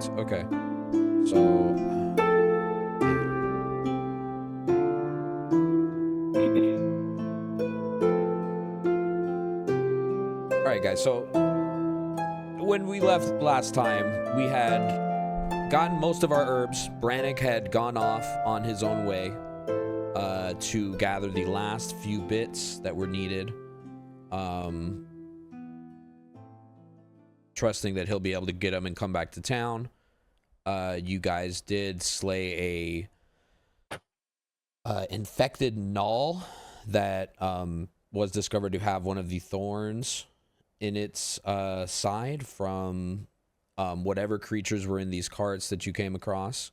sense. Okay. So... Alright, guys, so... When we left last time, we had gotten most of our herbs. Brannick had gone off on his own way to gather the last few bits that were needed. Trusting that he'll be able to get them and come back to town. You guys did slay a infected gnoll that was discovered to have one of the thorns in its side from whatever creatures were in these carts that you came across.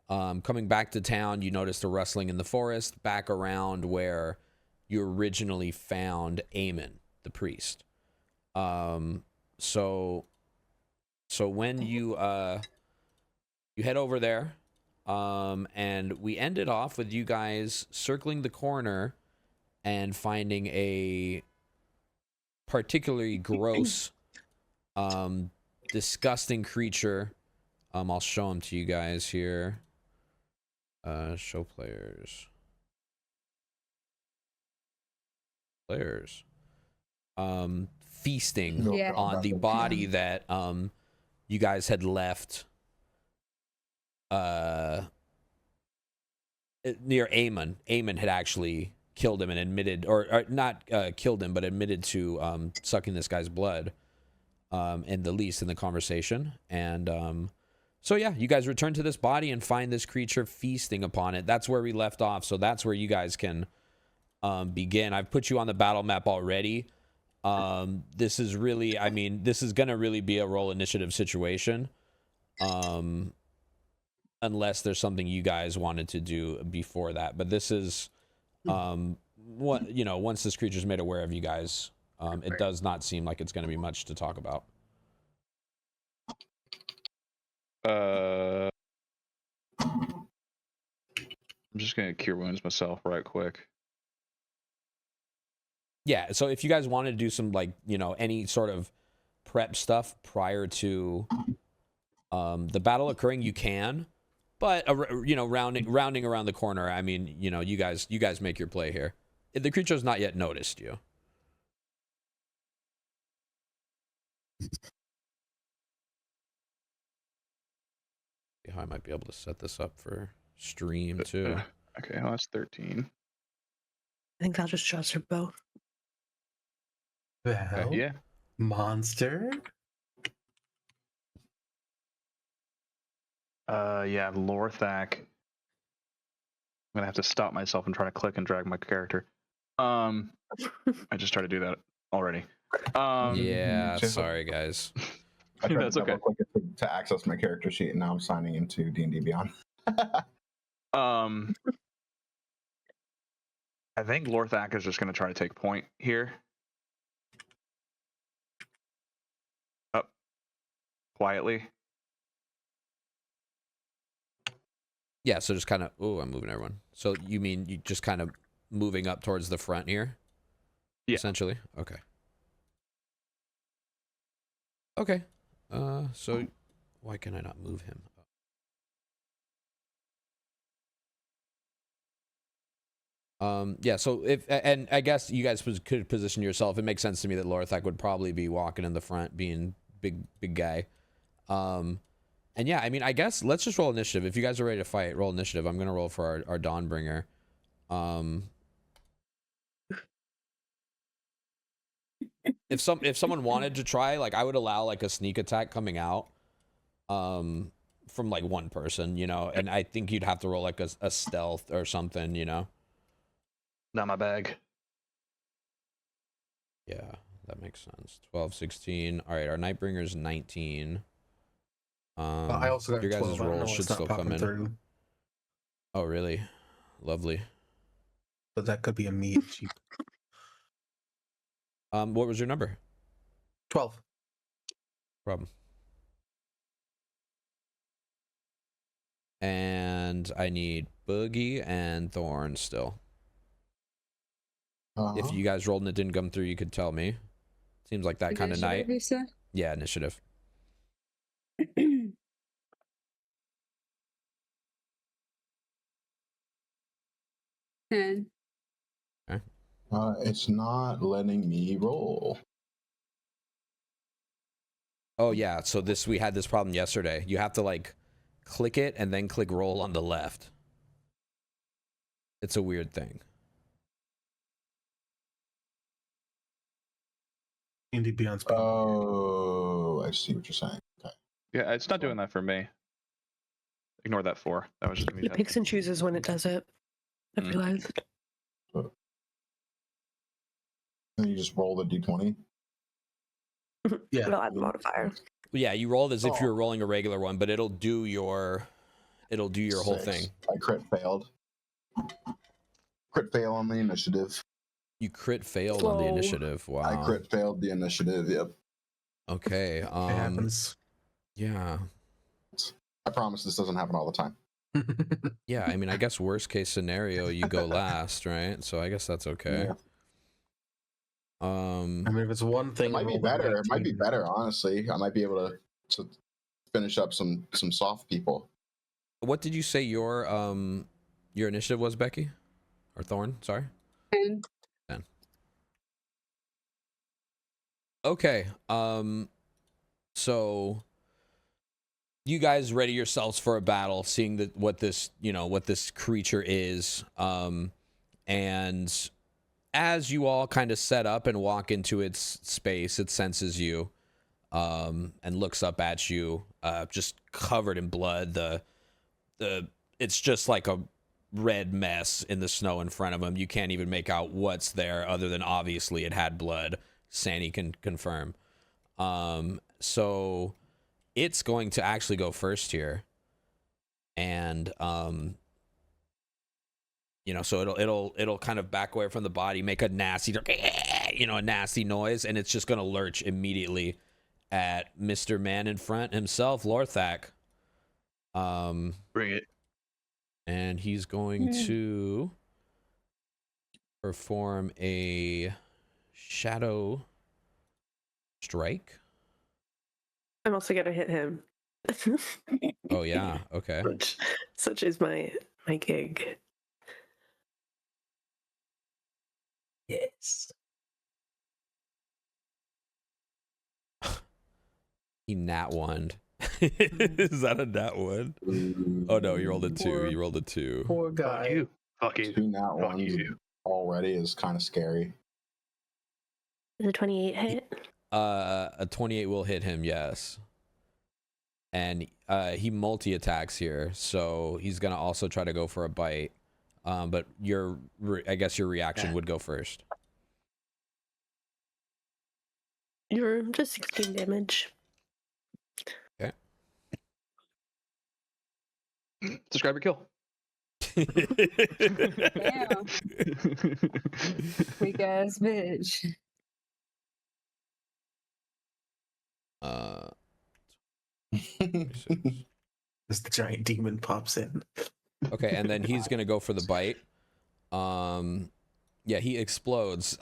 Coming back to town, you noticed a rustling in the forest back around where you originally found Eamon, the priest. So when you you head over there, and we ended off with you guys circling the corner and finding a particularly gross, disgusting creature. I'll show them to you guys here. Show players. Feasting on the body that you guys had left near Eamon. Eamon had actually killed him and admitted, or not killed him, but admitted to sucking this guy's blood, in the least in the conversation. And so yeah, you guys return to this body and find this creature feasting upon it. That's where we left off, so that's where you guys can begin. I've put you on the battle map already. This is really, I mean, this is gonna really be a roll initiative situation, unless there's something you guys wanted to do before that. But this is what, you know, once this creature's made aware of you guys, it does not seem like it's going to be much to talk about. I'm just gonna cure wounds myself right quick. Yeah, so if you guys want to do some, like, you know, any sort of prep stuff prior to the battle occurring, you can. But you know, rounding around the corner, I mean, you know, you guys make your play here. The creature's not yet noticed you. See how I might be able to set this up for stream too. Okay, well, that's 13. I think I'll just trust her both. Well, Yeah. monster. Yeah, Lorthak. I'm gonna have to stop myself and try to click and drag my character. I just tried to do that already. Yeah, sorry guys. I tried That's to okay. double click it to access my character sheet, and now I'm signing into D&D Beyond. I think Lorthak is just gonna try to take point here. Up quietly. Yeah, so just kind of, oh, I'm moving everyone. So you mean you just kind of moving up towards the front here? Yeah. Essentially? Okay. Okay. So why can I not move him? Yeah, so if, and I guess you guys could position yourself. It makes sense to me that Lorthak would probably be walking in the front, being big guy. And yeah, I mean, I guess let's just roll initiative. If you guys are ready to fight, roll initiative. I'm gonna roll for our Dawnbringer. If someone wanted to try, like, I would allow like a sneak attack coming out, from like one person, you know, and I think you'd have to roll like a stealth or something, you know. Not my bag. Yeah, that makes sense. 12, 16. All right, our Nightbringer's 19. I also got your guys' 12. I don't know rolls why should it's not still come popping in. through. Oh, really? Lovely. But that could be a meat cheap. What was your number? 12. Problem. And I need Boogie and Thorn still. If you guys rolled and it didn't come through, you could tell me. Seems like that kind of night. You said? Yeah, initiative. 10. It's not letting me roll. Oh yeah, so we had this problem yesterday. You have to like click it and then click roll on the left. It's a weird thing. D&D Beyond's being Oh, I see what you're saying. Okay. Yeah, it's not doing that for me. Ignore that 4. That was just me. It picks and chooses when it does it. I realized. And you just roll the d20. Yeah. It'll add the modifier. Yeah, you roll it as if you were rolling a regular one, but it'll do your whole 6. thing. I crit failed. Crit fail on the initiative. You crit failed on the initiative. Wow. I crit failed the initiative. Yep. Okay. It happens. Yeah. I promise this doesn't happen all the time. Yeah, I mean, I guess worst case scenario, you go last, right? So I guess that's okay. Yeah. I mean, if it's one thing, It might be better. It might be better, honestly. I might be able to finish up some soft people. What did you say your initiative was, Becky? Or Thorn? Sorry. 10. 10. Okay. So you guys ready yourselves for a battle, seeing what this creature is. And as you all kind of set up and walk into its space, it senses you, and looks up at you, just covered in blood. It's just like a red mess in the snow in front of him. You can't even make out what's there, other than obviously it had blood. Sandy can confirm. So it's going to actually go first here, and so it'll kind of back away from the body, make a nasty, a nasty noise, and it's just gonna lurch immediately at Mr. Man in front himself, Lorthak. Bring it. And he's going to perform a shadow strike. I'm also gonna hit him. Oh yeah, okay. Such is my gig. Yes. He nat one. Is that a nat one? Oh no, you rolled a 2. You rolled a 2. Poor guy. Fuck you. 2 nat ones already is kind of scary. Is a 28 hit? A 28 will hit him, yes. And he multi-attacks here, so he's gonna also try to go for a bite. But I guess your reaction would go first. You're just 16 damage. Okay. Describe your kill. Damn. Weak ass bitch. As the giant demon pops in. Okay, and then he's gonna go for the bite. Yeah, he explodes.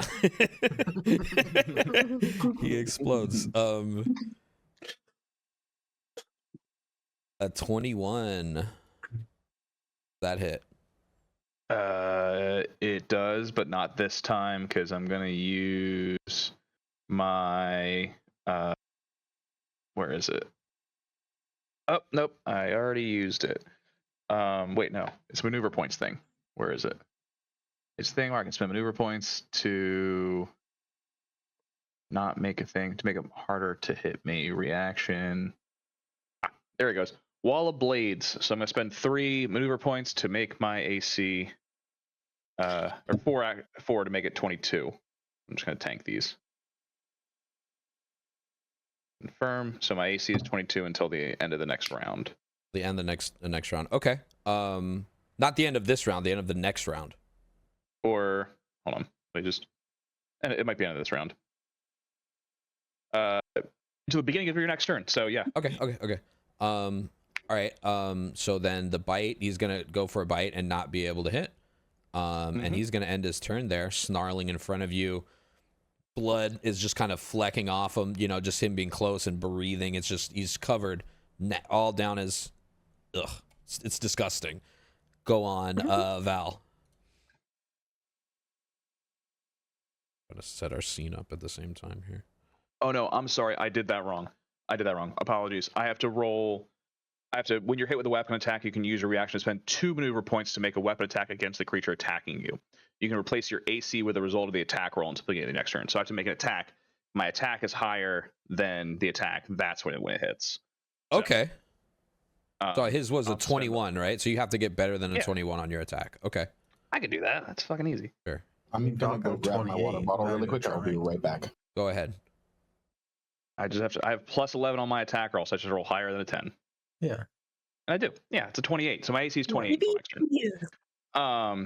He explodes. A 21. That hit. It does, but not this time, because I'm gonna use my where is it? Oh, nope, I already used it. Wait, no, it's maneuver points thing. Where is it? It's a thing where I can spend maneuver points to not make a thing, to make it harder to hit me. Reaction. There it goes. Wall of Blades. So I'm going to spend 3 maneuver points to make my AC, or 4 to make it 22. I'm just going to tank these. Confirm. So my AC is 22 until the end of the next round. The end of the next round. Okay. Not the end of this round. The end of the next round. Or hold on. And it might be the end of this round. To the beginning of your next turn. So yeah. Okay. All right. So then the bite. He's gonna go for a bite and not be able to hit. And he's gonna end his turn there, snarling in front of you. Blood is just kind of flecking off him. Just him being close and breathing. It's just he's covered all down his. Ugh. It's disgusting. Go on, Val. Gotta set our scene up at the same time here. Oh no, I'm sorry. I did that wrong. Apologies. I have to roll. When you're hit with a weapon attack, you can use your reaction to spend 2 maneuver points to make a weapon attack against the creature attacking you. You can replace your AC with the result of the attack roll until the beginning of the next turn. So I have to make an attack. My attack is higher than the attack. That's when it hits. Okay. So his was a I'll spend 21, right? So you have to get better than a 21 on your attack. Okay. I can do that. That's fucking easy. Sure. I'm gonna go grab my water 28, bottle really I'm quick. I'll be trying. right back. Go ahead. I have plus 11 on my attack roll, so I should roll higher than a 10. Yeah. And I do. Yeah, it's a 28. So my AC is 28 for next turn. Yeah.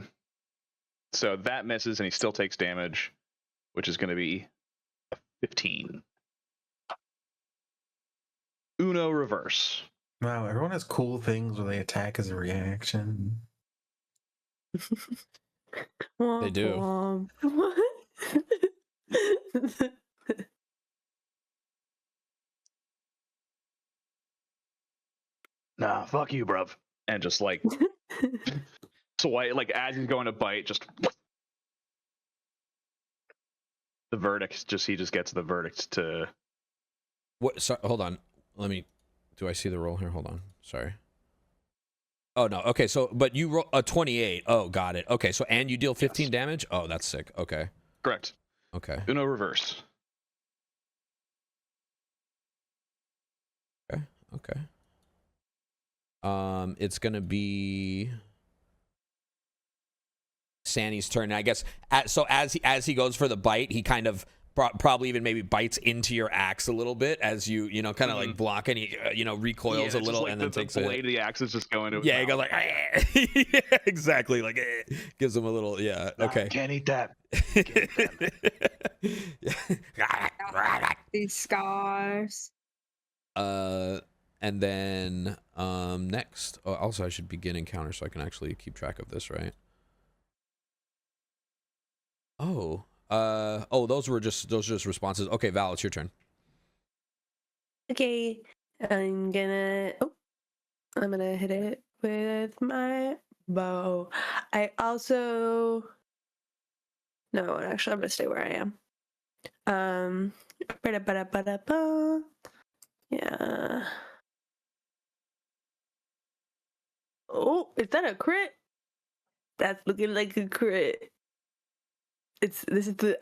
So that misses, and he still takes damage, which is going to be a 15. Uno reverse. Wow, everyone has cool things where they attack as a reaction. They do. What? Nah, fuck you, bruv. And just like swipe, like as he's going to bite, just the verdict. He just gets the verdict to. What? Sorry, hold on. Do I see the roll here? Hold on. Sorry. Oh no. Okay. So, but you roll a 28. Oh, got it. Okay. So, and you deal 15 damage. Oh, that's sick. Okay. Correct. Okay. Uno reverse. Okay. It's gonna be Sandy's turn. And I guess as he goes for the bite, he kind of probably even maybe bites into your axe a little bit as you kind of like block, and he recoils a little, like and then takes it. The blade of the axe is just going to. Yeah, he goes like, yeah, exactly, like gives him a little, yeah. Okay. Can't eat that. These scars. And then next. Oh, also I should begin encounter so I can actually keep track of this, right? Those were just responses. Okay, Val, it's your turn. Okay, I'm gonna hit it with my bow. I also no, actually, I'm gonna stay where I am. Yeah. Oh, is that a crit? That's looking like a crit.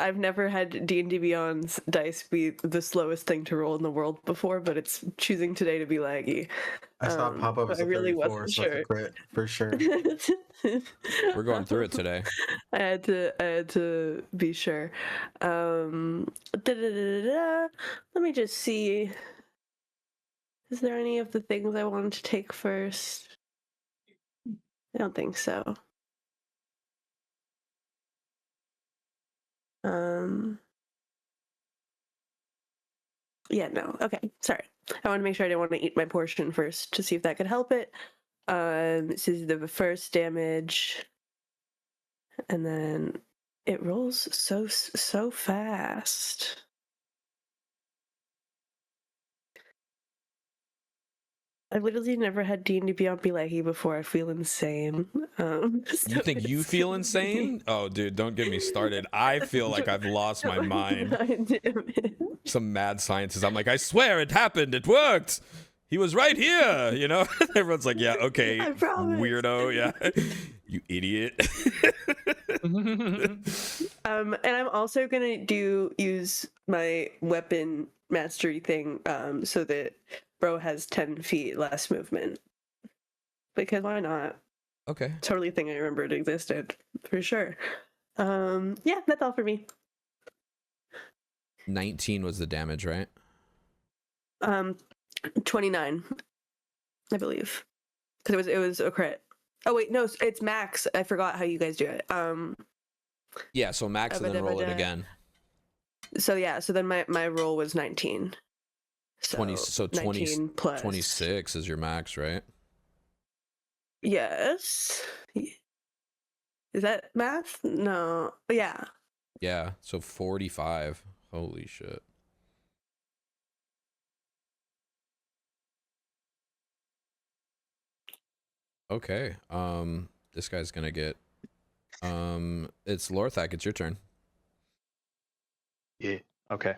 I've never had D&D Beyond's dice be the slowest thing to roll in the world before, but it's choosing today to be laggy. I saw it pop up as I a really 34, wasn't so it's sure. a crit for sure. We're going through it today. I had to be sure. Let me just see. Is there any of the things I wanted to take first? I don't think so. Yeah, no. Okay, sorry. I want to make sure I didn't want to eat my portion first to see if that could help it. This is the first damage, and then it rolls so fast. I've literally never had D&D Beyond be laggy before. I feel insane. You think you feel insane? Oh, dude, don't get me started. I feel like I've lost my mind. Some mad scientist. I'm like, I swear it happened. It worked. He was right here. Everyone's like, yeah, okay, I promise. weirdo. Yeah, you idiot. And I'm also gonna use my weapon mastery thing, so that Bro has 10 feet less movement. Because why not? Okay. Totally a thing I remembered existed for sure. Yeah, that's all for me. 19 was the damage, right? 29, I believe, because it was a crit. Oh wait, no, it's max. I forgot how you guys do it. Yeah, so max and then roll it again. So yeah, so then my roll was 19. So 19 plus 26 is your max, right? Yes. Is that math? No. Yeah. Yeah, so 45. Holy shit. Okay. This guy's gonna get it's Lorthak, it's your turn. Yeah. Okay.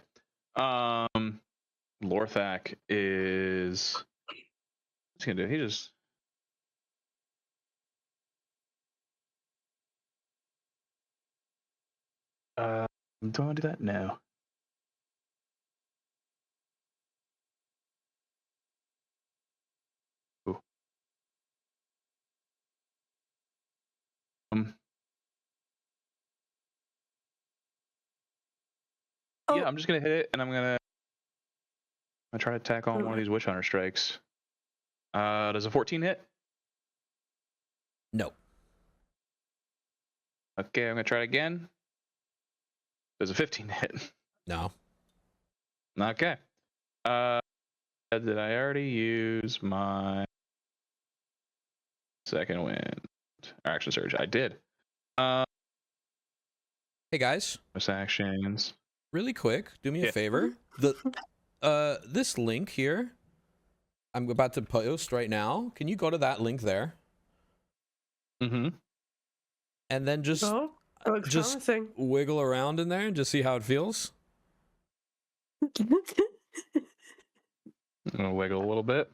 Lorthak is. What's he gonna do? He just. Do I want to do that? No. Ooh. Oh. Yeah, I'm just gonna hit it, and I'm gonna try to attack on one of these Witch Hunter strikes. Does a 14 hit? No. Okay, I'm gonna try it again. Does a 15 hit? No. Okay. Did I already use my second wind or action surge? I did. Hey guys, Bonus actions. really quick, do me a Yeah. favor. This link here, I'm about to post right now. Can you go to that link there? Mm-hmm. And then just Oh, that looks promising. wiggle around in there and just see how it feels. I'm gonna wiggle a little bit.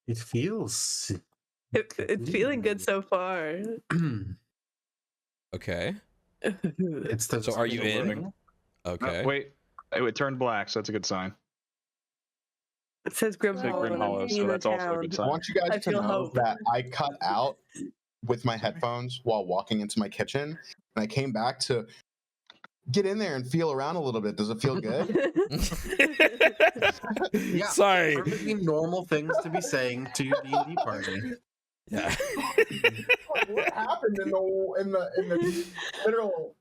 It feels. It's feeling good so far. Okay. It's the So are you in? loading. Okay. Wait. It turned black, so that's a good sign. It says Grimhollow. Grimhollow, so that's also a good I sign. want you guys I to feel know hope. that I cut out with my headphones while walking into my kitchen, and I came back to get in there and feel around a little bit. Does it feel good? Yeah. Sorry. Perfectly normal things to be saying to your D&D party. Yeah. What happened in the literal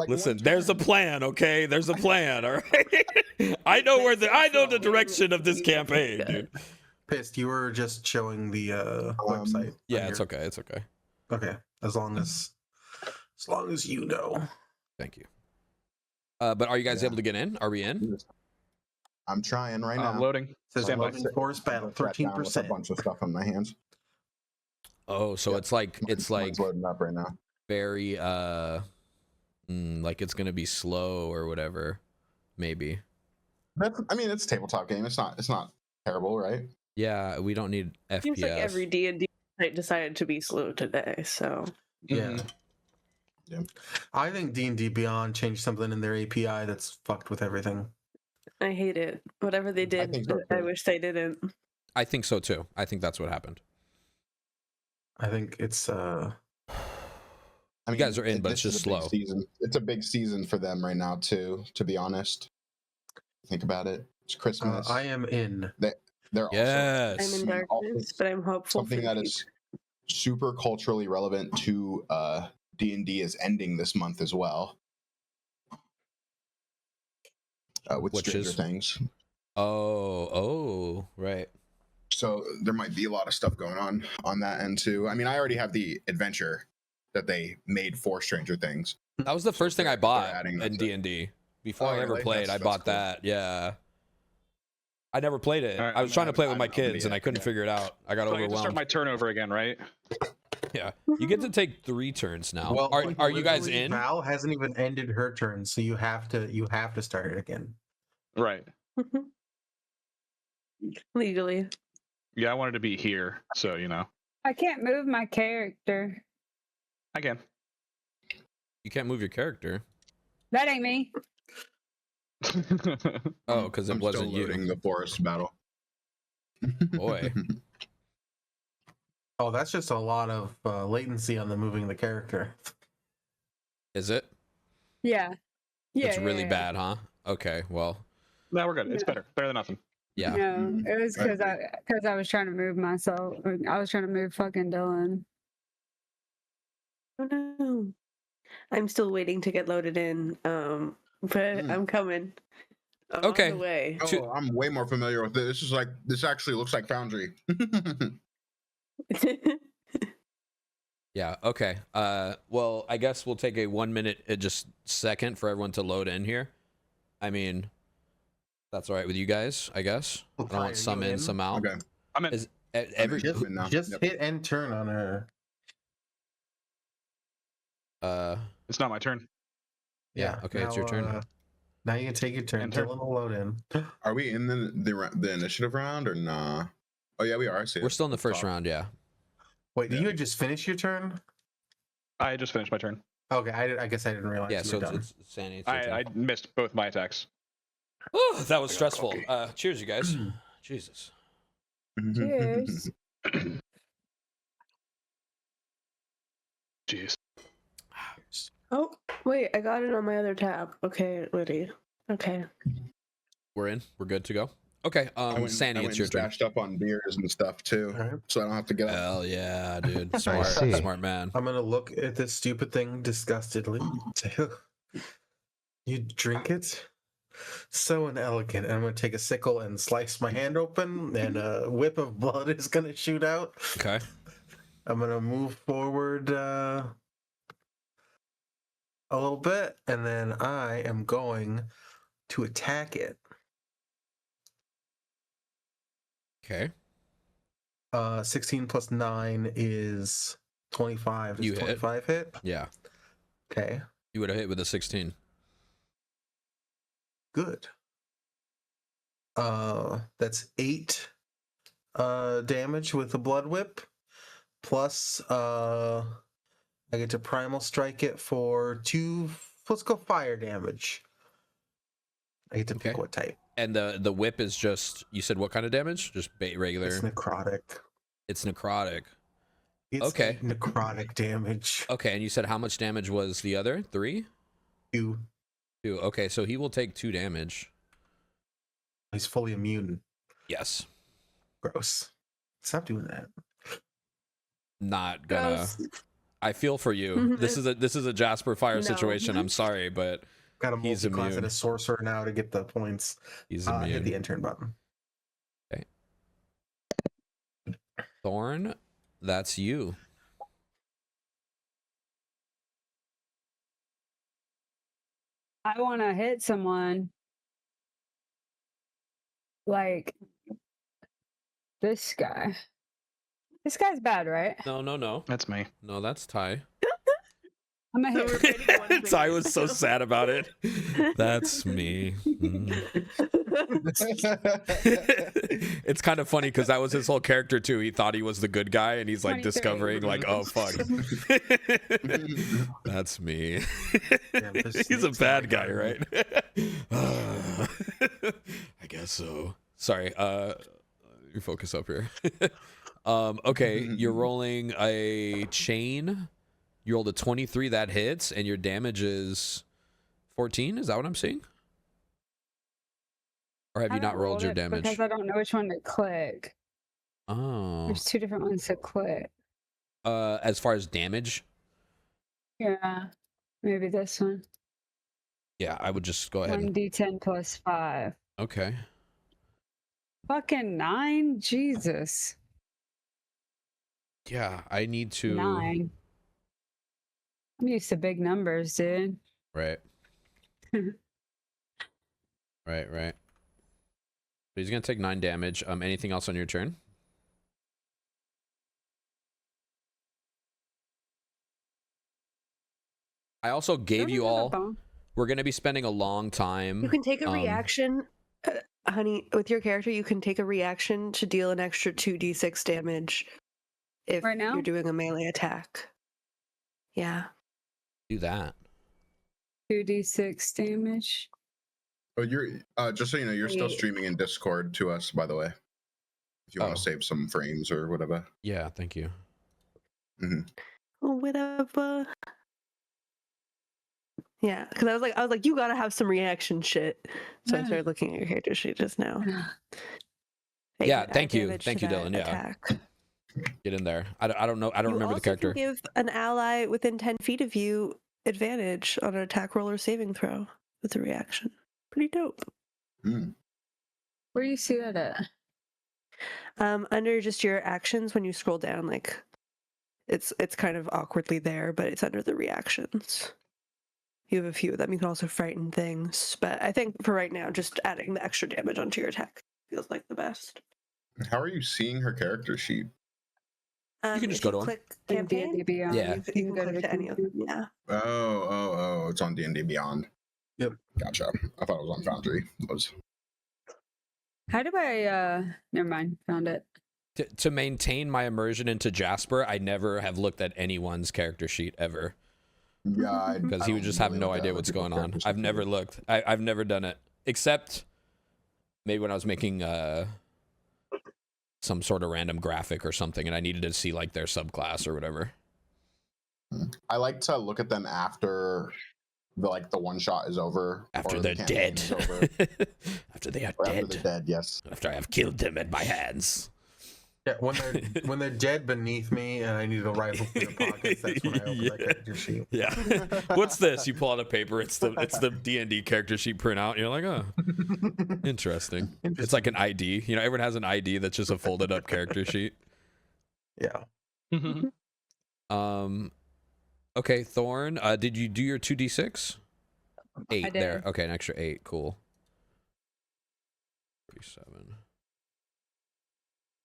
Listen, there's a plan, okay? There's a plan, all right? I know the direction of this campaign, dude. Pissed, you were just showing the website. Yeah, it's okay. It's okay. Okay, as long as you know. Thank you. But are you guys able to get in? Are we in? I'm trying right now. Loading. Says Stand by. loading force battle, Sat down with a 13%. bunch of stuff on my hands. Oh, so Yep. it's like Mine's loading up right now. very like it's gonna be slow or whatever, maybe. It's a tabletop game. It's not terrible, right? Yeah, we don't need FPS. Seems like every D&D site decided to be slow today, so. Yeah. Mhm. Yeah. I think D&D Beyond changed something in their API that's fucked with everything. I hate it. Whatever they did, think so, I too. wish they didn't. I think so too. I think that's what happened. I think it's You guys are in, but it's this is just a big slow. Season. It's a big season for them right now too. To be honest, think about it. It's Christmas. I am in. They're Yes. I'm in also darkness, but I'm hopeful something for that the is super culturally relevant to D&D is ending this month as well. With Which Stranger is? Things. Oh, right. So there might be a lot of stuff going on that end too. I mean, I already have the adventure that they made for Stranger Things. That was the first thing I they're bought adding that in to it. D&D. Before Oh, I ever really? played, I That's bought cool. that. Yeah. I never played it. All right, I was trying to play it with my I'm gonna kids, be and I couldn't yeah. figure it out. I got So I get to start overwhelmed. my turnover again, right? Yeah. You get to take 3 turns now. Well, Are you guys literally, in? Val hasn't even ended her turn, so you have to start it again. Right. legally. Yeah, I wanted to be here, so I can't move my character. I can. You can't move your character. That ain't me. Oh, because it I'm wasn't still loading you. the forest battle. Boy. Oh, that's just a lot of latency on the moving the character. Is it? Yeah. Yeah. It's really yeah. bad, huh? Okay, well, No, we're good. It's better. Better than nothing. yeah. No, it was I because I was trying to move myself. I was trying to move fucking Dylan. Oh no. I'm still waiting to get loaded in. But I'm coming. I'm Okay. on the way. Oh, I'm way more familiar with this. This actually looks like Foundry. Yeah, okay. Well, I guess we'll take a 1 minute, just second for everyone to load in here. I mean, that's all right with you guys, I guess. I don't want some in, some out. Okay. I'm in. Is every Just, in now. just Yep. hit end turn on her. It's not my turn. Yeah, okay, it's your turn. Now you can take your turn. Enter. Dylan will load in. Are we in the initiative round or nah? Oh yeah, we are. I see We're it. still in the Up first top. round, yeah. Wait, did Yeah. you just finish your turn? I just finished my turn. Okay, I guess I didn't realize Yeah, you so were done. it's Sandy. It's your turn. I missed both my attacks. Oh, that was I got stressful. cocky. Cheers, you guys. Jesus. Cheers. Jeez. Oh, wait, I got it on my other tab. Okay, Liddy. Okay. We're in. We're good to go. Okay, Sandy, it's your turn. Stashed up on beers and stuff too, All right. so I don't have to get up. Hell yeah, dude. I see. Smart man. I'm gonna look at this stupid thing disgustedly. Say, "Ugh, you drink it? So inelegant." And I'm gonna take a sickle and slice my hand open, and a whip of blood is gonna shoot out. Okay. I'm gonna move forward a little bit, and then I am going to attack it. Okay. 16 plus 9 is 25. Does You hit. 25 hit? Yeah. Okay, You would have hit with a 16. good. That's 8 damage with the blood whip. Plus I get to primal strike it for 2. Let's go fire damage. I get to pick Okay. what type. And the whip is just, you said what kind of damage? Just regular. It's necrotic. It's necrotic. It's Okay. necrotic damage. Okay, and you said how much damage was the other? 3? 2. 2. Okay, so he will take 2 damage. He's fully immune. Yes. Gross. Stop doing that. Not gonna. Gross. I feel for you. This is a Jasper Fire No. situation. I'm sorry, but Got a He's multi-class and immune. a sorcerer now to get the points. he's Hit immune. the intern button. Thorn, that's you. I want to hit someone. Like this guy. This guy's bad, right? No. That's me. No, that's Ty. I'm gonna So we're hit. fighting one Ty thing. was so sad about it. That's me. It's kind of funny because that was his whole character too. He thought he was the good guy, and he's like 23. discovering, like, oh fuck, that's me. Yeah, this He's a snake's bad not guy, right? I guess so. Sorry. You focus up here. Okay, you're rolling a chain. You rolled a 23, that hits, and your damage is 14. Is that what I'm seeing? Or have I you not haven't rolled your it damage? Because I don't know which one to click. Oh. There's 2 different ones to click. As far as damage, Yeah. Maybe this one. yeah, I would just go ahead and 1d10 plus 5. okay. Fucking 9? Jesus. Yeah, I need to 9. I'm used to big numbers, dude. right. Right. So he's gonna take 9 damage. Anything else on your turn? I also gave you all. We're gonna be spending a long time. You can take a reaction, honey, with your character. You can take a reaction to deal an extra 2d6 damage if Right now? you're doing a melee attack. Yeah. Do that. 2d6 damage. Oh, you're just so you know, you're still Wait. streaming in Discord to us, by the way. If you want Oh. to save some frames or whatever. Yeah, thank you. Oh, whatever. Yeah, because I was like, you gotta have some reaction shit. So I Yeah. started looking at your character sheet just now. Yeah, can add thank you. damage Thank to you, that Dylan, yeah. attack. Get in there. I don't know. I don't You remember the also character. Can give an ally within 10 feet of you advantage on an attack roll or saving throw with a reaction. Pretty dope. Mm. Where do you see that at? Under just your actions, when you scroll down, like it's kind of awkwardly there, but it's under the reactions. You have a few of them. You can also frighten things, but I think for right now, just adding the extra damage onto your attack feels like the best. How are you seeing her character sheet? You can just if go to 'em. click In campaign. D&D Beyond. Yeah. You can go click the to any of them. campaign. Yeah. Oh, it's on D&D Beyond. Gotcha. I thought it was on Foundry. It was. How do I? Never mind. Found it. To maintain my immersion into Jasper, I never have looked at anyone's character sheet ever. Yeah, Because he would just have no idea what's going on. I've never looked. I've never done it. Except maybe when I was making some sort of random graphic or something and I needed to see like their subclass or whatever. I like to look at them after the one shot is over. After or they're the campaign dead. is over. After they are Or dead. After they're dead, yes. After I have killed them at my hands. Yeah, when they're dead beneath me and I need a rifle for their pockets, that's when I open that character sheet. Yeah. What's this? You pull out a paper. It's the D&D character sheet printout. And you're like, oh, interesting. It's like an ID. You know, everyone has an ID that's just a folded up character sheet. Yeah. Okay, Thorn. Did you do your 2d6? 8 I did. there. Okay, an extra 8. Cool. 37.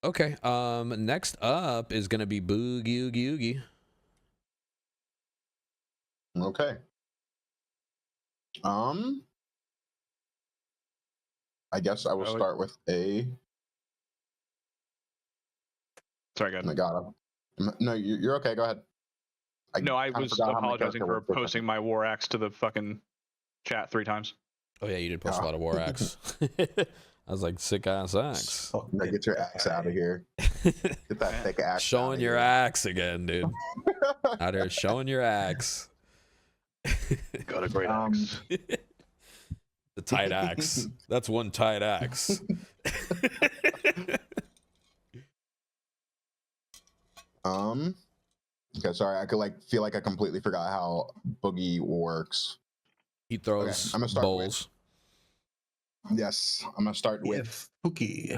Okay. Next up is gonna be Boogie Oogie Oogie. Okay. I guess I will start with a. Sorry, go Oh my ahead. god. No, you're okay. Go ahead. No, I kinda was forgot how my apologizing character for worked for a posting second. my war axe to the fucking chat 3 times. Oh yeah, you did post a Yeah. lot of war axe. I was like, sick ass axe. Oh, No, get your axe out of here. Get that thick axe. Showing your axe again, dude. Out here showing your axe. Got a great axe. The tight axe. That's one tight axe. Okay, sorry. I could feel like I completely forgot how Boogie works. He throws I'm gonna start bowls. Yes, I'm gonna start with spooky.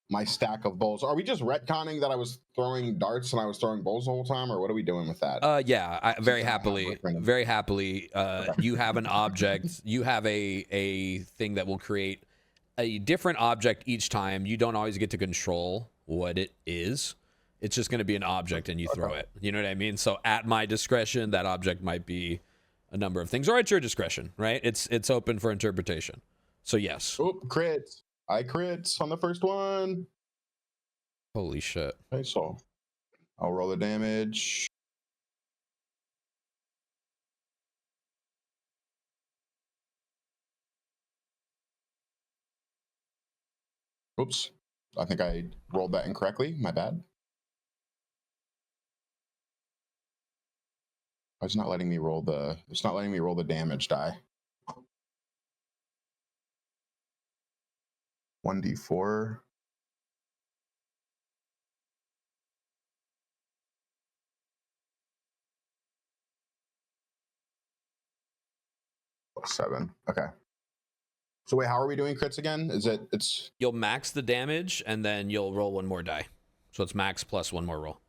my stack of bowls. Are we just retconning that I was throwing darts and I was throwing bowls the whole time, or what are we doing with that? Yeah, very Since I have happily, it printed. very happily. You have an object. You have a thing that will create a different object each time. You don't always get to control what it is. It's just going to be an object, and you throw it. You know what I mean? So, at my discretion, that object might be a number of things, or at your discretion, right? It's open for interpretation. So, yes. Oh, crits! I crits on the first one. Holy shit! Okay, so I'll roll the damage. Oops, I think I rolled that incorrectly. My bad. It's not letting me roll the. It's not letting me roll the damage die. 1d4. +7. Okay. So wait, how are we doing crits again? It's You'll max the damage, and then you'll roll one more die. So it's max plus one more roll.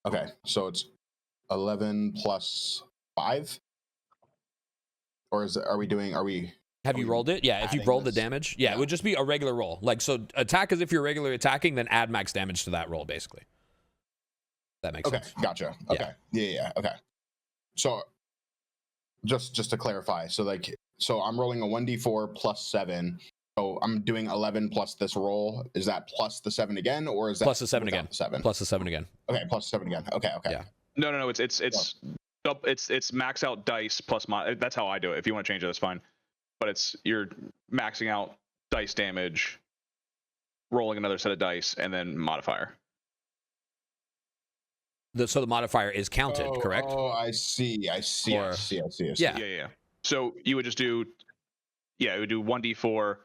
okay. So it's 11 plus 5, or are we? Have you rolled it? Yeah, if you've adding rolled the this? damage, yeah, Yeah. it would just be a regular roll. Like, so attack as if you're regularly attacking, then add max damage to that roll, basically. That makes Okay, sense. gotcha. Okay, yeah, okay. So just to clarify, so I'm rolling a 1d4 plus 7. So I'm doing 11 plus this roll. Is that plus the 7 again, or is that Plus the 7 without again. The 7. Plus the 7 again. Okay, plus 7 again. Okay. Yeah. No. It's max out dice plus that's how I do it. If you want to change it, that's fine. But you're maxing out dice damage, rolling another set of dice, and then modifier. So the modifier is counted, correct? Oh, I see. Or- Yeah. So you would just do, it would do 1d4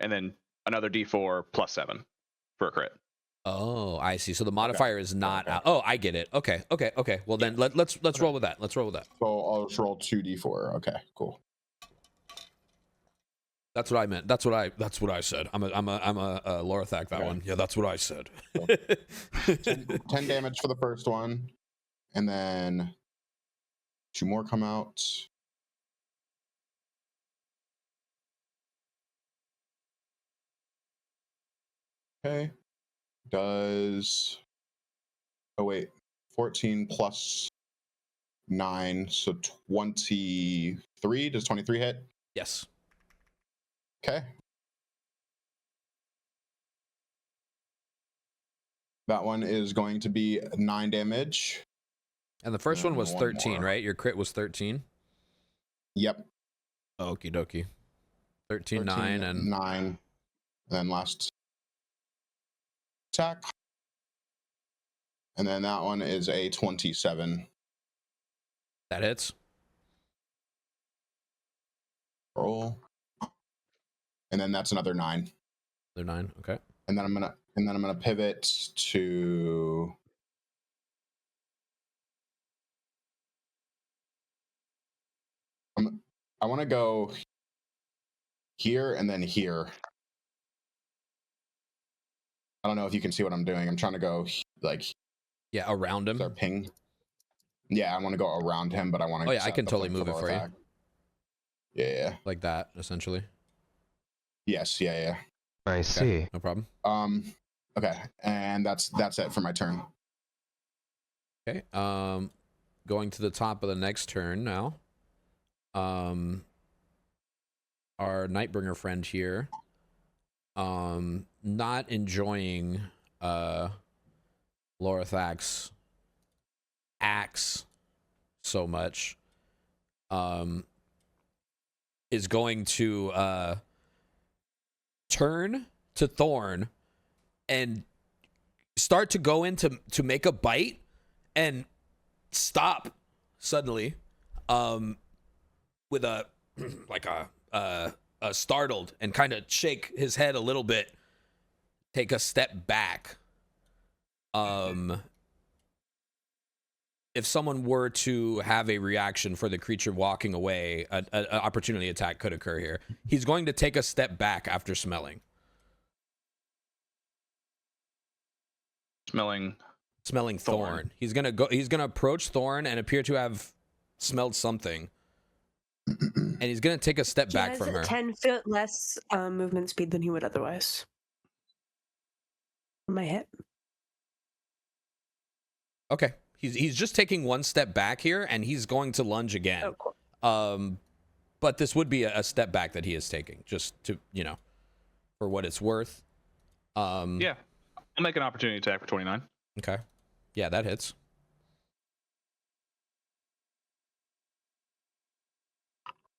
and then another d4 plus 7 for a crit. Oh, I see. So the modifier is not Okay. out. Oh, I get it. Okay. Well, then let's roll with that. Let's roll with that. So I'll just roll 2d4. Okay, cool. That's what I meant. That's what I said. I'm a Lorathak, that Okay. one. Yeah, that's what I said. 10 damage for the first one, and then 2 more come out. Okay. Does 14 plus 9, so 23. Does 23 hit? Yes. Okay. That one is going to be 9 damage. And the first one was One 13, more. right? Your crit was 13. Yep. Okie dokie. 13, 9, and 9. Then last attack. And then that one is a 27. that hits. Roll. And then that's another 9. They're 9. Okay. And then I'm gonna pivot to I want to go here and then here. I don't know if you can see what I'm doing. I'm trying to go like Yeah, around him. their ping. Yeah, I want to go around him, but I want to. Oh yeah, I can totally move it for you. Yeah. Like that, essentially. Yes. Yeah. I see. No problem. Okay, and that's it for my turn. Okay. Going to the top of the next turn now. Our Nightbringer friend here. Not enjoying Lorathak's axe so much. Is going to turn to Thorn and start to go in to make a bite and stop suddenly with a like a startled and kind of shake his head a little bit, take a step back. If someone were to have a reaction for the creature walking away, an opportunity attack could occur here. He's going to take a step back after smelling. Smelling Thorn. He's gonna approach Thorn and appear to have smelled something. And he's gonna take a step back from her. 10 foot less movement speed than he would otherwise. On my hit. Okay. He's just taking one step back here, and he's going to lunge again. Oh, cool. But this would be a step back that he is taking, just to, for what it's worth. Yeah. I'll make an opportunity attack for 29. Okay. Yeah, that hits.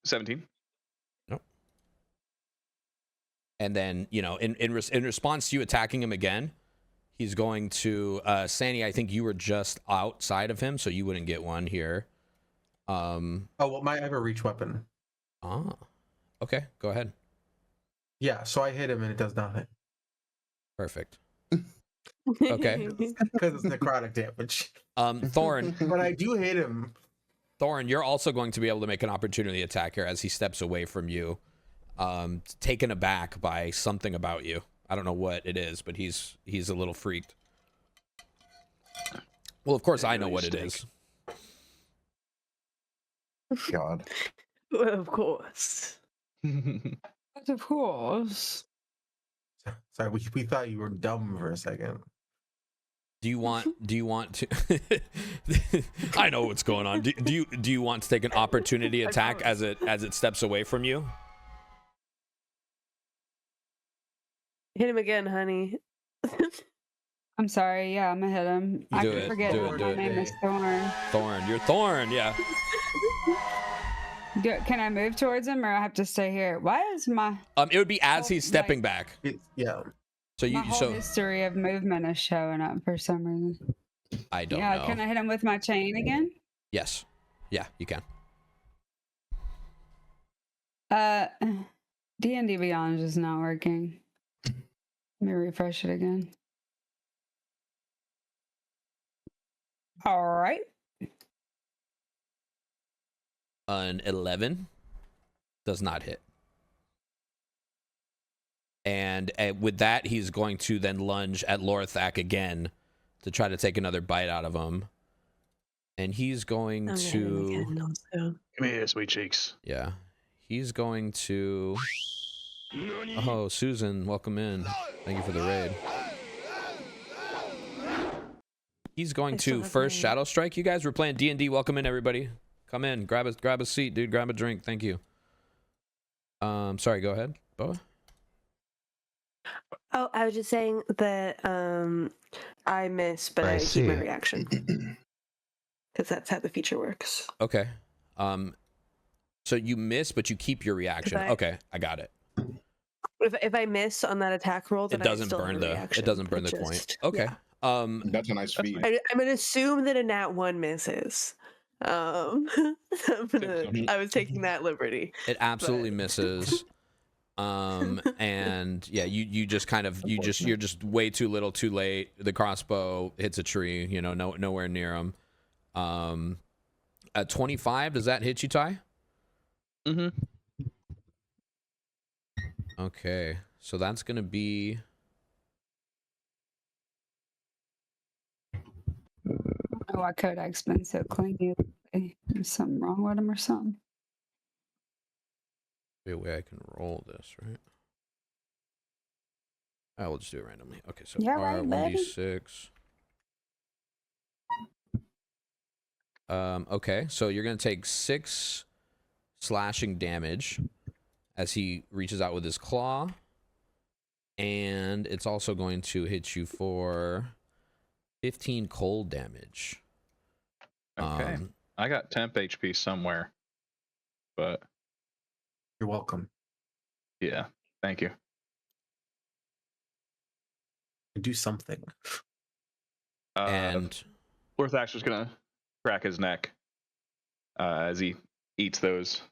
$17. Nope. And then, in response to you attacking him again, he's going to Sandy, I think you were just outside of him, so you wouldn't get one here. Oh, well, I have a reach weapon. Ah. Okay, go ahead. Yeah, so I hit him and it does nothing. Perfect. Okay. Because it's necrotic damage. Thorn. But I do hit him. Thorn, you're also going to be able to make an opportunity attack here as he steps away from you, taken aback by something about you. I don't know what it is, but he's a little freaked. Well, of course I know what it is. God. Well, of course. But of course. Sorry, we thought you were dumb for a second. Do you want to I know what's going on. Do you want to take an opportunity attack as it steps away from you? Hit him again, honey. I'm sorry. Yeah, I'm gonna hit him. I can forget do my it. name is Thorn. Thorn, you're Thorn, yeah. Can I move towards him, or I have to stay here? Why is my It would be as he's stepping back. Yeah. So my whole history of movement is showing up for some reason? I don't Yeah, know. can I hit him with my chain again? Yes. Yeah, you can. D&D Beyond is just not working. Let me refresh it again. All right. An 11 does not hit. And with that, he's going to then lunge at Lorathak again to try to take another bite out of him. And he's going I'm to... gonna hit him again also. Come here, sweet cheeks. Yeah. He's going to... Oh, Susan, welcome in. Thank you for the raid. He's going to first Shadow Strike you guys. We're playing D&D. Welcome in, everybody. Come in. Grab a seat, dude. Grab a drink. Thank you. Sorry, go ahead, Boa. Oh, I was just saying that I miss, but I keep my reaction because that's how the feature works. Okay. So you miss, but you keep your reaction. Okay, I got it. If I miss on that attack roll, then It doesn't I still burn have a the. reaction. It doesn't burn It the point. just- Okay. yeah. That's a nice feat. I'm gonna assume that a nat 1 misses. I was taking that liberty. It absolutely misses. And yeah, you just kind of you're just way too little, too late. The crossbow hits a tree. You know, nowhere near him. At 25, does that hit you, Ty? Mm-hmm. Okay, so that's gonna be. Oh, I Kodak's been so clean. There's something wrong with him or something. Be a way I can roll this, right? I will just do it randomly. Okay, so Yeah, right, buddy. R1d6. Okay, so you're gonna take 6 slashing damage as he reaches out with his claw, and it's also going to hit you for 15 cold damage. Okay. I got temp HP somewhere, but You're welcome. yeah, thank you. Do something. And Lorthax just gonna crack his neck as he eats those.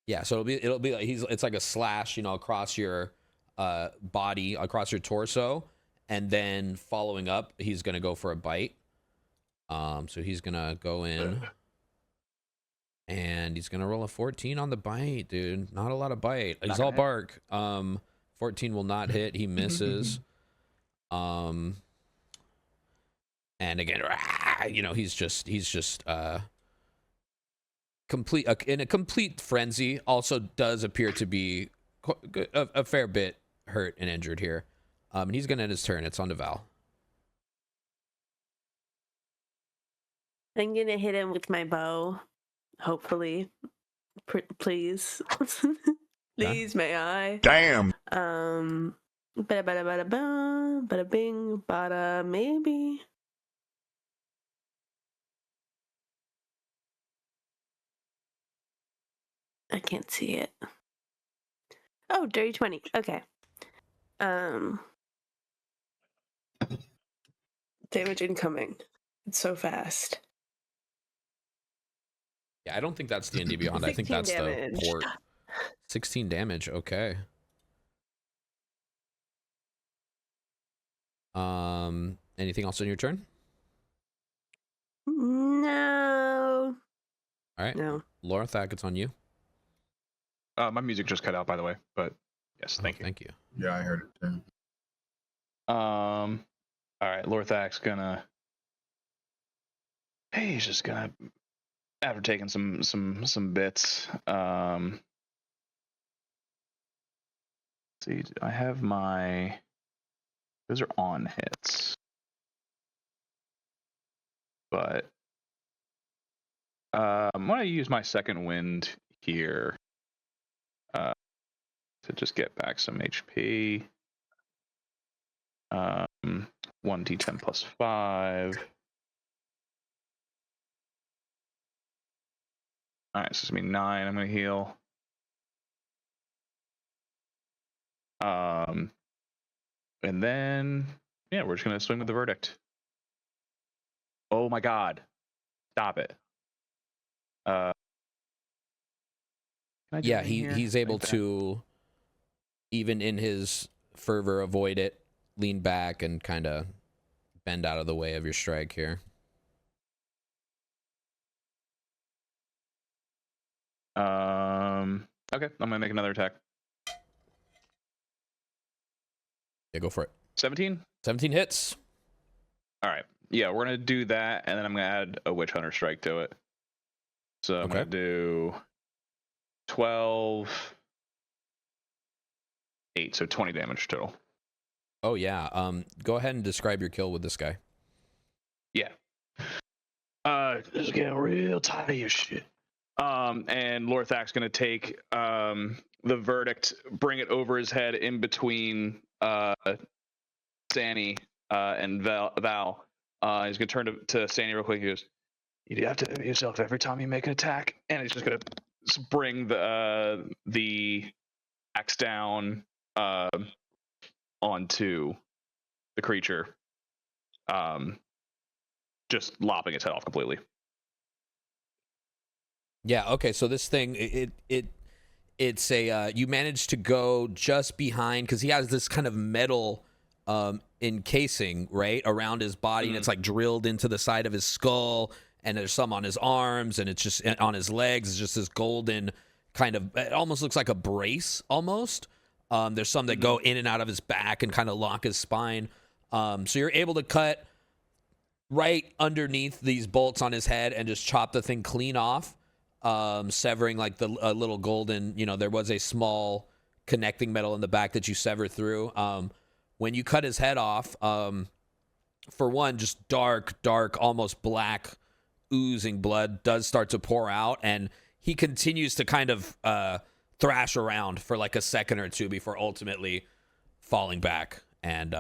yeah, so it'll be like it's like a slash, across your body, across your torso, and then following up, he's gonna go for a bite. So he's gonna go in, and he's gonna roll a 14 on the bite, dude. Not a lot of bite. He's all bark. 14 will not hit. He misses. And again, he's just complete in a complete frenzy. Also does appear to be a fair bit hurt and injured here. And he's gonna end his turn. It's on to Val. I'm gonna hit him with my bow. Hopefully, please, please, may I? Damn. Bada bada bada ba, bada bing, bada maybe. I can't see it. Oh, dirty 20. Okay. Damage incoming. It's so fast. Yeah, I don't think that's D&D Beyond. I think 16 that's damage. the port. 16 damage. Okay. Anything else on your turn? No. All right. No. Lorthak, it's on you. My music just cut out, by the way, but yes, thank you. Thank you. Yeah, I heard it too. All right, Lorthak's gonna. Hey, he's just gonna. After taking some bits. See, I have my. Those are on hits, but I'm gonna use my second wind here to just get back some HP. 1d10 plus 5. All right, so it's gonna be 9. I'm gonna heal. And then yeah, we're just gonna swing with the verdict. Oh my God! Stop it. Yeah, he's able to, even in his fervor, avoid it, lean back, and kind of bend out of the way of your strike here. Okay, I'm gonna make another attack. Yeah, go for it. 17. 17 hits. All right. Yeah, we're gonna do that, and then I'm gonna add a Witch Hunter strike to it. So I'm gonna do 12, 8, so 20 damage total. Oh yeah. Go ahead and describe your kill with this guy. Yeah. Just getting real tired of your shit. And Lorthak's going to take the verdict, bring it over his head in between Sanny and Val. He's going to turn to Sanny real quick. He goes, "You have to hit yourself every time you make an attack." And he's just going to bring the axe down onto the creature, just lopping its head off completely. Yeah, okay, so this thing, it's a, you managed to go just behind, because he has this kind of metal encasing, right, around his body, and it's like drilled into the side of his skull, and there's some on his arms, and it's just on his legs, it's just this golden kind of, it almost looks like a brace, almost. There's some that go in and out of his back and kind of lock his spine. So you're able to cut right underneath these bolts on his head and just chop the thing clean off. Severing like the little golden, there was a small connecting metal in the back that you sever through. When you cut his head off, for one, just dark, almost black, oozing blood does start to pour out, and he continues to kind of thrash around for like a second or two before ultimately falling back and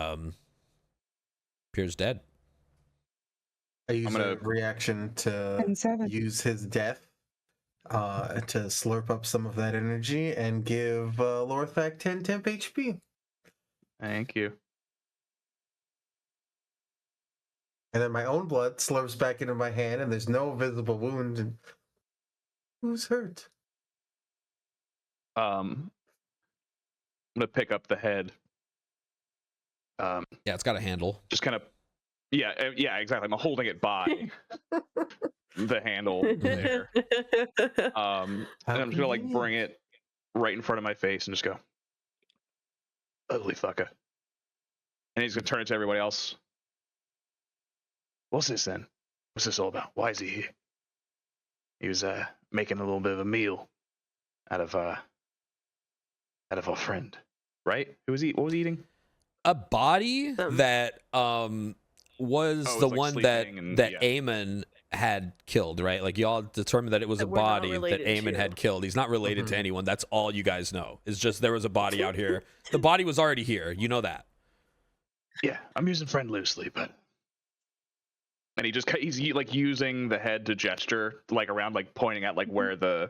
appears dead. I use a reaction to use his death to slurp up some of that energy and give Lorthak 10 temp HP. Thank you. And then my own blood slurps back into my hand, and there's no visible wound. And who's hurt? I'm gonna pick up the head. Yeah, it's got a handle. Just kind of, yeah, exactly. I'm holding it by the handle there. And I'm just gonna like bring it right in front of my face and just go, "Ugly fucker." And he's gonna turn it to everybody else. "What's this then? What's this all about? Why is he here?" He was making a little bit of a meal out of our friend, right? What was he eating? A body that was the like one that yeah. Eamon had killed, right? Like y'all determined that it was a body that Eamon had killed. He's not related to anyone. That's all you guys know. It's just there was a body out here. The body was already here. You know that. Yeah, I'm using friend loosely, but. And he's like using the head to gesture like around, like pointing at like where the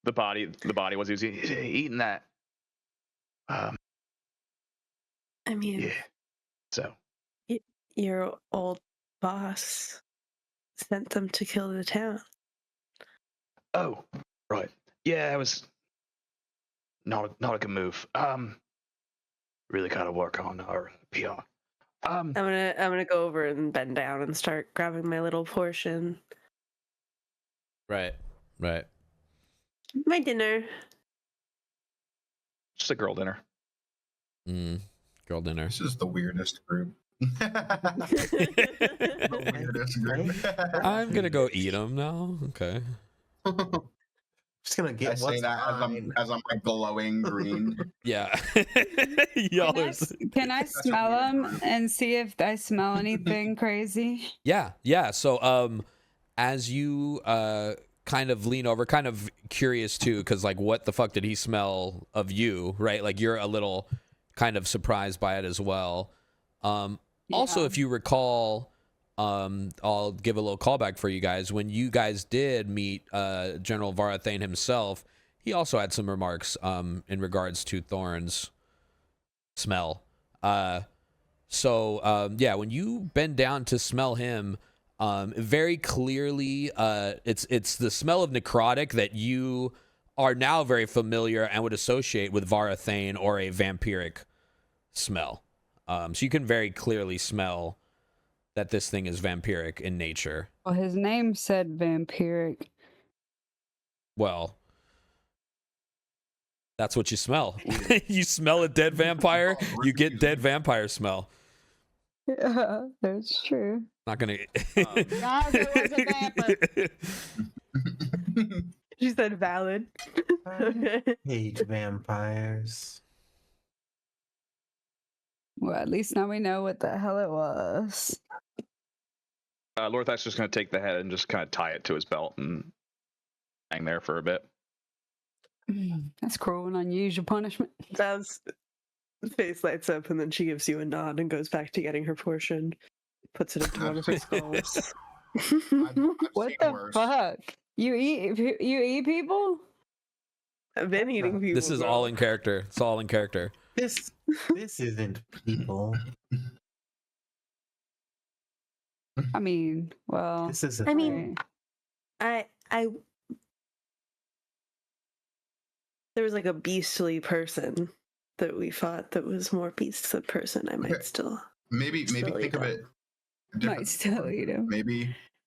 body was. He's eating that. I mean, yeah. So your old boss sent them to kill the town. Oh, right. Yeah, it was not a good move. Really gotta work on our PR. I'm gonna go over and bend down and start grabbing my little portion. Right. My dinner. Just a girl dinner. Girl dinner. This is the weirdest group. The weirdest group. I'm gonna go eat them now. Okay. Just gonna get I say that as I'm like glowing green. Yeah. Can I smell them and see if I smell anything crazy? Yeah. So as you kind of lean over, kind of curious too, because like what the fuck did he smell of you, right? Like you're a little kind of surprised by it as well. Also, if you recall, I'll give a little callback for you guys. When you guys did meet General Varathane himself, he also had some remarks in regards to Thorn's smell. So when you bend down to smell him, very clearly, it's the smell of necrotic that you are now very familiar and would associate with Varathane or a vampiric smell. So you can very clearly smell that this thing is vampiric in nature. Well, his name said vampiric. Well, that's what you smell. You smell a dead vampire, you get dead vampire smell. Yeah, that's true. Not gonna. Not if it was a vampire. She said valid. Hate vampires. Well, at least now we know what the hell it was. Lorthak's just going to take the head and just kind of tie it to his belt and hang there for a bit. That's cruel and unusual punishment. Val's face lights up, and then she gives you a nod and goes back to getting her portion, puts it into one of her skulls. I've What seen the worse. fuck? You eat people? I've been eating people. This is bro. all in character. It's all in character. This isn't people. I mean, well, This isn't. I mean, right. I there was like a beastly person that we fought that was more beast than person. I might Okay. still Maybe Still think eat of them. it Might different. still eat him.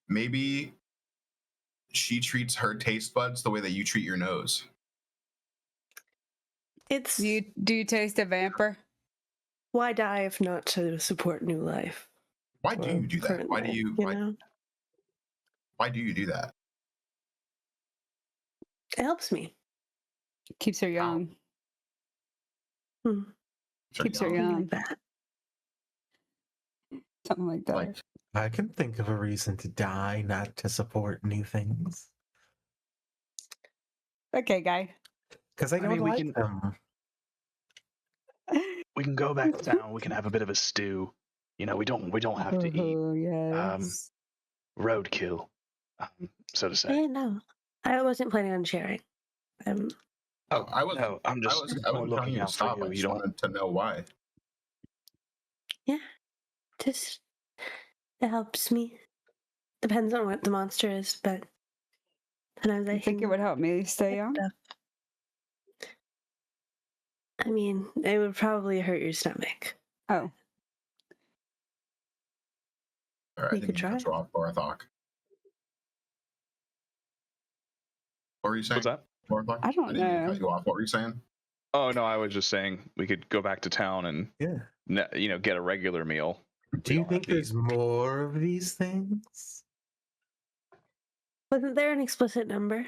Maybe she treats her taste buds the way that you treat your nose. it's Do you taste a vampire? why die if not to support new life? Why do or you do that? current Why do life, you know? why do you do that? It helps me. Keeps her young. Keeps her Something young. like that. Something like that. Like, I can think of a reason to die, not to support new things. Okay, guy. Because I don't mean, we like can- them. We can go back down. We can have a bit of a stew. You know, we don't have to eat Oh, yes. roadkill, so to say. No, I wasn't planning on sharing. oh, I was No, I'm just I wasn't more telling looking you to out for stop. you. I You just don't. wanted to know why. Just it helps me. Depends on what the monster is, but sometimes I I think it can would help me stay pick young. stuff. I mean, it would probably hurt your stomach. Oh, All right, You I think could you try. cut you off, Lorthok. What were you saying? What's that? Lorthok? I don't didn't mean to know. cut you off. What were you saying? Oh no, I was just saying we could go back to town and Yeah. get a regular meal. Do We you don't have think to eat. there's more of these things? Wasn't there an explicit number?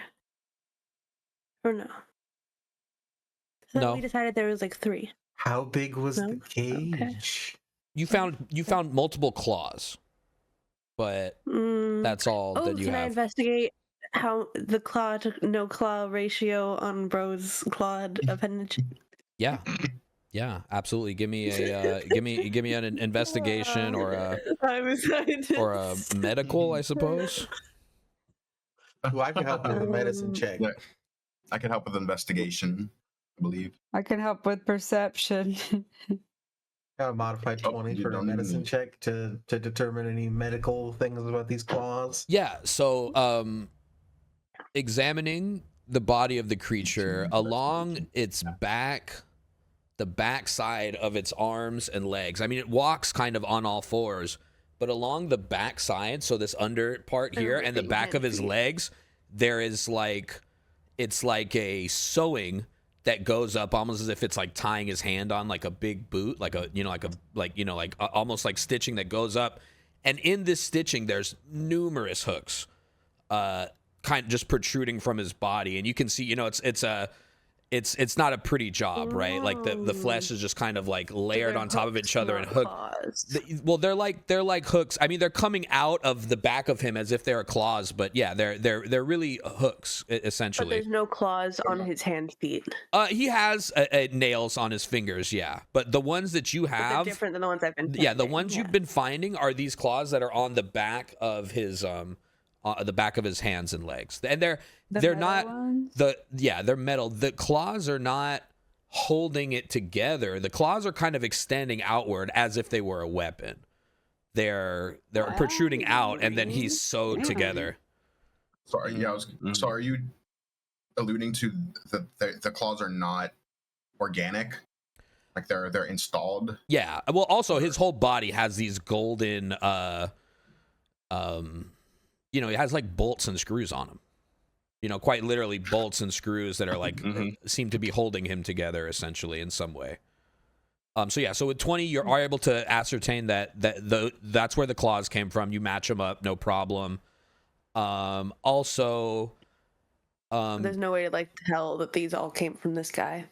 Or no? I thought No. we decided there was like 3. How big was No? the cage? You found multiple claws, but that's all Oh, that you can I have. investigate how the claw to no claw ratio on Bro's clawed appendage? Yeah, yeah, absolutely. Give me a give me an investigation or I'm excited. a medical, I suppose. Well, I can help with a medicine Um, check. Yeah. I can help with investigation, I believe. I can help with perception. Got a modified Oh, 20 you for a don't medicine even- check to determine any medical things about these claws. Yeah, so examining the body of the creature along its back, the back side of its arms and legs. I mean, it walks kind of on all fours, but along the back side, so this under part here and the Everything back of his heavy. legs, there is it's like a sewing that goes up almost as if it's like tying his hand on like a big boot, almost like stitching that goes up. And in this stitching, there's numerous hooks, kind of just protruding from his body, and you can see, it's not a pretty job, right? Like the flesh is just kind of like layered They're on top of hooks, each other and not hooked. claws. Well, they're like hooks. I mean, they're coming out of the back of him as if they're claws, but yeah, they're really hooks But essentially. there's no claws on his hand feet. He has nails on his fingers, yeah, but the ones that you But they're have, different than the ones I've been yeah, the finding, ones yeah. you've been finding are these claws that are on the back of his the back of his hands and legs, and they're The metal not ones? they're metal. The claws are not holding it together. The claws are kind of extending outward as if they were a weapon. They're protruding out, and then he's sewed together. Sorry, yeah, so are you alluding to the claws are not organic? Like they're installed? Yeah. Well, also his whole body has these golden it has like bolts and screws on him. Quite literally bolts and screws that are like seem to be holding him together essentially in some way. So with 20 you are able to ascertain that's where the claws came from. You match them up, no problem. Also There's no way to tell that these all came from this guy.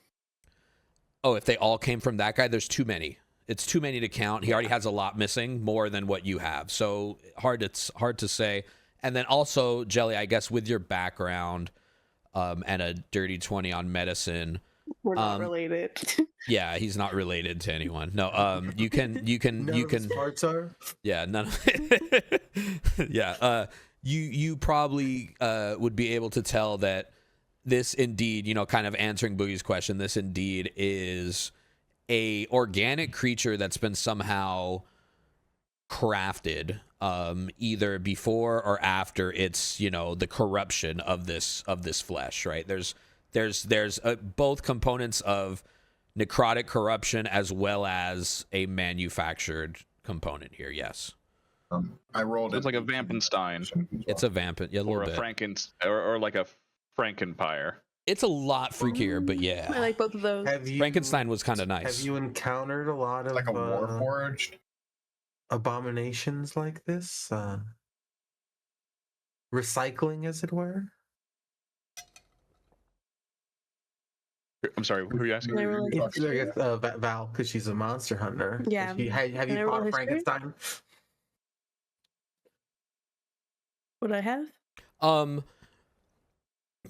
oh, if they all came from that guy, there's too many. It's too many to count. He already has a lot missing, more than what you have. So it's hard to say. And then also, Jelly, I guess with your background, and a dirty 20 on medicine. We're not related. Yeah, he's not related to anyone. No, you can None of his parts are. Yeah, none. Yeah, you probably would be able to tell that this indeed, kind of answering Boogie's question, this indeed is a organic creature that's been somehow crafted, either before or after it's, the corruption of this flesh, right? There's both components of necrotic corruption as well as a manufactured component here. Yes. I rolled It's it. like a Vampenstein. It's a vampin, yeah, a little Or a bit. or like a Frankenpire. It's a lot freakier, but yeah. I like both of those. Frankenstein was kind of nice. Have you encountered a lot of like a warforged abominations like this? Recycling, as it were? I'm sorry, who are you asking? Val, because she's a monster hunter. Yeah. Have you fought Frankenstein? Would I have?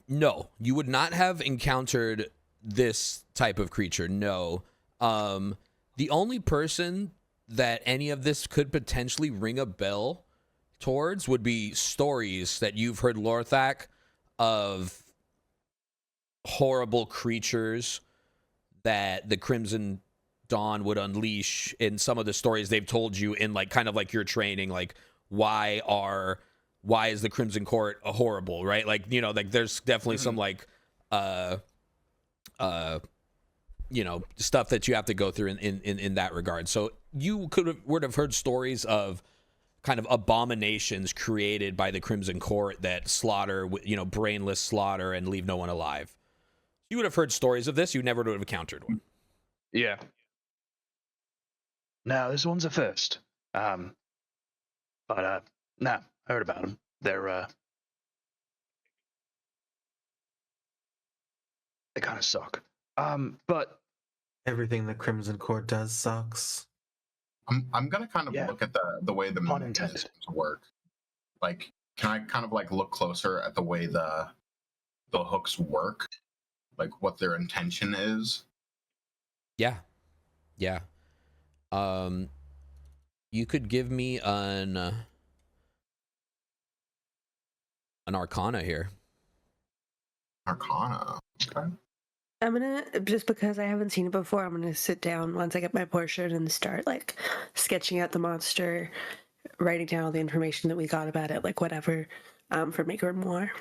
No, you would not have encountered this type of creature. No. The only person that any of this could potentially ring a bell towards would be stories that you've heard, Lorthak, of horrible creatures that the Crimson Dawn would unleash in some of the stories they've told you in kind of your training, why is the Crimson Court horrible, right? There's definitely some stuff that you have to go through in that regard. So you would have heard stories of kind of abominations created by the Crimson Court that slaughter, brainless slaughter and leave no one alive. You would have heard stories of this. You never would have encountered one. Yeah. No, this one's a first. No, I heard about them. They're they kind of suck. But Everything the Crimson Court does sucks. I'm gonna kind of look at the way the Pun intended. mechanisms work. Can I kind of look closer at the way the hooks work? What their intention is? Yeah. You could give me an Arcana here. Arcana. Okay. I'm gonna, just because I haven't seen it before, I'm gonna sit down once I get my portion and start sketching out the monster, writing down all the information that we got about it, whatever, for Maker and more.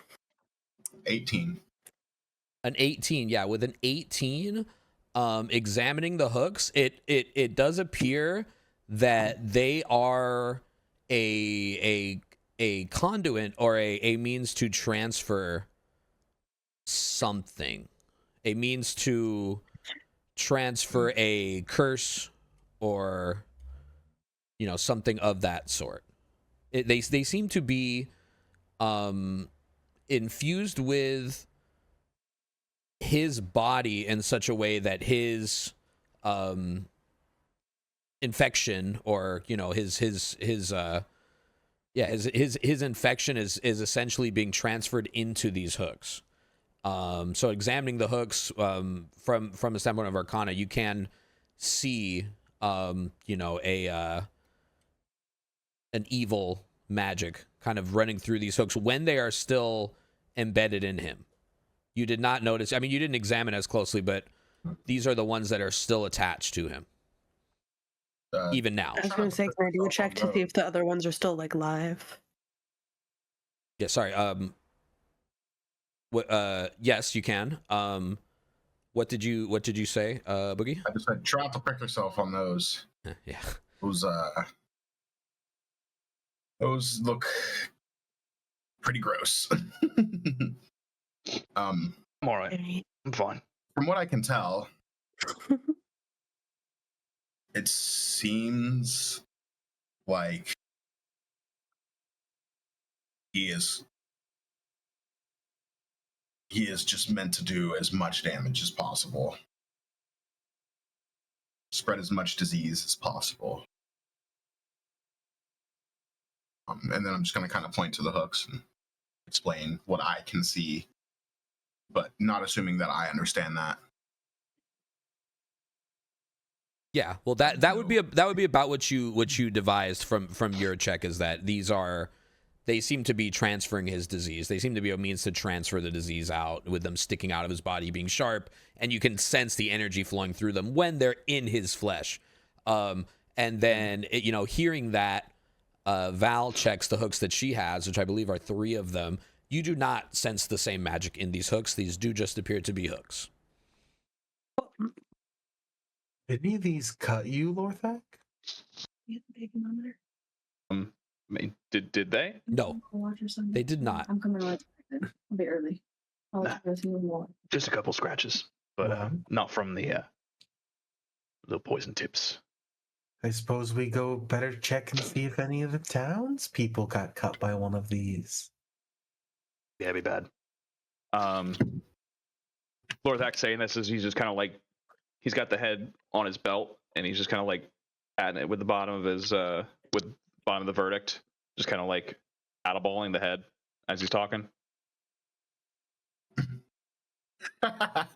18. An 18, yeah. With an 18, examining the hooks, it does appear that they are a conduit or a means to transfer something. A means to transfer a curse or something of that sort. They seem to be infused with his body in such a way that his infection or his infection is essentially being transferred into these hooks. So examining the hooks from a standpoint of Arcana, you can see an evil magic kind of running through these hooks when they are still embedded in him. You did not notice, you didn't examine as closely, but these are the ones that are still attached to him. Even now. I was going to say, can I do a check to see if the other ones are still live? Yeah, sorry. Yes, you can. What did you say, Boogie? I just said try not to prick yourself on those. Yeah. Those look pretty gross. I'm all right. I'm fine. From what I can tell, it seems like he is just meant to do as much damage as possible. Spread as much disease as possible. And then I'm just going to kind of point to the hooks and explain what I can see but not assuming that I understand that. Yeah, well, that would be about what you devised from your check, is that they seem to be transferring his disease. They seem to be a means to transfer the disease out, with them sticking out of his body, being sharp, and you can sense the energy flowing through them when they're in his flesh. And then hearing that, Val checks the hooks that she has, which I believe are 3 of them. You do not sense the same magic in these hooks. These do just appear to be hooks. Did any of these cut you, Lorthak? I mean, did they? No, they did not. I'm coming right back then. I'll be early. I'll Nah. go see more. Just a couple scratches, but Wow. not from the poison tips. I suppose we go better check and see if any of the townspeople got cut by one of these. Yeah, it'd be bad. Lorthak saying this is he's just kind of like, he's got the head on his belt and he's just kind of like patting it with the bottom of his with bottom of the verdict, just kind of like eyeballing the head as he's talking. I'm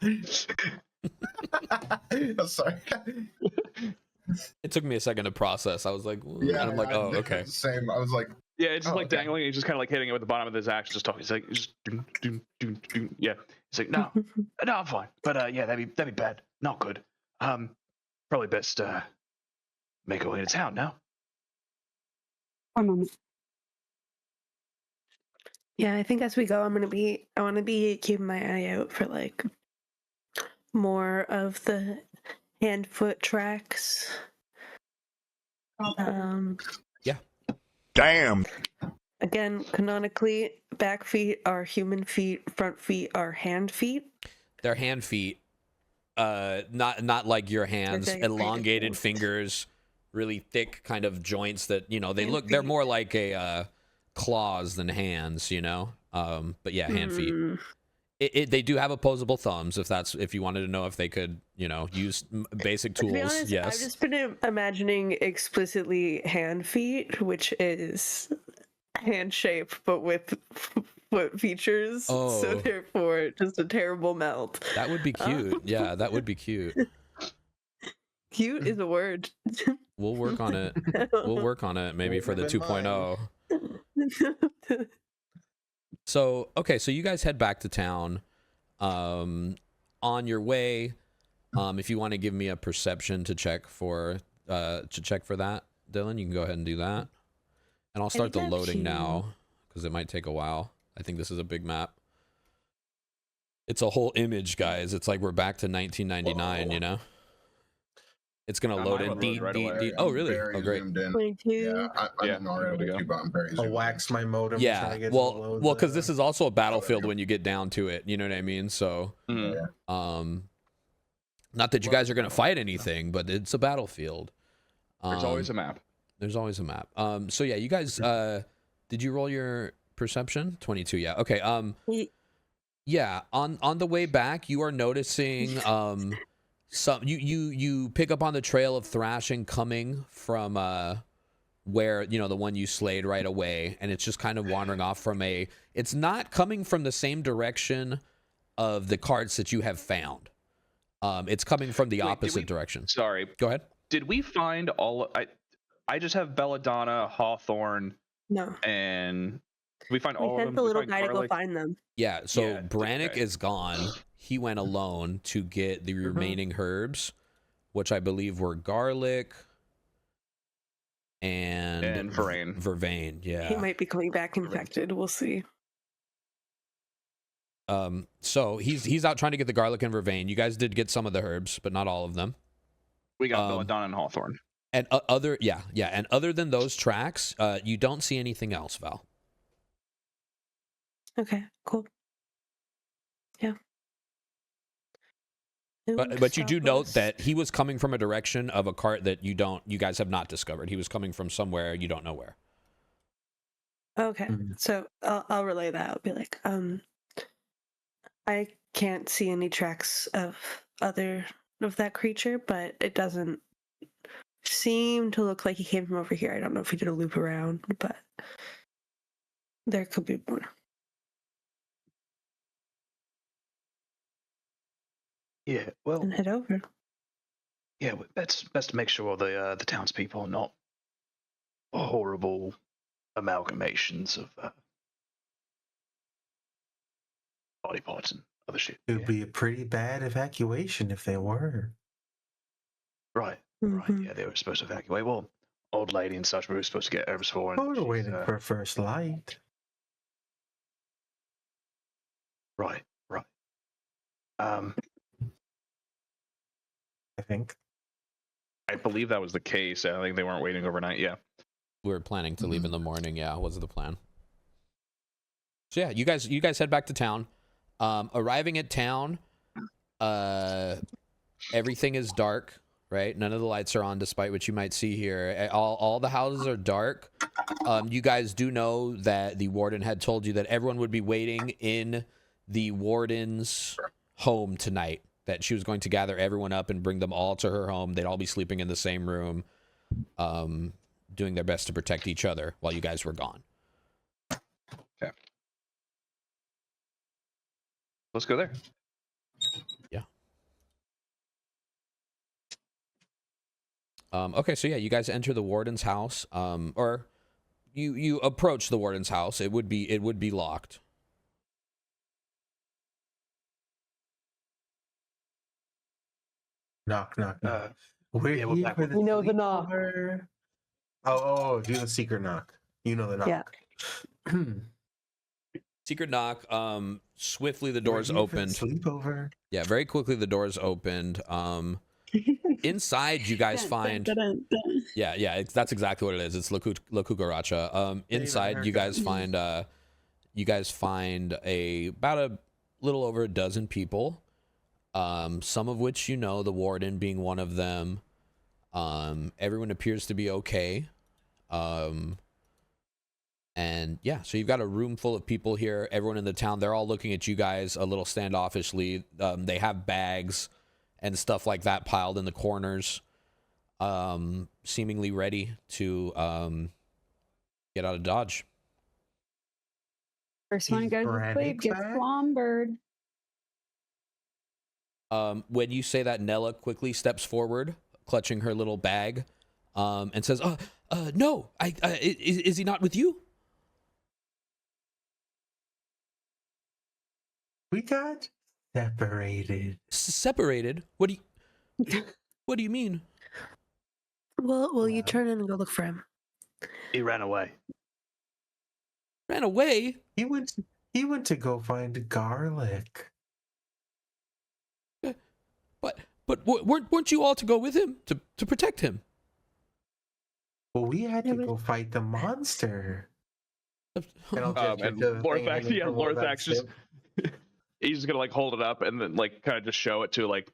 sorry. It took me a second to process. I was like, and I'm like, oh, okay. Same. I was like, Yeah, it's just Oh, like okay. dangling. He's just kind of like hitting it with the bottom of his axe, just talking. He's like, just doom, doom, doom, doom. Yeah. He's like, no, I'm fine. But yeah, that'd be bad. Not good. Probably best make our way to town now. One moment. Yeah, I think as we go, I want to be keeping my eye out for like more of the hand-foot tracks. Damn. Again, canonically, back feet are human feet, front feet are hand feet. They're hand feet, not like your hands. They're Elongated feet. fingers, really thick kind of joints that they Hand look. They're feet. more like a claws than hands, But yeah, hand feet. Mm. They do have opposable thumbs. If you wanted to know if they could, use basic To tools. be honest, Yes. I've just been imagining explicitly hand feet, which is hand shape but with foot features. Oh. So therefore, just a terrible melt. That would be cute. Yeah, that would be cute. Cute is a word. We'll work on it. We'll work on it maybe for the Keep in mind. 2.0. So, okay, so you guys head back to town. On your way, if you want to give me a perception to check for that, Dylan, you can go ahead and do that. And I'll start the got loading you. now because it might take a while. I think this is a big map. It's a whole image, guys. It's like we're back to 1999, Whoa. It's gonna I load might in. load right away. Oh, really? Very Oh, great. zoomed in. 22. Yeah, I'm Yeah, in Mario good to go. too, but I'm very I'll zoomed wax my modem. Yeah, try to get well, because this is also a battlefield go. when you get down to it. You know what I mean? So, Mhm. Yeah. not that you guys are gonna fight anything, but it's a battlefield. There's always a map. There's always a map. So yeah, you guys, did you roll your perception? 22. Yeah. Okay. Ye- Yeah. On the way back, you are noticing some you pick up on the trail of thrashing coming from where the one you slayed right away, and it's just kind of wandering off from it's not coming from the same direction of the carts that you have found. It's coming from the Wait, did opposite we- direction. Sorry. Go ahead. Did we find all? I just have Belladonna, Hawthorne, No. and we find We all of them. sent the little find guy to go garlic. find them. Yeah, so Yeah, Brannick okay. is gone. He went alone to get the remaining herbs, which I believe were garlic and Vervain. Vervain, He yeah. might be coming back infected. We'll see. So he's out trying to get the garlic and Vervain. You guys did get some of the herbs, but not all of them. We got Um, Belladonna and Hawthorne. And and other than those tracks, you don't see anything else, Val. Okay, cool. Yeah. But you do note that he was coming from a direction of a cart that you guys have not discovered. He was coming from somewhere you don't know where. Okay, Mhm. so I'll relay that. I'll be like, I can't see any tracks of that creature, but it doesn't seem to look like he came from over here. I don't know if he did a loop around, but there could be more. Yeah, well, And head over. yeah, best to make sure the townspeople are not horrible amalgamations of body parts and other shit. It would Yeah. be a pretty bad evacuation if they were. Right. Mhm. Yeah, they were supposed to evacuate. Well, old lady and such, we were supposed to get herbs for. And Oh, we're she's, waiting for first light. Right. I think. I believe that was the case. I think they weren't waiting overnight. Yeah. We were planning to leave in the morning. Yeah, was the plan. So yeah, you guys head back to town. Arriving at town, everything is dark, right? None of the lights are on, despite what you might see here. All the houses are dark. You guys do know that the warden had told you that everyone would be waiting in the warden's home tonight. That she was going to gather everyone up and bring them all to her home. They'd all be sleeping in the same room, doing their best to protect each other while you guys were gone. Okay. Let's go there. Yeah. Okay, so yeah, you guys enter the warden's house, or you approach the warden's house. It would be locked. Knock, knock, knock. We're yeah, we're here back. for the We know the knock. sleepover. Oh, do the secret knock. You know the knock. Yeah. Secret knock. Swiftly the doors opened. Sleepover. Yeah, very quickly the doors opened. Inside you guys find. Yeah, that's exactly what it is. It's La Cucaracha. Inside you guys find about a little over a dozen people. Some of which you know, the warden being one of them. Everyone appears to be okay. And yeah, so you've got a room full of people here. Everyone in the town, they're all looking at you guys a little standoffishly. They have bags and stuff like that piled in the corners, seemingly ready to get out of Dodge. First one to go to sleep gets slumbered. When you say that, Nella quickly steps forward, clutching her little bag, and says, no, is he not with you? We got separated. Separated? What do you mean? Well, you turn in and go look for him. He ran away. Ran away? He went to go find garlic. But weren't you all to go with him to protect him? Well, we had to go fight the monster. And Lorthax just he's just gonna like hold it up and then like kind of just show it to like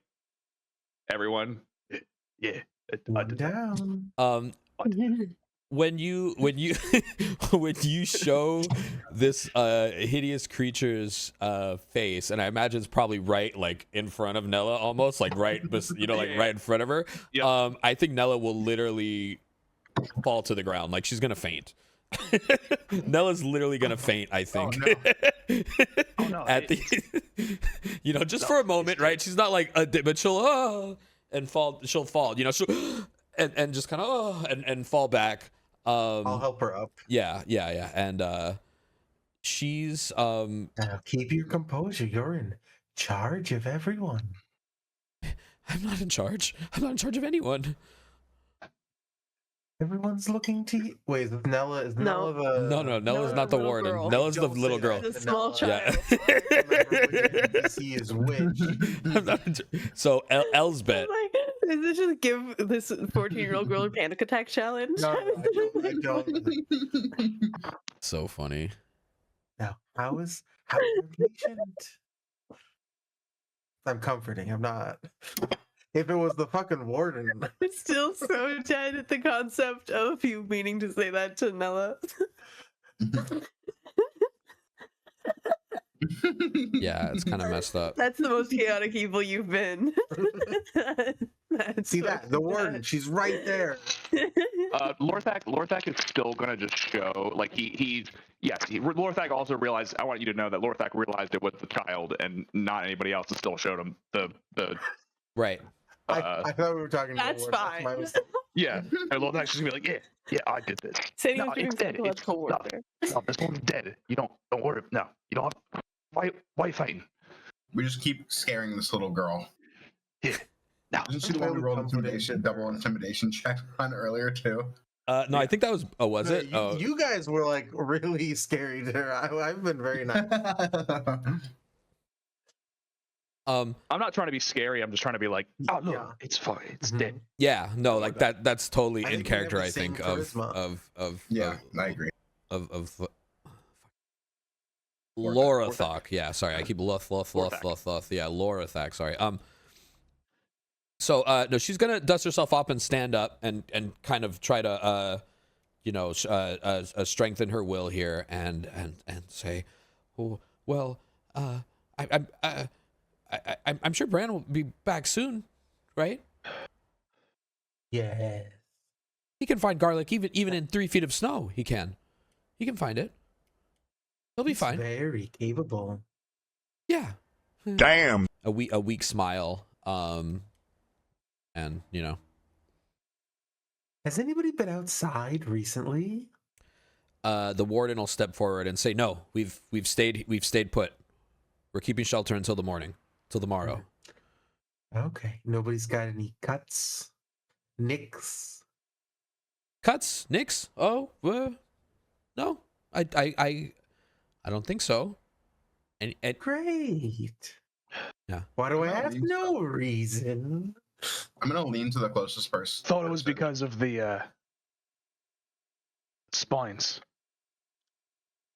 everyone. Yeah. One down. When you when you show this hideous creature's face, and I imagine it's probably right like in front of Nella, almost like right right in front of her. Yep. I think Nella will literally fall to the ground, like she's gonna faint. Nella's literally gonna faint, I think. Oh no! At the just for a moment, right? She's not like but she'll and fall. She'll fall, she'll and just kind of and fall back. I'll help her up. Yeah. And she's Now keep your composure. You're in charge of everyone. I'm not in charge. I'm not in charge of anyone. Everyone's looking to you. Wait, is Nella the No, Nella's not the warden. Girl. Nella's the little girl. The small child. Yeah. She is witch. So Elsbeth. Is this just give this 14-year-old girl a panic attack challenge? No, I don't. So funny. Now, how is your patient? I'm comforting. I'm not. If it was the fucking warden. I'm still so dead at the concept of you meaning to say that to Nella. Yeah, it's kind of messed up. That's the most chaotic evil you've been. See that? The warden. She's right there. Lorthak is still gonna just show like Lorthak also realized. I want you to know that Lorthak realized it was the child and not anybody else, and still showed him the Right. I thought we were talking. That's to fine. my mistake. yeah. And Lorthak's just gonna be like, yeah, I did this. Saying No, he was doing it's dead. psychological No, warfare. no, this one's dead. You don't worry. No, you don't have. Why are you fighting? We just keep scaring this little girl. Yeah. No. Isn't she the one who rolled intimidation, double intimidation check on earlier too? No, I think that was. Oh, was it? Oh, You guys were like really scary to her. I've been very nice. I'm not trying to be scary. I'm just trying to be like, oh look, Yeah. it's fine. It's Mhm. dead. yeah. No, like that. That's totally I in think we have character. the I same think charisma. of Yeah, I agree. of Lorthak. Lorathok. Yeah, sorry, I keep Loth. Yeah, Lorathak. Sorry. So no, she's gonna dust herself up and stand up and kind of try to strengthen her will here and say, oh, well, I'm sure Bran will be back soon, right? Yeah. He can find garlic even in 3 feet of snow. He can find it. He'll be He's fine. Very capable. Yeah. Damn. A weak smile. And Has anybody been outside recently? the warden will step forward and say, "No, we've stayed put. We're keeping shelter until the morning, till tomorrow." Okay. Nobody's got any cuts, nicks. Cuts, nicks. Oh, no, I don't think so. And Great. Yeah. Why do I No, ask? you- No reason. I'm gonna lean to the closest person. Thought it was because of the spines.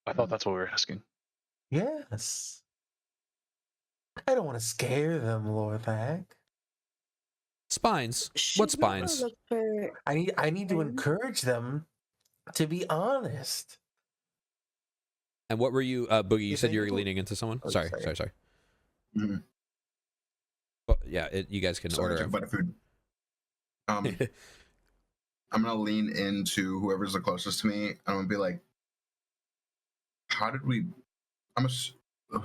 I thought that's what we were asking. Yes. I don't want to scare them, Lorthak. spines. Should What we go spines? look for- I need to Okay. encourage them to be honest. And what were you, Boogie? You If said they you were don't- leaning into someone. Oh, Sorry. sorry. Mhm. Well, yeah, you guys can Sorry, I order. took a bite of food. I'm gonna lean into whoever's the closest to me. I'm gonna be like, "How did we?"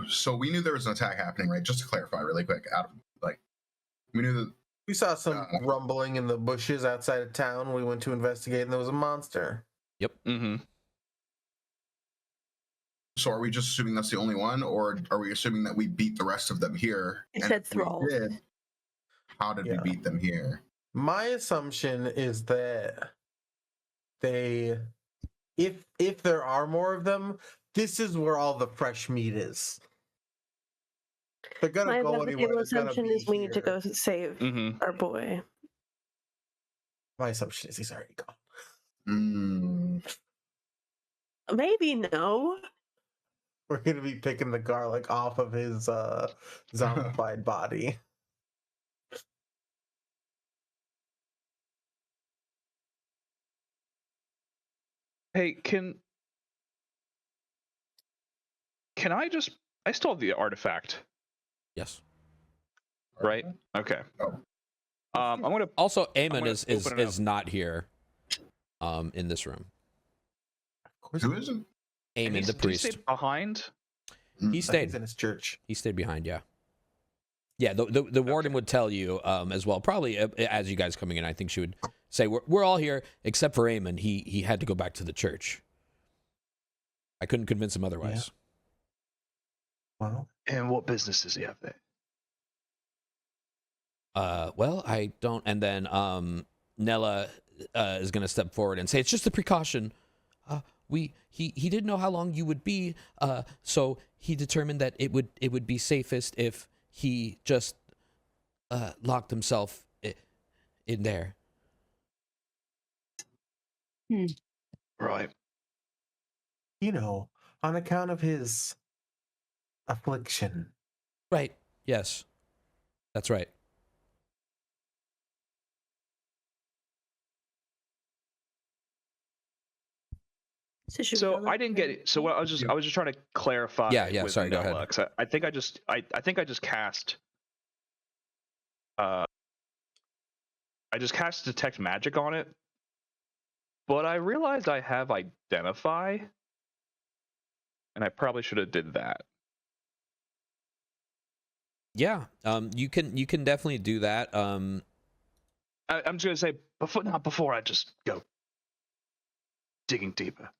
So we knew there was an attack happening, right? Just to clarify, really quick, we knew that. We saw some rumbling in the bushes outside of town. We went to investigate, and there was a monster. Mm-hmm. So are we just assuming that's the only one, or are we assuming that we beat the rest of them here? It And said if we thralls. did, how did Yeah. we beat them here? My assumption is that if there are more of them, this is where all the fresh meat is. They're gonna My go other anywhere. table They're gonna assumption be is we need to here. go save Mm-hmm. our boy. My assumption is he's already gone. Mm. Maybe no. We're gonna be picking the garlic off of his zombified body. Hey, can I just? I still have the artifact, Yes. right? Okay. Oh. I'm gonna. Also, Eamon gonna is open it up. not here. In this room, Of course, Who isn't? and Eamon the did he priest. stay behind. He he's stayed. in his church. He stayed behind. Yeah. Yeah. The warden would tell you as well. Probably as you guys coming in, I think she would say we're all here except for Eamon. He had to go back to the church. I couldn't convince him otherwise. Well, And what business does he have there? Well, I don't. And then Nella is going to step forward and say, "It's just a precaution. He didn't know how long you would be, so he determined that it would be safest if he just locked himself in there." Right. you know, on account of his affliction. Right. Yes. That's right. So, should we So go look I didn't for- get it. So what I was just trying to clarify. Yeah, with sorry, go ahead. Nella, 'cause I think I just cast. I just cast detect magic on it. but I realized I have identify, and I probably should have did that. Yeah, you can definitely do that. I'm just gonna say before I just go digging deeper.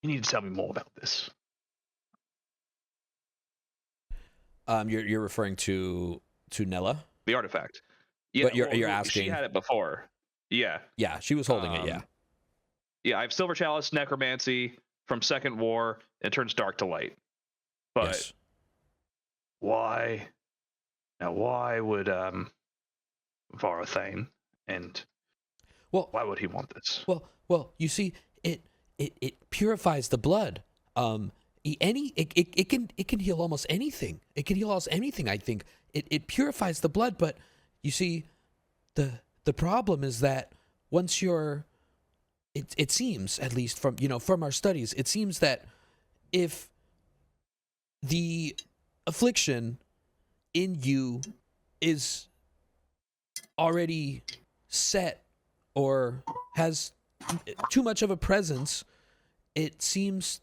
You need to tell me more about this. You're referring to Nella, The artifact. Yeah, but you're She asking. had it before. Yeah. Yeah, she was holding it. Yeah. Yeah, I have Silver Chalice, Necromancy from Second War. It turns dark to light. But Yes. why? Now, why would Varathane and Well, why would he want this? Well, you see, it purifies the blood. It can heal almost anything. It can heal almost anything. I think it purifies the blood, but you see, the problem is that once you're, it seems, at least from our studies, it seems that if the affliction in you is already set or has too much of a presence, it seems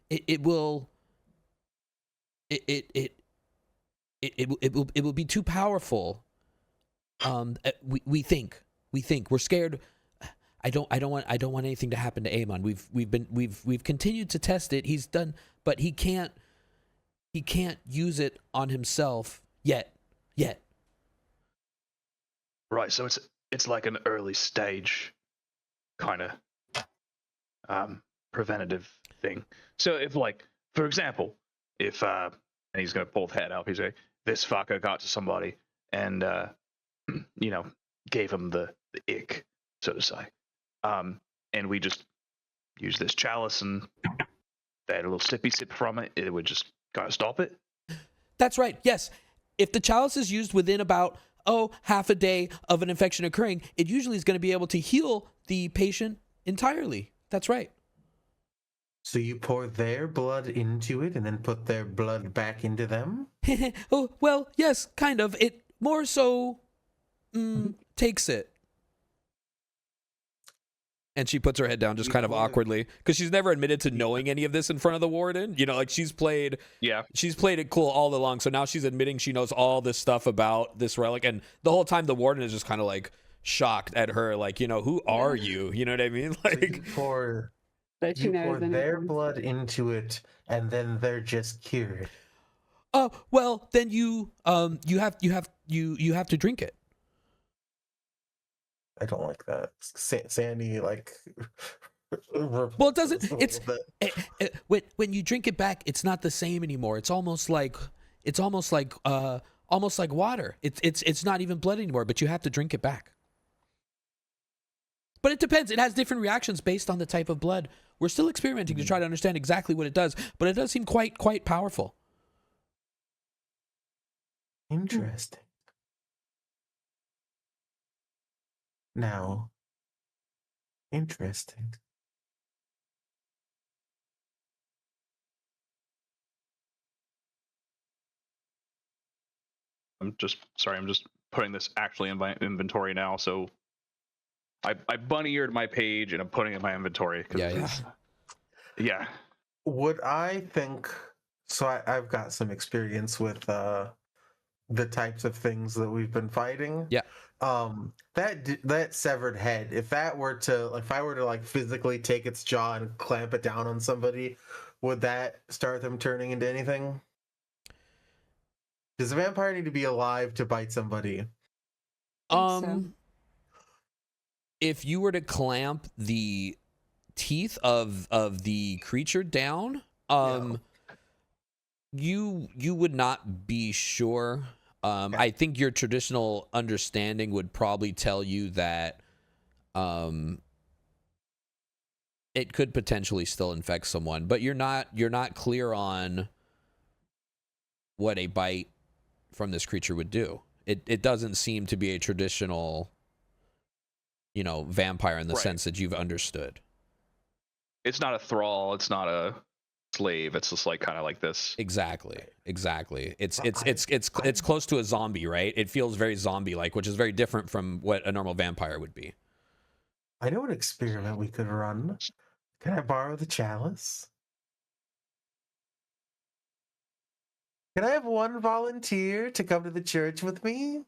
it will be too powerful. We think we're scared. I don't want anything to happen to Eamon. We've continued to test it. He's done, but he can't use it on himself yet. Right, so it's like an early stage kind of preventative thing. So if, like, for example, if and he's gonna pull the head up, he's like, this fucker got to somebody and gave him the ick, so to say. And we just use this chalice and they had a little sippy sip from it, it would just kind of stop it. That's right. Yes. If the chalice is used within about half a day of an infection occurring, it usually is going to be able to heal the patient entirely. That's right. So you pour their blood into it and then put their blood back into them? Oh, well, yes, kind of. It more so takes it. And she puts her head down just kind of awkwardly because she's never admitted to knowing any of this in front of the warden. Like she's played it cool all along. So now she's admitting she knows all this stuff about this relic. And the whole time the warden is just kind of like shocked at her. Like, who are you? You know what I mean? Like, So you pour their blood into it and then they're just cured. Oh, well, then you have to drink it. I don't like that. Sandy, like. Well, it doesn't. It's when you drink it back, it's not the same anymore. It's almost like water. It's not even blood anymore. But you have to drink it back. But it depends. It has different reactions based on the type of blood. We're still experimenting to try to understand exactly what it does, but it does seem quite powerful. Interesting. Now, interesting. I'm just putting this actually in my inventory now. So I bunny-eared my page and I'm putting it in my inventory. Yeah. Would I think so? I've got some experience with the types of things that we've been fighting. Yeah. That severed head, if I were to like physically take its jaw and clamp it down on somebody, would that start them turning into anything? Does a vampire need to be alive to bite somebody? If you were to clamp the teeth of the creature down, you would not be sure. I think your traditional understanding would probably tell you that it could potentially still infect someone, but you're not clear on what a bite from this creature would do. It doesn't seem to be a traditional, vampire in the sense that you've understood. It's not a thrall. It's not a slave. It's just like kind of like this. Exactly. It's close to a zombie, right? It feels very zombie-like, which is very different from what a normal vampire would be. I know an experiment we could run. Can I borrow the chalice? Can I have one volunteer to come to the church with me?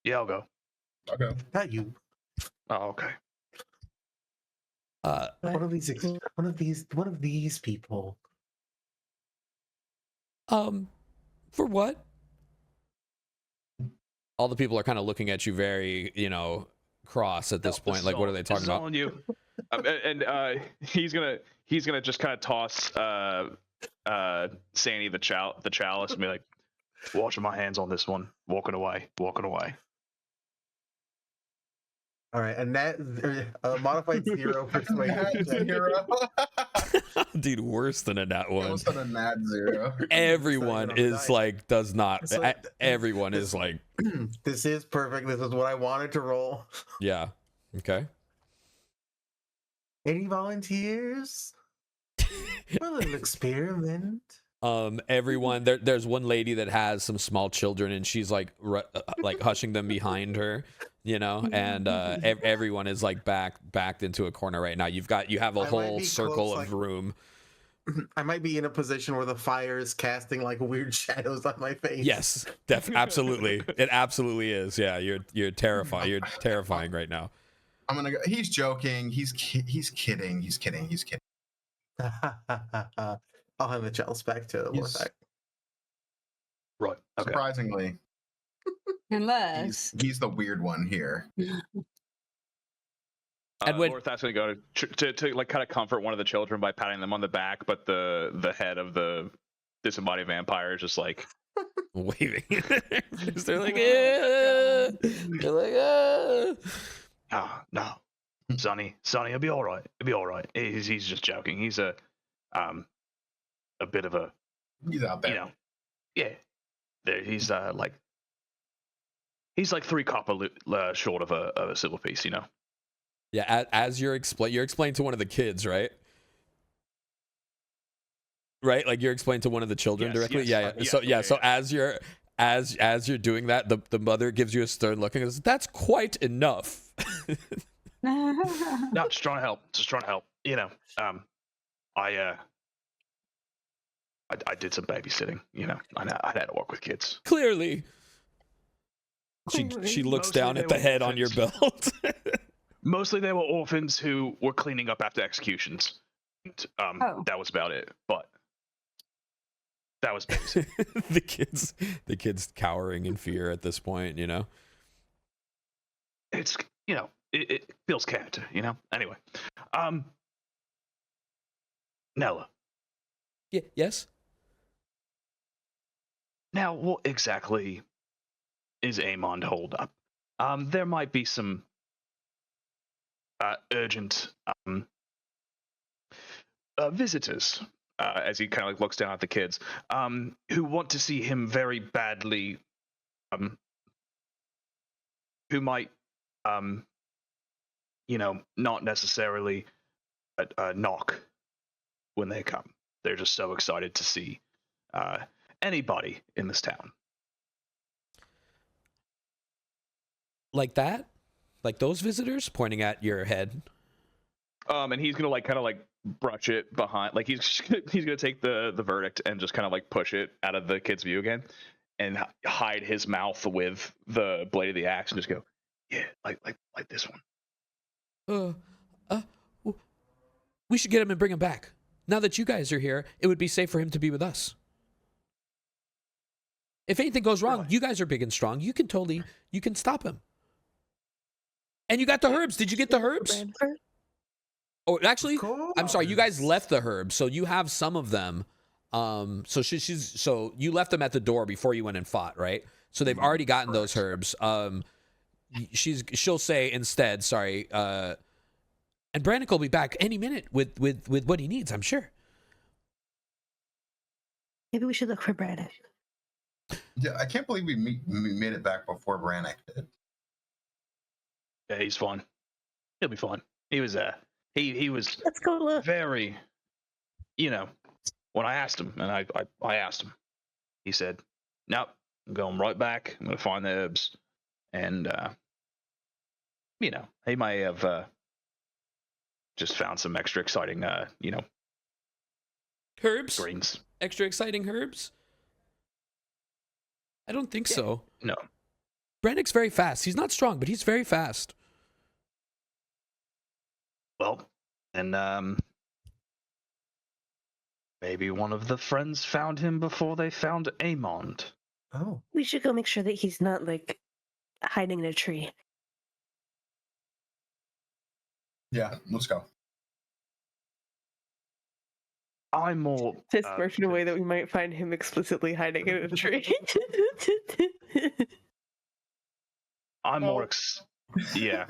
Yeah, I'll go. Okay. Not you. Oh, okay. One of these people. For what? All the people are kind of looking at you very, cross at this point. Like, what are they talking about? On you. He's gonna just kind of toss Sandy the chalice and be like, washing my hands on this one, walking away. All right, and that modified 0 persuasion. Zero. Dude, worse than a nat one. Almost a nat 0. Everyone is dice. like, does not. So, Everyone is like, This is perfect. This is what I wanted to roll. yeah. Okay. Any volunteers? For a little experiment. Everyone there's one lady that has some small children and she's like hushing them behind her, and everyone is like backed into a corner right now. You have a whole circle of room. I might be in a position where the fire is casting like weird shadows on my face. Yes, absolutely. It absolutely is. Yeah, you're terrified. You're terrifying right now. I'm gonna go. He's joking. He's kidding. He's kidding. I'll hand the chalice back to Lorthak. Right. Okay. Surprisingly, Unless. he's the weird one here. And when Lorthak's gonna go to like kind of comfort one of the children by patting them on the back, but the head of the disembodied vampire is just like waving. They're like, yeah. They're like, no, Sonny, he'll be all right. He's just joking. He's a bit of a, He's out there. Yeah. He's like 3 copper short of a silver piece. Yeah, as you're explaining to one of the kids, right? Right, like you're explaining to one of the children directly. Yes. So as you're doing that, the mother gives you a stern look and goes, "That's quite enough." No, just trying to help. I did some babysitting. I had to work with kids. Clearly. She looks Mostly down they at the were head on your orphans. belt. Mostly they were orphans who were cleaning up after executions. And, that was about it. But that was basic. the kids cowering in fear at this point. It's it builds character. Anyway, Nella. Yeah. Yes. Now, what exactly is Eamon hold up? There might be some urgent visitors, as he kind of like looks down at the kids, who want to see him very badly, who might, not necessarily knock when they come. They're just so excited to see anybody in this town. Like that? Like those visitors? Pointing at your head. And he's gonna kind of brush it behind, like he's gonna take the verdict and just kind of push it out of the kid's view again, and hide his mouth with the blade of the axe and just go, yeah, like this one. We should get him and bring him back. Now that you guys are here, it would be safe for him to be with us. If anything goes wrong, you guys are big and strong. You can stop him. And you got the herbs. Did you get the herbs? Oh, actually, I'm sorry. You guys left the herbs, so you have some of them. So you left them at the door before you went and fought, right? So they've already gotten those herbs. She'll say instead, sorry. And Brannick will be back any minute with what he needs, I'm sure. Maybe we should look for Brannick. Yeah, I can't believe we made it back before Brannick did. Yeah, he's fine. He'll be fine. He was he was Let's go look. very, when I asked him, and I asked him, he said, nope, I'm going right back. I'm going to find the herbs. And you know, he may have just found some extra exciting, you know, Herbs? greens. Extra exciting herbs? I don't think so. No. Brannick's very fast. He's not strong, but he's very fast. Well, and maybe one of the friends found him before they found Eamon. Oh. We should go make sure that he's not like hiding in a tree. Yeah, let's go. I'm more This version of way that we might find him explicitly hiding in a tree. I'm more yeah.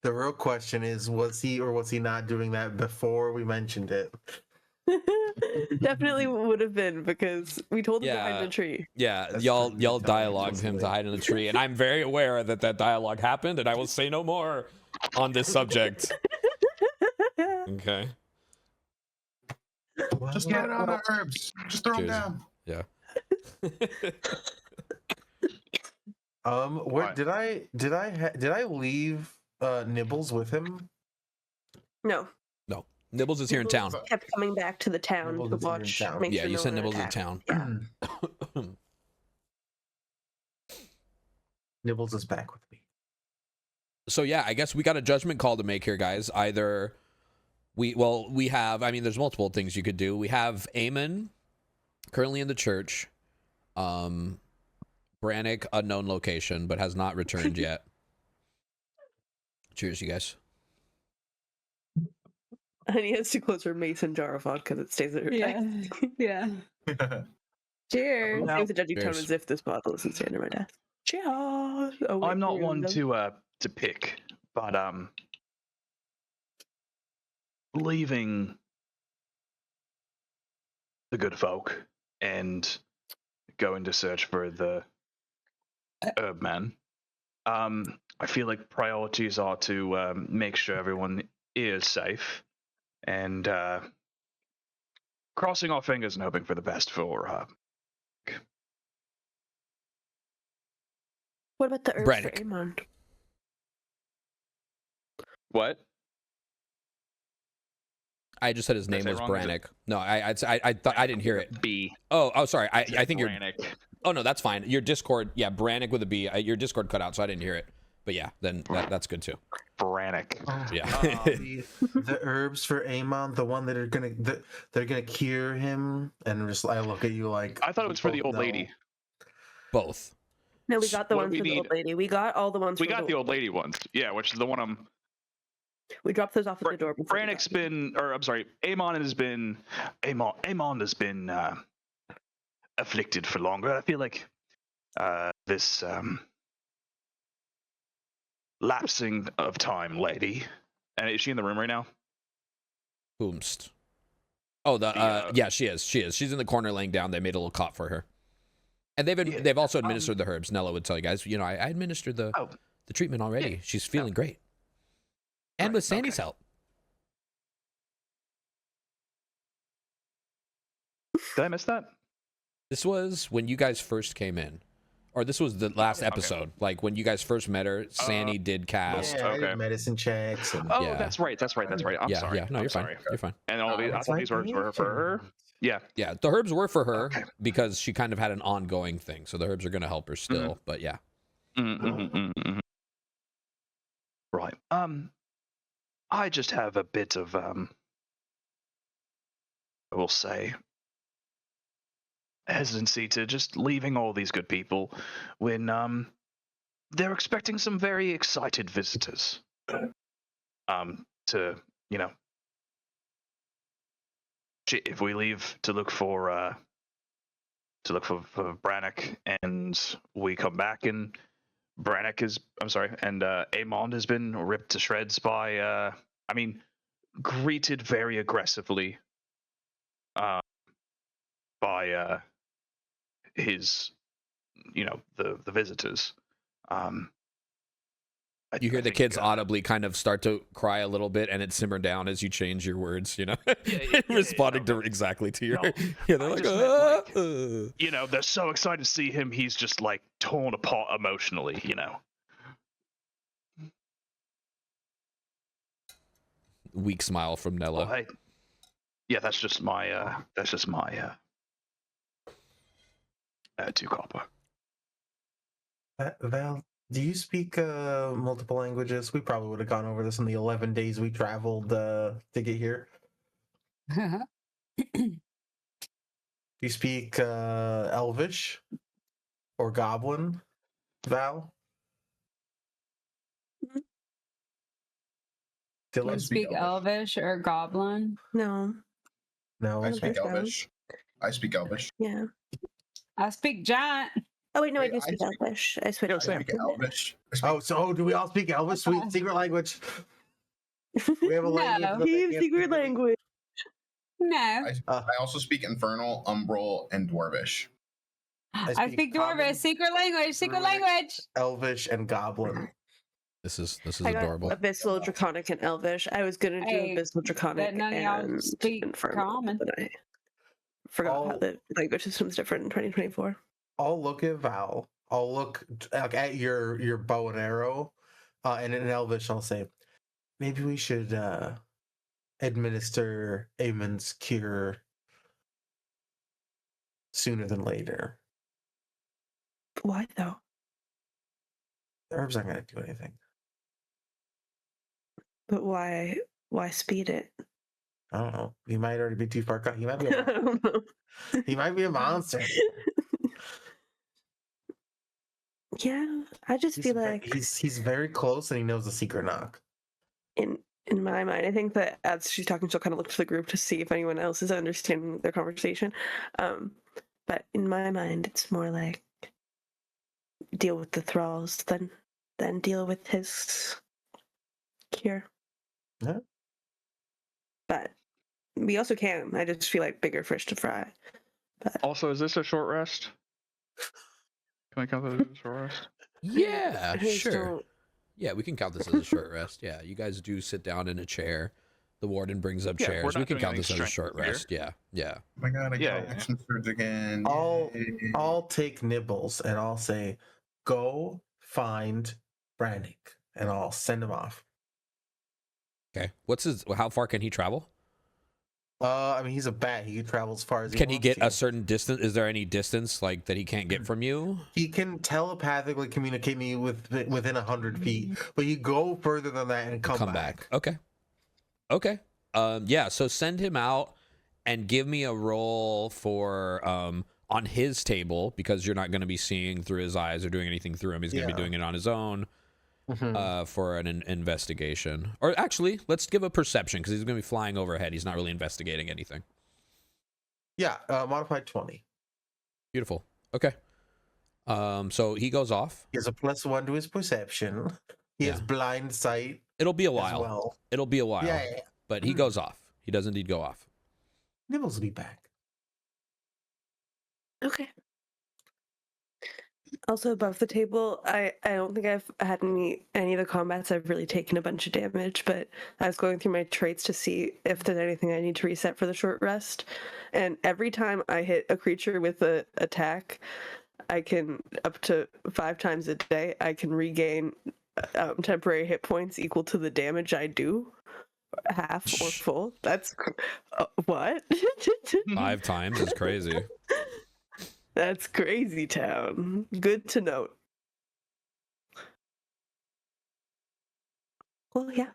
The real question is, was he or was he not doing that before we mentioned it? Definitely would have been, because we told him to hide in a tree. Yeah, That's y'all true. You tell me dialogued him to explicitly. hide in a tree, and I'm very aware that that dialogue happened, and I will say no more on this subject. Okay. Just get it on the herbs. Just throw them Cheers. down. Yeah. Where What? did I leave Nibbles with him? No, No, Nibbles is here in town. kept coming back to the town Nibbles to is here in watch. town. Make Yeah, sure you no sent one Nibbles in attacked. town. Yeah. Nibbles is back with me. So yeah, I guess we got a judgment call to make here, guys. Either we have, I mean, there's multiple things you could do. We have Eamon currently in the church. Brannick, unknown location, but has not returned yet. Cheers, you guys. And he has to close her mason jar of vodka that stays at her Yeah. desk. Yeah. Cheers. Same with the judgy tone Cheers. as if this bottle isn't standing under my desk. Cheers. Oh, wait, I'm not we're one gonna- to pick, but leaving the good folk and going to search for the herb man. I feel like priorities are to make sure everyone is safe and crossing our fingers and hoping for the best for What about the herbs for Brannick. Eamon? what? I just said his Did I name say was wrong? Is it- Brannick. No, I thought I didn't hear it. B. Oh, sorry. I think you're. Brannick. Oh no, that's fine. Your Discord, yeah, Brannick with a B. Your Discord cut out, so I didn't hear it. But yeah, then that's good too. Brannick. Yeah. the herbs for Eamon, the one that are they're gonna cure him, and just I look at you like I thought it was for the both old know. lady. Both. No, we got the What ones we for the old need- lady. We got all the ones We for got the old lady ones. Yeah, which is the one I'm. We dropped those off at the door. before we Brannick's got them. been, or I'm sorry, Eamon has been afflicted for longer. I feel like this lapsing of time lady. And is she in the room right now? Whomst. Oh, The, yeah, she is. She's in the corner laying down. They made a little cot for her. And they've also administered the herbs. Nella would tell you guys, I administered the treatment already. Yeah. She's feeling great. And Right, with Sandy's okay. help. Did I miss that? This was when you guys first came in. Or this was the last Okay. episode. Like when you guys first met her, Sandy did cast. Yeah, I Okay. did medicine checks. And, Oh, Yeah. that's right. I'm yeah, sorry. yeah. No, I'm you're sorry. fine. You're fine. And all these, I it's thought my these were for her. patient. Yeah. Yeah, the herbs were for her Okay. because she kind of had an ongoing thing. So the herbs are going to help her still. But yeah. Right. I just have a bit of I will say hesitancy to just leaving all these good people when they're expecting some very excited visitors. To if we leave to look for Brannick and we come back and Brannick is Eamon has been ripped to shreds by greeted very aggressively by his the visitors. You hear I the think, kids audibly kind of start to cry a little bit, and it simmer down as you change your words. Responding to exactly to your. No, Yeah, they're I like, just meant, they're so excited to see him. He's just like torn apart emotionally. weak smile from Nella. Oh, hey. Yeah, that's just my 2 copper. Val, do you speak multiple languages? We probably would have gone over this in the 11 days we traveled to get here. Do you speak Elvish or Goblin, Val? Do you Dylan? speak Elvish or Goblin? No. No. I don't speak think so. Elvish. I speak Elvish. Yeah. I speak Giant. Oh wait, no, I Wait, do I speak speak- Elvish. I switched. I speak Elvish. I speak- Oh, do we all speak Elvish? Sweet Okay. secret language. We have a language. No. that they Team can't secret speak. language. No. Uh, I also speak Infernal, Umbral, and Dwarvish. I speak common, Dwarvish. Secret language. Secret Druidic, language. Elvish, and Goblin. This is I got adorable. Abyssal, Draconic, and Elvish. I was gonna do Hey, Abyssal, Draconic, none of y'all and speak Infernal, common. but I forgot how All- the language system's different in 2024. I'll look at Val. I'll look at your bow and arrow, and in Elvish, I'll say, maybe we should administer Eamon's cure sooner than later. Why though? The herbs aren't going to do anything. But why? Why speed it? I don't know. He might already be too far gone. He might be. I don't know. He might be a monster. Yeah, I just feel like he's very close, and he knows the secret knock. in my mind, I think that as she's talking, she'll kind of look to the group to see if anyone else is understanding their conversation. But in my mind, it's more like deal with the thralls than deal with his cure. Yeah. But we also can. I just feel like bigger fish to fry. But Also, is this a short rest? Can I count that as a short rest? Yeah, I just sure. don't- Yeah, we can count this as a short rest. Yeah, you guys do sit down in a chair. The warden brings up Yeah, we're chairs. We not can doing count anything this as a short strange here. rest. Yeah, yeah. Oh my god, I Yeah, got yeah. action surge again. I'll Yay. I'll take nibbles, and I'll say, go find Brannick, and I'll send him off. Okay. What's his? How far can he travel? I mean, he's a bat. He can travel as far as Can he wants get to. a certain distance? Is there any distance like that he can't get from you? He can telepathically communicate me within 100 feet, but you go further than that and come back. Okay. Okay. Yeah. So send him out and give me a roll for on his table, because you're not going to be seeing through his eyes or doing anything through him. He's going to Yeah. be doing it on his own. Mhm. For an investigation. Or actually, let's give a perception, because he's going to be flying overhead. He's not really investigating anything. Yeah, modified 20. Beautiful. Okay. So he goes off. He has a +1 to his perception. He has Yeah. blind sight It'll be a as while. well. It'll be a while. Yeah. But he goes off. He does indeed go off. Nibbles will be back. Okay. Also above the table, I don't think I've had any of the combats I've really taken a bunch of damage, but I was going through my traits to see if there's anything I need to reset for the short rest. And every time I hit a creature with an attack, I can, up to 5 times a day, I can regain temporary hit points equal to the damage I do, half or full. That's what? 5 times is crazy. That's crazy town. Good to note. Well, yeah.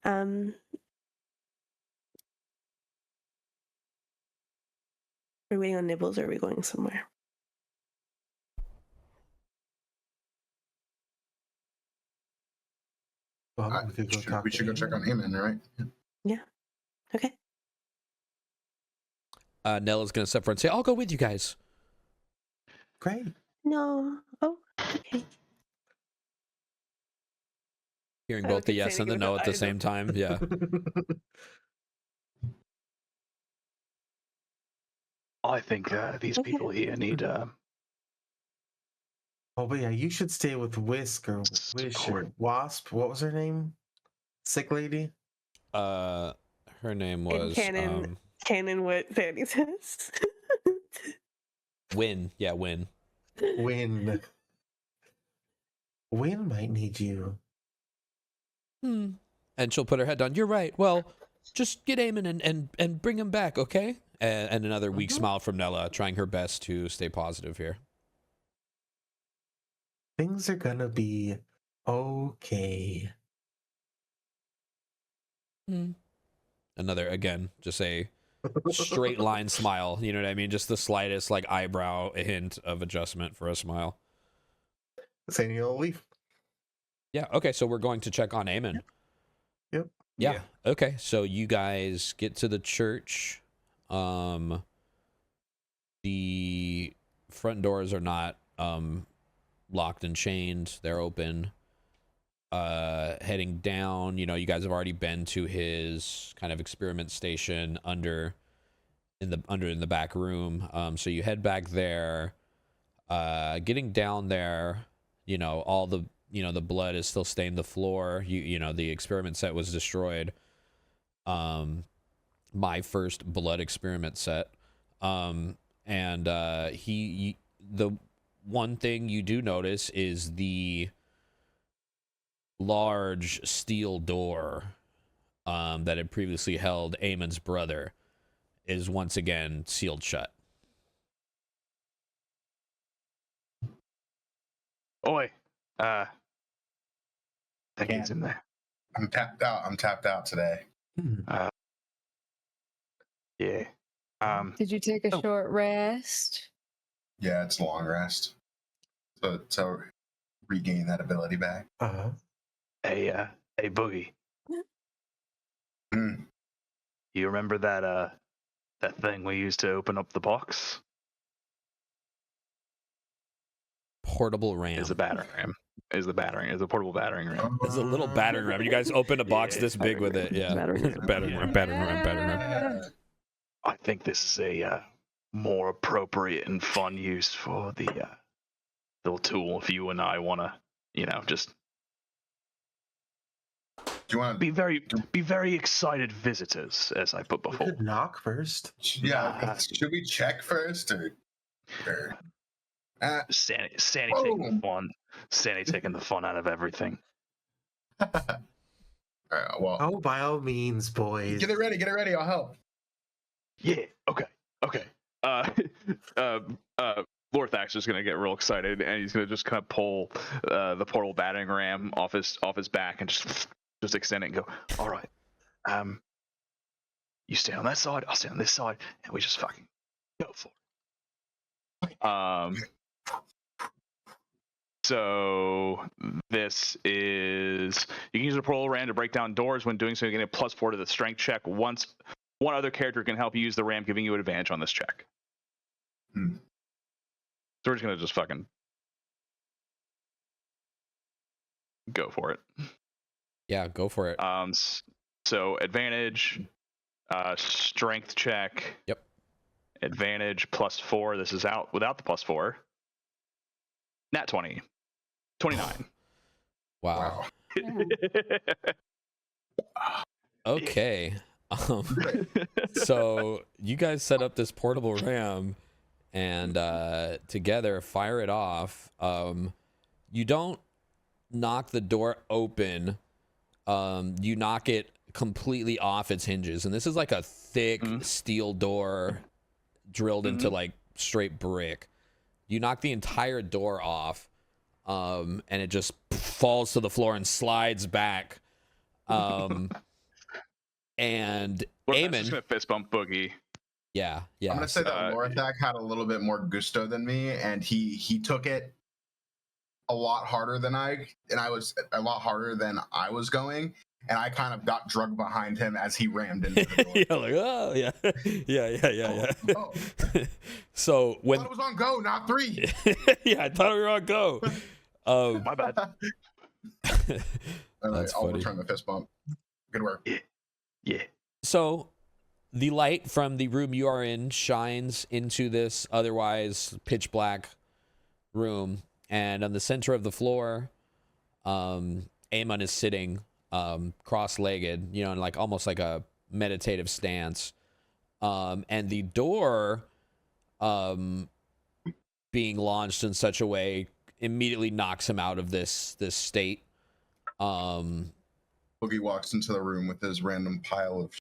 Are we waiting on nibbles, or are we going somewhere? Well, we could go talk We to should go check on Eamon, right? Okay. Nella's going to step forward and say, I'll go with you guys. Great. No. Oh, okay. Hearing I both the keep yes saying and the it no at the either. same time. Yeah. I think these Okay. people here need Oh, but yeah, you should stay with Whisk or Wish or Support. Wasp. What was her name? Sick lady? Her name In was canon. Canon, what Fanny says. Win. Yeah, Win. Win. Win might need you. And And she'll put her head down. You're right. Well, just get Eamon and bring him back, okay? And another weak smile from Nella, trying her best to stay positive here. Things are gonna be okay. Another, again, just a straight line smile. You know what I mean? Just the slightest like eyebrow hint of adjustment for a smile. Saying you'll leave. Yeah. Okay. So we're going to check on Eamon. Yep. Yeah. Okay. So you guys get to the church. The front doors are not locked and chained. They're open. Heading down, you know, you guys have already been to his kind of experiment station under in the back room. So you head back there. Getting down there, you know, all the the blood is still stained the floor. You know, the experiment set was destroyed. My first blood experiment set. And the one thing you do notice is the large steel door that had previously held Eamon's brother is once again sealed shut. Oi, I think he's in there. I'm tapped out. I'm tapped out today. Yeah. Did you take a short rest? Yeah, it's a long rest. So regain that ability back. Hey, Boogie. Hmm. You remember that thing we used to open up the box? Portable ram. Is a battering ram. Is a portable battering ram. It's a little battering ram. You guys open a box this big with it. Yeah. Battering ram. Battering ram. I think this is a more appropriate and fun use for the little tool if you and I want to, just Do you want be very excited visitors, as I put We before. could knock first. Yeah. Should we check first or? Sandy taking the fun. Sandy taking the fun out of everything. Well, Oh, by all means, boys. get it ready. I'll help. Yeah. Okay. Lorthax is gonna get real excited, and he's gonna just kind of pull the portable battering ram off his back and just extend it and go. All right. You stay on that side. I'll stay on this side, and we just fucking go for it. So this is you can use a portable ram to break down doors. When doing so, you get a +4 to the strength check. Once one other character can help you use the ram, giving you an advantage on this check. So we're just gonna just fucking go for it. Yeah, go for it. So advantage, strength check. Yep. Advantage +4. This is out without the +4. Nat 20. 29. Wow. Yeah. Okay. So you guys set up this portable ram and together fire it off. You don't knock the door open. You knock it completely off its hinges, and this is like a thick steel door drilled into like straight brick. You knock the entire door off, and it just falls to the floor and slides back. And Eamon just gonna fist bump Boogie. Yeah. I'm gonna say that Lorthak had a little bit more gusto than me, and he took it a lot harder than I was a lot harder than I was going, and I kind of got drugged behind him as he rammed into the door. Yeah, like, oh yeah. Yeah. Oh. So when I thought it was on go, not 3. yeah, I thought we were on go. My bad. That's I'll funny. return the fist bump. Good work. Yeah. So the light from the room you are in shines into this otherwise pitch black room, and on the center of the floor, Eamon is sitting cross-legged, in like almost like a meditative stance. And the door being launched in such a way immediately knocks him out of this state. Boogie walks into the room with his random pile of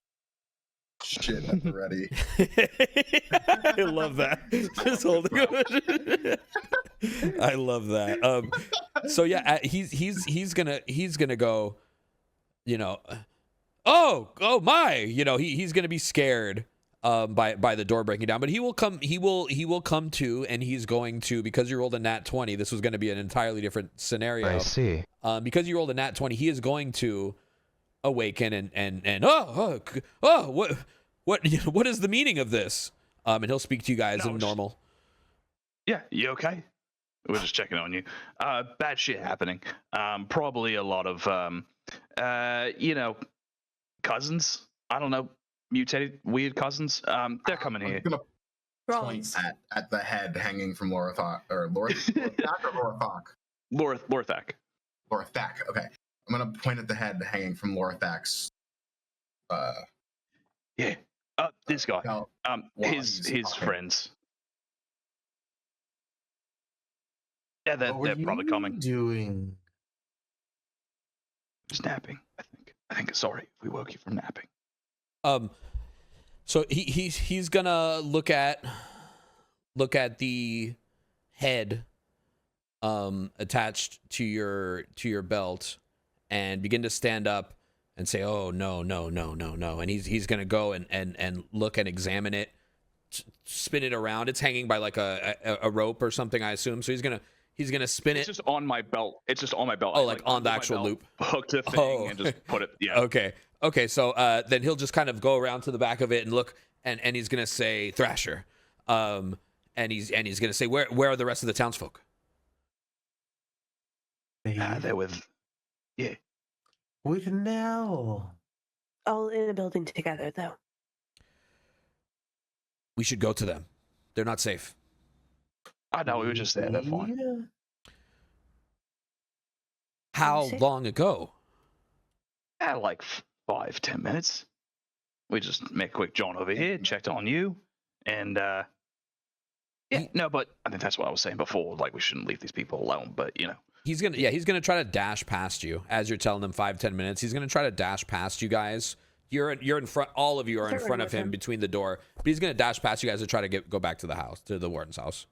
shit at the ready. I love that. Just holding it. I love that. So yeah, he's gonna go, you know, oh my, you know, he's gonna be scared by the door breaking down, but he will come to, and he's going to, because you rolled a nat 20, this was going to be an entirely different scenario. I see. Because you rolled a nat 20, he is going to awaken and what is the meaning of this? And he'll speak to you guys in normal. Yeah, you okay? We're just checking on you. Bad shit happening. Probably a lot of cousins. I don't know, mutated weird cousins. They're coming here. I'm gonna point at the head hanging from Lorathak or Lorathak. Lorathak. Okay. I'm gonna point at the head hanging from Lorathak's. Yeah. This guy. His friends. Yeah, they're probably coming. Doing? Just napping. I think. Sorry, if we woke you from napping. So he's gonna look at the head attached to your belt and begin to stand up and say, oh no, and he's gonna go and look and examine it, spin it around. It's hanging by like a rope or something, I assume. So he's gonna spin it. It's just on my belt. Oh, like on the actual loop. Hook the thing and just put it. Yeah. Okay. So then he'll just kind of go around to the back of it and look, and he's gonna say Thrasher, and he's gonna say, where are the rest of the townsfolk? They're with Nell. All in a building together, though. We should go to them. They're not safe. I know, we were just there. They're fine. Yeah. How long ago? Like 5-10 minutes. We just made a quick jaunt over here, checked on you, and but I think that's what I was saying before. Like, we shouldn't leave these people alone. But he's gonna try to dash past you as you're telling them 5-10 minutes. He's gonna try to dash past you guys. You're in front. All of you are in front of him between the door, but he's gonna dash past you guys to try to go back to the house, to the warden's house.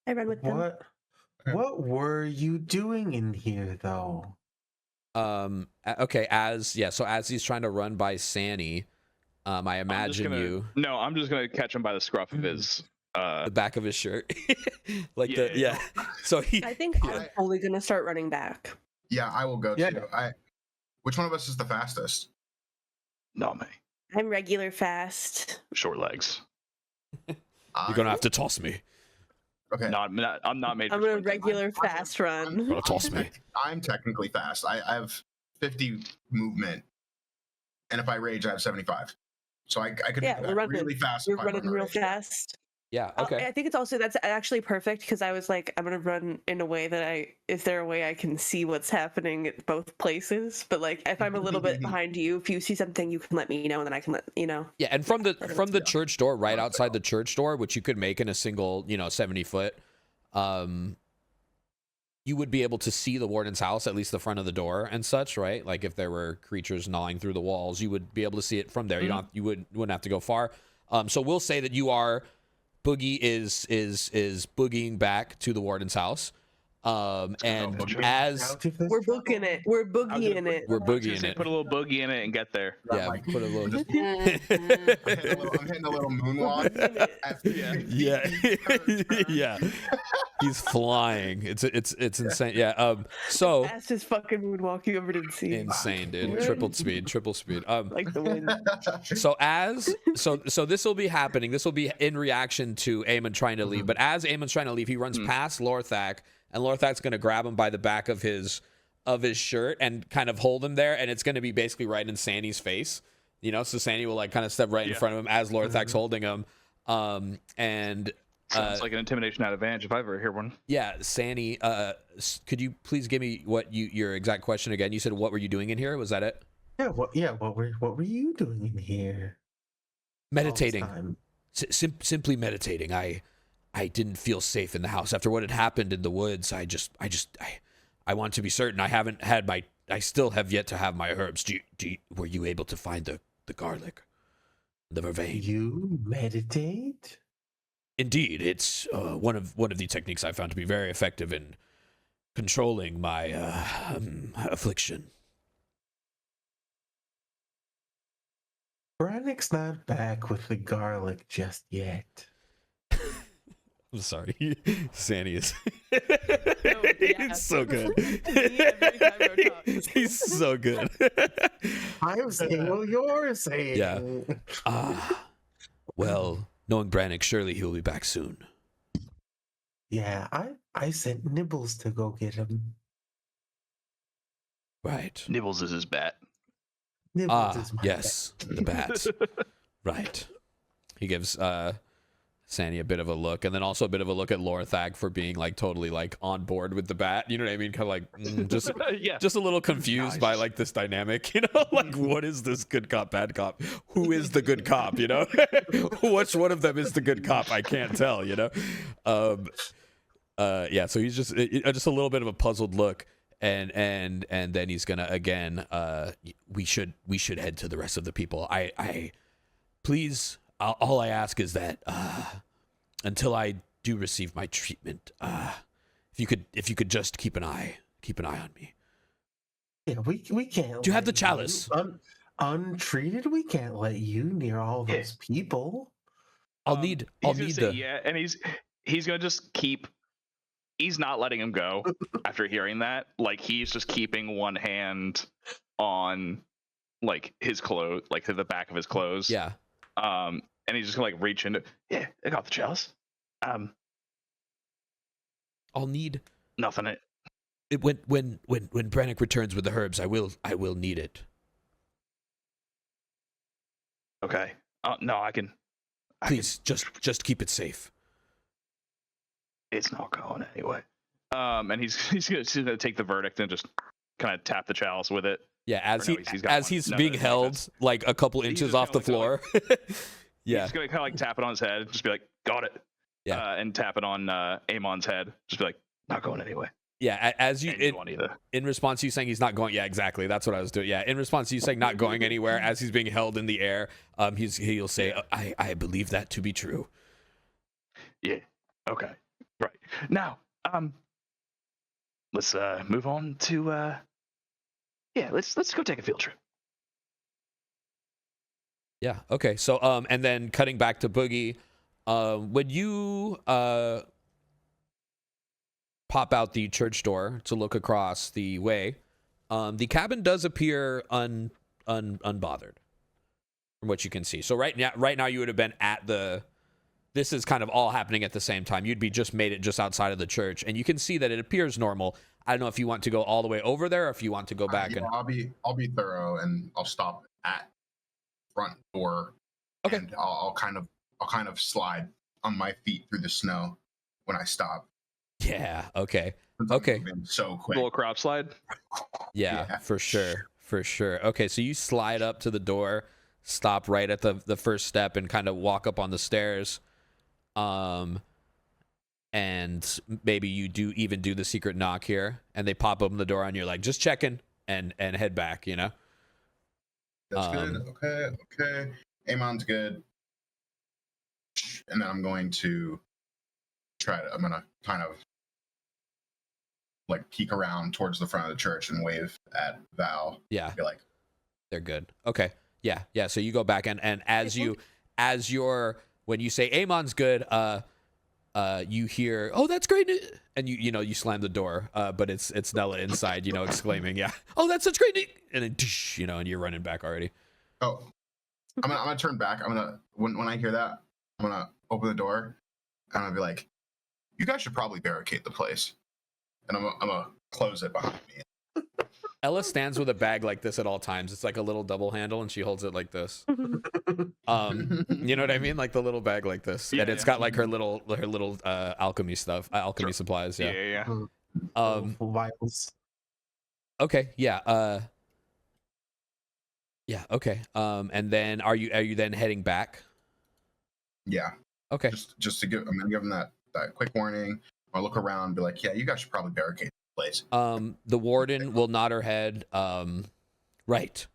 I run with them. What were you doing in here, though? Okay. As he's trying to run by Sanny, I imagine you. No, I'm just gonna catch him by the scruff of his. The back of his shirt, So I think I'm only gonna start running back. Yeah, I will go too. Which one of us is the fastest? Not me. I'm regular fast. Short legs. You're gonna have to toss me. Okay. No, I'm not made. I'm a regular fast run. Toss me. I'm technically fast. I have 50 movement, and if I rage, I have 75. So I could be really fast. We're running real fast. Yeah. Okay. I think that's actually perfect, because I was like, I'm gonna run in a way that is there a way I can see what's happening at both places? But like, if I'm a little bit behind you, if you see something, you can let me know, and then I can let you know. Yeah, and from the church door, right outside the church door, which you could make in a single 70-foot, you would be able to see the warden's house, at least the front of the door and such, right? Like if there were creatures gnawing through the walls, you would be able to see it from there. Mm-hmm. You wouldn't have to go far. So we'll say that you are. Boogie is boogieing back to the warden's house, and as we're booking it, we're boogieing it. We're boogieing it. Put a little boogie in it and get there. Yeah, put a little. I'm hitting a little moonwalk. Yeah. He's flying. It's insane. Yeah. So fastest fucking moonwalk you ever did see. Insane, dude. Triple speed. Like the wind. So this will be happening. This will be in reaction to Eamon trying to leave. But as Eamon's trying to leave, he runs past Lorthak, and Lorthak's going to grab him by the back of his shirt and kind of hold him there, and it's going to be basically right in Sandy's face. So Sandy will like kind of step right in front of him as Lorthak's holding him. And sounds like an intimidation advantage if I ever hear one. Yeah, Sandy, could you please give me your exact question again? You said, what were you doing in here? Was that it? Yeah, what were you doing in here? Meditating. Simply meditating. I didn't feel safe in the house after what had happened in the woods. I want to be certain I haven't had I still have yet to have my herbs. Were you able to find the garlic, the vervain? You meditate? Indeed, it's one of the techniques I found to be very effective in controlling my affliction. Brannick's not back with the garlic just yet. I'm sorry, Sandy is. yeah. He's so good. Every time we're talking. He's so good. I'm saying what you're saying. Yeah. Well, knowing Brannick, surely he'll be back soon. Yeah, I sent Nibbles to go get him. Right. Nibbles is his bat. Nibbles is my yes, the bat. Right. He gives Sandy a bit of a look, and then also a bit of a look at Lorthag for being like totally like on board with the bat. You know what I mean? Kind of like just a little confused by like this dynamic. You know, like what is this good cop, bad cop? Who is the good cop? You know, which one of them is the good cop? I can't tell. You know. Yeah. So he's just a little bit of a puzzled look, and then he's gonna again. We should head to the rest of the people. I please. All I ask is that until I do receive my treatment, if you could just keep an eye on me. Yeah, we can't. Do you have the chalice? Untreated, we can't let you near all those people. I'll need the yeah, and he's gonna just keep. He's not letting him go after hearing that. Like he's just keeping one hand on like his clothes, like to the back of his clothes. Yeah. And he's just gonna like reach into. Yeah, I got the chalice. I'll need Nothing. when Brannick returns with the herbs. I will need it. Okay. No, I can. Please, just keep it safe. It's not going anyway. And he's gonna take the verdict and just kind of tap the chalice with it. Yeah, as he's No, being that's held like a couple He's inches just off the gonna, like, floor. Yeah. He's gonna kind of like tap it on his head, just be like, "Got it." Yeah. And tap it on Amon's head, just be like, "Not going anyway." Yeah, as you either. in response to you saying he's not going. Yeah, exactly. That's what I was doing. Yeah, in response to you saying not going anywhere, as he's being held in the air, he'll say, "I believe that to be true." Yeah. Okay. Right. Now, let's move on to let's go take a field trip. Yeah. Okay. So and then cutting back to Boogie, when you pop out the church door to look across the way, the cabin does appear unbothered from what you can see. So right now you would have been at the. This is kind of all happening at the same time. You'd be made it just outside of the church, and you can see that it appears normal. I don't know if you want to go all the way over there, or if you want to go back. Yeah, I'll be thorough, and I'll stop at front door. Okay. And I'll kind of slide on my feet through the snow when I stop. Yeah. Okay. Since I'm Okay. moving so quick. Little crop slide. Yeah, for sure. Okay, so you slide up to the door, stop right at the first step, and kind of walk up on the stairs. And maybe you do the secret knock here, and they pop open the door, and you're like, just checking, and head back, you know? That's good. Okay. Amon's good. And then I'm going to I'm going to kind of like peek around towards the front of the church and wave at Val. Yeah. Be like, they're good. Okay. Yeah. So you go back, and when you say Amon's good, you hear, "Oh, that's great," and you slam the door, but it's Nella inside, exclaiming, "Yeah, oh, that's such great news," and then and you're running back already. Oh, I'm gonna turn back. I'm gonna when I hear that, I'm gonna open the door, and I'm gonna be like, "You guys should probably barricade the place," and I'm gonna close it behind me. Ella stands with a bag like this at all times. It's like a little double handle, and she holds it like this. You know what I mean? Like the little bag like this, and it's got like her little alchemy stuff, alchemy supplies. Yeah. Vials. Okay. Yeah. Yeah. Okay. And then are you then heading back? Yeah. Okay. I'm gonna give them that quick warning. I'll look around and be like, "Yeah, you guys should probably barricade place. The warden will nod her head. Right.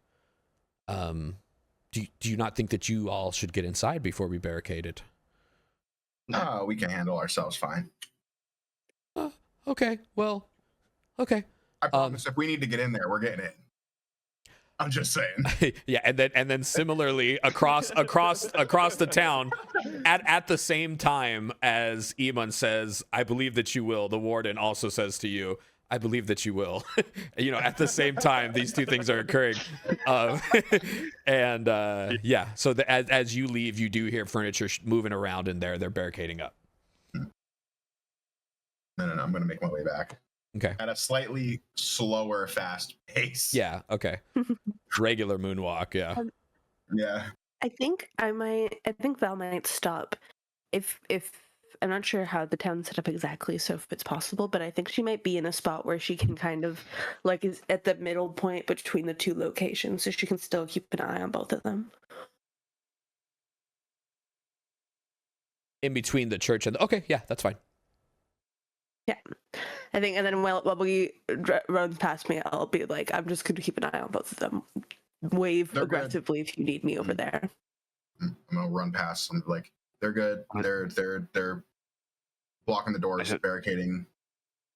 Do you not think that you all should get inside before we barricade it? No, we can handle ourselves fine. Okay. Well, okay. I promise if we need to get in there, we're getting in. I'm just saying. Yeah, and then similarly across the town, at the same time as Eamon says, "I believe that you will," the warden also says to you, "I believe that you will." At the same time, these two things are occurring, and yeah. So as you leave, you do hear furniture moving around in there. They're barricading up. No. I'm gonna make my way back. Okay. At a slightly slower, fast pace. Yeah. Okay. Regular moonwalk. Yeah. Yeah. I think Val might stop if I'm not sure how the town's set up exactly, so if it's possible, but I think she might be in a spot where she can kind of like is at the middle point between the two locations, so she can still keep an eye on both of them. In between the church and okay, yeah, that's fine. Yeah, I think, and then while we runs past me, I'll be like, I'm just going to keep an eye on both of them. Wave They're aggressively if you need me over there. I'm gonna run past them. Like they're good. They're blocking the doors, barricading.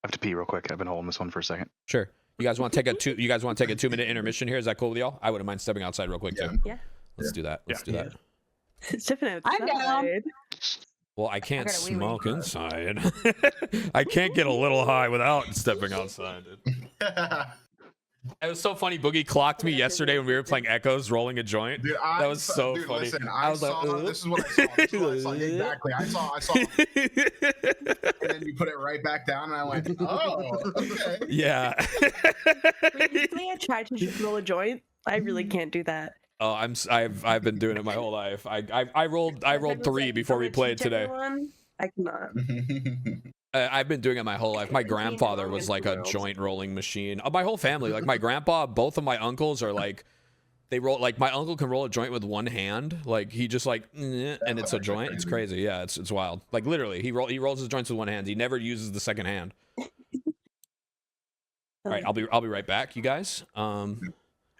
I have to pee real quick. I've been holding this one for a second. Sure. You guys want to take a 2-minute intermission here? Is that cool with y'all? I wouldn't mind stepping outside real quick too. Yeah. Let's do that. Let's do that. Stepping outside. I'm down. Well, I can't I got a wee-wee. smoke inside. I can't get a little high without stepping outside. It was so funny. Boogie clocked me yesterday when we were playing Echoes, rolling a joint. Dude, that was so funny. Listen, I was saw, like, this is what I saw. This is what I saw. Exactly. I saw. And then you put it right back down, and I went, oh, okay. Yeah. Recently, I tried to just roll a joint. I really can't do that. Oh, I've been doing it my whole life. I rolled 3 before we played today. I cannot. I've been doing it my whole life. My grandfather was like a joint rolling machine. My whole family, like my grandpa, both of my uncles are like, they roll, like my uncle can roll a joint with one hand. Like he just like, and it's a joint. It's crazy. Yeah, it's wild. Like literally, he rolls his joints with one hand. He never uses the second hand. All right, I'll be right back, you guys. Oh,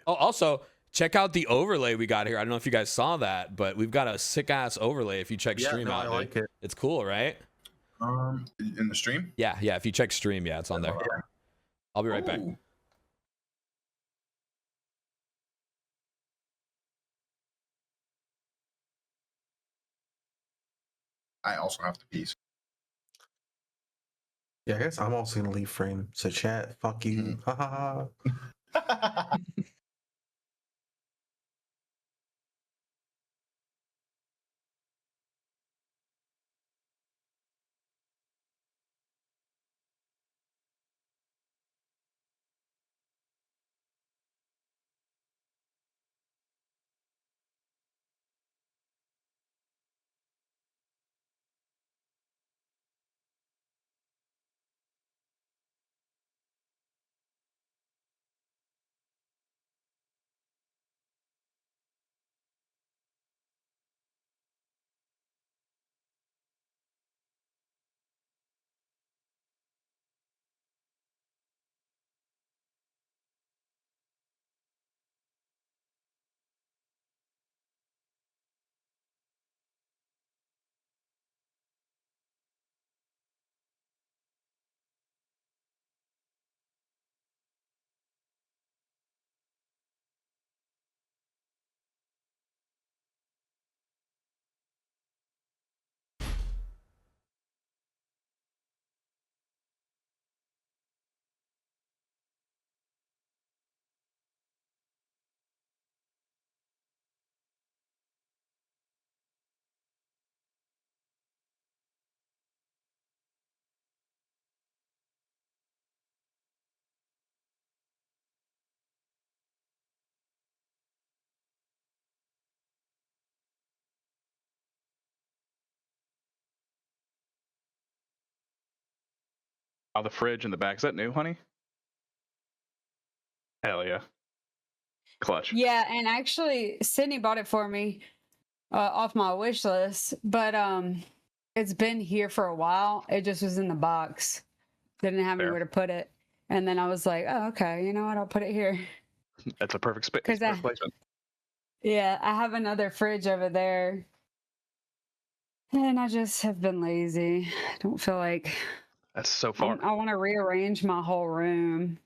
also check out the overlay we got here. I don't know if you guys saw that, but we've got a sick ass overlay. If you check stream out, I like it. It's cool, right? In the stream? Yeah. If you check stream, yeah, it's on there. Yeah. I'll be right back. I also have to pee. Yeah, I guess I'm also gonna leave frame. So chat, fuck you. Ha ha ha. Oh, the fridge in the back. Is that new, honey? Hell yeah. Clutch. Yeah, and actually, Sydney bought it for me off my wish list, but it's been here for a while. It just was in the box. Didn't have Fair. anywhere to put it. And then I was like, oh, okay, you know what? I'll put it here. That's a perfect space. 'Cause Perfect placement. Yeah, I have another fridge over there. And I just have been lazy. I don't feel like That's so far. I want to rearrange my whole room.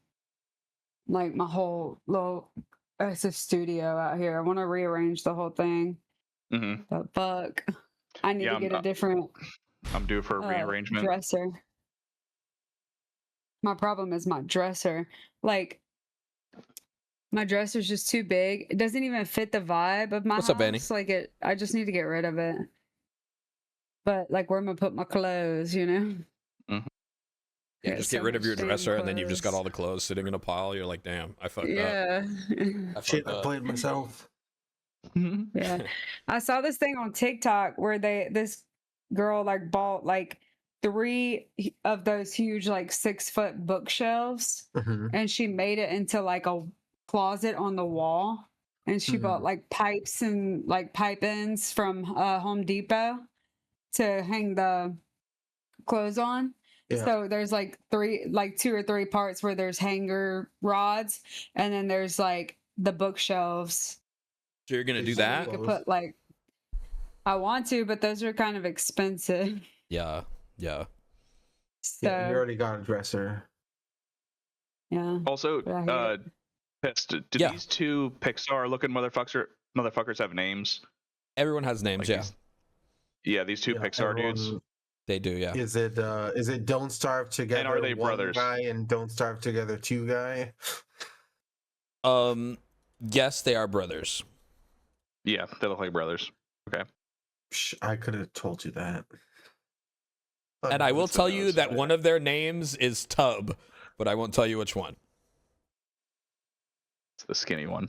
Like my whole little, it's a studio out here. I want to rearrange the whole thing. Mm-hmm. But fuck, I need Yeah, to get a different I'm due for a rearrangement. dresser. My problem is my dresser. Like, my dresser's just too big. It doesn't even fit the vibe of my What's house. up, Annie? Like I just need to get rid of it. But like, where am I put my clothes? You know? Yeah, Got just so get rid of much your damn dresser, and then you've just got clothes. all the clothes sitting in a pile. You're like, damn, I fucked up. Yeah. I Shit, fucked I up. played myself. Yeah. I saw this thing on TikTok where this girl like bought like 3 of those huge like 6-foot bookshelves, Mhm. and she made it into like a closet on the wall, and she bought Mhm. like pipes and like pipe ends from Home Depot to hang the clothes on. Yeah. So there's like 2 or 3 parts where there's hanger rods, and then there's like the bookshelves. So you're gonna do You that? could put like, I want to, but those are kind of expensive. Yeah, yeah. So Yeah, you already got a dresser. yeah. Also, But I hate it. Pest, do Yeah. these 2 Pixar-looking motherfuckers have names? Everyone has names. Like Yeah, Yeah, these 2 Yeah, Pixar dudes. everyone- they do. Yeah. Is it Don't Starve Together are they one brothers? guy and Don't Starve Together 2 guy? Yes, they are brothers. Yeah, they look like brothers. Okay. I could have told you that. And I will That's tell what I you was that saying. one of their names is Tub, but I won't tell you which one. It's the skinny one.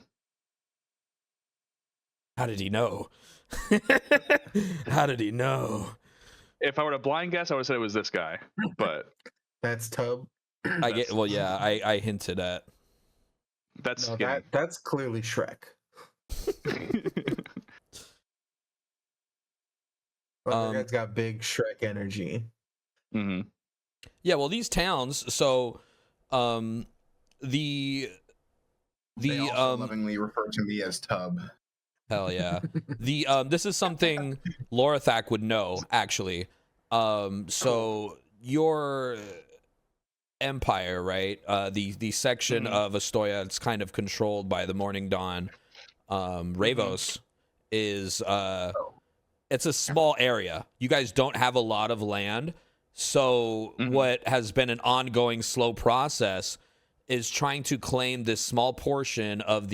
How did he know? How did he know? If I were to blind guess, I would have said it was this guy. But That's Tub. I get. Well, yeah, I hinted at. that's No, skinny. that's clearly Shrek. Other guy's got big Shrek energy. Mm-hmm. Yeah, well, these towns. So, They also lovingly refer to me as Tub. hell yeah. This is something Lorathak would know, actually. So your empire, right? The section of Ostoya that's kind of controlled by the Morning Dawn, Ravos, is it's a small area. You guys don't have a lot of land. So what has been an ongoing slow process is trying to claim this small portion of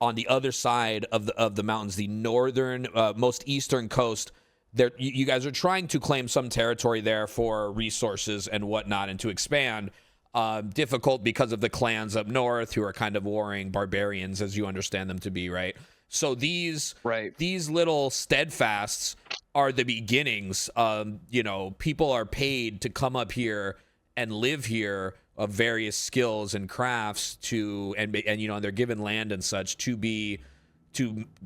on the other side of the mountains, the northern, most eastern coast. There, you guys are trying to claim some territory there for resources and whatnot, and to expand. Difficult because of the clans up north who are kind of warring barbarians, as you understand them to be, right? So these little steadfasts are the beginnings. People are paid to come up here and live here of various skills and crafts and they're given land and such to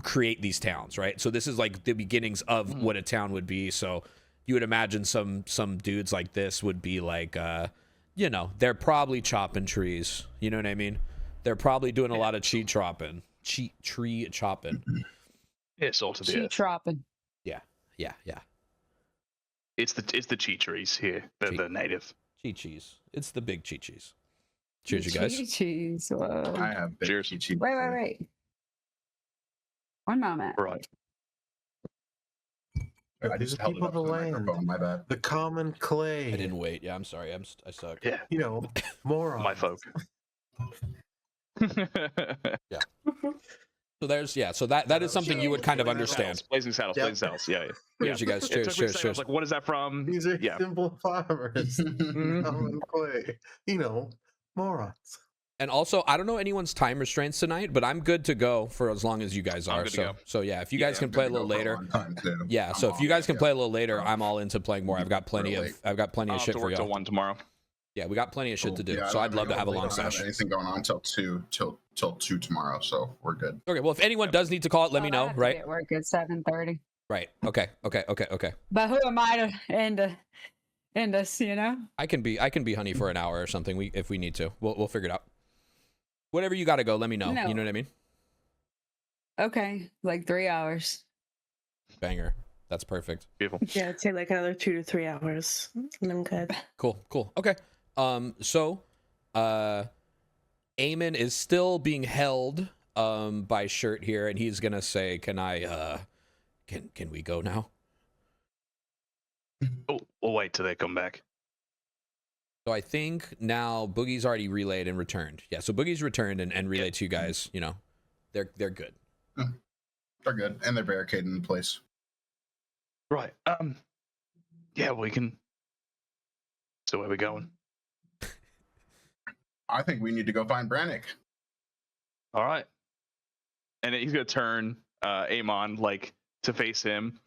create these towns, right? So this is like the beginnings of what a town would be. So you would imagine some dudes like this would be like, they're probably chopping trees. You know what I mean? They're probably doing a lot of tree chopping. It's all to the Cheat earth. dropping. Yeah. It's the cheese here. The native. Cheese. It's the big cheese. Cheers, you guys. Cheese. Whoa. I have big Cheers. cheese. Wait. One moment. Right. I These just are held it people up of to the the land. microphone. My bad. The common clay. I didn't wait. Yeah, I'm sorry. I suck. Yeah. Morons. My folk. So that is something you would kind of understand. Blazing saddles. Yep. Blazing saddles. Yeah. Cheers, you guys. It took me a Cheers. second. I was like, what is that from? These are Yeah. simple farmers. Common clay. Morons. And also, I don't know anyone's time restraints tonight, but I'm good to go for as long as you guys I'm are. good to So, go. so yeah, if you guys can play a little later, yeah. So if you guys can play a little later, I'm all into playing more. I've got plenty of I'll shit have to for work till y'all. 1 tomorrow. Yeah, we got plenty of shit to do. Yeah, So I'd love to have a we long don't have session. anything going on till 2 tomorrow, so we're good. Okay, well, if anyone does need to call it, let me I know. have to Right. be at work at 7:30. Right. Okay. But who am I to end end us, you know? I can be honey for an hour or something. If we need to, we'll figure it out. Whatever you got to go, let me know. No. You know what I mean? Okay, like 3 hours. Banger. That's perfect. Beautiful. Yeah, I'd say like another 2 to 3 hours, and I'm good. Cool. Okay. So, Eamon is still being held by Shirt here, and he's gonna say, "Can I can we go now?" Oh, we'll wait till they come back. So I think now Boogie's already relayed and returned. Yeah, so Boogie's returned and relayed to you guys. You know, they're good. They're good, and they're barricaded in place. Right. Yeah, we can. So where we going? I think we need to go find Brannick. All right. And he's gonna turn Eamon like to face him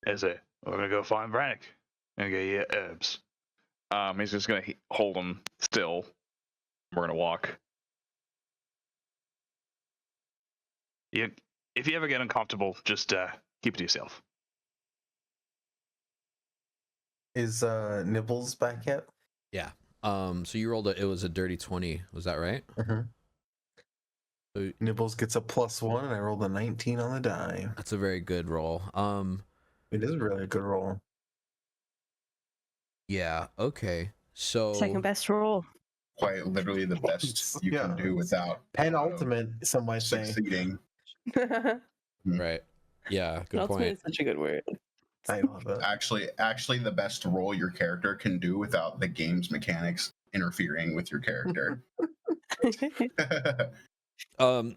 as a we're gonna go find Brannick. Okay, yeah, herbs. He's just gonna hold him still. We're gonna walk. Yeah, if you ever get uncomfortable, just keep it to yourself. Is Nibbles back yet? Yeah. So you rolled it was a dirty 20. Was that right? Mm-hmm. So Nibbles gets a +1, and I rolled a 19 on the die. that's a very good roll. It is really a good roll. Yeah. Okay. So Second best roll. Quite literally the best you can do without Penultimate, some might say. succeeding. right. Yeah. Good Ultimate point. is such a good word. I love it. Actually, the best role your character can do without the game's mechanics interfering with your character.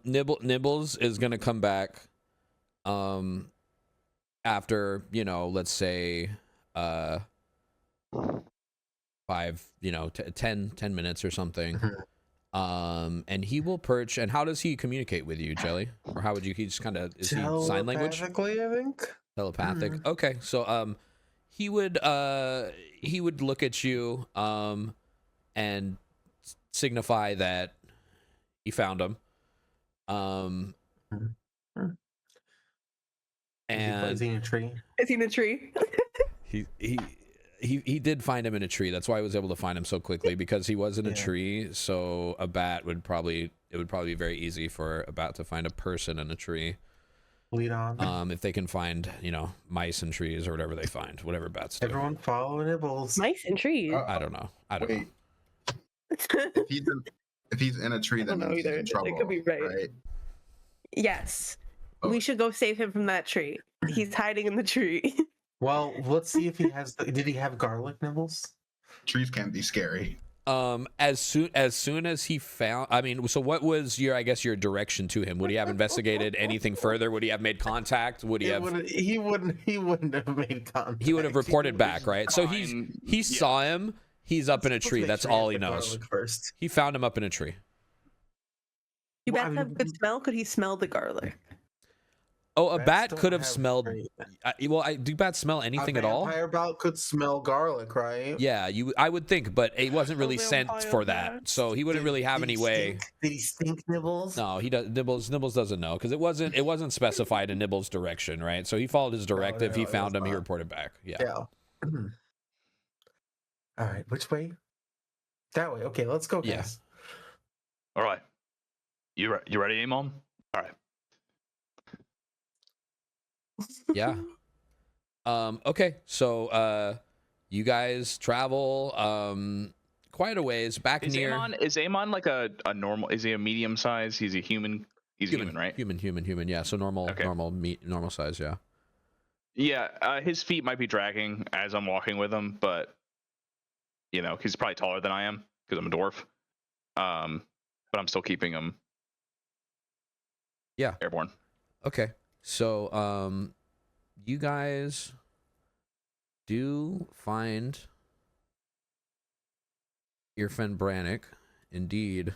Nibbles is gonna come back after, you know, let's say 5, you know, 10 minutes or something. And he will perch. And how does he communicate with you, Jelly? Or how would you? He just kind of is he sign language? Telepathically, I think. Telepathic. Okay, so he would look at you and signify that he found him. And Is he in a tree? Is he in a tree? he did find him in a tree. That's why I was able to find him so quickly, because he was in a tree. So a bat would probably be very easy for a bat to find a person in a tree. Lead on. If they can find, you know, mice in trees or whatever they find, whatever bats do. Everyone follow Nibbles. Mice in trees. I don't know. Wait, if he's in a tree, I that don't know means he's either. in trouble. It could be right. Yes. Oh. We should go save him from that tree. He's hiding in the tree. Well, let's see if he has. Did he have garlic, Nibbles? Trees can be scary. As soon as he found, I mean, so what was your direction to him? Would he have investigated anything further? Would he have made contact? Would he have? He wouldn't have made contact. He would have reported back, right? So he saw him. He's up in a tree. That's all he knows. First. He found him up in a tree. You Well, bats have good smell. Could he smell the garlic? Oh, a Bats bat don't could have have smelled. great- Do bats smell anything at all? A vampire bat could smell garlic, right? Yeah, I would think, but it wasn't really sent vampire for that, bats. so he wouldn't really have Did any he way. stink? Did he stink, Nibbles? No, he does. Nibbles doesn't know, because it wasn't specified in Nibbles' direction, right? So he followed his directive. no, He it found was him. He not. reported back. Yeah. Yeah. All right, which way? That way. Okay, let's go, Yeah. guys. All right. You ready, Eamon? All right. Yeah. Okay. So you guys travel quite a ways back Is near. Eamon like a normal? Is he a medium size? He's a human. He's human, right? Human. Yeah. So normal, Okay. normal size. Yeah. Yeah. His feet might be dragging as I'm walking with him, but you know he's probably taller than I am because I'm a dwarf. But I'm still keeping him. Yeah. Airborne. Okay. So you guys do find your friend Brannick, indeed,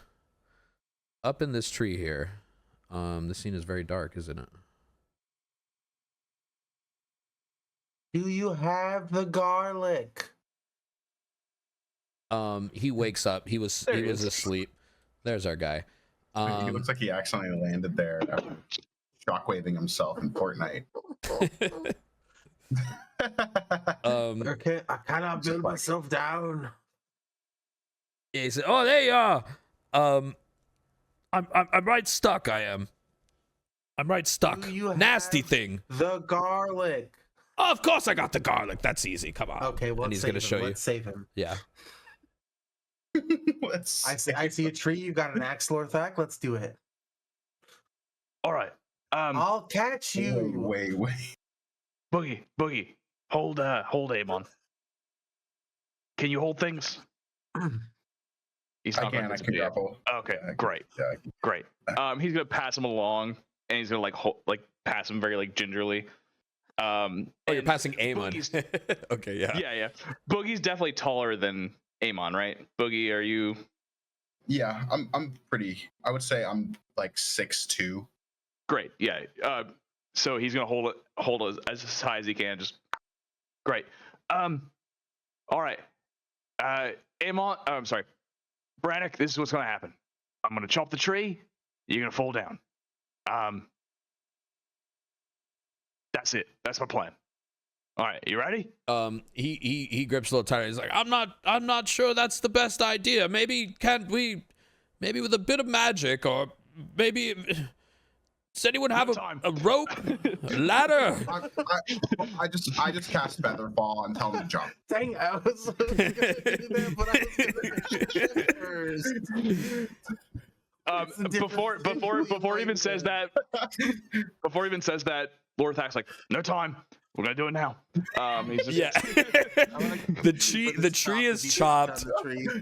up in this tree here. The scene is very dark, isn't it? Do you have the garlic? He wakes up. He was asleep. There's our guy. He looks like he accidentally landed there after shockwaving himself in Fortnite. Okay, I cannot build myself down. He said, "Oh, there you are. I'm right stuck. I am. I'm right stuck. Do you Nasty have thing. the garlic? Oh, of course I got the garlic. That's easy. Come on." Okay, well, and he's gonna show you. Let's save him. Yeah. I see a tree. You got an axe, Lorthak. Let's do it. All right. I'll catch you. Wait. Boogie, hold Eamon. Can you hold things? He's I not can gonna grapple. Okay, Yeah, great. Yeah, Great. He's gonna pass him along, and he's gonna pass him very gingerly. Oh, you're and passing Eamon. Boogie's- Okay, yeah. Yeah. Boogie's definitely taller than Eamon, right? Boogie, are you? yeah. I'm pretty. I would say I'm like 6'2". Great. Yeah. So he's gonna hold it as high as he can. Just great. All right. Eamon. I'm sorry, Brannick. This is what's gonna happen. I'm gonna chop the tree. You're gonna fall down. That's it. That's my plan. All right. You ready? He grips a little tighter. He's like, I'm not sure that's the best idea. Maybe with a bit of magic, or maybe does anyone have a rope, a ladder? I just cast Featherfall and tell him to jump. Dang, I was gonna do that, but I was gonna Before he even says that, Lorthak's like, no time. We're gonna do it now. He's just, Yeah. the tree is chopped.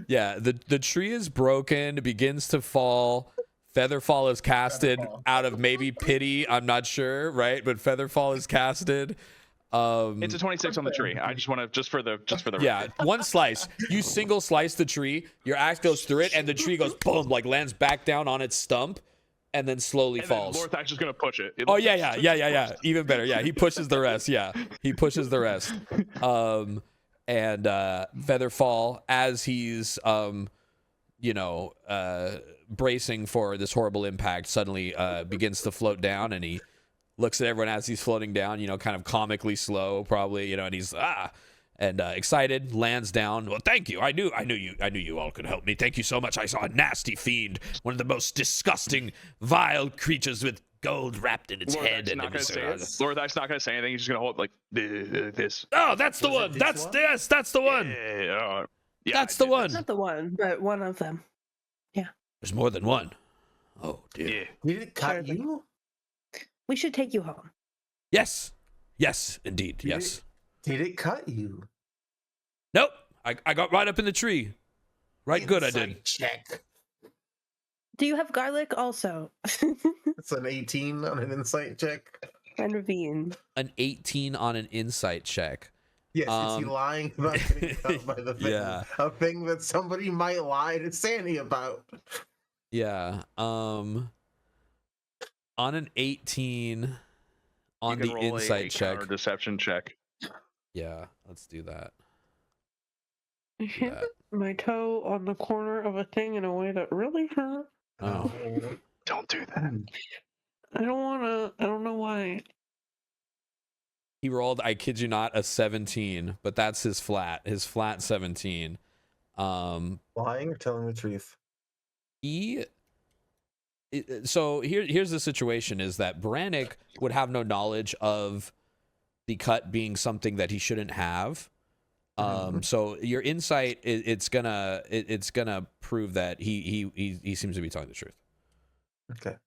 Yeah, the tree is broken, begins to fall. Featherfall is casted out of maybe pity, I'm not sure, right? But Featherfall is casted. It's a 26 on the tree. I just want to just for the yeah, one slice. You single slice the tree, your axe goes through it, and the tree goes boom, lands back down on its stump, and then slowly falls. Lorthak's just gonna push it. Oh yeah. Even better. Yeah, he pushes the rest. Yeah, he pushes the rest. And Featherfall, as he's bracing for this horrible impact, suddenly begins to float down, and he looks at everyone as he's floating down, kind of comically slow, probably, and he's excited, lands down. Well, thank you. I knew you all could help me. Thank you so much. I saw a nasty fiend, one of the most disgusting, vile creatures with gold wrapped in its head. And Lorthak's not gonna say anything. He's just gonna hold this. Oh, that's the one. That's the one. Yeah, that's the one. Not the one, but one of them. Yeah. There's more than one. Oh dear. Yeah. Did it cut you? We should take you home. Yes, indeed. Yes. Did it cut you? Nope. I got right up in the tree. Right. Good. I did. Check. Do you have garlic also? It's an 18 on an insight check. And ravine. An 18 on an insight check. Yes, is he lying about getting cut by the thing? Yeah. A thing that somebody might lie to Sandy about. Yeah. On an 18 on the insight check. Or deception check. Yeah, let's do that. I hit my toe on the corner of a thing in a way that really hurt. Oh. Don't do that. I don't know why. He rolled, I kid you not, a 17, but that's his flat 17. Lying or telling the truth? So here's the situation, is that Brannick would have no knowledge of the cut being something that he shouldn't have. So your insight, it's gonna prove that he seems to be telling the truth. Okay.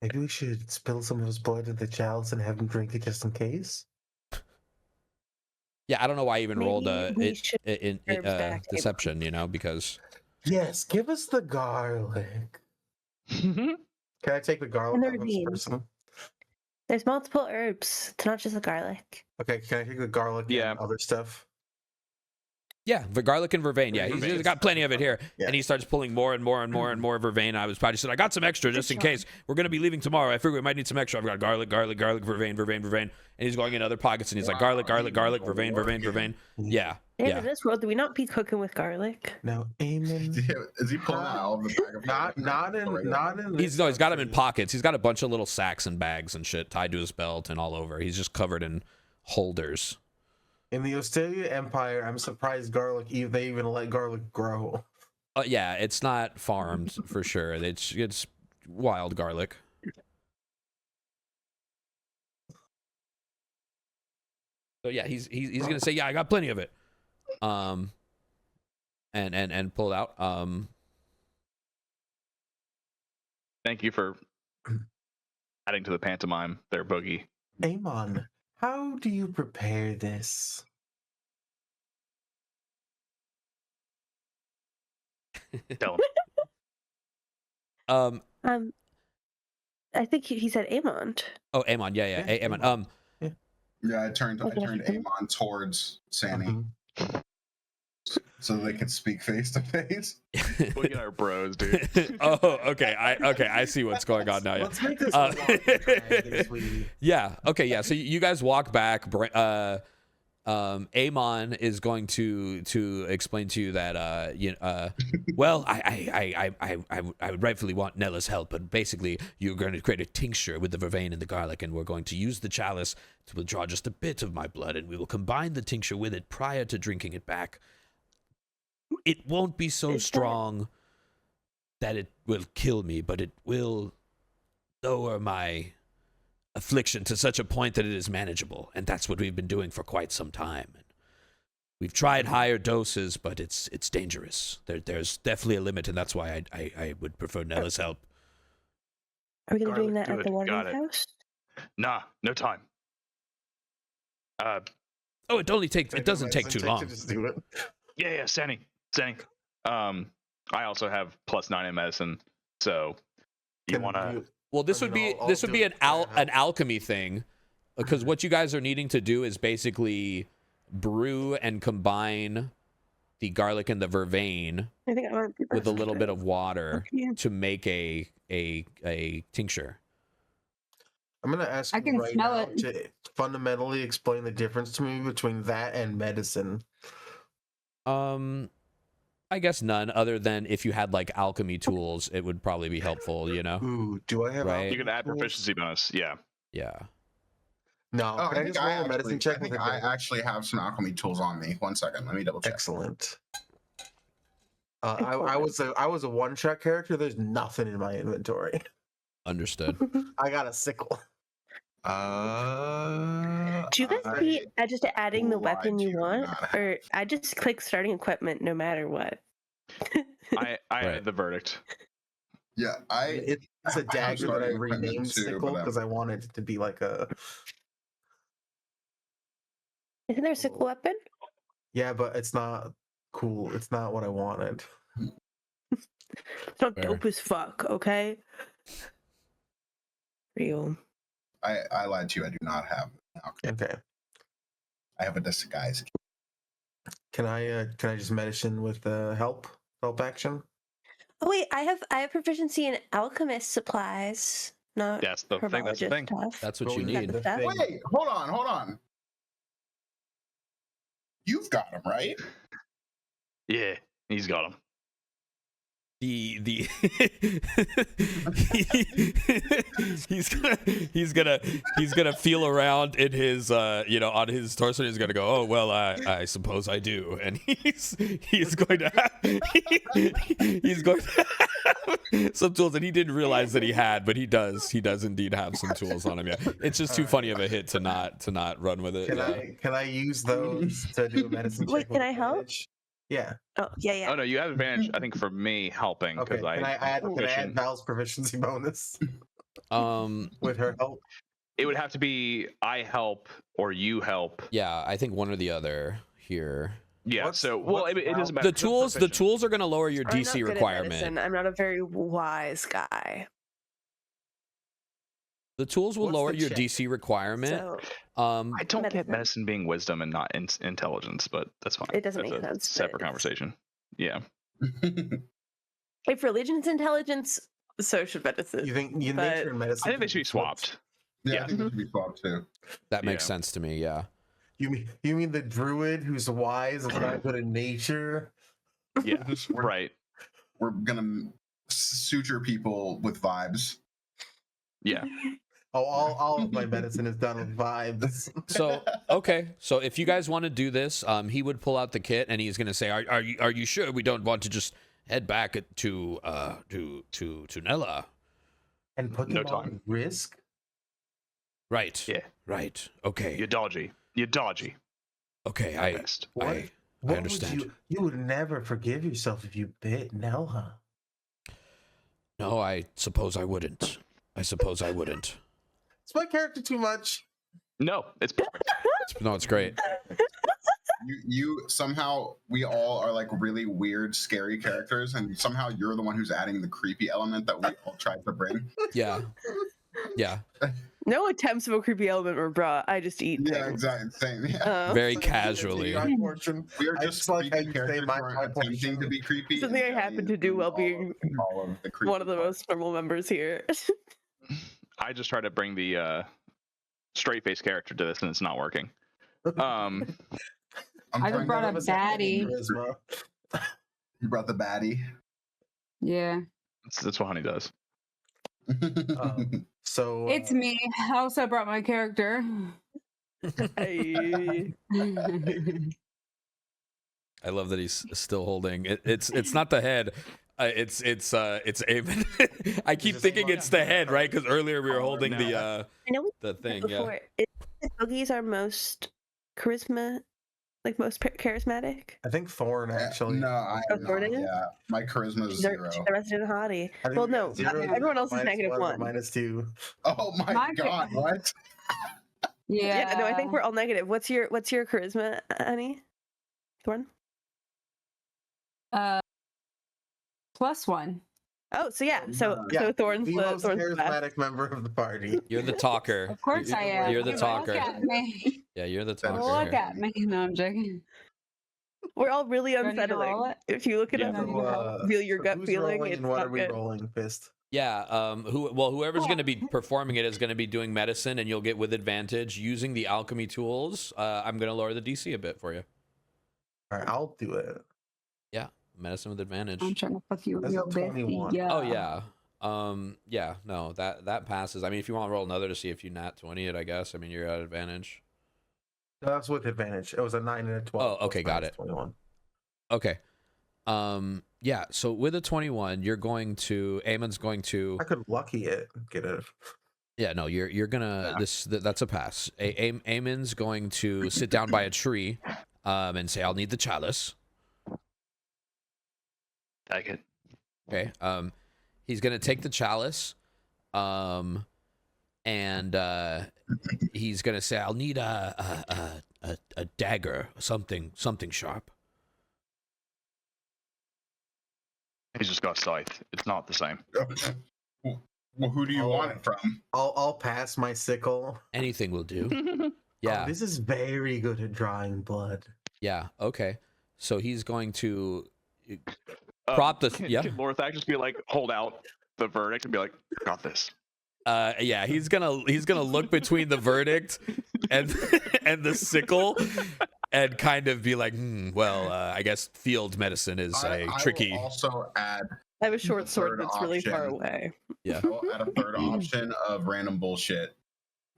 Maybe we should spill some of his blood in the chalice and have him drink it just in case. Yeah, I don't know why I even rolled a deception, Able. Because Yes, give us the garlic. Can I take the garlic off of this person? There's multiple herbs. It's not just the garlic. Okay, can I take the garlic and other stuff? Yeah, the garlic and vervain. Yeah, he's got plenty of it here. Yeah. And he starts pulling more and more and more and more vervain. I was probably said, I got some extra just in case. We're going to be leaving tomorrow. I figure we might need some extra. I've got garlic, vervain. And he's going in other pockets and he's like, garlic, vervain. Yeah. Yeah. In this world, do we not be cooking with garlic? Now, Eamon. Is he pulling out all of the bag of Not in. He's got them in pockets. He's got a bunch of little sacks and bags and shit tied to his belt and all over. He's just covered in holders. In the Ostoyan Empire, I'm surprised they even let garlic grow. Yeah, it's not farmed for sure. It's wild garlic. So yeah, he's gonna say, yeah, I got plenty of it. And pull it out. Thank you for adding to the pantomime there, Boogie. Eamon, how do you prepare this? Tell him. I think he said Eamon. Oh, Eamon. Yeah. Eamon. Yeah, I turned Eamon towards Sandy. So they could speak face to face. We get our bros, dude. Oh, okay. I see what's going on now. Yeah. Let's make this Yeah. Okay. Yeah. So you guys walk back. Eamon is going to explain to you that well, I would rightfully want Nella's help, but basically you're going to create a tincture with the vervain and the garlic, and we're going to use the chalice to withdraw just a bit of my blood, and we will combine the tincture with it prior to drinking it back. It won't be so strong that it will kill me, but it will lower my affliction to such a point that it is manageable, and that's what we've been doing for quite some time. We've tried higher doses, but it's dangerous. There's definitely a limit, and that's why I would prefer Nella's help. Are we gonna doing that do at it. the Got watering it. house? Nah, no time. Oh, it doesn't take too long. Just do it. Yeah, Sandy. I also have +9 in medicine, so you want to? Well, this would be an alchemy thing, because what you guys are needing to do is basically brew and combine the garlic and the vervain I think I want to with a little bit of water to make a tincture. I'm gonna ask I you can right smell now it. to fundamentally explain the difference to me between that and medicine. I guess none, other than if you had like alchemy tools, it would probably be helpful, you know? Ooh, do I have? Right. You can add proficiency bonus. Yeah. Yeah. No, Oh, can I just roll a medicine check? I think I actually have some alchemy tools on me. 1 second, let me double check. Excellent. I was a one-shot character. There's nothing in my inventory. Understood. I got a sickle. Do you guys see just adding the weapon you want, or I just click starting equipment no matter what? I added the verdict. Yeah, It's a dagger that I renamed sickle because I wanted it to be like a. Isn't there a sickle weapon? Yeah, but it's not cool. It's not what I wanted. It's not dope as fuck, okay? Real. I lied to you. I do not have alchemy. Okay. I have a disguise. Can I just medicine with help action? Oh wait, I have proficiency in alchemist supplies. Not Yes, the thing. That's the thing. stuff. That's what But you we need. have the thing. Wait, hold on. You've got him, right? Yeah, he's got him. He's gonna feel around in his on his torso. He's gonna go, oh well, I suppose I do, and he's going to have some tools that he didn't realize that he had, but he does indeed have some tools on him. Yeah, it's just too funny of a hit to not run with it. Can I use those to do a medicine check? Wait, can I help? advantage? Yeah. Oh yeah. Oh no, you have advantage. I think for me helping Okay. because Can I add proficient. Val's proficiency bonus Um, with her help? It would have to be I help or you help. yeah, I think one or the other here. Yeah. What's- So well, what's it doesn't matter. The tools are gonna lower your I'm not DC good at requirement. medicine. I'm not a very wise guy. The tools will What's lower the your check? DC requirement. So I don't get Medicine. medicine being wisdom and not intelligence, but that's fine. It doesn't That's make a sense, but separate it's- conversation. Yeah. if religion's intelligence, so should medicine. You think But nature and medicine? I think they can should be swapped. Yeah, Yeah. I think it should be swapped too. That makes Yeah. sense to me. Yeah. You mean the druid who's wise and not good at nature? Yeah. Right. We're gonna suture people with vibes. Yeah. Oh, all of my medicine is done with vibes. So okay, so if you guys want to do this, he would pull out the kit and he's gonna say, "Are you sure we don't want to just head back to Nella?" And put No them on time. risk. Right. Yeah. Right. Okay. You're dodgy. You're dodgy. Okay. At best. I What understand. Would you would never forgive yourself if you bit Nelha. No, I suppose I wouldn't. It's my character too much. No, it's perfect. No, it's great. You somehow, we all are like really weird, scary characters, and somehow you're the one who's adding the creepy element that we all tried to bring. Yeah. Yeah. no attempts of a creepy element were brought. I just eat Yeah, things. exactly. Same. Yeah. Very Something casually. my portion. We are I just just like creepy how you say characters my who are portion. attempting to be creepy. Something and I happen Jenny to is do doing while all being of the creepy one of the part. most normal members here. I just try to bring the straight face character to this, and it's not working. Um, I'm I just trying brought to- a baddie. Charisma. You brought the baddie. Yeah, that's what Honey does. So it's me. I also brought my character. Hey. I love that he's still holding it. It's not the head. It's Eamon. I keep Just thinking like- it's the head, right? Because earlier we were Oh, holding no. the I know we the said thing. before. Yeah. Is Boogies are most charisma, like most charismatic? I think Thorn actually. No, I Oh, am Thorn not. is? Yeah, my charisma is She's our, 0. she's a resident hottie. I think Well, no, zero, everyone else is minus negative or one. -2. Oh my Mine- god, what? Yeah. Yeah, no, I think we're all negative. What's your charisma, honey? Thorn? +1. Oh, so yeah, so Yeah, so Thorn's The the most Thorn's the best. charismatic member of the party. You're the talker. Of course I am. You're the Look talker. at me. Yeah, you're the Look talker. Look here. at me. No, I'm joking. We're all really Do I need to roll unsettling. it? If you look at Yeah. us, So, and feel your gut who's feeling. rolling It's and what not are we good. rolling, Fist? Yeah. Whoever's going to be performing it is going to be doing medicine, and you'll get with advantage using the alchemy tools. I'm going to lower the DC a bit for you. All right, I'll do it. Yeah, medicine with advantage. I'm trying to fuck you That's a real bit. 21. Yeah. Oh yeah. Yeah. No, that passes. I mean, if you want to roll another to see if you nat 20 it, I guess. I mean, you're at advantage. No, that's with advantage. It was a 9 and a 12. Oh, okay, got it. 21. Okay. Yeah. So with a 21, you're going to Eamon's going to. I could lucky it. Get it. Yeah. No, you're gonna that's a pass. Eamon's going to sit down by a tree, and say, "I'll need the chalice." Take it. Okay. He's gonna take the chalice, and he's gonna say, "I'll need a dagger, something sharp." He's just got scythe. It's not the same. Well, who do you want it from? I'll pass my sickle. Anything will do. Oh, Yeah. this is very good at drawing blood. Yeah. Okay. So he's going to prop the Can Lorthak just be like, hold out the verdict and be like, got this. yeah, he's gonna look between the verdict and and the sickle and kind of be like, well, I guess field medicine is I tricky. will also add I have a short sword Third that's really far option. away. Yeah. I will add a third option of random bullshit.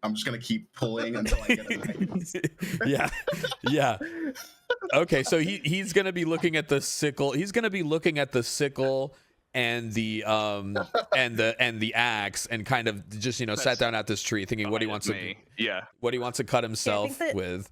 I'm just gonna keep pulling until I get a nice. Yeah. Yeah. Okay, so he's gonna be looking at the sickle. He's gonna be looking at the sickle and the and the axe and kind of just sat down at this tree thinking what he wants to cut himself that- with.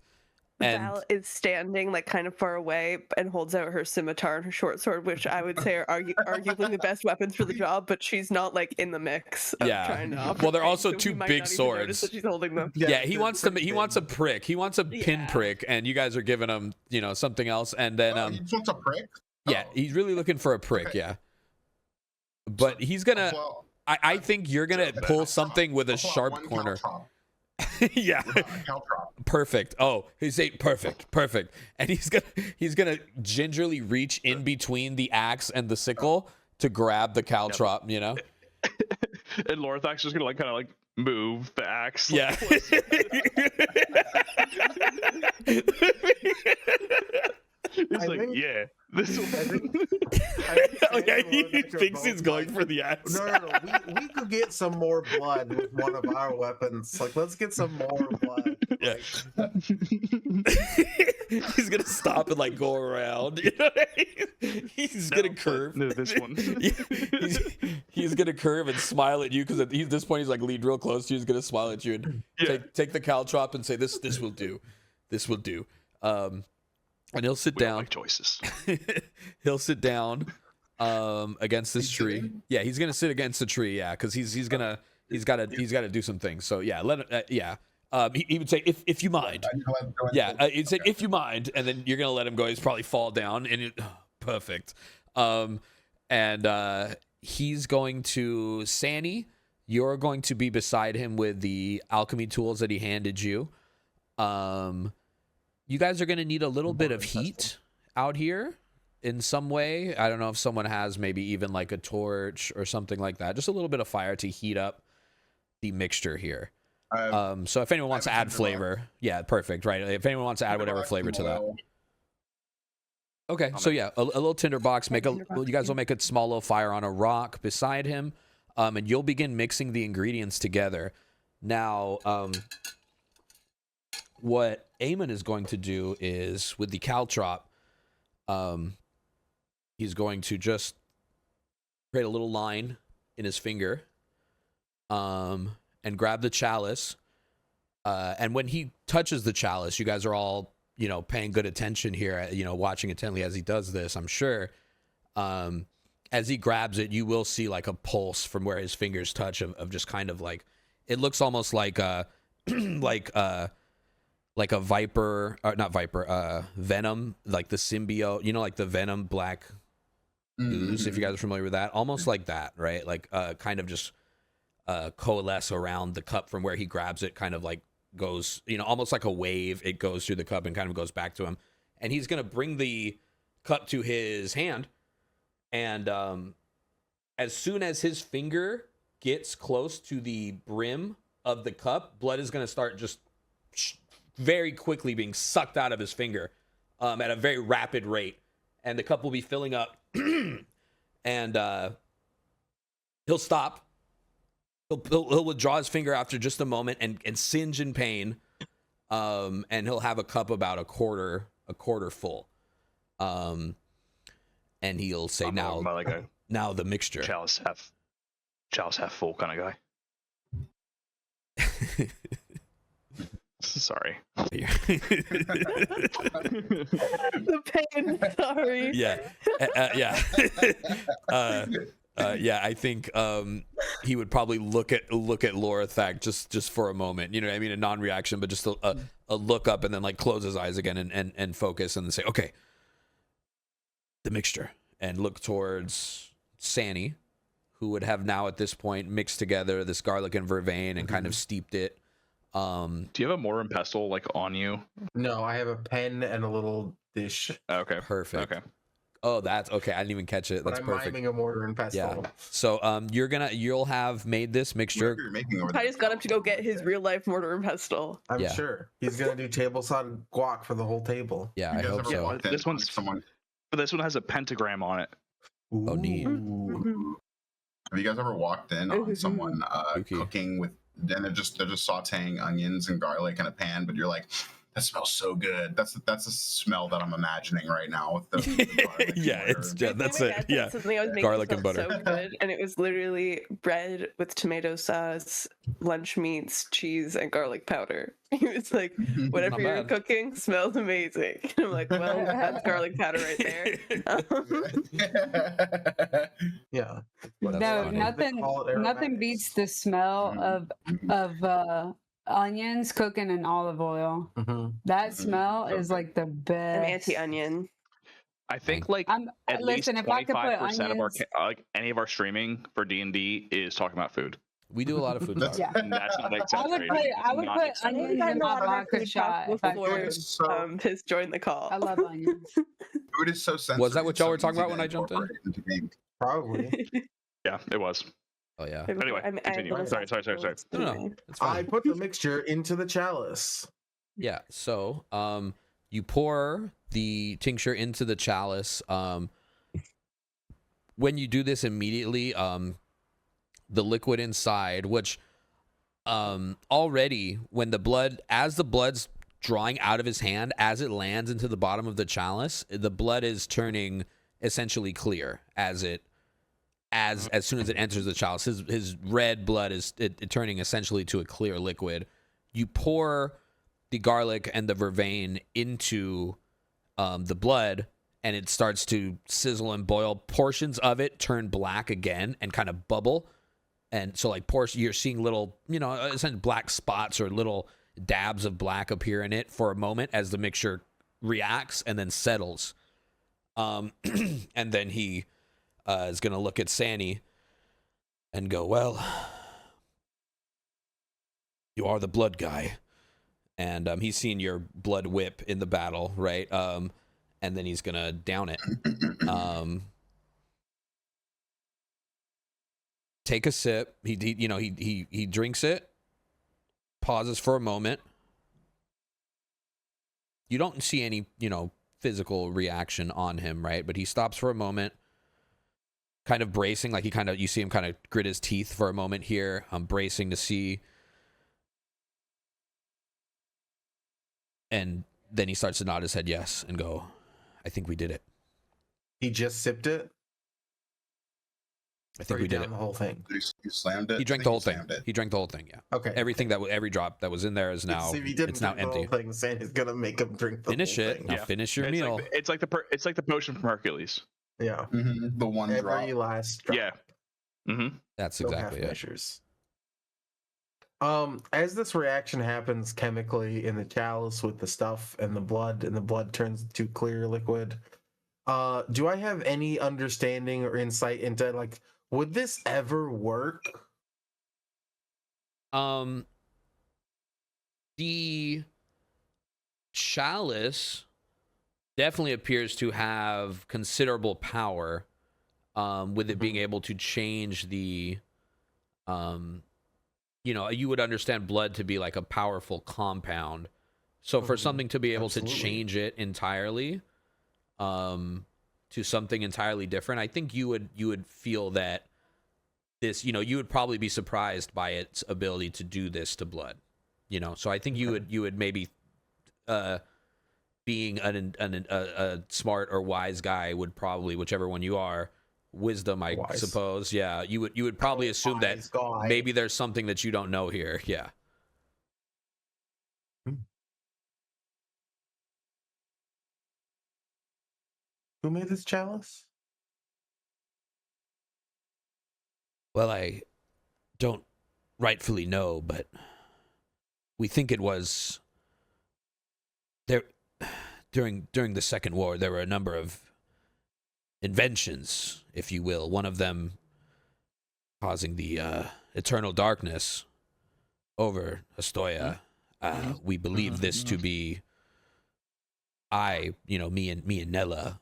And Val is standing like kind of far away and holds out her scimitar and her short sword, which I would say are arguably the best weapons for the job, but she's not like in the mix of Yeah. trying to Well, operate, they're also so two he might big not even notice swords. that she's holding them. yeah, he they're wants pretty a big. prick. He wants a pinprick, and you guys are giving him, something else. And then, Oh, he just wants a prick. yeah, Oh. he's really looking for a prick. Okay. Yeah, but he's gonna. Well, I think you're gonna pull something with a I'll pull out sharp one corner. caltrop. Yeah. With a caltrop. Perfect. Oh, he's saying perfect. And he's gonna gingerly reach in between the axe and the sickle to grab the caltrop, you know? And Lorthak's just gonna like kind of like move the axe. Yeah. He's I like, think- yeah, this will. Oh, yeah, he thinks he's going for the axe. No. We could get some more blood with one of our weapons. Like, let's get some more blood. Yeah. He's gonna stop and like go around. You know what I mean? He's gonna curve. No, this one. he's gonna curve and smile at you because at this point he's like leaned real close to you. He's gonna smile at you and take the caltrop and say, "This will do. This will do." And he'll sit We don't down. make choices. He'll sit down against this tree. Yeah, he's gonna sit against the tree. Yeah, because he's gotta do some things. So yeah, let him. Yeah. He would say, if you mind. Yeah, he'd say, if you mind, and then you're going to let him go. He's probably fall down, and perfect. And he's going to, Sanny, you're going to be beside him with the alchemy tools that he handed you. You guys are going to need a little bit of heat out here in some way. I don't know if someone has maybe even like a torch or something like that. Just a little bit of fire to heat up the mixture here. So if anyone wants to add flavor, yeah, perfect, right? If anyone wants to add whatever flavor to that. Okay, so yeah, a little tinderbox. You guys will make a small little fire on a rock beside him, and you'll begin mixing the ingredients together. Now, what Eamon is going to do is with the caltrop, he's going to just create a little line in his finger, and grab the chalice. And when he touches the chalice, you guys are all, paying good attention here, watching intently as he does this, I'm sure. As he grabs it, you will see like a pulse from where his fingers touch of just kind of like, it looks almost like like a viper, or not viper, venom, like the symbiote, like the venom black ooze, if you guys are familiar with that, almost like that, right? Like kind of just coalesce around the cup from where he grabs it, kind of like goes, almost like a wave. It goes through the cup and kind of goes back to him. And he's going to bring the cup to his hand. And as soon as his finger gets close to the brim of the cup, blood is going to start just very quickly being sucked out of his finger at a very rapid rate. And the cup will be filling up. And he'll stop. He'll withdraw his finger after just a moment and singe in pain, and he'll have a cup about a quarter full, and he'll say, "Now the mixture." Chalice half full kind of guy. Sorry. The pain. Sorry. Yeah, yeah. I think he would probably look at Lorthak just for a moment. You know what I mean? A non-reaction, but just a look up and then like close his eyes again and focus and then say, "Okay, the mixture," and look towards Sanny, who would have now at this point mixed together this garlic and vervain and kind of steeped it. Do you have a mortar and pestle like on you? No, I have a pen and a little dish. Okay. Perfect. Okay. Oh, that's okay. I didn't even catch it. But That's I'm perfect. miming a mortar and pestle. Yeah. So you'll have made this mixture. You're making over I just got him to go get his real life mortar and pestle. I'm Yeah. sure he's gonna do table sod guac for the whole table. Yeah, You I guys hope ever so. walked in This one's- on someone. But this one has a pentagram on it. Oh, neat. Ooh. Have you guys ever walked in on someone Spooky. cooking with? Then they're just sautéing onions and garlic in a pan, but you're like, that smells so good. That's the smell that I'm imagining right now with the garlic and Yeah, butter. it's just that's it. Yeah, Something I was making garlic and smelled butter. So good, and it was literally bread with tomato sauce, lunch meats, cheese, and garlic powder. He was like, "Whatever Not you're bad. cooking smells amazing." And I'm like, "Well, that's garlic powder right there." Yeah. That's No, funny. nothing. They call it Nothing aromatics. beats the smell of onions cooking in olive oil. Mhm. That smell So is like the An best. anti-onion. I think like at least listen, if I could put 25% of our onions, like any of our streaming for D&D is talking about food. We do a lot of food talk. yeah. And that's not exaggerating. I would Not put I think exaggerating. onions I've in had a my lot of our vodka food talk shot if I before could. So Piss joined the call. I love onions. food is so sensitive. Was that what it's y'all so were talking easy about to when I jumped in? incorporate into games. Probably. Yeah, it was. Oh yeah. Anyway, I have continue. little Sorry. samples. No, no, Anyway. it's fine. I put the mixture into the chalice. Yeah. So, you pour the tincture into the chalice. When you do this immediately, the liquid inside, which, already when as the blood's drawing out of his hand, as it lands into the bottom of the chalice, the blood is turning essentially clear as soon as it enters the chalice. His red blood is turning essentially to a clear liquid. You pour the garlic and the vervain into the blood, and it starts to sizzle and boil. Portions of it turn black again and kind of bubble. And so, like, you're seeing little, essentially black spots or little dabs of black appear in it for a moment as the mixture reacts and then settles. And then he is going to look at Sanny and go, well, you are the blood guy. And he's seen your blood whip in the battle, right? And then he's going to down it. Take a sip. He drinks it, pauses for a moment. You don't see any, physical reaction on him, right? But he stops for a moment, kind of bracing, like you see him kind of grit his teeth for a moment here. Bracing to see. And then he starts to nod his head yes and go, I think we did it. He just sipped it. I think we did it. The whole thing. You slammed it. He drank the whole thing. He drank the whole thing. Yeah. Okay. Every drop that was in there is now. If he didn't it's now drink the empty. whole thing, Sandy's gonna make him drink the Finish whole it. thing. Now finish your meal. It's like the potion from Hercules. Yeah. The one drop. Every last drop. Yeah. Mm-hmm. That's No exactly half it. measures. As this reaction happens chemically in the chalice with the stuff and the blood turns to clear liquid, do I have any understanding or insight into, like, would this ever work? The chalice definitely appears to have considerable power, with it being able to change the, you would understand blood to be like a powerful compound. So for something to be able to change it entirely, to something entirely different, I think you would feel that this, you would probably be surprised by its ability to do this to blood, So I think you would maybe, being a smart or wise guy, would probably, whichever one you are, wisdom, I suppose. Yeah, you would probably assume that maybe there's something that you don't know here. Yeah. Who made this chalice? Well, I don't rightfully know, but we think it was there during the Second War. There were a number of inventions, if you will. One of them causing the eternal darkness over Ostoya. We believe this to be. Me and Nella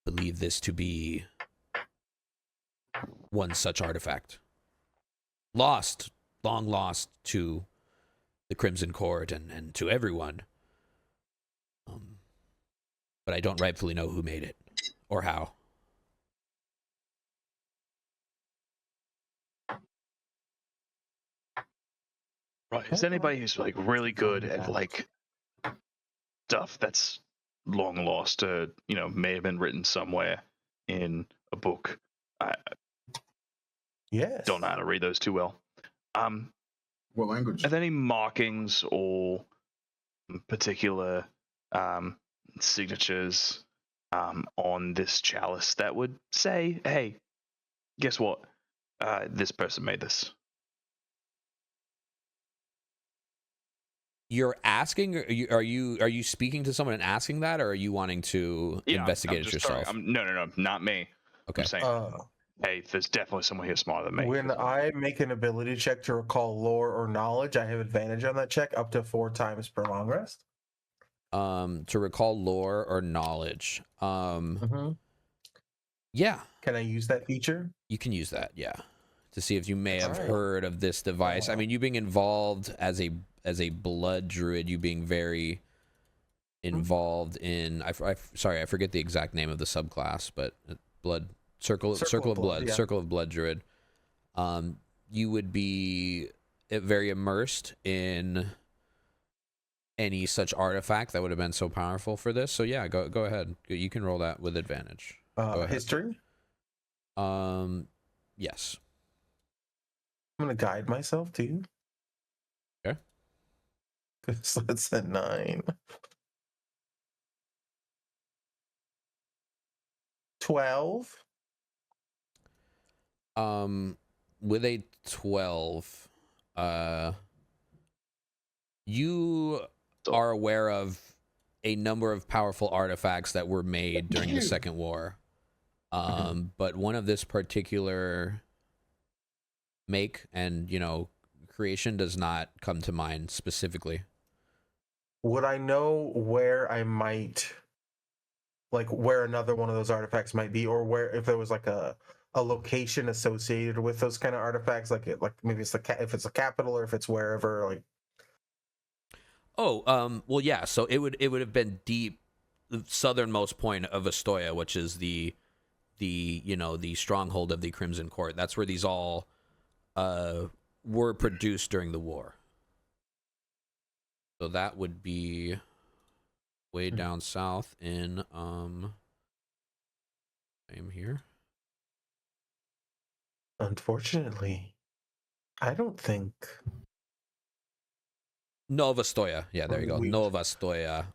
believe this to be one such artifact. Long lost to the Crimson Court and to everyone. But I don't rightfully know who made it or how. Right. Is anybody who's like really good at like stuff that's long lost, may have been written somewhere in a book? I don't know how to read those too well. What language? Are there any markings or particular signatures on this chalice that would say, hey, guess what? This person made this. You're asking, are you speaking to someone and asking that, or are you wanting to investigate it yourself? No, not me. Okay. I'm saying, hey, there's definitely someone here smarter than me. When I make an ability check to recall lore or knowledge, I have advantage on that check up to 4 times per long rest. To recall lore or knowledge. Yeah. Can I use that feature? You can use that, yeah. To see if you may have Alright. heard of this device. I mean, you being involved as a blood druid, you being very involved in sorry, I forget the exact name of the subclass, but blood circle of blood, yeah. circle of blood druid. You would be very immersed in any such artifact that would have been so powerful for this. So yeah, go ahead. You can roll that with advantage. History? Yes. I'm going to guide myself too. Okay. So that's a 9. 12. With a 12, you are aware of a number of powerful artifacts that were made during the Second War. But one of this particular make and, creation does not come to mind specifically. Would I know where I might, like, where another one of those artifacts might be, or where, if there was like a location associated with those kind of artifacts, like maybe it's if it's a capital or if it's wherever, like. Well, yeah. So it would have been deep, the southernmost point of Ostoya, which is the stronghold of the Crimson Court. That's where these all were produced during the war. So that would be way down south in I'm here. Unfortunately, I don't think Nova Stoya. Yeah, there you go. We- Nova Stoya.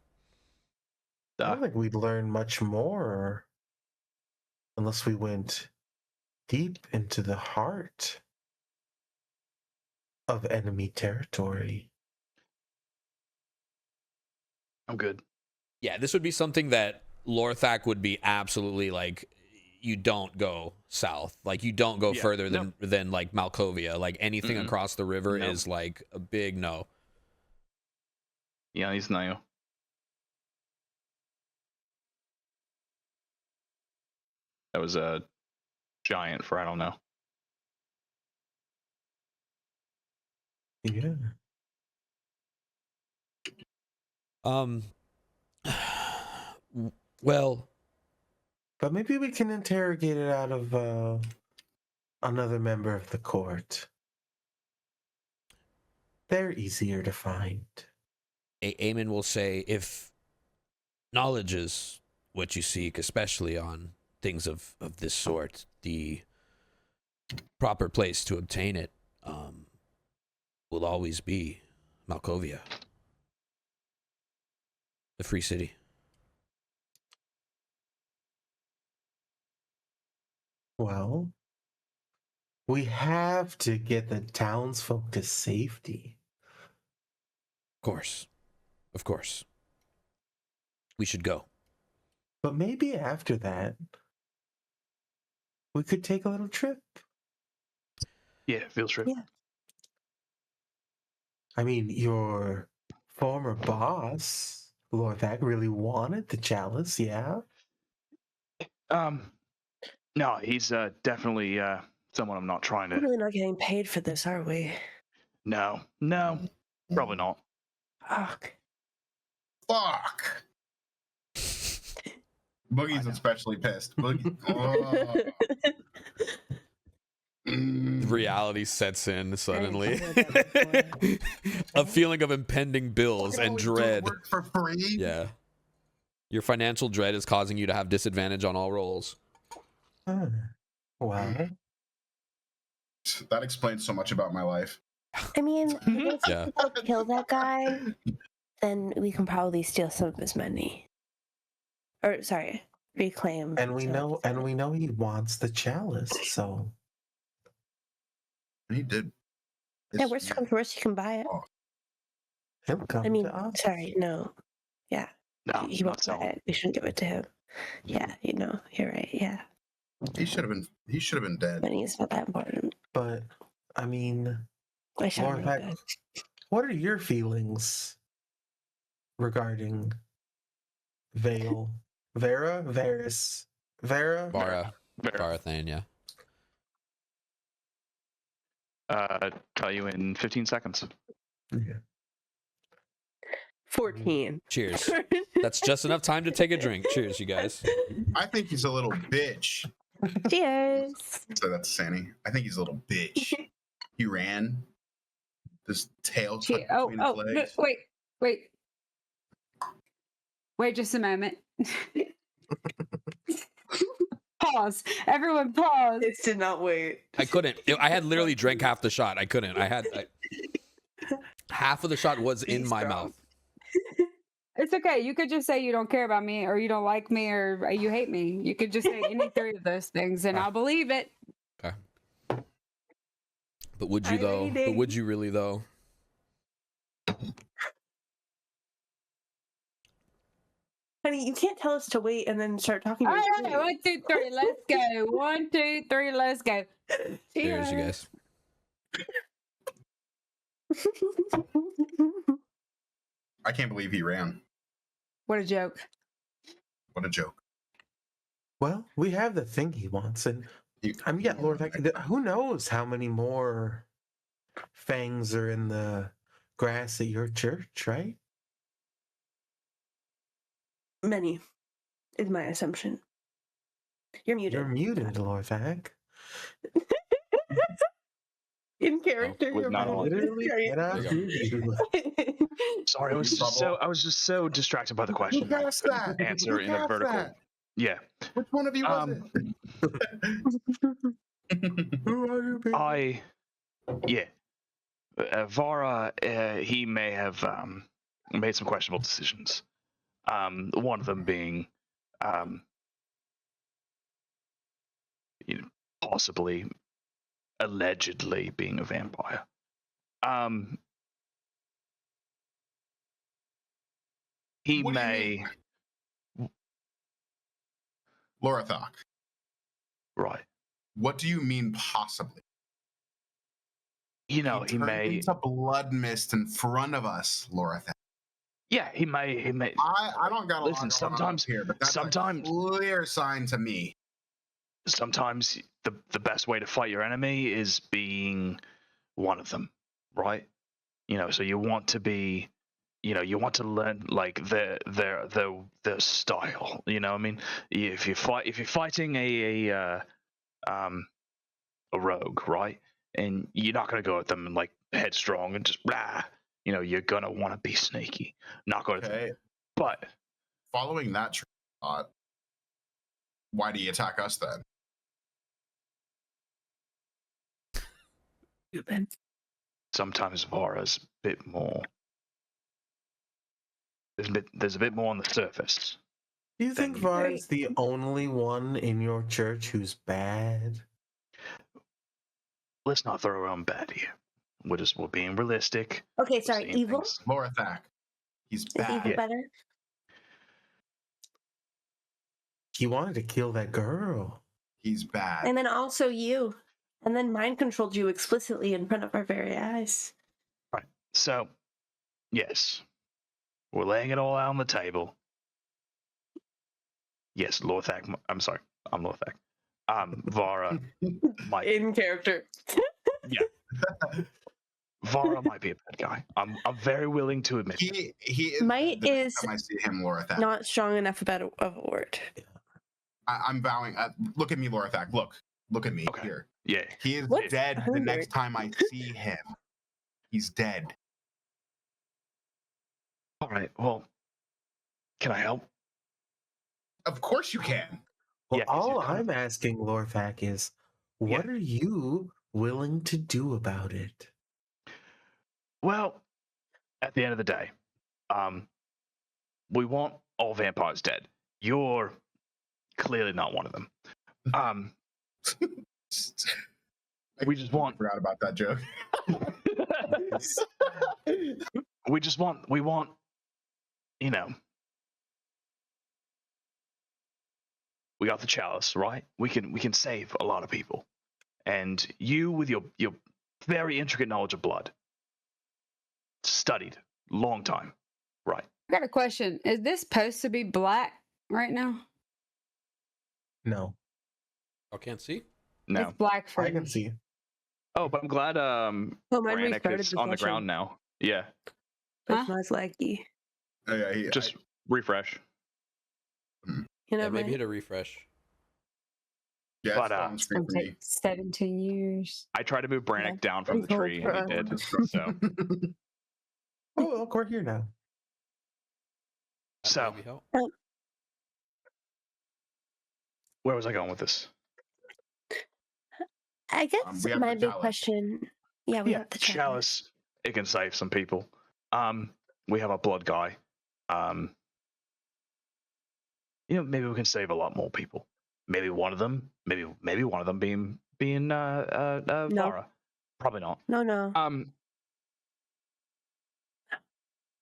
I don't think we'd learn much more unless we went deep into the heart of enemy territory. I'm good. Yeah, this would be something that Lorthak would be absolutely like, you don't go south. Like, you don't go further than like Malkovia. Like, anything across the river is like a big no. Yeah, he's no. That was a giant for I don't know. Yeah. Well, but maybe we can interrogate it out of another member of the court. They're easier to find. Eamon will say, if knowledge is what you seek, especially on things of this sort, the proper place to obtain it will always be Malkovia, the free city. Well, we have to get the townsfolk to safety. Of course. We should go. But maybe after that, we could take a little trip. Yeah, field trip. Yeah. I mean, your former boss, Lorthak, really wanted the chalice, yeah? No, he's definitely someone I'm not trying We're to. really not getting paid for this, are we? No, probably not. Fuck. Fuck. Boogie's especially pissed. Boogie. Reality sets in suddenly. I didn't feel that before. A feeling of impending bills and dread. Work for free. Yeah. Your financial dread is causing you to have disadvantage on all rolls. Wow. That explains so much about my life. I mean, if Yeah. we don't kill that guy, then we can probably steal some of his money. Or sorry, reclaim. And we some of know his he wants the chalice, so He did. Yeah, worst comes to worst, you can buy it. He'll come I mean, to us. sorry, no. Yeah. No, He not won't so. buy it. We shouldn't give it to him. Yeah, you're right. Yeah. He should have been dead. Money is not that important. But I mean, I shall Lord know Heck, that. what are your feelings regarding Vale? Vera? Varys? Vera? Vara. Varathane, yeah. Tell you in 15 seconds. Yeah. 14. Cheers. That's just enough time to take a drink. Cheers, you guys. I think he's a little bitch. Cheers. So that's Sandy. I think he's a little bitch. He ran. This tail tucked between his legs. Wait just a moment. Pause. Everyone pause. It did not wait. I couldn't. I had literally drank half the shot. I couldn't. Half of the shot was in my mouth. It's okay. You could just say you don't care about me, or you don't like me, or you hate me. You could just say any three of those things, and I'll believe it. Okay. But would you though? But would you really though? Honey, you can't tell us to wait and then start talking. All right, 1, 2, 3, let's go. 1, 2, 3, let's go. Cheers, you guys. I can't believe he ran. What a joke. What a joke. Well, we have the thing he wants, and I mean, yeah, Lord Heck, who knows how many more fangs are in the grass at your church, right? Many is my assumption. You're muted. You're muted, Lord Heck. In character, was you're not on. muted. Literally cannot hear you. Sorry, I was just so distracted by the question. Who cast that? Answer Who in a cast vertical. that? Yeah. Which one of you was Who are you, baby? Vara, he may have made some questionable decisions. One of them being, possibly, allegedly being a vampire. He What do you may. Lorathok, Right. what do you mean possibly? He turned may. into blood mist in front of us, Lorathok. Yeah, he may. I don't got a Listen, lot going sometimes- on here, but that's sometimes- a clear sign to me. Sometimes the best way to fight your enemy is being one of them, right? So you want to be, you want to learn like their style. I mean, if you're fighting a rogue, right, and you're not gonna go at them and like headstrong and just blah. You're gonna want to be sneaky, not go at them. Okay. But Following that train of thought, why do you attack us then? sometimes Vara's a bit more. There's a bit more on the surface. Do you think Then- Var's the only one in your church who's bad? Let's not throw around bad here. We're being realistic. Okay, We're sorry, seeing evil? things. Lorathak. He's Is bad. evil better? He wanted to kill that girl. He's bad. And then also you. And then mind controlled you explicitly in front of our very eyes. Right. So, yes, we're laying it all out on the table. Yes, Lothak. I'm sorry, I'm Lothak. Vara might. In character. Vara might be a bad guy. I'm very willing to admit. He is. Might the next is time I see him, Lorathak. not strong enough of a word. I'm vowing. Look at me, Lorathak. Look at me Okay. here. Yeah. He is What's dead the hunger? next time I see him. He's dead. All right. Well, can I help? Of course you can. Well, Yeah, 'cause all you're coming- I'm asking, Lorthak, is what are you willing to do about it? Well, at the end of the day, we want all vampires dead. You're clearly not one of them. We just want. Forgot about that joke. we want, you know, we got the chalice, right? We can save a lot of people, and you with your very intricate knowledge of blood, studied long time, right? I got a question. Is this supposed to be black right now? No, I can't see. No. It's black for I can me. see. Oh, but I'm glad mine Brannick restarted is the on the session. ground now. Yeah, That's Huh? not as laggy. Oh, yeah, just refresh. You Yeah, know, maybe hit a refresh. yeah, But, it's still on It's screen gonna for take me. 17 years. I tried to move Brannick down from the Let's hope tree, and he for did. So, Oh, look, we're here now. That So- maybe help. where was I going with this? I guess we have my the big chalice. question. Yeah, we Yeah, have the chalice. It can save some people. We have a blood guy. Maybe we can save a lot more people. Maybe one of them. Maybe one of them being Vara. Probably not. No.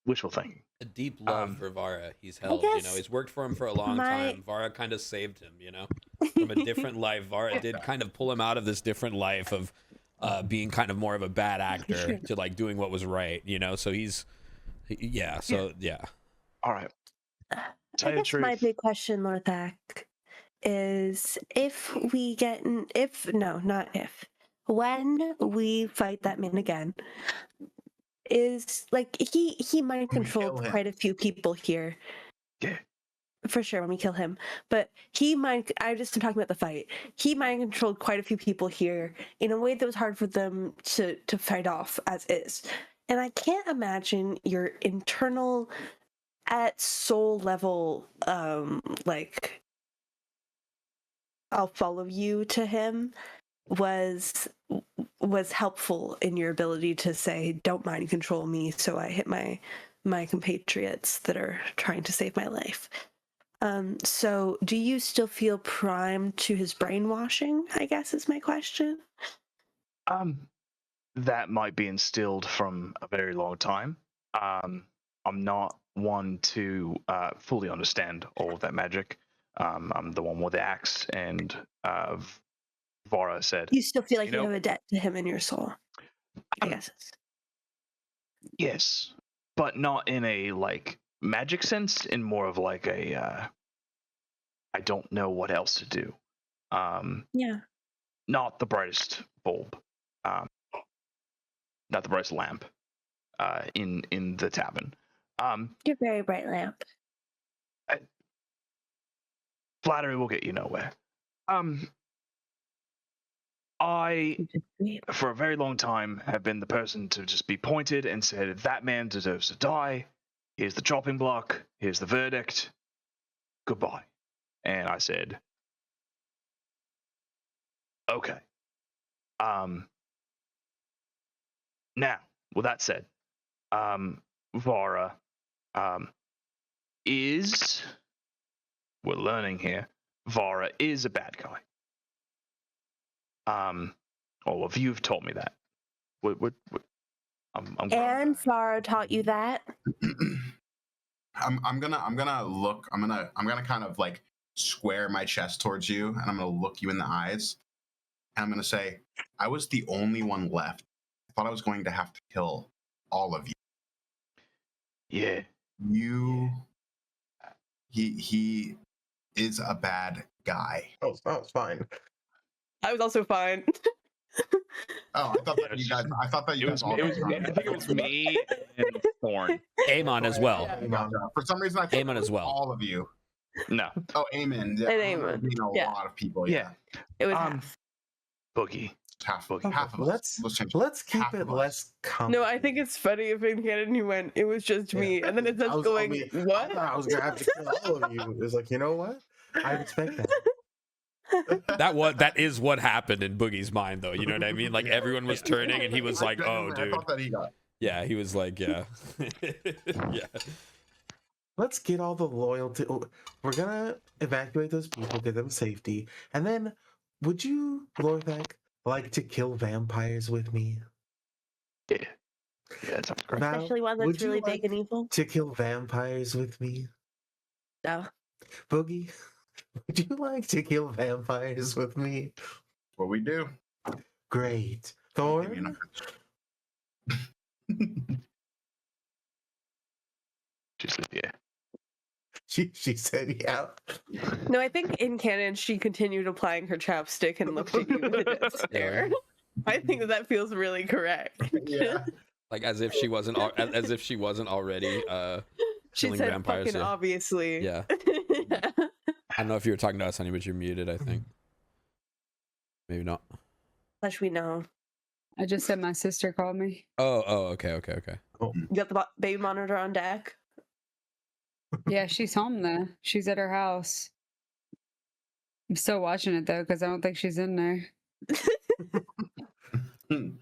Wishful thinking. A deep love for Vara he's held. guess He's worked for him for a long time. Vara kind of saved him. From a different life. Vara did kind of pull him out of this different life of being kind of more of a bad actor to like doing what was right. So yeah. All right. I guess my big question, Lorthak, is when we fight that man again, is like he mind controlled quite a few people here. Yeah. For sure, when we kill him. But I'm just talking about the fight. He mind controlled quite a few people here in a way that was hard for them to fight off as is. And I can't imagine your internal, at soul level, like, I'll follow you to him was helpful in your ability to say, don't mind control me, so I hit my compatriots that are trying to save my life. So do you still feel primed to his brainwashing, I guess is my question? That might be instilled from a very long time. I'm not one to fully understand all of that magic. I'm the one with the axe, and Vara said, You still feel like you have a debt to him in your soul, I guess. Yes, but not in a like magic sense, in more of like a I don't know what else to do. Yeah. Not the brightest bulb, not the brightest lamp in the tavern. You're a very bright lamp. Flattery will get you nowhere. I, for a very long time, have been the person to just be pointed and said, that man deserves to die. Here's the chopping block. Here's the verdict. Goodbye. And I said, okay. Now, with that said, Vara is, we're learning here, Vara is a bad guy. All of you've told me that. I'm and Vara taught you that. I'm gonna look. I'm gonna kind of like square my chest towards you, and I'm gonna look you in the eyes, and I'm gonna say, I was the only one left. I thought I was going to have to kill all of you. Yeah. He is a bad guy. Oh, it's fine. I was also fine. Oh, I thought that you guys. I thought that you guys all. I think it was me and Thorn. Eamon as well. Gotcha. For some reason, I thought Eamon as well. all of you. No. Oh, Eamon. Yeah, And I mean, a lot of people. Yeah. It was half. Boogie. Half Boogie. half of us. Let's keep Half it of us. less complicated. No, I think it's funny if in canon he went, it was just me, and then it's just going, I what? thought I was gonna have to kill all of you. It was like, you know what? I expect that. That is what happened in Boogie's mind, though. You know what I mean? Like everyone was turning, and he was like, "Oh, dude." I thought that he got. Yeah, he was like, "Yeah, yeah." Let's get all the loyalty. We're gonna evacuate those people, get them safety, and then would you, Lorthak, like to kill vampires with me? Yeah. Yeah, that sounds great. Val, Especially one would that's you really like big and evil. to kill vampires with me? No. Boogie, would you like to kill vampires with me? What we do? Great. I'll give you Thorn? She said, yeah. She said, yeah. No, I think in canon she continued applying her chapstick and looked at you with a death stare. I think that feels really correct. Yeah. Like as if she wasn't as if she wasn't already She killing said vampires. fucking obviously. Yeah. I don't know if you were talking to us, honey, but you're muted, I think. Maybe not. Unless we know. I just said my sister called me. Oh, okay. You got the baby monitor on deck? Yeah, she's home though. She's at her house. I'm still watching it though because I don't think she's in there. Don't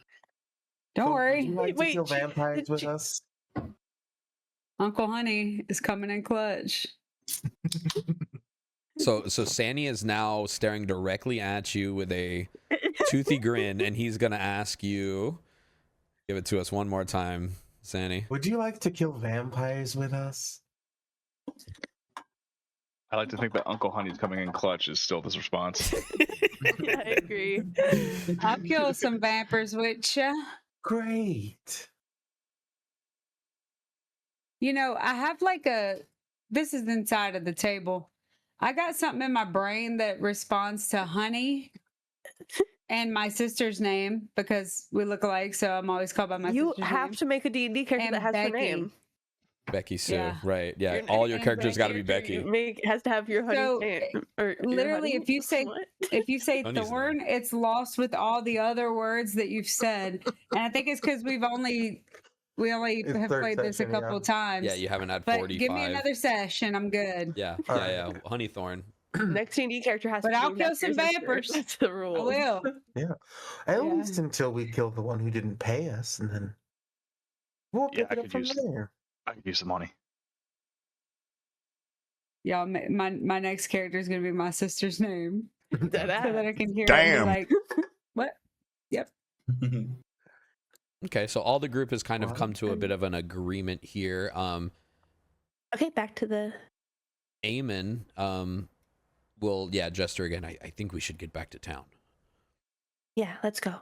So, worry. Would you like Wait, to kill vampires with us? Uncle Honey is coming in clutch. So Sanny is now staring directly at you with a toothy grin, and he's gonna ask you, give it to us one more time, Sanny. Would you like to kill vampires with us? I like to think that Uncle Honey's coming in clutch is still this response. Yeah, I agree. I'll kill some vampires with ya. Great. You know, I have like this is inside of the table. I got something in my brain that responds to honey and my sister's name because we look alike, so I'm always called by my You sister's have name. to make a D&D character And that has her Becky. name. Becky Sue, Yeah. right? Yeah, Your all your name, characters got to be Character Becky. has to have your honey So, name. Or your literally, honey- if you say What? if you say Honey's thorn, it's lost with all the other words that you've said, and I think it's because we only It's have third played this a session, yeah. couple times. Yeah, you haven't had but 45. give me another session, I'm good. Yeah, All yeah. Honeythorn. Next D&D character has But to I'll name kill after some your sister. vampires. That's the I rule. will. At Yeah. least until we kill the one who didn't pay us, and then we'll Yeah, pick I it up could from use- there. I could use the money. Y'all, my next character is gonna be my sister's name, Dead so that I ass. can hear Damn. it and be like, what? Okay, so all the group has kind of Well, come to a bit of an agreement here. Okay, back to the... Eamon, will Jester again. I think we should get back to town. Yeah, let's go.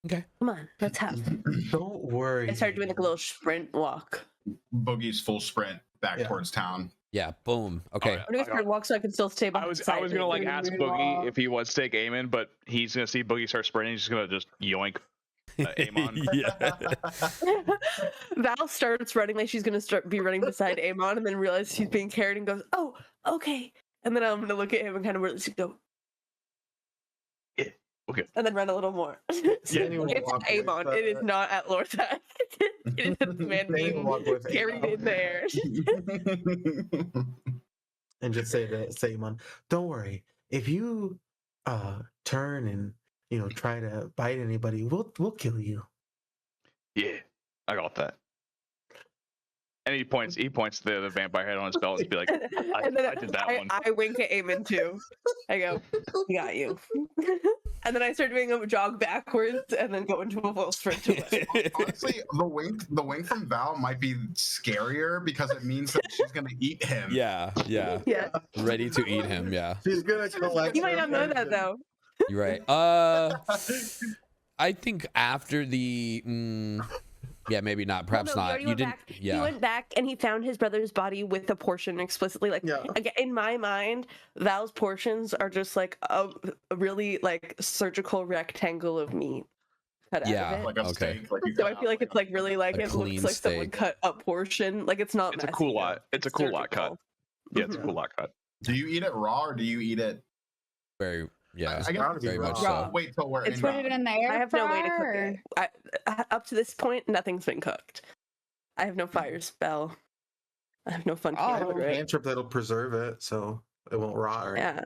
Okay. Come on, let's have. Don't worry. I started doing like a little sprint walk. Boogie's full sprint back Yeah. towards town. Yeah, boom. Okay. I'm doing a sprint walk so I can still stay I behind. was gonna like ask Moonwalk. Boogie if he was to take Eamon, but he's gonna see Boogie start sprinting. He's just gonna just yoink Eamon. Yeah. Val starts running like she's gonna be running beside Eamon, and then realizes she's being carried and goes, "Oh, okay." And then I'm gonna look at him and kind of really go, Yeah, okay. and then run a little more. Sandy will It's walk Eamon. with, It is not at Lortha. It is this man Sandy will walk with carried Eamon. in there. And just say to Eamon, don't worry. If you turn and try to bite anybody, we'll kill you. Yeah, I got that. And he points to the vampire head on his belt and be like, And then I did that one. I wink at Eamon too. I go, "We got you." And then I start doing a jog backwards and then go into a full sprint to it. Honestly, the wink from Val might be scarier because it means that she's gonna eat him. Yeah. Yeah. Ready to eat him. Yeah. She's gonna collect. You might her not know that attention. though. You're right. I think after the yeah, maybe not. Perhaps Well, no, he not. already You went didn't. back. Yeah. He went back and he found his brother's body with a portion explicitly. Like, Yeah. again, in my mind, Val's portions are just like a really like surgical rectangle of meat cut out Yeah. of it. Like a Okay. steak. Like you So I cut feel like out it's like really like a it clean looks like someone steak. cut a portion. Like it's not. It's a messy, cool though. lot. It's a cool lot cut. surgical. Yeah, it's a Mhm. cool lot cut. Do you eat it raw or do you eat it? Very. Yeah. I gotta be very much raw. so. Wait till we're It's in. Put it in the air I have no way to cook fryer. it. Up to this point, nothing's been cooked. I have no fire spell. I have no fun. Oh, I have a right? cantrip that'll preserve it so it won't rot. Or Yeah.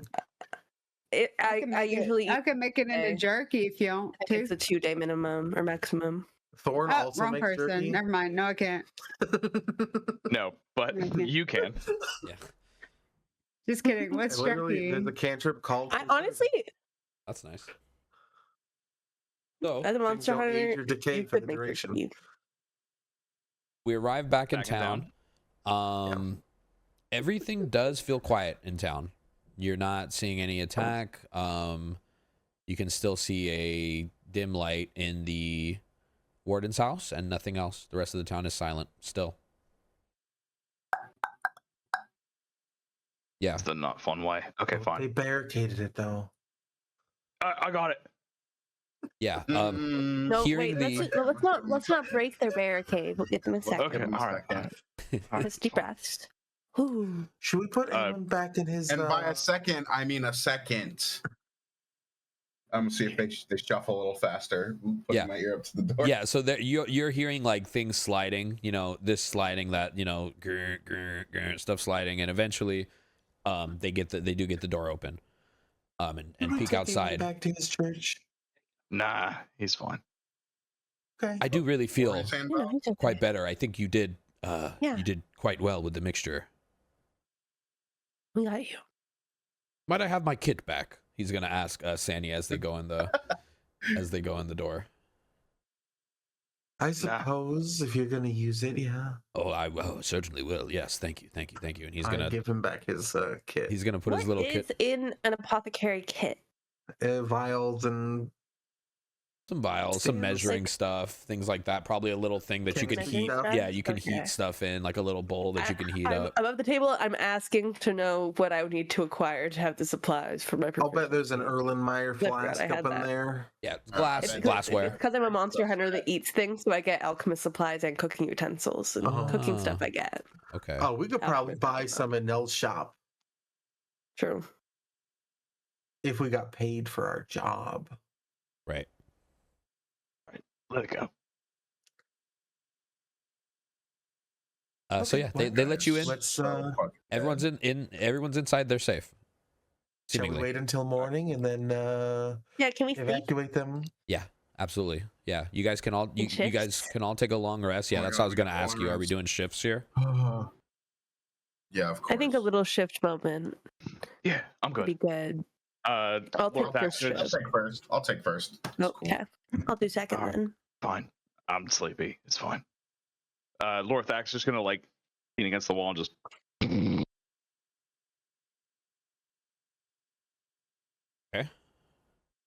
I can make usually I can make it into Okay. jerky if you want I to. think it's a 2-day minimum or maximum. Thorn Oh, also wrong makes person. jerky. Never mind. No, I can't. No, but Okay. you can. Just kidding. What's Literally, jerky? there's a cantrip called. I honestly, That's nice. So as a monster don't age hunter, or decay you for could the make duration. jerky. we arrive back in Back in town. town. Everything does feel quiet in town. You're not seeing any attack. You can still see a dim light in the warden's house and nothing else. The rest of the town is silent still. Yeah. That's the not fun way. Okay, They fine. barricaded it though. I got it. Yeah. No, Hearing wait. the Let's not break their barricade. We'll get them in a second. Okay, all right. Just deep breaths. Ooh. Should we put Eamon back in his? And by a second, I mean a second. I'm gonna see if they shuffle a little faster. Putting my ear up to the door. Yeah, so there you're hearing like things sliding, this sliding, that grr, grr, grr, stuff sliding, and eventually they do get the door open and peek outside. Back to his church. Nah, he's fine. Okay. I do really feel He's okay. quite better. I think you did Yeah. you did quite well with the mixture. We got you. Might I have my kit back? He's gonna ask Sandy as they go in the door. I suppose if you're gonna use it, yeah. Oh, I certainly will. Yes, thank you. And he's gonna give him back his kit. He's gonna put his little kit. What is in an apothecary kit? Vials and Some vials, some Stands. measuring stuff, things like that. Probably a little thing that you can Measuring heat. stuff? Yeah, you can Okay. heat stuff in, like a little bowl that you can heat I'm up. above the table. I'm asking to know what I would need to acquire to have the supplies for my. I'll bet there's an Erlenmeyer I forgot flask I had up in that. there. Yeah, It's glassware. because I'm a monster hunter that eats things, so I get alchemist supplies and cooking utensils and cooking Ah. stuff. I get. Okay. Oh, we could probably Alchemist buy stuff. some at Nell's shop True. if we got paid for our job. Right. Let it go. So yeah, they let you in. Let's Everyone's everyone's inside. They're safe. shall we Seemingly. wait until morning and then Yeah. Can we sleep? evacuate them? Yeah, absolutely. Yeah, you guys can all you shifts? guys can all take a long rest. Yeah, Oh my that's what I God, was we gonna got ask long you. Are we rest. doing shifts here? Yeah, of course. I think a little shift moment Yeah, I'm would be good. good. I'll take first shift. I'll take first. Okay. I'll do second Alright. then. Fine. I'm sleepy. It's fine. Lorthak's just gonna lean against the wall and just.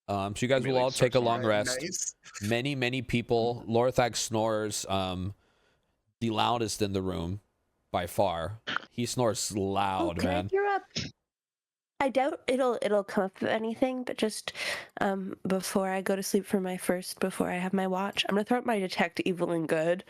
So you guys will all take a long rest. Many people. Lorthak snores the loudest in the room by far. He snores loud, can man. I interrupt? I doubt it'll come up with anything, but just before I go to sleep before I have my watch, I'm gonna throw out my detect evil and good.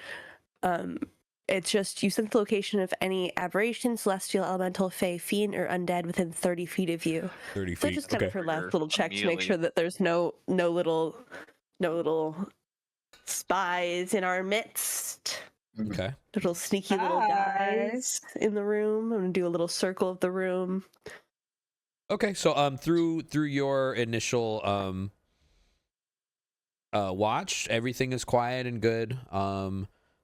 It's just you sense the location of any aberration, celestial, elemental, fey, fiend, or undead within 30 feet of you. 30 So feet. just kind of Okay. her last little check to make Immediately. sure that there's no little spies in our midst. Okay. Little sneaky little guys in the room. I'm gonna do a little circle of the room. Okay. So through your initial watch, everything is quiet and good.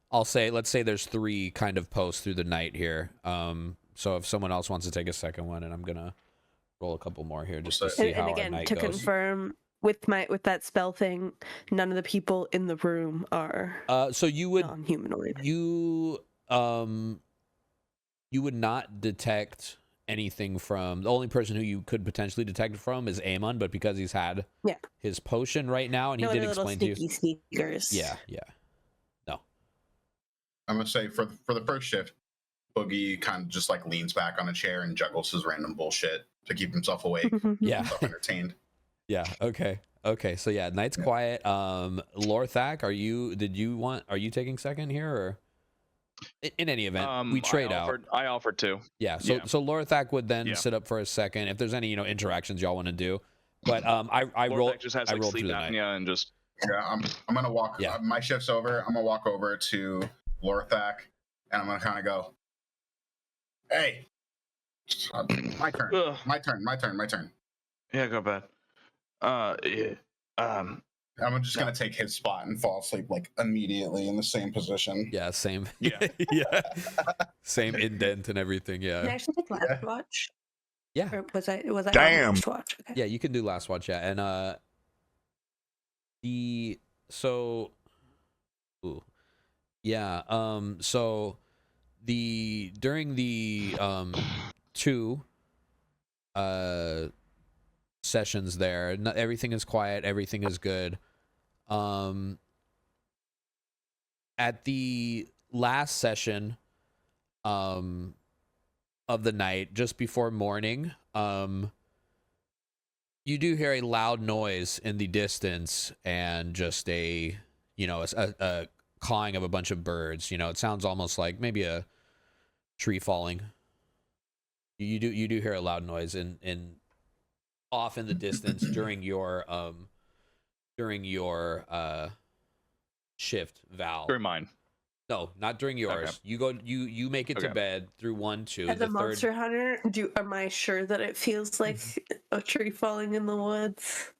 Let's say there's 3 kind of posts through the night here. So if someone else wants to take a second one, and I'm gonna roll a couple more here just to see how And our again, night to goes. confirm with that spell thing, none of the people in the room are So you would non-humanoid. you would not detect anything from the only person who you could potentially detect it from is Eamon, but because he's had his potion right now and No he did other little explain to you. sneaky sneakers. Yeah. I'm gonna say for the first shift, Boogie kind of just like leans back on a chair and juggles his random bullshit to keep himself awake, Yeah. himself entertained. Yeah. Okay. So yeah, night's quiet. Lorthak, are you taking second here or in any event, we trade out. I offered to. Yeah. So Lorthak would then Yeah. sit up for a second if there's any, interactions y'all want to do. But I roll Lorthak just has I like rolled sleep through the night. apnea and just. Yeah, I'm gonna walk. Yeah. My shift's over. I'm gonna walk over to Lorthak, and I'm gonna kind of go, "Hey, my turn. Ugh. My turn. Yeah, go bad. Yeah. I'm just gonna take his spot and fall asleep like immediately in the same position. Yeah, same. Yeah. Yeah. Same indent and everything. Can I Yeah. actually take last watch? Yeah. Or was I Damn. on last watch? Okay. Yeah, you can do last watch, yeah. And Yeah. So during the two sessions there, everything is quiet, everything is good. At the last session of the night, just before morning, you do hear a loud noise in the distance and just a cawing of a bunch of birds. It sounds almost like maybe a tree falling. You do hear a loud noise in off in the distance during your shift, Val. During mine. No, not during yours. Okay. You make it to bed through 1, 2. As a monster hunter, am I sure that it feels like a tree falling in the woods?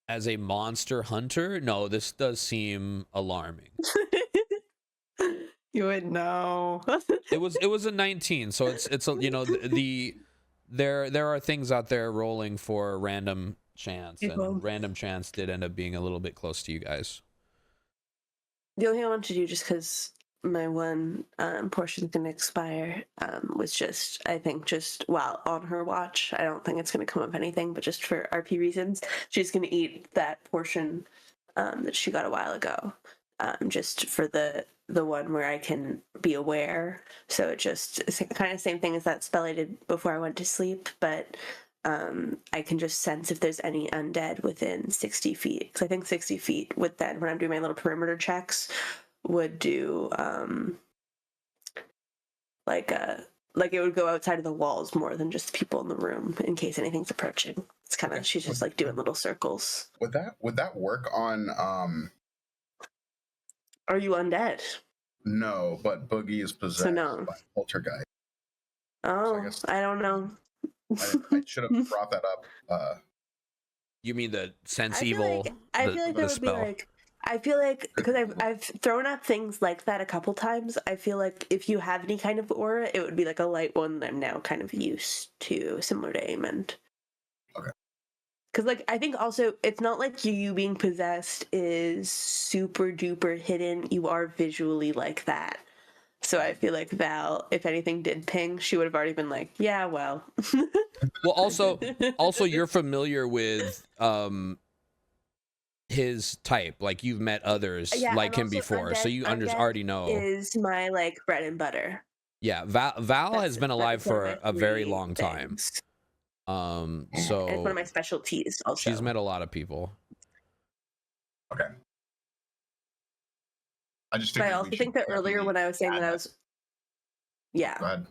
As a monster hunter, no, this does seem alarming. You would know. It was a 19, so it's there are things out there rolling for random chance, and random chance did end up being a little bit close to you guys. The only thing I wanted to do, just because my one portion's going to expire, was just, I think, while on her watch. I don't think it's going to come up anything, but just for RP reasons, she's going to eat that portion that she got a while ago, just for the one where I can be aware. So it's kind of the same thing as that spell I did before I went to sleep, but I can just sense if there's any undead within 60 feet. Because I think 60 feet would then, when I'm doing my little perimeter checks, would do like it would go outside of the walls more than just the people in the room in case anything's approaching. It's kind of, she's just like doing little circles. Would that work on Are you undead? No, but Boogie is possessed by poltergeist. Oh, So I don't know. I should have brought that up. You mean the sense evil? I feel like there would be like. I feel like, because I've thrown up things like that a couple times, I feel like if you have any kind of aura, it would be like a light one that I'm now kind of used to, similar to Eamon. Okay. Because, like, I think also, it's not like you being possessed is super duper hidden. You are visually like that. So I feel like Val, if anything did ping, she would have already been like, yeah, well. Well, also you're familiar with his type. Like, you've met others like him before, so you already know. Is my, like, bread and butter. Yeah, Val has been alive for a very long time. So it's one of my specialties also. She's met a lot of people. Okay. But I also think that earlier when I was saying that I was... Yeah. Go ahead.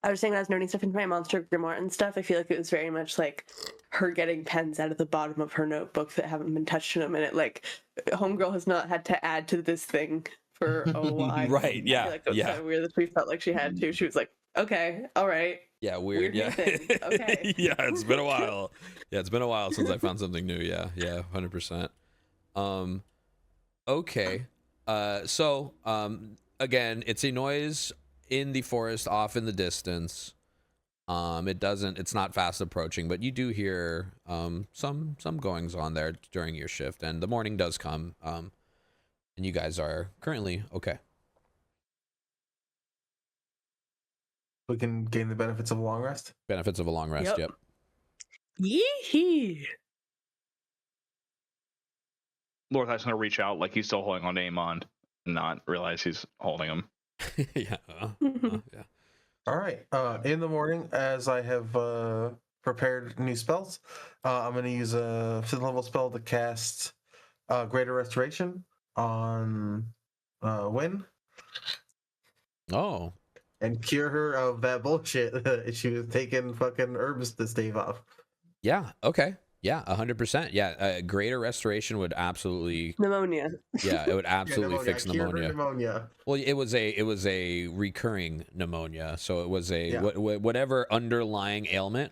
I was saying I was noting stuff into my monster grimoire and stuff. I feel like it was very much like her getting pens out of the bottom of her notebook that haven't been touched in a minute. Like, Homegirl has not had to add to this thing for a while. Right, yeah. I feel like it was kind of weird that we felt like she had to. She was like, okay, all right. Yeah, weird yeah. Okay. Yeah, it's been a while. Yeah, it's been a while since I found something new. Yeah, 100%. Okay. So, again, it's a noise in the forest off in the distance. It's not fast approaching, but you do hear some goings on there during your shift, and the morning does come, and you guys are currently okay. We can gain the benefits of a long rest. Benefits of a long rest. Yep. Yee-hee. Lorthai's gonna reach out like he's still holding on to Eamon, not realize he's holding him. Yeah. Yeah. All right. In the morning, as I have prepared new spells, I'm going to use a 5th level spell to cast Greater Restoration on Wynn. Oh. And cure her of that bullshit. She was taking fucking herbs to stave off. Yeah. Okay. Yeah. 100%. Yeah. Greater Restoration would absolutely. Pneumonia. Yeah, it would absolutely fix pneumonia. Pneumonia. Well, it was a recurring pneumonia, so it was whatever underlying ailment.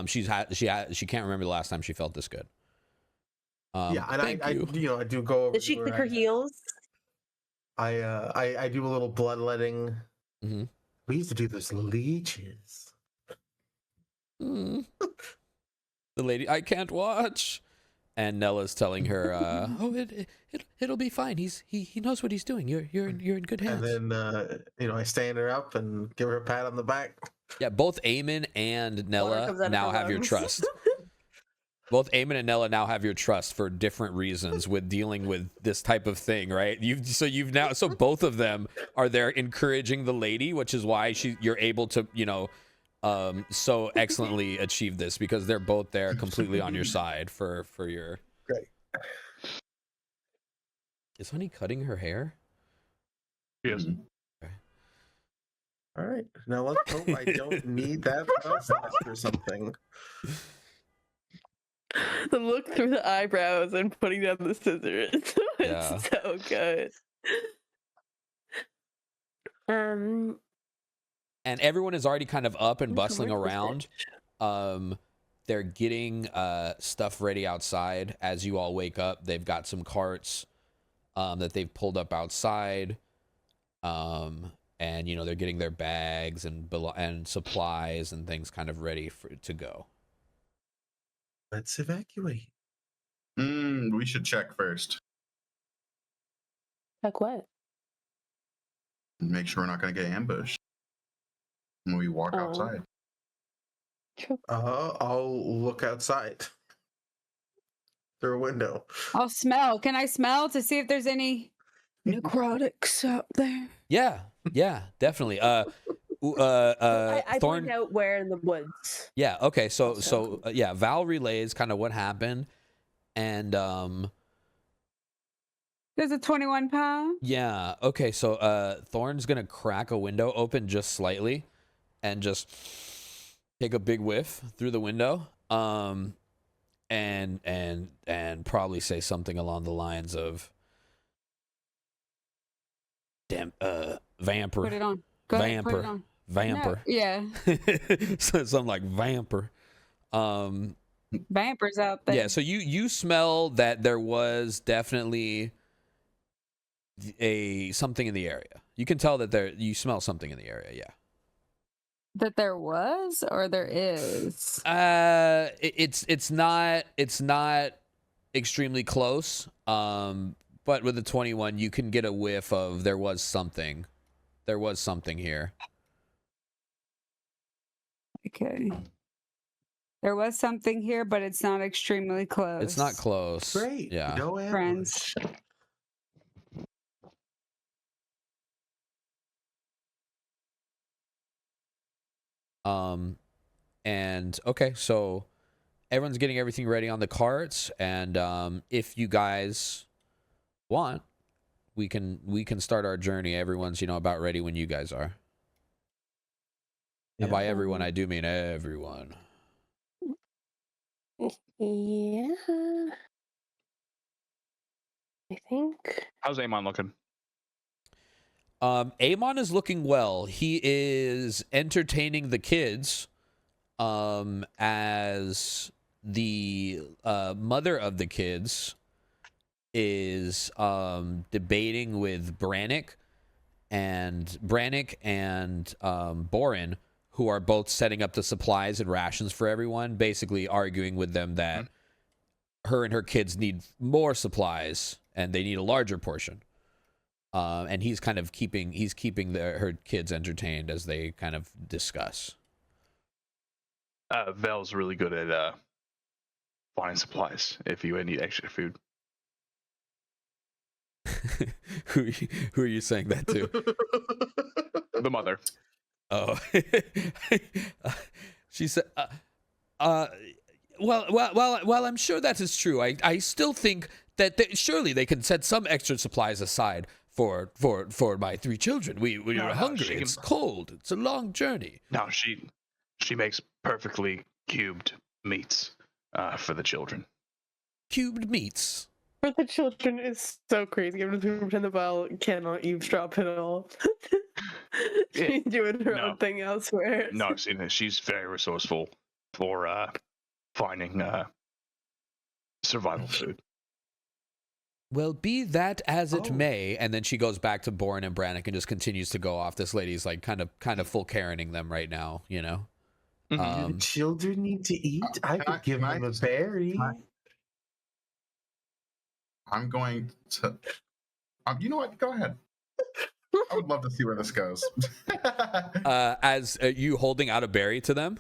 She can't remember the last time she felt this good. Yeah, and I do go over. Did she click her heels? I do a little bloodletting. Mm-hmm. We used to do those leeches. Mm. The lady, I can't watch. And Nella's telling her, "Oh, it'll be fine. He knows what he's doing. You're in good hands." And then I stand her up and give her a pat on the back. Yeah, both Eamon and Water Nella comes out of now her have your lungs. trust. Both Eamon and Nella now have your trust for different reasons with dealing with this type of thing, right? So both of them are there encouraging the lady, which is why you're able to, so excellently achieve this, because they're both there completely on your side for your. Great. Is Honey cutting her hair? Yes. All right. Now let's hope I don't need that mustache or something. The look through the eyebrows and putting down the scissors. Yeah. It's so good. And everyone is already kind of up and bustling Where's the around. fish? They're getting stuff ready outside as you all wake up. They've got some carts that they've pulled up outside. And they're getting their bags and supplies and things kind of ready to go. Let's evacuate. We should check first. Like what? Make sure we're not going to get ambushed when we walk Oh. outside. True. I'll look outside through a window. I'll smell. Can I smell to see if there's any necrotics out there? Yeah, definitely. I Thorn. point out where in the woods. Yeah. Okay. So So- Val relays kind of what happened, and There's a 21 pound. yeah. Okay. So Thorn's gonna crack a window open just slightly, and just take a big whiff through the window. And probably say something along the lines of, "Damn, vamper." Put it on. Go ahead, put it Vamper. on. Vamper. No, yeah. So something like vamper. Vampers out there. Yeah, so you smell that there was definitely something in the area. You can tell that you smell something in the area, yeah. That there was or there is? It's not extremely close. But with the 21 you can get a whiff of there was something. There was something here. Okay. There was something here, but it's not extremely close. It's not close. Great. Yeah. No ambush. Friends. And okay, so everyone's getting everything ready on the carts, and if you guys want, we can start our journey. Everyone's about ready when you guys are. And by everyone I do mean everyone. Yeah. I think. How's Eamon looking? Eamon is looking well. He is entertaining the kids as the mother of the kids is debating with Brannick and Borin, who are both setting up the supplies and rations for everyone, basically arguing with them that her and her kids need more supplies and they need a larger portion. And he's kind of keeping her kids entertained as they kind of discuss. Vel's really good at finding supplies if you need extra food. Who are you saying that to? The mother. Oh, she said. Well, I'm sure that is true. I still think that surely they can set some extra supplies aside for my 3 children. We are hungry. It's cold. It's a long journey. No, she makes perfectly cubed meats for the children. Cubed meats. For the children is so crazy. I'm just going to pretend the Val cannot eavesdrop at all. She's doing her own thing elsewhere. No, she's very resourceful for finding survival food. Well, be that as it may, and then she goes back to Borin and Brannick and just continues to go off. This lady's like kind of full Karening them right now, The children need to eat. I could give them a berry. I'm going to. You know what? Go ahead. I would love to see where this goes. As you holding out a berry to them.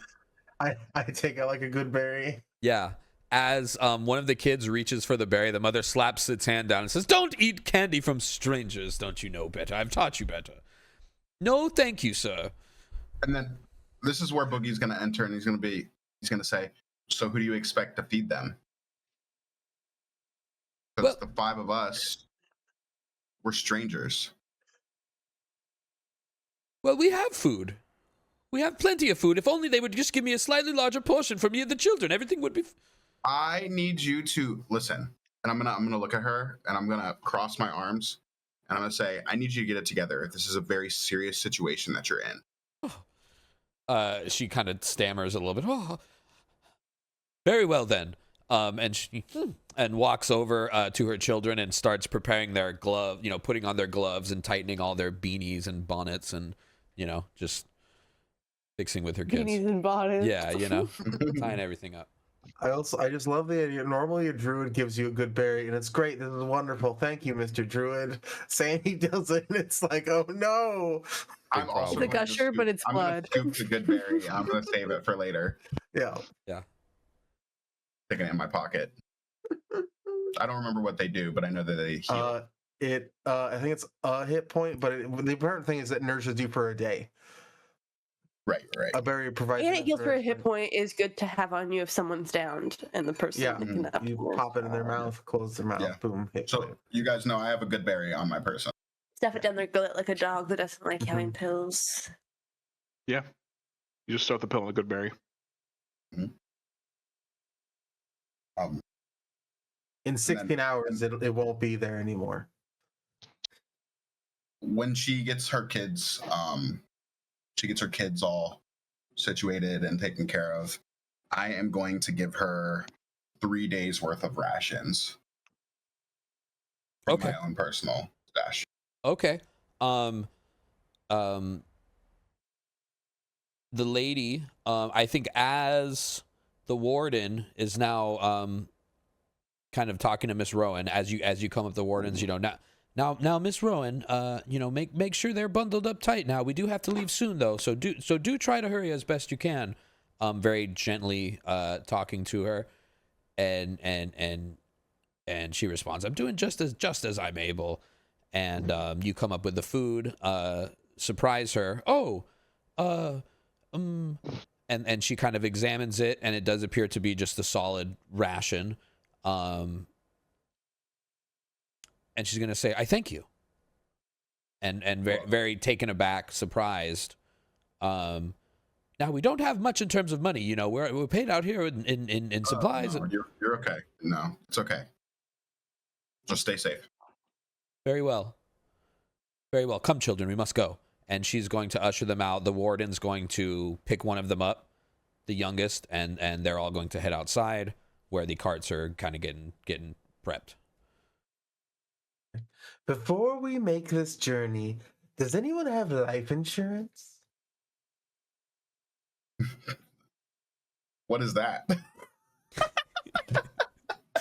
I take it like a good berry. Yeah. As one of the kids reaches for the berry, the mother slaps its hand down and says, "Don't eat candy from strangers. Don't you know better? I've taught you better." "No, thank you, sir." And then this is where Boogie's going to enter, and he's going to say, "So who do you expect to feed them?" Because Well- the 5 of us, we're strangers. "Well, we have food. We have plenty of food. If only they would just give me a slightly larger portion for me and the children, everything would be..." I need you to listen, and I'm gonna look at her, and I'm gonna cross my arms, and I'm gonna say, "I need you to get it together. This is a very serious situation that you're in." She kind of stammers a little bit. "Oh, very well then." And she and walks over to her children and starts preparing their glove, putting on their gloves and tightening all their beanies and bonnets and, just fixing with her kids. Beanies and bonnets. Yeah, tying everything up. I just love the idea. Normally, a druid gives you a good berry, and it's great. This is wonderful. Thank you, Mr. Druid. Sandy does it, and it's like, oh no. I'm also The going to gusher, scoop- but it's I'm gonna blood. scoop the good berry. I'm gonna save it for later. Yeah. Sticking it in my pocket. I don't remember what they do, but I know that they heal. I think it's a hit point, but the important thing is that nourishes you for a day. Right. A berry provides. And it enough heals for a hit nourishment. point is good to have on you if someone's downed and the person Yeah, can up you them. pop it in their mouth, close their mouth, Yeah. boom, hit So point. you guys know I have a good berry on my person. Stuff it down their gullet like a dog that doesn't like having pills. Yeah. You just start the pill in a good berry. In 16 hours, it won't be there anymore. When she gets her kids, all situated and taken care of, I am going to give her 3 days worth of rations. From Okay. my own personal stash. Okay. The lady, I think, as the warden is now kind of talking to Miss Rowan as you come up the wardens, now Miss Rowan, make sure they're bundled up tight. Now we do have to leave soon though, so do try to hurry as best you can. Very gently talking to her, and she responds, "I'm doing just as I'm able." And you come up with the food, surprise her. And she kind of examines it, and it does appear to be just a solid ration. And she's gonna say, "I thank you." And very, very taken aback, surprised. Now we don't have much in terms of money, we're paid out here in supplies. No, you're okay. No, it's okay. Just stay safe. Very well. Very well. Come, children, we must go. And she's going to usher them out. The warden's going to pick one of them up, the youngest, and they're all going to head outside where the carts are kind of getting prepped. Before we make this journey, does anyone have life insurance? What is that?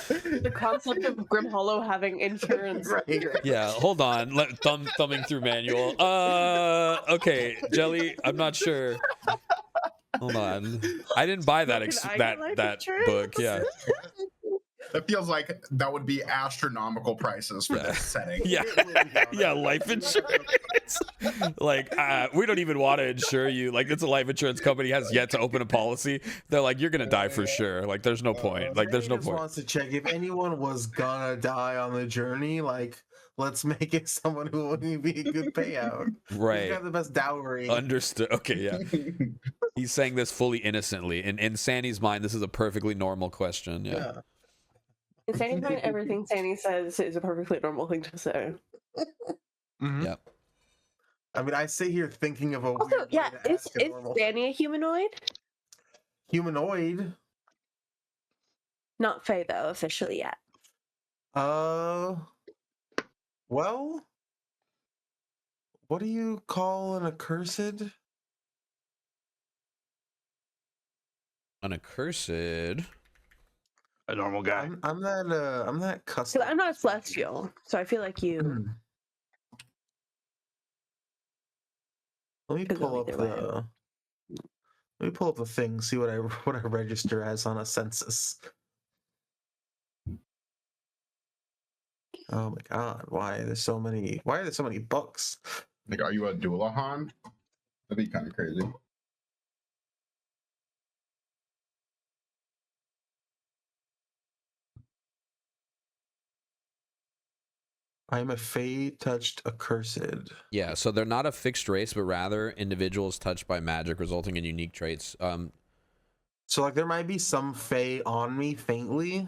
The concept of Grimhollow having insurance. Right. Yeah, hold on. Thumbing through manual. Okay, Jelly, I'm not sure. Hold on. I didn't buy that that book. Yeah. It feels like that would be astronomical prices for this setting. Yeah. Yeah, life insurance. Like, we don't even want to insure you. Like, it's a life insurance company has yet to open a policy. They're like, you're gonna die for sure. Like, there's no point. Like, there's no Just point. wants to check if anyone was gonna die on the journey. Like, let's make it someone who wouldn't be a good payout. Right. Who's got the best dowry? Understood. Okay, yeah. He's saying this fully innocently. In Sandy's mind, this is a perfectly normal question. Yeah. In Sandy's mind, everything Sandy says is a perfectly normal thing to say. Mhm. Yep. I mean, I sit here thinking of a Also, weird yeah, way to is ask a normal Sandy a humanoid? humanoid. Not Fae, though, officially yet. Well, what do you call an accursed? An accursed. a normal guy. I'm that So custom. I'm not celestial, so I feel like you. Let me Could go pull up either way. the. Let me pull up the thing. See what I register as on a census. Oh my god! Why are there so many? Why are there so many books? Like, are you a Doulahan? That'd be kind of crazy. I'm a fade touched accursed. Yeah, so they're not a fixed race, but rather individuals touched by magic resulting in unique traits. So like there might be some fae on me faintly.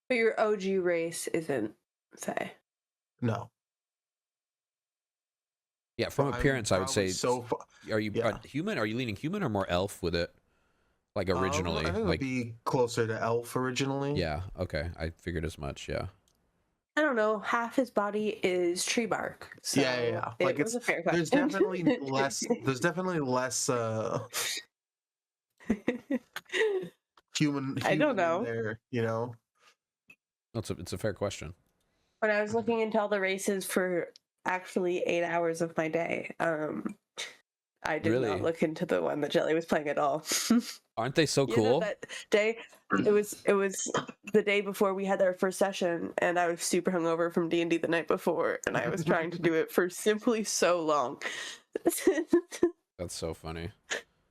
But your OG race isn't Fae. No. Yeah, from But I'm appearance, I would probably say. so far. Are you Yeah. human? Are you leaning human or more elf with it? Like originally, I think it would like be closer to elf originally. yeah. Okay, I figured as much. Yeah. I don't know. Half his body is tree bark. So Yeah. It Like was a fair question. there's definitely less. There's definitely less human. I don't in know. there. You know. It's a fair question. When I was looking into all the races for actually 8 hours of my day, I did Really? not look into the one that Jelly was playing at all. Aren't they so You know, cool? that day, it was the day before we had our first session, and I was super hungover from D&D the night before, and I was trying to do it for simply so long. That's so funny.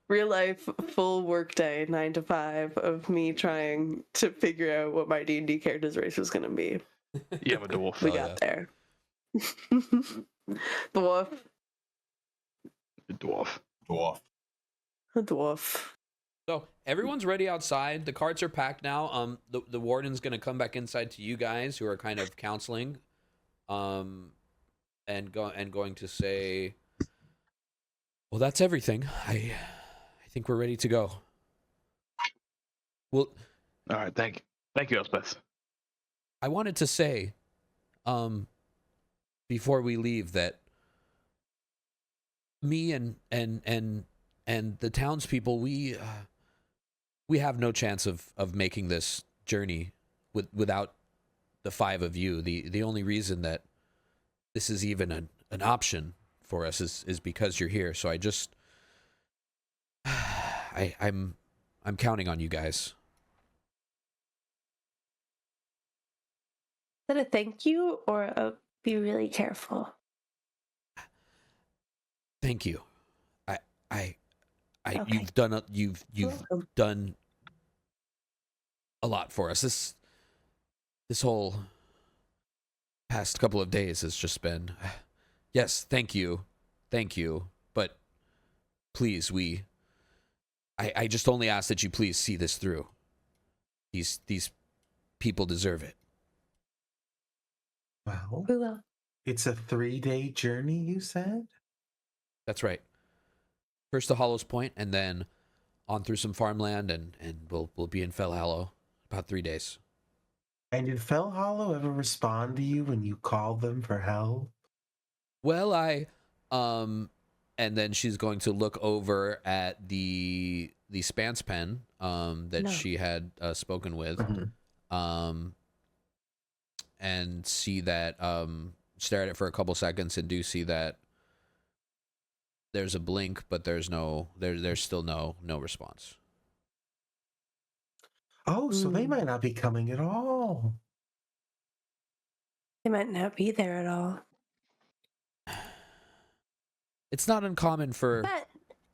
Real life, full work day, 9 to 5 of me trying to figure out what my D&D character's race was going to be. Yeah, I'm a dwarf. We Oh, got yeah. there. Dwarf. Dwarf. Dwarf. A dwarf. So everyone's ready outside. The carts are packed now. The warden's gonna come back inside to you guys who are kind of counseling, and going to say, well, that's everything. I think we're ready to go. Well, All right, thank you, Elspeth. I wanted to say, before we leave that me and the townspeople, we have no chance of making this journey without the 5 of you. The only reason that this is even an option for us is because you're here. So I just I'm counting on you guys. Is that a thank you or a be really careful? Thank you. I Okay. you've welcome. done a lot for us. This whole past couple of days has just been, yes, thank you, but please, I just only ask that you please see this through. These people deserve it. Well, We will. it's a 3-day journey. You said. That's right. First to Hollow's Point, and then on through some farmland, and we'll be in Fellhallow about 3 days. And did Fell Hollow ever respond to you when you called them for help? Well, and then she's going to look over at the Spance pen that No. she had spoken with, and see that stare at it for a couple seconds and do see that there's a blink, but there's still no response. Oh, so they might not be coming at all. They might not be there at all. It's not uncommon for But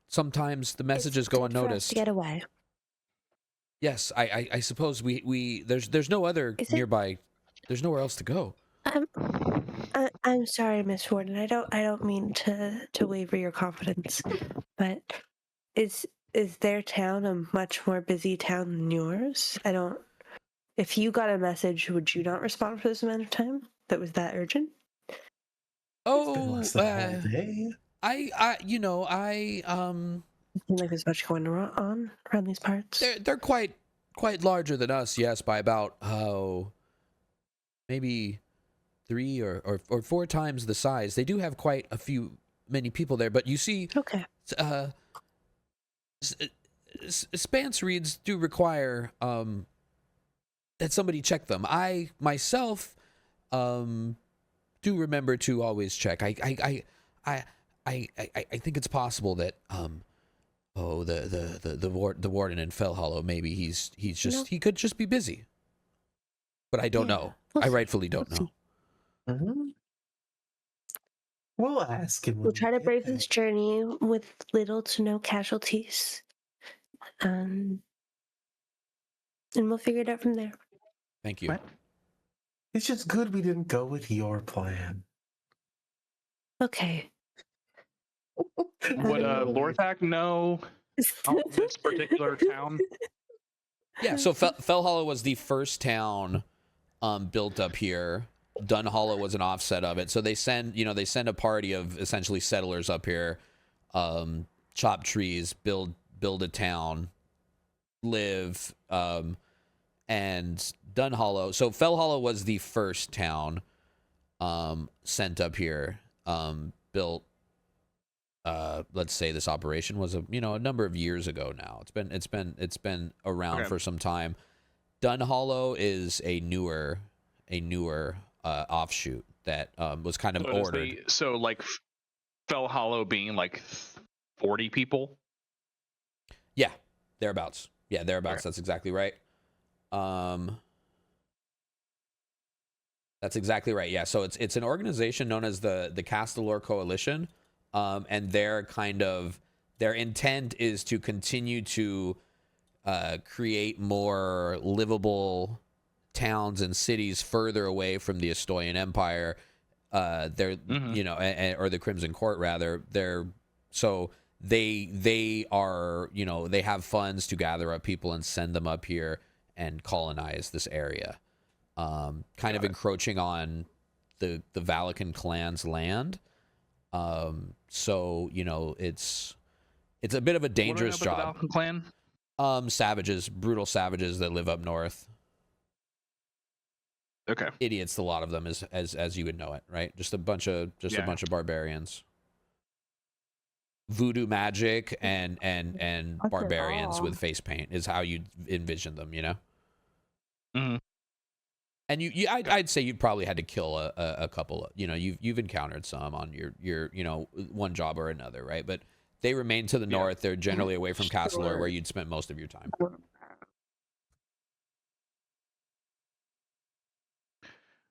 sometimes the messages it's go good for us unnoticed. to get away. Yes, I suppose we there's no other Is it- nearby. There's nowhere else to go. I'm sorry, Miss Warden. I don't mean to waver your confidence, but is their town a much more busy town than yours? I don't. If you got a message, would you not respond for this amount of time? That was that urgent? It's been Oh, less than a whole day. I It seems like there's much going on around these parts. they're quite larger than us, yes, by about maybe 3 or 4 times the size. They do have quite many people there, but you see, Okay. Spance reads do require that somebody check them. I myself do remember to always check. I think it's possible that the warden in Fellhollow, maybe he's just he could just be busy. But I don't know. I rightfully don't know. Mhm. We'll ask him. We'll try to brave this journey with little to no casualties. And we'll figure it out from there. Thank you. Right. It's just good we didn't go with your plan. Okay. Would Lorthak know about this particular town? Yeah, so Fellhollow was the first town built up here. Dunhollow was an offset of it. So they send a party of essentially settlers up here, chop trees, build a town, live, and Dunhollow. So Fellhollow was the first town sent up here, built. Let's say this operation was a number of years ago now. It's been around for some time. Dunhollow is a newer offshoot that was kind of ordered. So like Fellhollow being like 40 people. Yeah, thereabouts. Yeah, thereabouts. Okay. That's exactly right. That's exactly right. Yeah, so it's an organization known as the Castelor Coalition. And their intent is to continue to create more livable towns and cities further away from the Ostoyan Empire. Or the Crimson Court rather. They are they have funds to gather up people and send them up here and colonize this area. Kind of encroaching on the Valakan clan's land. So it's a bit of a dangerous job. What do I know about the Valakan clan? Savages, brutal savages that live up north. Okay. Idiots, a lot of them, as you would know it, right? Just a bunch of barbarians. Voodoo magic and barbarians with face paint is how you'd envision them, Mm-hmm. And I'd say you'd probably had to kill a couple. You've encountered some on your one job or another, right? But they remain to the north. They're generally away from Castelor, where you'd spent most of your time.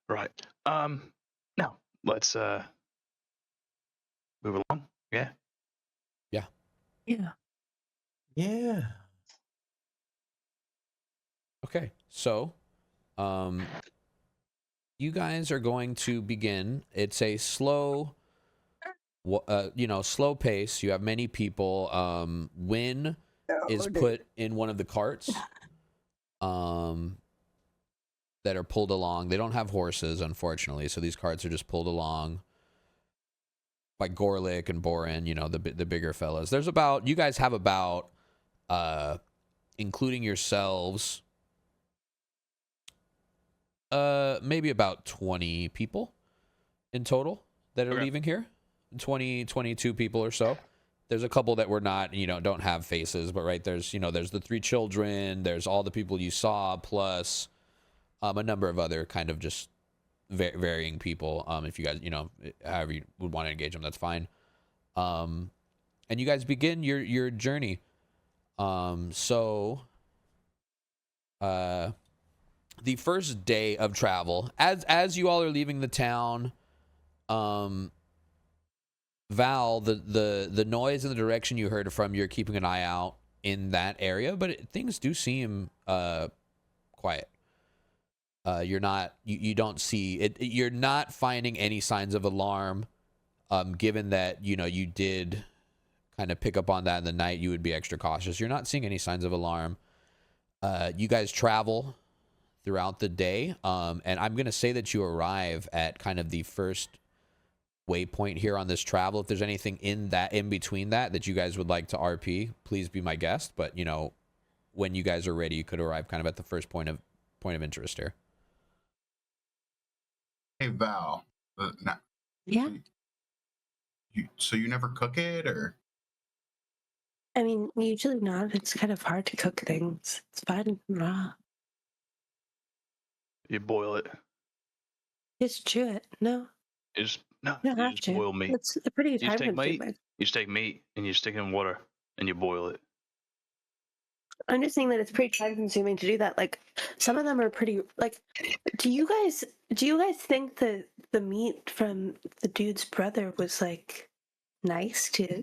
Right. Now let's move along. Yeah. Yeah. Okay, so you guys are going to begin. It's a slow pace. You have many people. Wynn is put in one of the carts that are pulled along. They don't have horses, unfortunately, so these carts are just pulled along by Gorlick and Borin, the bigger fellas. You guys have about, including yourselves, maybe about 20 people in total that are leaving here. 22 people or so. There's a couple that were not, don't have faces, but right, there's the 3 children, there's all the people you saw, plus a number of other kind of just varying people. If you guys, however you would want to engage them, that's fine. And you guys begin your journey. The first day of travel, as you all are leaving the town, Val, the noise and the direction you heard from, you're keeping an eye out in that area, but things do seem quiet. You don't see it. You're not finding any signs of alarm. Given that you did kind of pick up on that in the night, you would be extra cautious. You're not seeing any signs of alarm. You guys travel throughout the day, and I'm gonna say that you arrive at kind of the first waypoint here on this travel. If there's anything in between that you guys would like to RP, please be my guest. But when you guys are ready, you could arrive kind of at the first point of interest here. Hey Val, Yeah. so you never cook it, or? I mean, usually not. It's kind of hard to cook things. It's fine raw. You boil it. Just chew it. No, You just no. you don't You have just to. boil meat. It's a pretty You just time take meat. consuming. You just take meat and you stick it in water and you boil it. I'm just saying that it's pretty time consuming to do that. Like some of them are pretty like do you guys think that the meat from the dude's brother was like nice to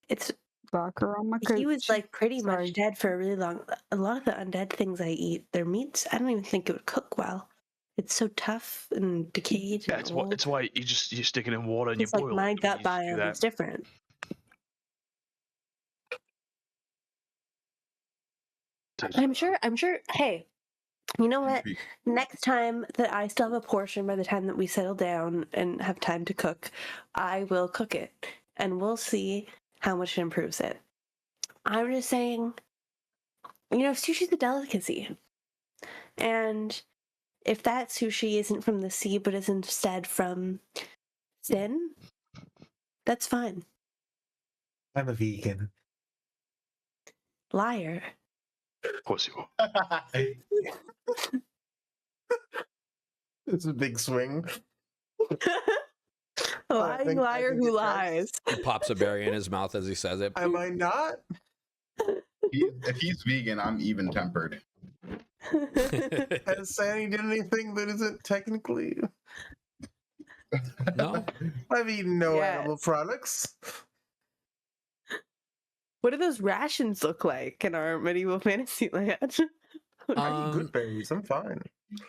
it's Barker on my he was cooch. like pretty Sorry. much dead for a really long a lot of the undead things I eat, their meats, I don't even think it would cook well. It's so tough and decayed Yeah, and old. it's why you stick it in water and It's you like boil my it. gut You just do biome that. is different. I'm sure. Hey, you know what? Next time that I still have a portion by the time that we settle down and have time to cook, I will cook it and we'll see how much it improves it. I'm just saying, sushi's a delicacy. And if that sushi isn't from the sea but is instead from sin, that's fine. I'm a vegan. Liar. Of course you will. It's a big swing. Lying think- I liar think who it lies. He pops a berry in his mouth as he says it. Am I not? If he's vegan, I'm even tempered. Has Sandy done anything that isn't technically? No? I've eaten no Yes. animal products. What do those rations look like in our medieval fantasy land? I eat Um, good berries. I'm fine.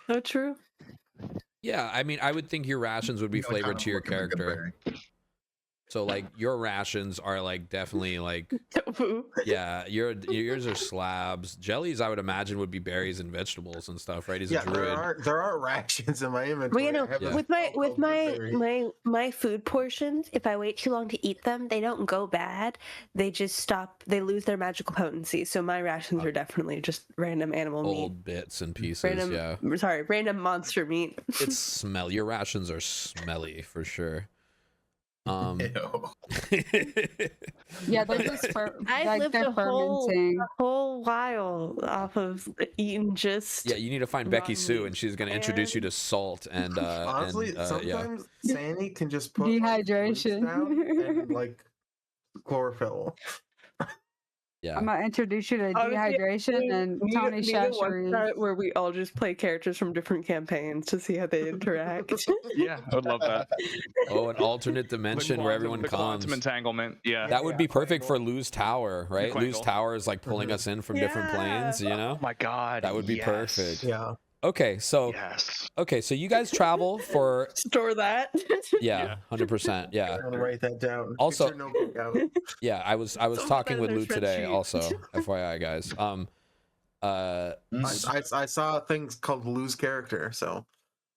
Oh, true. Yeah, I mean, I would think your rations would be You know, kind flavored of to your look at a good character. berry. So like your rations are like definitely like Tofu. yeah, yours are slabs. Jellies I would imagine would be berries and vegetables and stuff, right? He's Yeah, a druid. there are rations in my inventory. Well, I have a with my spell called Goodberry. my food portions, if I wait too long to eat them, they don't go bad. They just stop. They lose their magical potency. So my rations are definitely just random animal meat. Old bits and pieces, Random, yeah. sorry, random monster meat. It's smell. Your rations are smelly for sure. Ew. Yeah, they're just I lived a fermenting. whole while off of eating just. Yeah, you need to find raw Becky Sue, meat. and she's gonna introduce you to salt and Honestly, and, yeah. sometimes Sandy can just put like, roots Dehydration. down and like chlorophyll. Yeah. I'm gonna introduce you to Honestly, dehydration and Tony need a one Shashery. shot where we all just play characters from different campaigns to see how they interact. Yeah, I would love that. Oh, an alternate dimension where everyone the comes. quantum entanglement. Yeah. That would be Yeah, perfect for quangle. Lose Tower, right? Quangle. Lose Tower is like pulling us in from different Yeah. planes, you know? Oh my god. That would be yes. perfect. Yeah. Okay, so Yes. you guys travel for Store that. yeah, 100%. Yeah. I'm gonna write that down. Also- Get your notebook out. Yeah, I was Something talking about with their Lou today spreadsheet. also, FYI guys. I saw things called lose character, so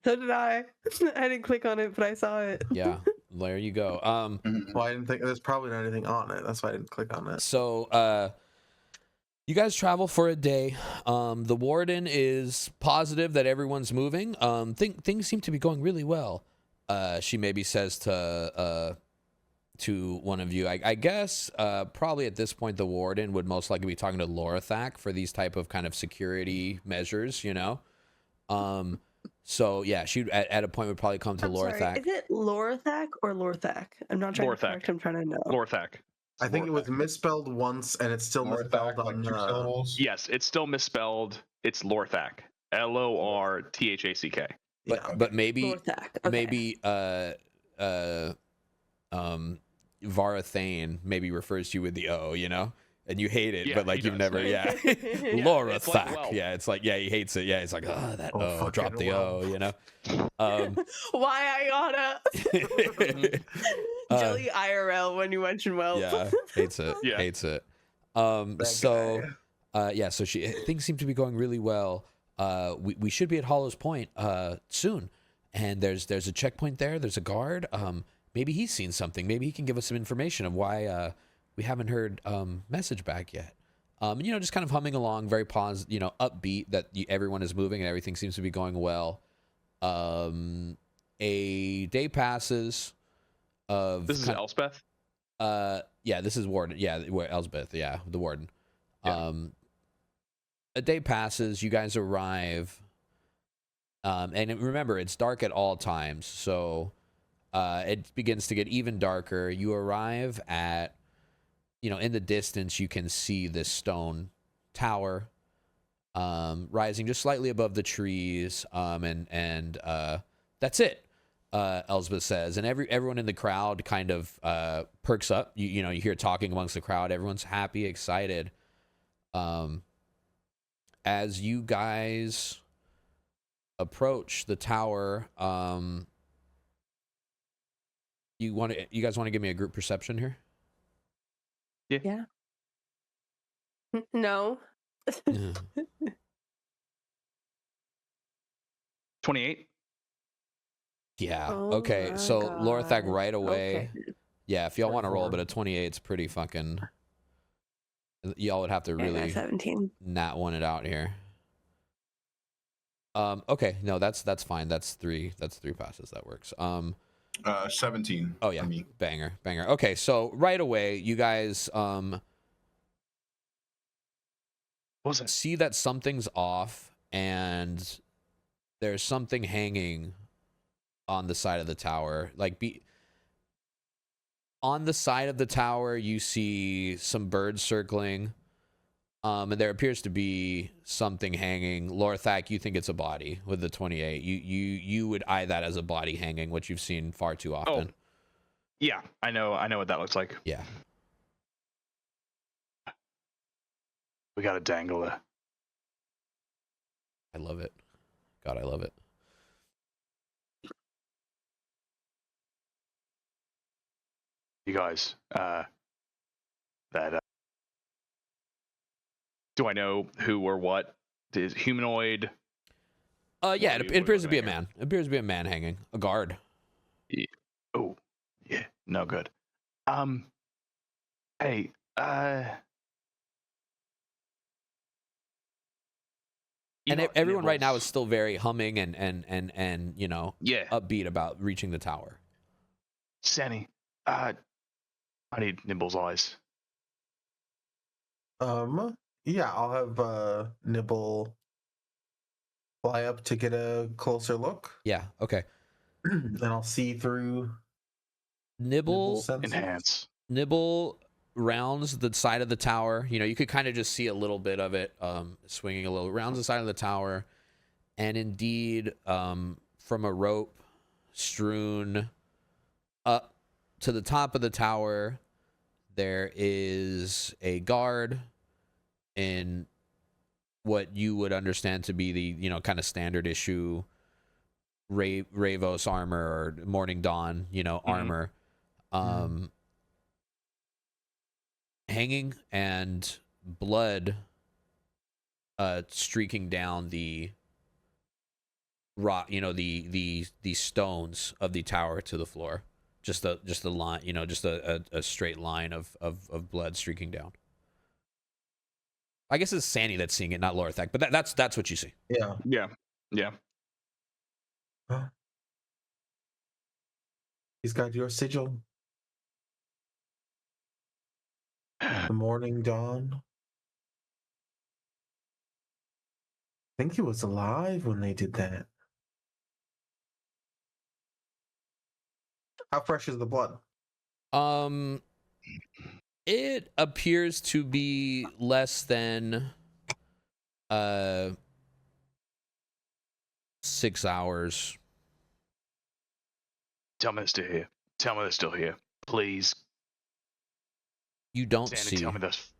So did I. I didn't click on it, but I saw it. yeah, there you go. well, I didn't think there's probably not anything on it. That's why I didn't click on it. So you guys travel for a day. The warden is positive that everyone's moving. Things seem to be going really well. She maybe says to one of you, I guess probably at this point the warden would most likely be talking to Lorathak for these type of kind of security measures, you know. So yeah, she at a point would probably come to I'm sorry, Lorathak. is it Lorathak or Lorthak? I'm not trying to Lorthak. correct, I'm trying to know. Lorthak. I think it was misspelled once, and it's still North misspelled back, like on. 2 syllables. Yes, it's still misspelled. It's Lorthak. Lorthack. Yeah. But maybe Lorthak. Okay. maybe Varathane maybe refers to you with the O, you know, and you hate it, Yeah, but like he you've does. never, yeah. Yeah, Laura it's like Thack, well. yeah, it's like, yeah, he hates it, yeah, it's like, oh, that Oh, O, fucking drop the well. O, you know. Why I gotta Jelly IRL when you mention well. Yeah, hates it, Yeah. hates it. That So, guy. yeah, so things seem to be going really well. We should be at Hollow's Point soon, and there's a checkpoint there. There's a guard. Maybe he's seen something. Maybe he can give us some information of why we haven't heard message back yet. You know, just kind of humming along, very positive, you know, upbeat that everyone is moving and everything seems to be going well. A day passes. This is Elspeth. Yeah, this is Warden. Yeah, Elsbeth. Yeah, the Warden. Yeah. A day passes. You guys arrive. And remember, it's dark at all times, so it begins to get even darker. You arrive at, in the distance, you can see this stone tower rising just slightly above the trees, and that's it. Elsbeth says, and everyone in the crowd kind of perks up. You hear talking amongst the crowd. Everyone's happy, excited. As you guys approach the tower, you guys want to give me a group perception here? Yeah. No. 28. Yeah. Oh Okay. my So Lorthak God. right away. Okay. Yeah. If y'all want to roll, 44. but a 28, it's pretty fucking. Y'all would have to I got really 17. nat one it out here. Okay. No, that's fine. That's three passes. That works. 17. Oh yeah. For me. Banger. Okay. So right away, you guys What was it? see that something's off, and there's something hanging on the side of the tower. On the side of the tower, you see some birds circling, and there appears to be something hanging. Lorthak, you think it's a body with the 28. You would eye that as a body hanging, which you've seen far too often. Yeah, I know what that looks like. Yeah. We got a dangler. I love it. God, I love it. You guys, Do I know who or what? Is humanoid? Yeah, What it are we appears to be a looking at man. It appears to be a man hanging, a guard. oh, yeah, no good. Hey, And got everyone right now nibbles? is still very humming and Yeah, upbeat about reaching the tower. Sanny, I need Nimble's eyes. Yeah, I'll have Nibble fly up to get a closer look, Yeah. Okay. and I'll see through Nibble Nibble's sensors. Enhance. Nibble rounds the side of the tower. You could kind of just see a little bit of it swinging a little. Rounds the side of the tower, and indeed, from a rope strewn up to the top of the tower, there is a guard in what you would understand to be the kind of standard issue Ravos armor or Morning Dawn armor. Hanging and blood streaking down the rock, the stones of the tower to the floor. Just a line, just a straight line of blood streaking down. I guess it's Sandy that's seeing it, not Lorthak, but that's what you see. Yeah. Huh? He's got your sigil. The Morning Dawn. I think he was alive when they did that. How fresh is the blood? It appears to be less than 6 hours. Tell me they're still here. Tell me they're still here. Please. You don't Sandy, see. tell me this.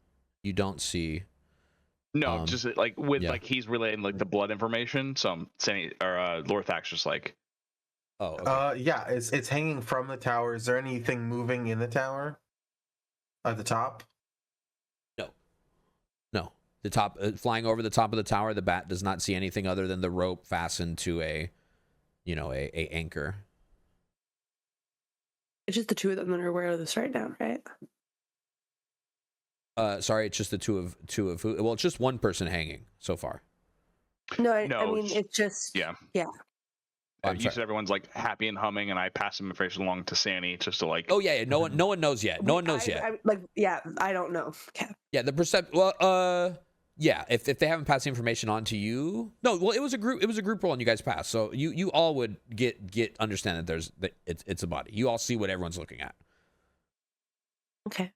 You don't see. no, just like with yeah. like he's relaying like the blood information. So I'm saying, or Lorthak's just like, Oh, okay. Yeah, it's hanging from the tower. Is there anything moving in the tower? At the top? No. The top, flying over the top of the tower, the bat does not see anything other than the rope fastened to a anchor. It's just the two of them that are aware of this right now, right? Sorry, it's just the two of who? Well, it's just one person hanging so far. No, I No, mean it's just yeah. yeah. I'm you sorry. said everyone's like happy and humming, and I pass some information along to Sandy just to like. Oh yeah, no one knows yet. No one knows yet. I don't know. Okay. Yeah, the well, yeah. If they haven't passed the information on to you, no. Well, it was a group roll, and you guys passed, so you all would understand that it's a body. You all see what everyone's looking at. Okay.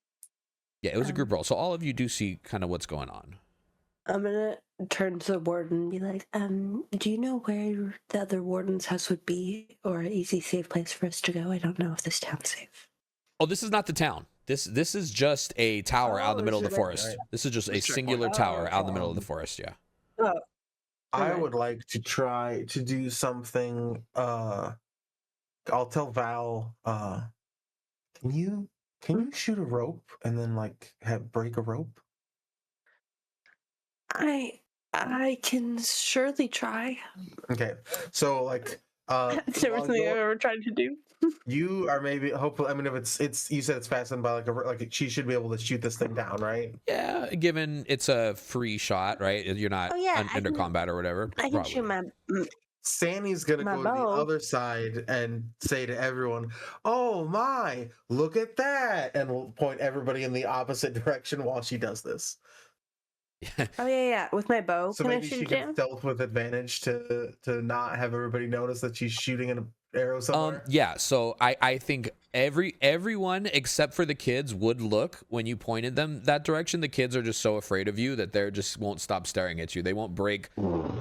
Yeah, it was a group roll, so all of you do see kind of what's going on. I'm gonna turn to the warden and be like, do you know where the other warden's house would be, or an easy, safe place for us to go? I don't know if this town's safe. Oh, this is not the town. This is just a tower out in the middle of the forest. right. This is just a Let's check singular one. tower out in the middle of the forest. Yeah. Oh. I Alright. would like to try to do something. I'll tell Val. Can you shoot a rope and then like break a rope? I can surely try. Okay, so like That's everything I've ever tried to do. you are maybe hopefully. I mean, if it's you said it's fastened by she should be able to shoot this thing down, right? Yeah, given it's a free shot, right? You're not Oh, yeah, I under can- combat or whatever. I can shoot my. Sandy's gonna My go to the bow. other side and say to everyone, "Oh my, look at that!" and we'll point everybody in the opposite direction while she does this. Oh yeah, with my bow. So Can I maybe she shoot it can down? stealth with advantage to not have everybody notice that she's shooting an arrow somewhere. Yeah, so I think everyone except for the kids would look when you pointed them that direction. The kids are just so afraid of you that they're just won't stop staring at you. They won't break.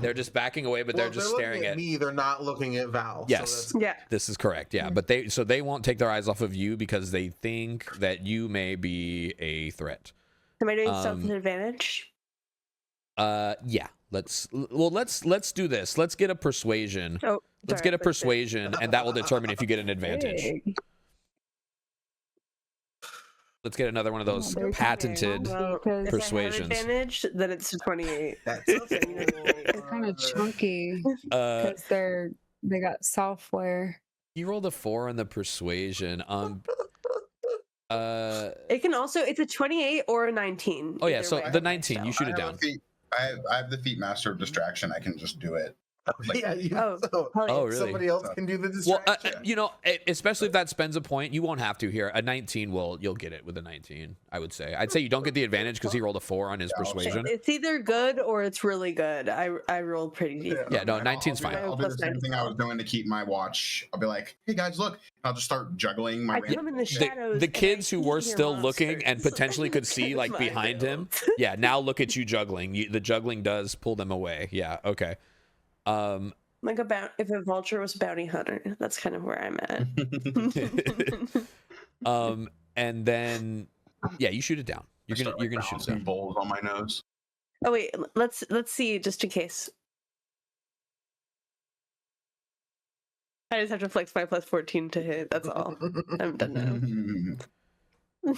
They're just backing away, but Well, they're just looking staring at me. They're not looking at Val. Yes. So Yeah. This is correct. Yeah, but they won't take their eyes off of you because they think that you may be a threat. Am I doing stealth Um, with advantage? Yeah. Let's do this. Let's get a persuasion. Oh, Let's sorry, get a but it's- persuasion, and that will determine if you get an advantage. Hey. Let's get another one of those there's- patented. Well, Because- if Persuasions. I have advantage, then it's 28. that's They're kind of chunky because they got software. You rolled a 4 on the persuasion. It can also, it's a 28 or a 19. Oh yeah, either so way. the 19, you shoot it I have down. a feat- I have the feat master of distraction. I can just do it. yeah. Oh, hell yeah. Oh, really? Somebody else can do the Well, distraction. you know, especially if that spends a point, you won't have to here. A 19 you'll get it with a 19. I would say. I'd say you don't get the advantage because he rolled a 4 on his persuasion. It's either good or it's really good. I rolled pretty decent. Yeah, no, I'll 19's do- fine. I'll do the same thing I was doing to keep my watch. I'll be like, "Hey guys, look!" I'll just start juggling my. I come in the shadows. The and kids I who were hear still looking and monsters. potentially could see like My behind him, build. yeah. Now look at you juggling. The juggling does pull them away. Yeah. Okay. Like if a vulture was a bounty hunter, that's kind of where I'm at. And then yeah, you shoot it down. You're gonna shoot it some down. bowls on my nose. Oh wait, let's see just in case. I just have to flex my plus 14 to hit. That's all. I'm done now.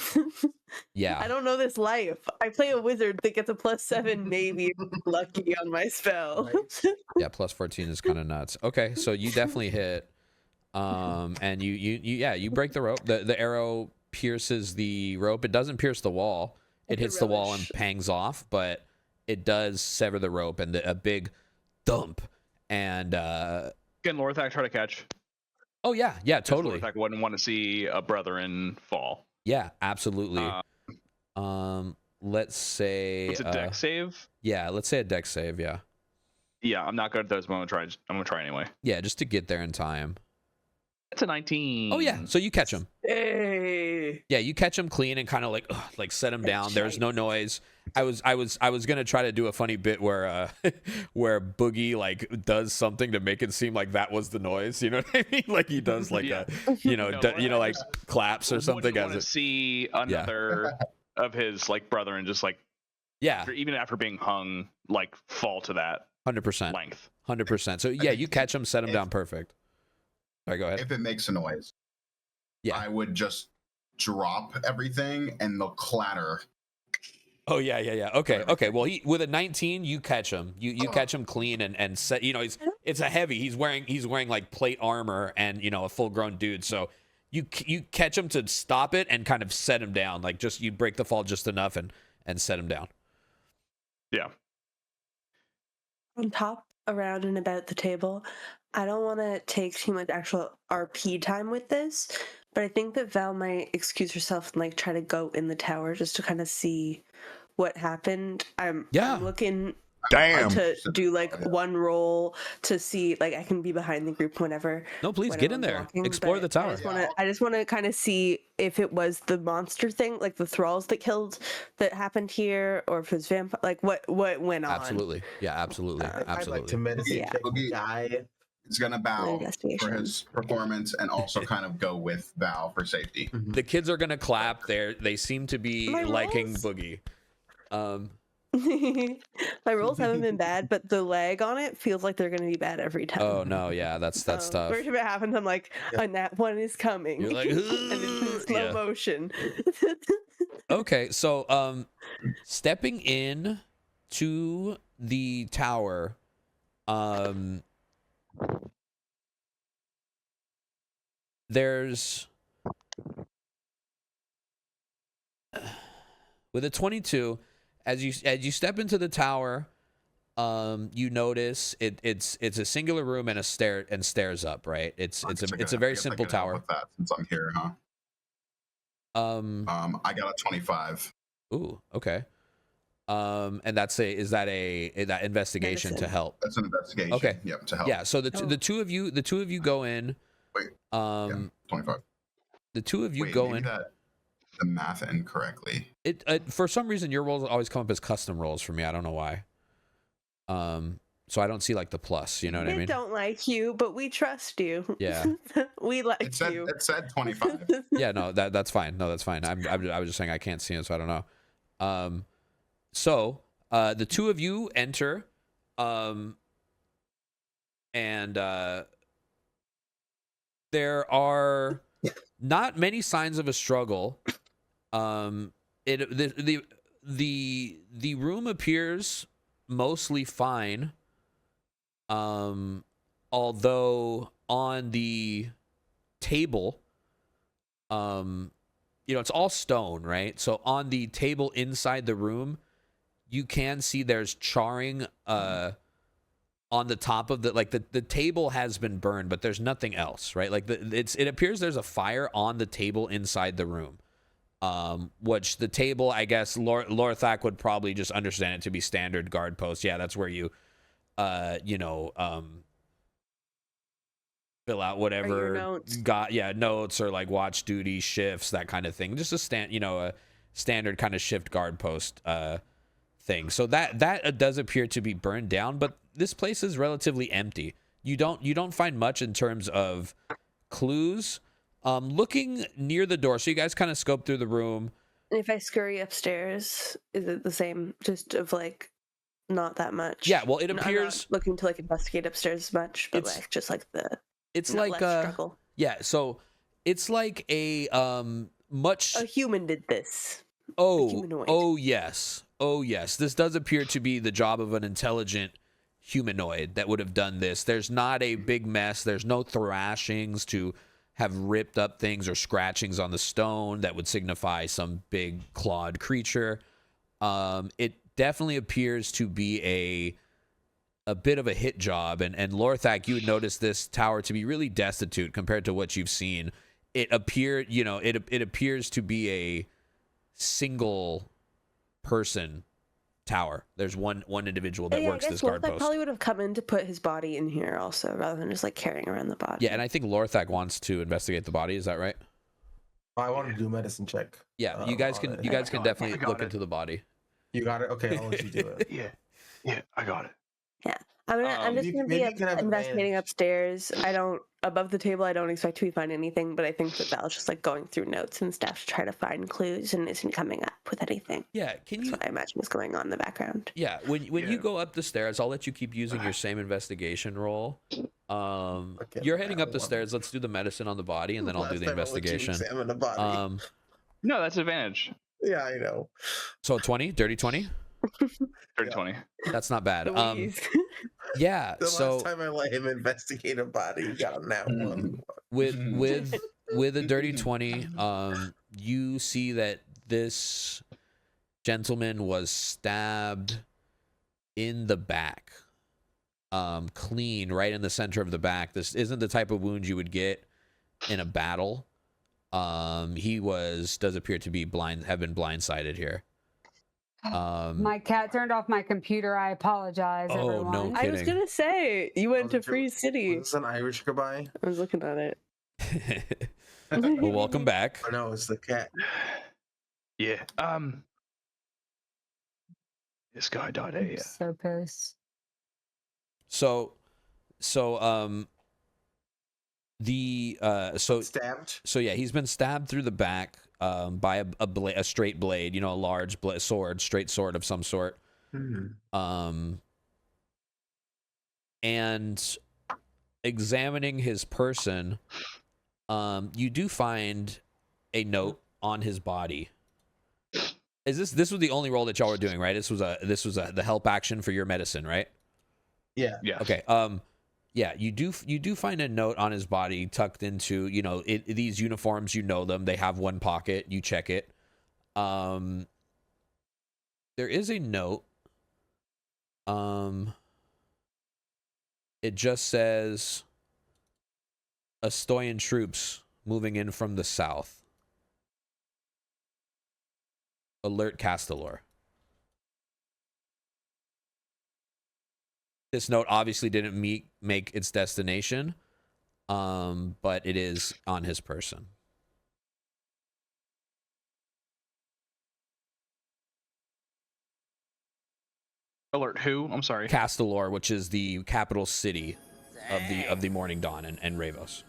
Yeah. I don't know this life. I play a wizard that gets a plus 7, maybe lucky on my spell. Yeah, plus 14 is kind of nuts. Okay, so you definitely hit. And you break the rope. The arrow pierces the rope. It doesn't pierce the wall. It hits the wall and relish. pangs off, but it does sever the rope and a big thump. And Can Lorthak try to catch? oh yeah, 'Cause totally. Lorthak wouldn't want to see a brethren fall. Yeah, absolutely. Uh, Let's say It's a deck save. yeah, let's say a deck save, yeah. Yeah, I'm not good at those, but I'm gonna try anyway. Yeah, just to get there in time. It's a 19. Oh yeah, so you catch him. Hey. Yeah, you catch him clean and kind of like set him down. There's no noise. I was gonna try to do a funny bit where where Boogie like does something to make it seem like that was the noise. You know what I mean? Like he does like Yeah. a like claps or something Wouldn't as want to it. see another of his like brother and just like Yeah, even after being hung like fall to that 100%, length. 100%. So yeah, you catch him, set him down, perfect. All right, go ahead. If it makes a noise, Yeah. I would just drop everything and they'll clatter. Oh yeah. Okay. Well, with a 19, you catch him. You catch him clean and set. You know, it's a heavy. He's wearing like plate armor and a full grown dude. So you catch him to stop it and kind of set him down. Like just you break the fall just enough and set him down. Yeah. On top, around and about the table, I don't want to take too much actual RP time with this, but I think that Val might excuse herself and like try to go in the tower just to kind of see what happened. I'm looking to do like one roll to see, like I can be behind the group whenever. No, please get in there. Walking, Explore the tower. I just want to kind of see if it was the monster thing, like the thralls that happened here, or if it was vampire, like what went on. Absolutely. Yeah, absolutely. I'd like to medicine check the guy. He's gonna bow for his performance and also kind of go with Val for safety. The kids are gonna clap. They seem to be liking Boogie. My rolls haven't been bad, but the lag on it feels like they're going to be bad every time. Oh no, yeah, that's tough. First time it happens, I'm like, and that one is coming. You're like, and it's in slow motion. Okay, so stepping in to the tower, there's with a 22. As you step into the tower, you notice it's a singular room and stairs up, right? It's a very simple tower. With that, since I'm here, huh? I got a 25. Ooh, okay. And is that investigation Medicine. To help? That's an investigation. Okay. Yep, to help. Yeah. So the two of you go in. Wait. 25. The two of you Wait, go maybe in. The math incorrectly. It for some reason your rolls always come up as custom rolls for me. I don't know why. So I don't see like the plus. You know what I mean? We don't like you, but we trust you. Yeah. We like you. It said 25. Yeah. No, that's fine. No, that's fine. I was just saying I can't see it, so I don't know. So the two of you enter, and there are not many signs of a struggle. The room appears mostly fine. Although on the table, it's all stone, right? So on the table inside the room, you can see there's charring on the top of the table has been burned, but there's nothing else, right? Like it appears there's a fire on the table inside the room. Which the table, I guess, Lorthak would probably just understand it to be standard guard post. Yeah, that's where you, fill out whatever notes or like watch duty shifts, that kind of thing. Just a standard kind of shift guard post thing. So that does appear to be burned down, but this place is relatively empty. You don't find much in terms of clues. Looking near the door, so you guys kind of scope through the room. If I scurry upstairs, is it the same? Just of like not that much. Yeah, well, it appears. I'm not looking to like investigate upstairs much, but like just like the. It's like struggle. Yeah, so it's like a much. A human did this. Oh yes. This does appear to be the job of an intelligent humanoid that would have done this. There's not a big mess. There's no thrashings to have ripped up things or scratchings on the stone that would signify some big clawed creature. It definitely appears to be a bit of a hit job, and Lorthak, you would notice this tower to be really destitute compared to what you've seen. It appeared, it appears to be a single person tower. There's one individual that works this guard post. Probably would have come in to put his body in here also, rather than just like carrying around the body. Yeah, and I think Lorthak wants to investigate the body. Is that right? I want to do a medicine check. Yeah, you guys can definitely look into the body. You got it. Okay, I'll let you do it. Yeah, I got it. Yeah, I'm just gonna be investigating upstairs. Above the table. I don't expect to find anything, but I think that Val's just like going through notes and stuff to try to find clues and isn't coming up with anything. Yeah, That's what I imagine is going on in the background. Yeah, when you go up the stairs, I'll let you keep using your same investigation roll. You're heading up the stairs. Let's do the medicine on the body, and then I'll do the investigation. Examine the body. No, that's advantage. Yeah, I know. So 20, dirty 20. Dirty 20. That's not bad. Yeah. The so last time I let him investigate a body, he got that one. with a dirty 20, you see that this gentleman was stabbed in the back. clean right in the center of the back. This isn't the type of wound you would get in a battle. He does appear to be have been blindsided here. My cat turned off my computer. I apologize, Oh, everyone. no I was kidding. gonna say you went to Was Free it- City. Was this an Irish goodbye? I was looking at it. Well, welcome back. Oh no, it's the cat. Yeah. This guy died I'm here. so pissed. So Stabbed. So yeah, he's been stabbed through the back by a straight blade, a large straight sword of some sort. And examining his person, you do find a note on his body. This was the only roll that y'all were doing, right? This was the help action for your medicine, right? Yeah. Yes. Okay. Yeah, you do find a note on his body tucked into, these uniforms, them. They have one pocket. You check it. There is a note. It just says Ostoyan troops moving in from the south. Alert Castellor. This note obviously didn't make its destination, but it is on his person. Alert who? I'm sorry. Castellor, which is the capital city of the Morning Dawn and Ravos.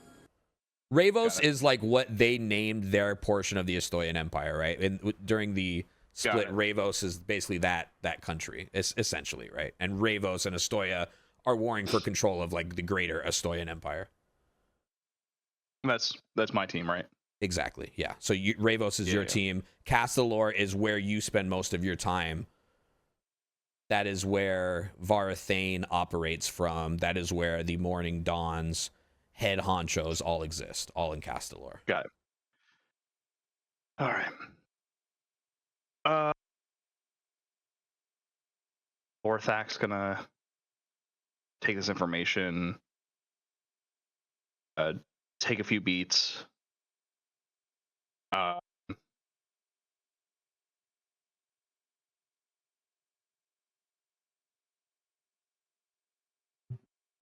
Ravos is like what they named their portion of the Ostoyan Empire, right? And during the split, Ravos is basically that country, essentially, right? And Ravos and Ostoya are warring for control of like the greater Ostoyan Empire. That's my team, right? Exactly, yeah. So Ravos is your team. Castellor is where you spend most of your time. That is where Varathane operates from. That is where the Morning Dawn's head honchos all exist, all in Castellor. Got it. All right. Orthak's gonna take this information, take a few beats.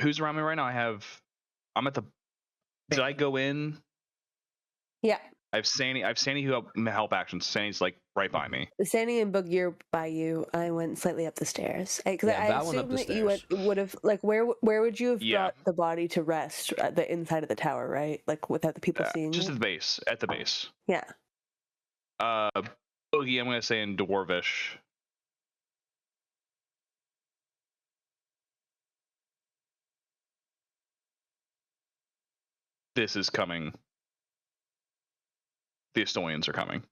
Who's around me right now? I'm at the. Did I go in? Yeah, I have Sandy who help actions. Sandy's like right by me. Sandy and Boogie are by you. I went slightly up the stairs because Yeah, I that one up assume the that you would have like where would you have brought the body to rest at the inside of the tower, right? Like without the people seeing Just it? at the base. At the base. Yeah. Boogie, I'm gonna say in Dwarvish. This is coming. The Estonians are coming.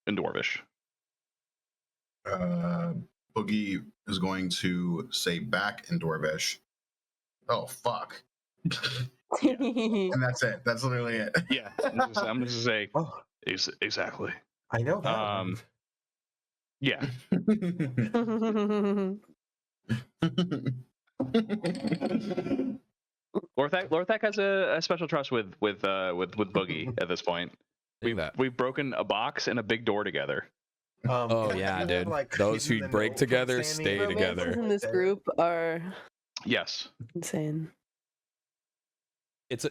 In Dwarvish. Boogie is going to say back in Dwarvish. Oh fuck. And that's it. That's literally it. Yeah. I'm just say Oh, exactly. I know that. Yeah. Lorthak has a special trust with Boogie at this point. We've broken a box and a big door together. Oh yeah, dude. Those who break together stay together. Romances in this group are Yes. insane. It's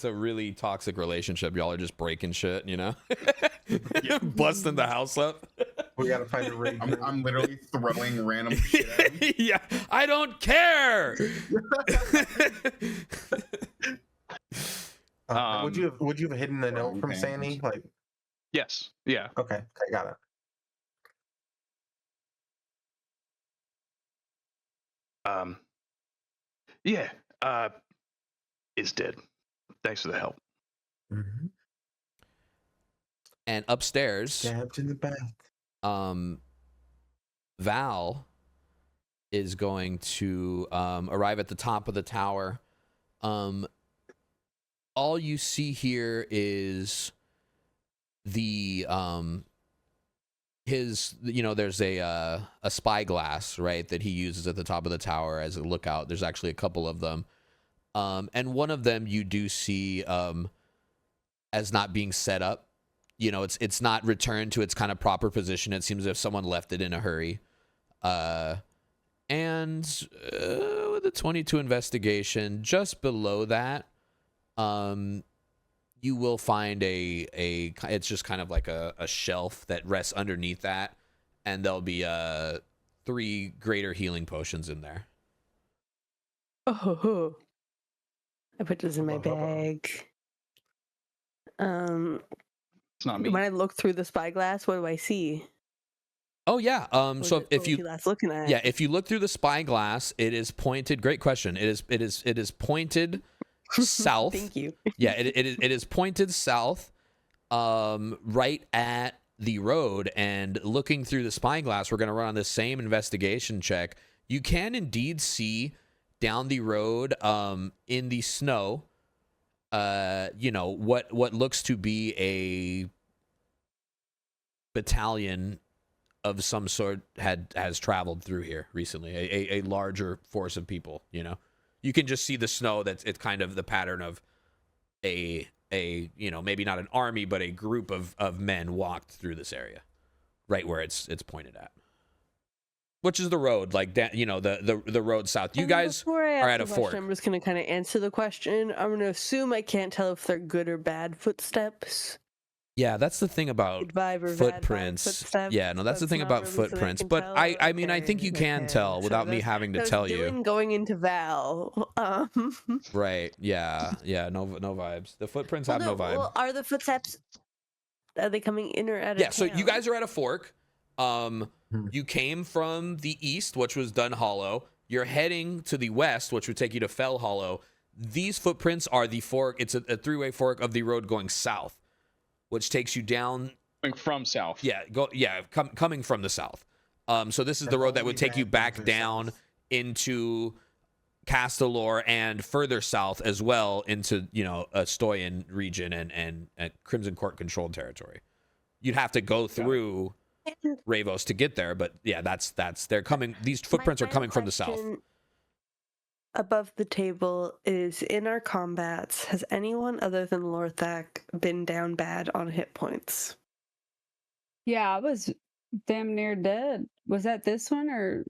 a really toxic relationship. Y'all are just breaking shit, busting the house up. We gotta find a ring. I'm literally throwing random shit at him. Yeah, I don't care. Would you have hidden a note from Sandy? Like, yes. Yeah. okay, I got it. Yeah. Is dead. Thanks for the help. Mm-hmm. And upstairs, Stabbed in the back. Val is going to arrive at the top of the tower. All you see here is the there's a spyglass, right, that he uses at the top of the tower as a lookout. There's actually a couple of them. And one of them you do see as not being set up. It's not returned to its kind of proper position. It seems as if someone left it in a hurry. And with a 22 investigation, just below that, you will find it's just kind of like a shelf that rests underneath that, and there'll be 3 greater healing potions in there. Oh, I put this in my bag. It's not me. When I look through the spyglass, what do I see? Oh yeah. So if you last looking at, if you look through the spyglass, it is pointed. Great question. It is pointed south. Thank you. Yeah, it is pointed south, right at the road. And looking through the spyglass, we're going to run on this same investigation check. You can indeed see down the road, in the snow, what looks to be a battalion of some sort has traveled through here recently. A larger force of people. You can just see the snow. It's kind of the pattern of a maybe not an army, but a group of men walked through this area, right where it's pointed at, which is the road, like the road south. You guys are at a fork. I'm just gonna kind of answer the question. I'm gonna assume I can't tell if they're good or bad footsteps. Yeah, that's the thing about Good vibe or bad vibe footprints. footsteps. Yeah, no, that's the thing not about really something footprints. can But tell. I mean, I think you can Okay. tell So without me that's- having to that's tell you. Dylan going into Val. Right? Yeah. No vibes. The footprints have no vibe. Well, are the footsteps? Are they coming in or out of Yeah. So you town? guys are at a fork. You came from the east, which was Dunhollow. You're heading to the west, which would take you to Fellhollow. These footprints are the fork. It's a 3-way fork of the road going south, which takes you down. Coming from south. Yeah, coming from the south. So this is the road that would take you back down into Castelor and further south as well into Ostoyan region and Crimson Court controlled territory. You'd have to go through Ravos to get there, but yeah, that's they're coming. These footprints are coming from the south. Above the table is, in our combats, has anyone other than Lorthak been down bad on hit points? Yeah, I was damn near dead. Was that this one or?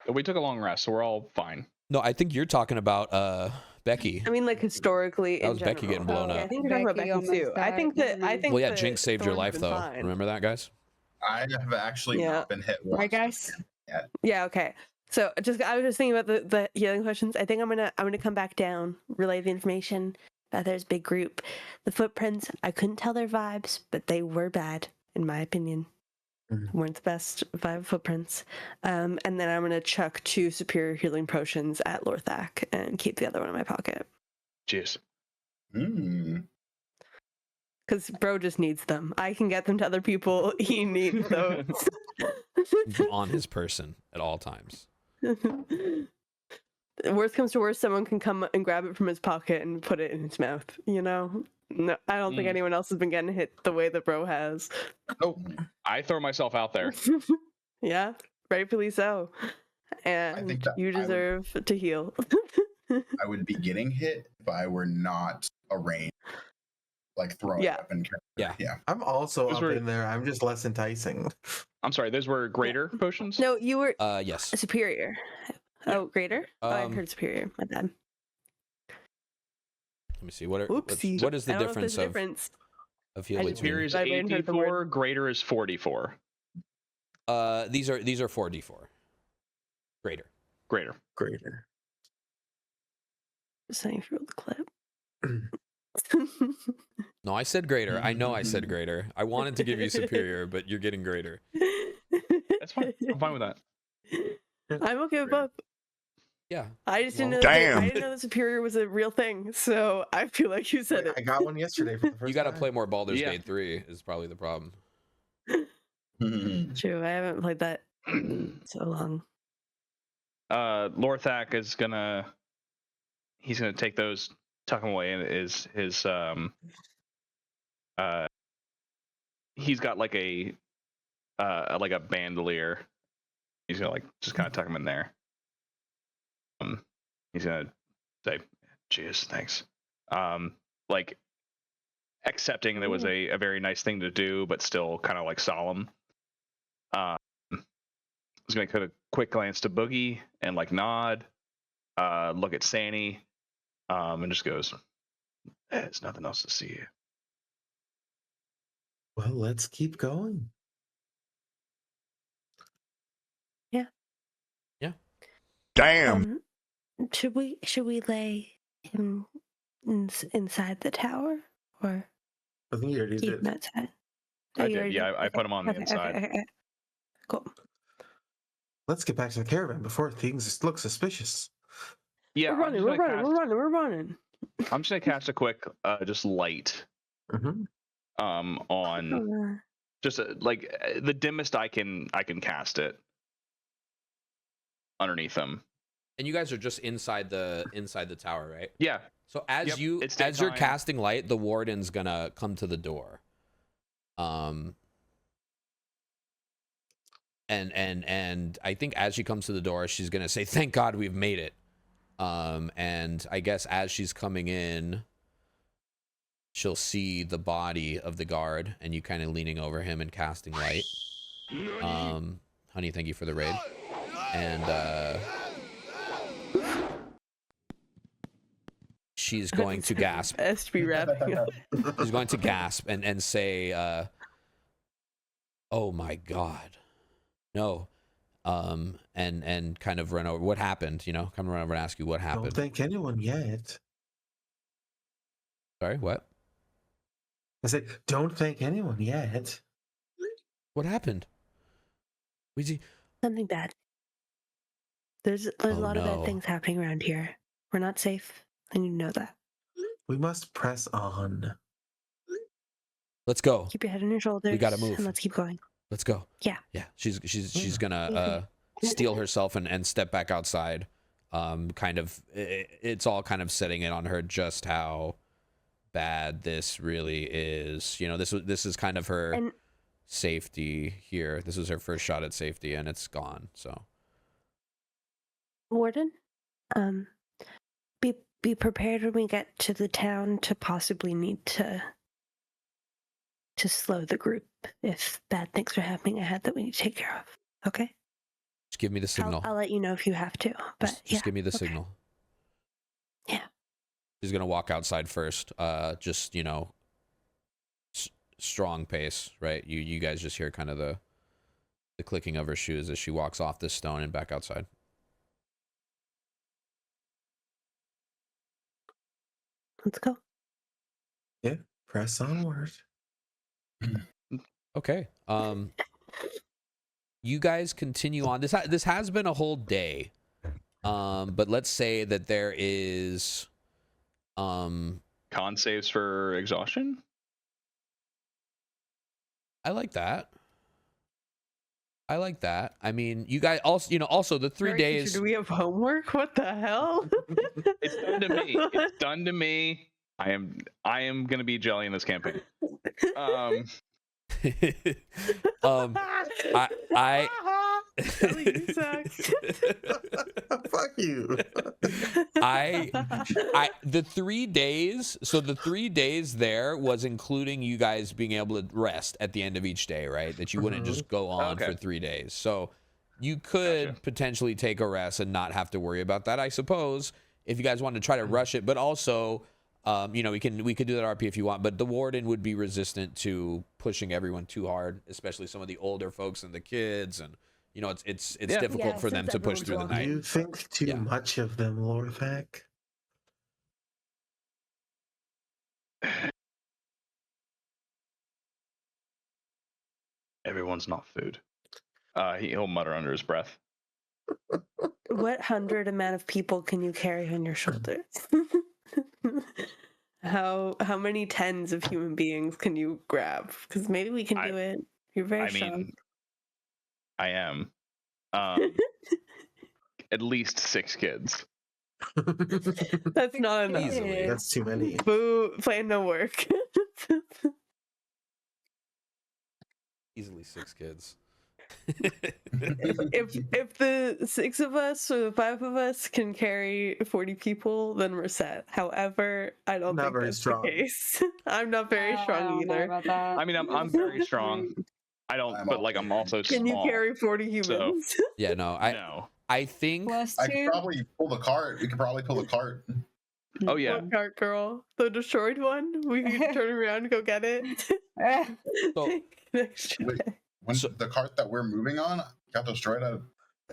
We took a long rest, so we're all fine. No, I think you're talking about Becky. I mean, like historically. That was in Becky general. getting blown Oh, up. I think you're talking about Becky Becky almost too. I died. think that. Never mind. Well, Well, yeah, Jinx saved your life though. Fine. Remember that, guys? I have actually not been hit once. Right, guys? Yeah. Okay. So I was just thinking about the healing questions. I think I'm gonna come back down, relay the information about there's a big group. The footprints, I couldn't tell their vibes, but they were bad in my opinion. Weren't the best vibe footprints. And then I'm gonna chuck 2 superior healing potions at Lorthak and keep the other one in my pocket. Cheers. Because bro just needs them. I can get them to other people. He needs those. On his person at all times. Worst comes to worst, someone can come and grab it from his pocket and put it in his mouth. No, I don't think anyone else has been getting hit the way that bro has. Nope. I throw myself out there. Yeah, rightfully so. And think that you I would- deserve to heal. I would be getting hit if I were not a range, like throwing Yeah. weapon. Yeah. I'm also Those up were- in there. I'm just less enticing. I'm sorry, those were greater potions? No, you were Yes. a superior. Oh, greater? I Um, heard superior. My bad. Let me see. What Oopsie. is the I don't know if difference there's a difference. of healing? just- Superior is I hadn't heard the word. 8d4, greater is 4d4. These are 4d4. Greater. Greater. Greater. Just saying for the clip. No, I said greater. I know I said greater. I wanted to give you superior, but you're getting greater. That's fine. I'm fine with that. I'm okay with both. Yeah. I just didn't know. Damn. I didn't know that superior was a real thing, so I feel like you said I it. got one yesterday for the first You got to time. play more Baldur's Yeah. Gate 3 is probably the problem. True, I haven't played that in so long. Lorthak is he's gonna take those, tuck them away in his he's got like a, like a bandolier. He's gonna like just kind of tuck him in there. He's gonna say, "Cheers, thanks." Like accepting that was a very nice thing to do, but still kind of like solemn. He's gonna cut a quick glance to Boogie and like nod, look at Sanny, and just goes, "There's nothing else to see here." Well, let's keep going. Damn. Should we lay him inside the tower or I think you already keep him did. outside? I you did, already yeah. did? I put him on the Okay, inside. Okay. Cool. Let's get back to the caravan before things look suspicious. Yeah, We're running. I'm just gonna cast a quick, just light, Mm-hmm. on just like the dimmest I can cast it underneath them. And you guys are just inside the tower, right? Yeah. So as Yep, it's as you're daytime. casting light, the warden's gonna come to the door. And I think as she comes to the door, she's gonna say, "Thank God we've made it." And I guess as she's coming in, she'll see the body of the guard and you kind of leaning over him and casting light. Honey, thank you for the raid. And she's going to gasp. Best be wrapping up. She's going to gasp and say, "Oh my God, no!" And kind of run over. What happened? You know, come run over and ask you what Don't happened. thank anyone yet. Sorry, what? I said, don't thank anyone yet. What happened? Something bad. There's a lot of no. bad things happening around here. We're not safe, and you know that. We must press on. Let's go. Keep your head on your shoulders. We gotta move. And let's keep going. Let's go. Yeah. Yeah. She's gonna steel herself and step back outside. Kind of, it's all kind of setting it on her just how bad this really is. You know, this is kind of her safety here. This is her first shot at safety, and it's gone. So, Warden, be prepared when we get to the town to possibly need to slow the group if bad things are happening ahead that we need to take care of. Okay? just give me the signal. I'll let you know if you have to. But Just give me the signal. Yeah. She's gonna walk outside first. Just, you know, strong pace, right? You guys just hear kind of the clicking of her shoes as she walks off this stone and back outside. Let's go. Yeah, press onward. Okay. You guys continue on. This has been a whole day. But let's say that there is Con saves for exhaustion. I like that. I mean, you guys also, you know, also the 3 days. Do we have homework? What the hell? It's done to me. It's done to me. I am gonna be jelly in this campaign. I You suck. Fuck you. The 3 days, so the 3 days there was including you guys being able to rest at the end of each day, right? That you wouldn't just go on for 3 days. So you could potentially take a rest and not have to worry about that, I suppose, if you guys wanted to try to rush it. But also, you know, we could do that RP if you want, but the warden would be resistant to pushing everyone too hard, especially some of the older folks and the kids, and you know, it's difficult for them to push through the night. You think too much of them, Lorthak. Everyone's not food. He'll mutter under his breath. What 100 amount of people can you carry on your shoulders? How many tens of human beings can you grab? Because maybe we can do it. You're very strong. I am. At least 6 kids. That's not enough. Easily. That's too many. Boo, plan no work. Easily 6 kids. if the 6 of us or the 5 of us can carry 40 people, then we're set. However, I don't Not think very that's strong. the case. I'm not very I strong don't know either. about that. I mean, I'm very strong. I don't, I'm but like I'm also Can you small. carry 40 humans? Yeah, no, No. I think Plus I could 2. probably pull the cart. We could probably pull the cart. Oh yeah. What cart girl? The destroyed one? We can turn around and go get it. So- Take an extra Wait. day. When So- the cart that we're moving on got destroyed, I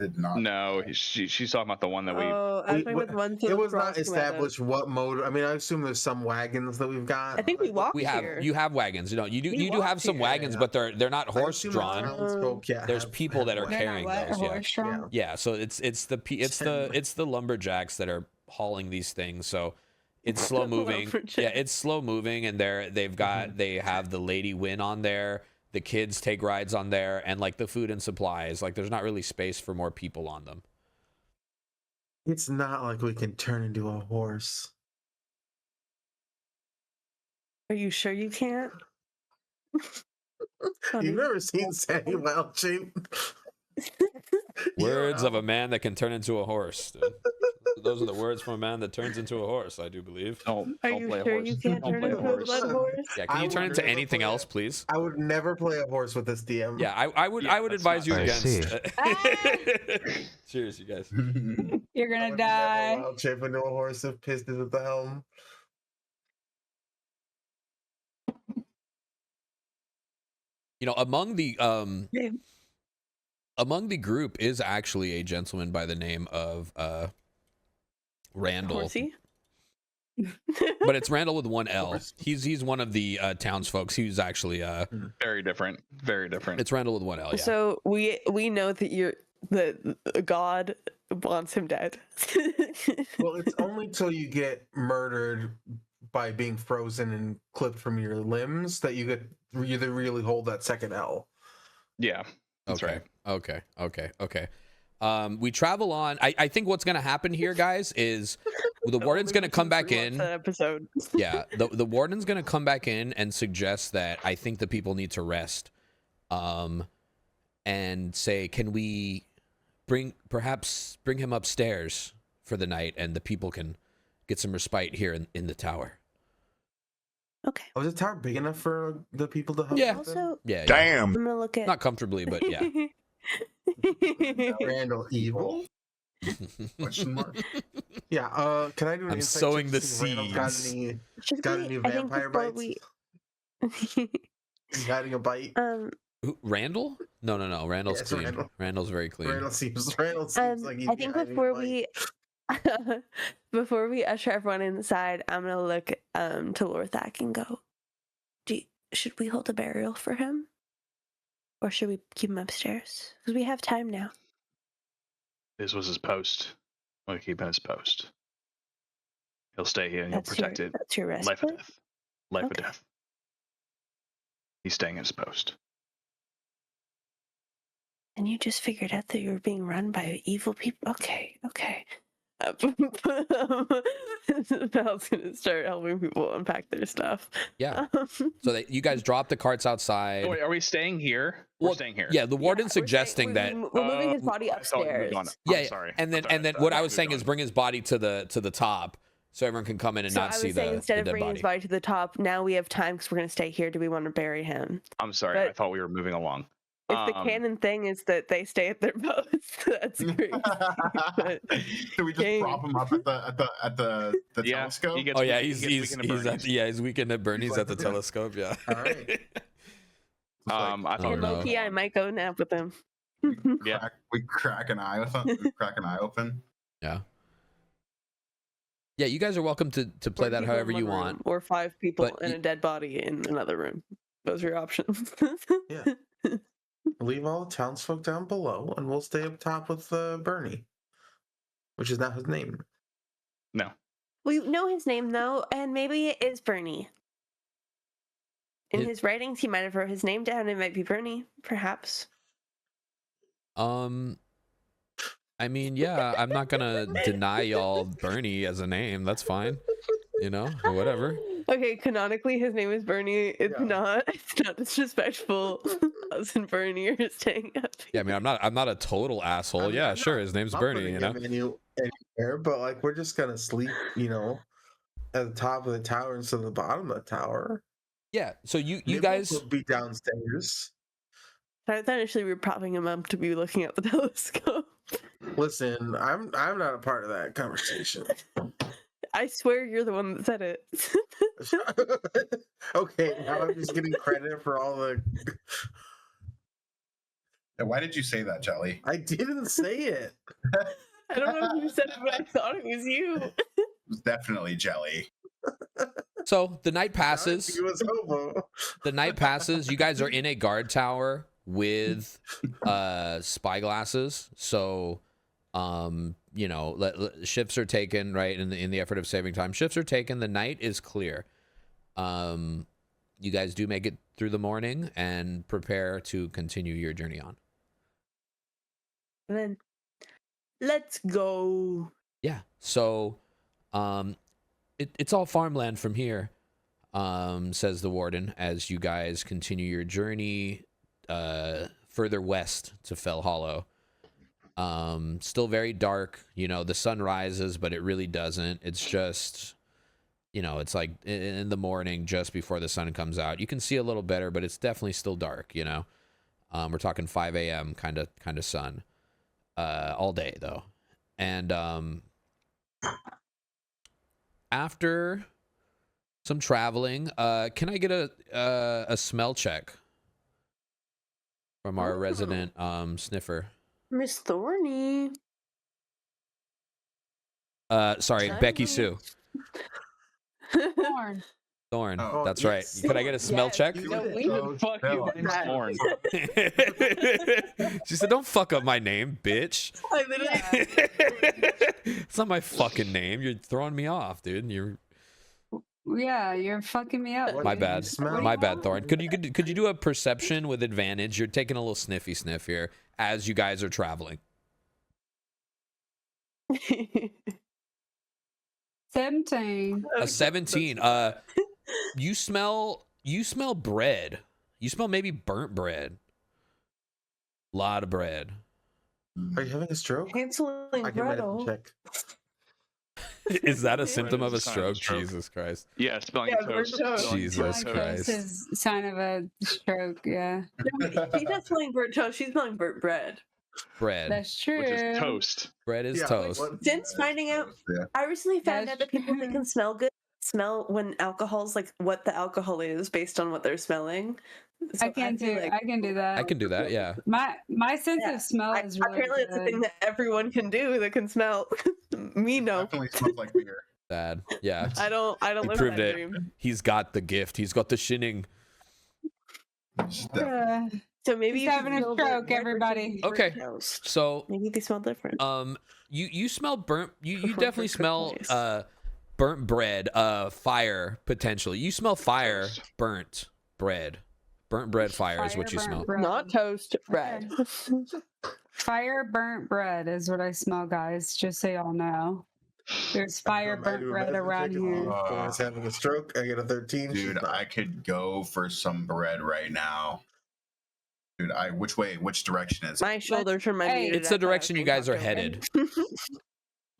did not. No, she's talking about the one that we. Oh, We- actually, with one to It the was not cross command. established what mode. I mean, I assume there's some wagons that we've got. I think we walked we have here. you have wagons. You know, you do We you do have walked some here. wagons, Yeah. but they're not I horse assume the drawn. townsfolk, yeah, There's have- people have that are wagons. They're not carrying what? those. Yeah. Horse drawn? Yeah, so it's the lumberjacks that are hauling these things. So it's slow moving. Lumberjacks. Yeah, it's slow moving, and they have the Lady Win on there. The kids take rides on there, and like the food and supplies. Like there's not really space for more people on them. It's not like we can turn into a horse. Are you sure you can't? Funny. You've never seen Sandy Wild Shape? Words of a man that can turn into a horse. Those are the words from a man that turns into a horse, I do believe. Don't Are don't you play a sure horse. you can't Don't turn play a into a horse. blood horse? Yeah, can I you turn would into never anything play else, it. please? I would never play a horse with this DM. Yeah, I would Yeah, advise that's you not- I against. see. Cheers, you guys. You're I gonna would die. never wild shape into a horse if pissed is at the helm. You know, among the Yeah. among the group is actually a gentleman by the name of Randall. Horsey? But it's Randall with one L. Horse. He's one of the townsfolk. He's actually Very different. Very different. it's Randall with one L. Yeah. So we know that God wants him dead. Well, it's only till you get murdered by being frozen and clipped from your limbs that you get really hold that second L. Yeah. That's okay. right. Okay. We travel on. I think what's gonna happen here, guys, is the warden's gonna come back in. That episode. Yeah, the warden's gonna come back in and suggest that I think the people need to rest, and say, can we perhaps bring him upstairs for the night, and the people can get some respite here in the tower. Okay. Was the tower big enough for the people to help? Yeah. with them? Also, Yeah, Damn. I'm gonna look at. not comfortably, but yeah. Randall evil? Question mark? Yeah. Can I do an I'm insight sowing check the to see if Randall's seeds. Should Got we- any I think vampire before bites? we- He's hiding a bite. Who, Randall? No. Randall's Yeah, it's clean. Randall. Randall's very clean. Randall seems like he's I think hiding a before bite. before we usher everyone inside, I'm gonna look to Lorthak and go, should we hold a burial for him? Or should we keep him upstairs? Because we have time now. This was his post. I'm gonna keep him his post. He'll stay here and he'll protect it. That's your Life or respite? death. Life or Okay. death. He's staying at his post. And you just figured out that you were being run by evil people? Okay. Val's gonna start helping people unpack their stuff. Yeah. So that you guys drop the carts outside. Oh, wait, are we staying here? We're Well, staying here. Yeah, the warden's we're saying- suggesting that. we're moving his Oh, body I thought we moved upstairs. on. Yeah, I'm sorry. and then I thought what I we was moved saying on. is bring his body to the top, so everyone can come in and So not I see was the, saying instead the of dead bringing body. his body to the top, now we have time because we're gonna stay here. Do we want to bury him? I'm sorry. I but- thought we were moving along. If the canon thing is that they stay at their posts, that's great. But- Do we just Dang. prop him up at the Yeah, telescope? he gets Oh weak- yeah, he he's gets weakened at he's at Bernie's. his weekend at Bernie's like, at the yeah. telescope. Yeah. All right. It's like, I thought Oh, we And were no. moving low-key, I along. might go nap with him. Yeah. we crack an eye with him. We crack an eye open. Yeah, you guys are welcome to play Or that people in however you one room, want. or 5 people But and y- a dead body in another room. Those are your options. Yeah. Leave all the townsfolk down below, and we'll stay up top with Bernie, which is not his name. No. We know his name though, and maybe it is Bernie. In It- his writings, he might have wrote his name down. It might be Bernie, perhaps. I mean, yeah, I'm not gonna deny y'all Bernie as a name. That's fine. You know, or whatever. Okay, canonically, his name is Bernie. It's Yeah. not. It's not disrespectful. cousin Bernie are staying up Yeah, I mean, I'm not a total asshole. I mean, yeah, I'm sure. not- His name's not Bernie. putting You know. him anywhere, but like we're just gonna sleep, at the top of the tower instead of the bottom of the tower. Yeah. So you Nibbles guys. would be downstairs. I thought initially we were propping him up to be looking at the telescope. Listen, I'm not a part of that conversation. I swear you're the one that said it. Okay, now I'm just getting credit for all the. And why did you say that, Jelly? I didn't say it. I don't know who said it, but I thought it was you. It was definitely Jelly. So the night passes. He was hobo. The night passes. You guys are in a guard tower with spyglasses. So, shifts are taken, right, in the effort of saving time. Shifts are taken. The night is clear. You guys do make it through the morning and prepare to continue your journey on. And then, let's go. Yeah. So, it's all farmland from here, says the warden, as you guys continue your journey further west to Fell Hollow. Still very dark. The sun rises, but it really doesn't. It's just, it's like in the morning, just before the sun comes out. You can see a little better, but it's definitely still dark. We're talking 5 a.m. kind of sun, all day though, and after some traveling, can I get a smell check from our resident sniffer? Miss Thorny. Sorry, Becky Sue. Corn. Thorn. Oh, That's yes. right. Could I get a smell check? You No, did. we Oh, fuck you, no. name's Thorn. She said, "Don't fuck up my name, bitch." I literally. It's not my fucking name. You're throwing me off, dude. You're fucking me up. What My do you bad. smell? My bad, Thorn. Could you do a perception with advantage? You're taking a little sniffy sniff here as you guys are traveling. 17. A 17. You smell bread. You smell maybe burnt bread. Lot of bread. Are you having a stroke? Canceling I can medicine Gretel. check. Is that a symptom of a It's a sign of a stroke? stroke. Jesus Christ. Yeah, spelling Yeah, toast. burnt toast. spelling Jesus toast. Christ. This is a sign of a stroke, yeah. She's not smelling burnt toast. She's smelling burnt bread. Bread. That's true. Which is toast. Bread is Yeah, toast. what- Since finding out, Yeah. I recently found That's out that people that true. can smell good smell when alcohol's like what the alcohol is based on what they're smelling. So I can feel do like- I can do that. I can do that, yeah. My sense Yeah, of smell is really apparently it's a good. thing that everyone can do that can smell. Me no. Definitely smells like beer. Bad. Yeah. I don't He live proved that it. dream. He's got the gift. He's got the shinning. Yeah. So maybe He's you should having a smell the stroke, difference everybody. in burnt Okay. toast. So Maybe they smell different. you smell burnt you Before definitely burnt smell cookies. burnt bread, fire potentially. You smell fire, Toast. burnt bread. Burnt bread fire is what you Fire smell. burnt bread. Not toast, bread. Fire burnt bread is what I smell, guys. Just so y'all know. There's fire Somebody burnt do a bread medicine around check. here. Thor's having a stroke. I get a 13. she's Dude, not. I could go for some bread right now. Dude, which direction is it? My shoulders remind me. Hey. to It's the death that I direction you think guys are October. headed.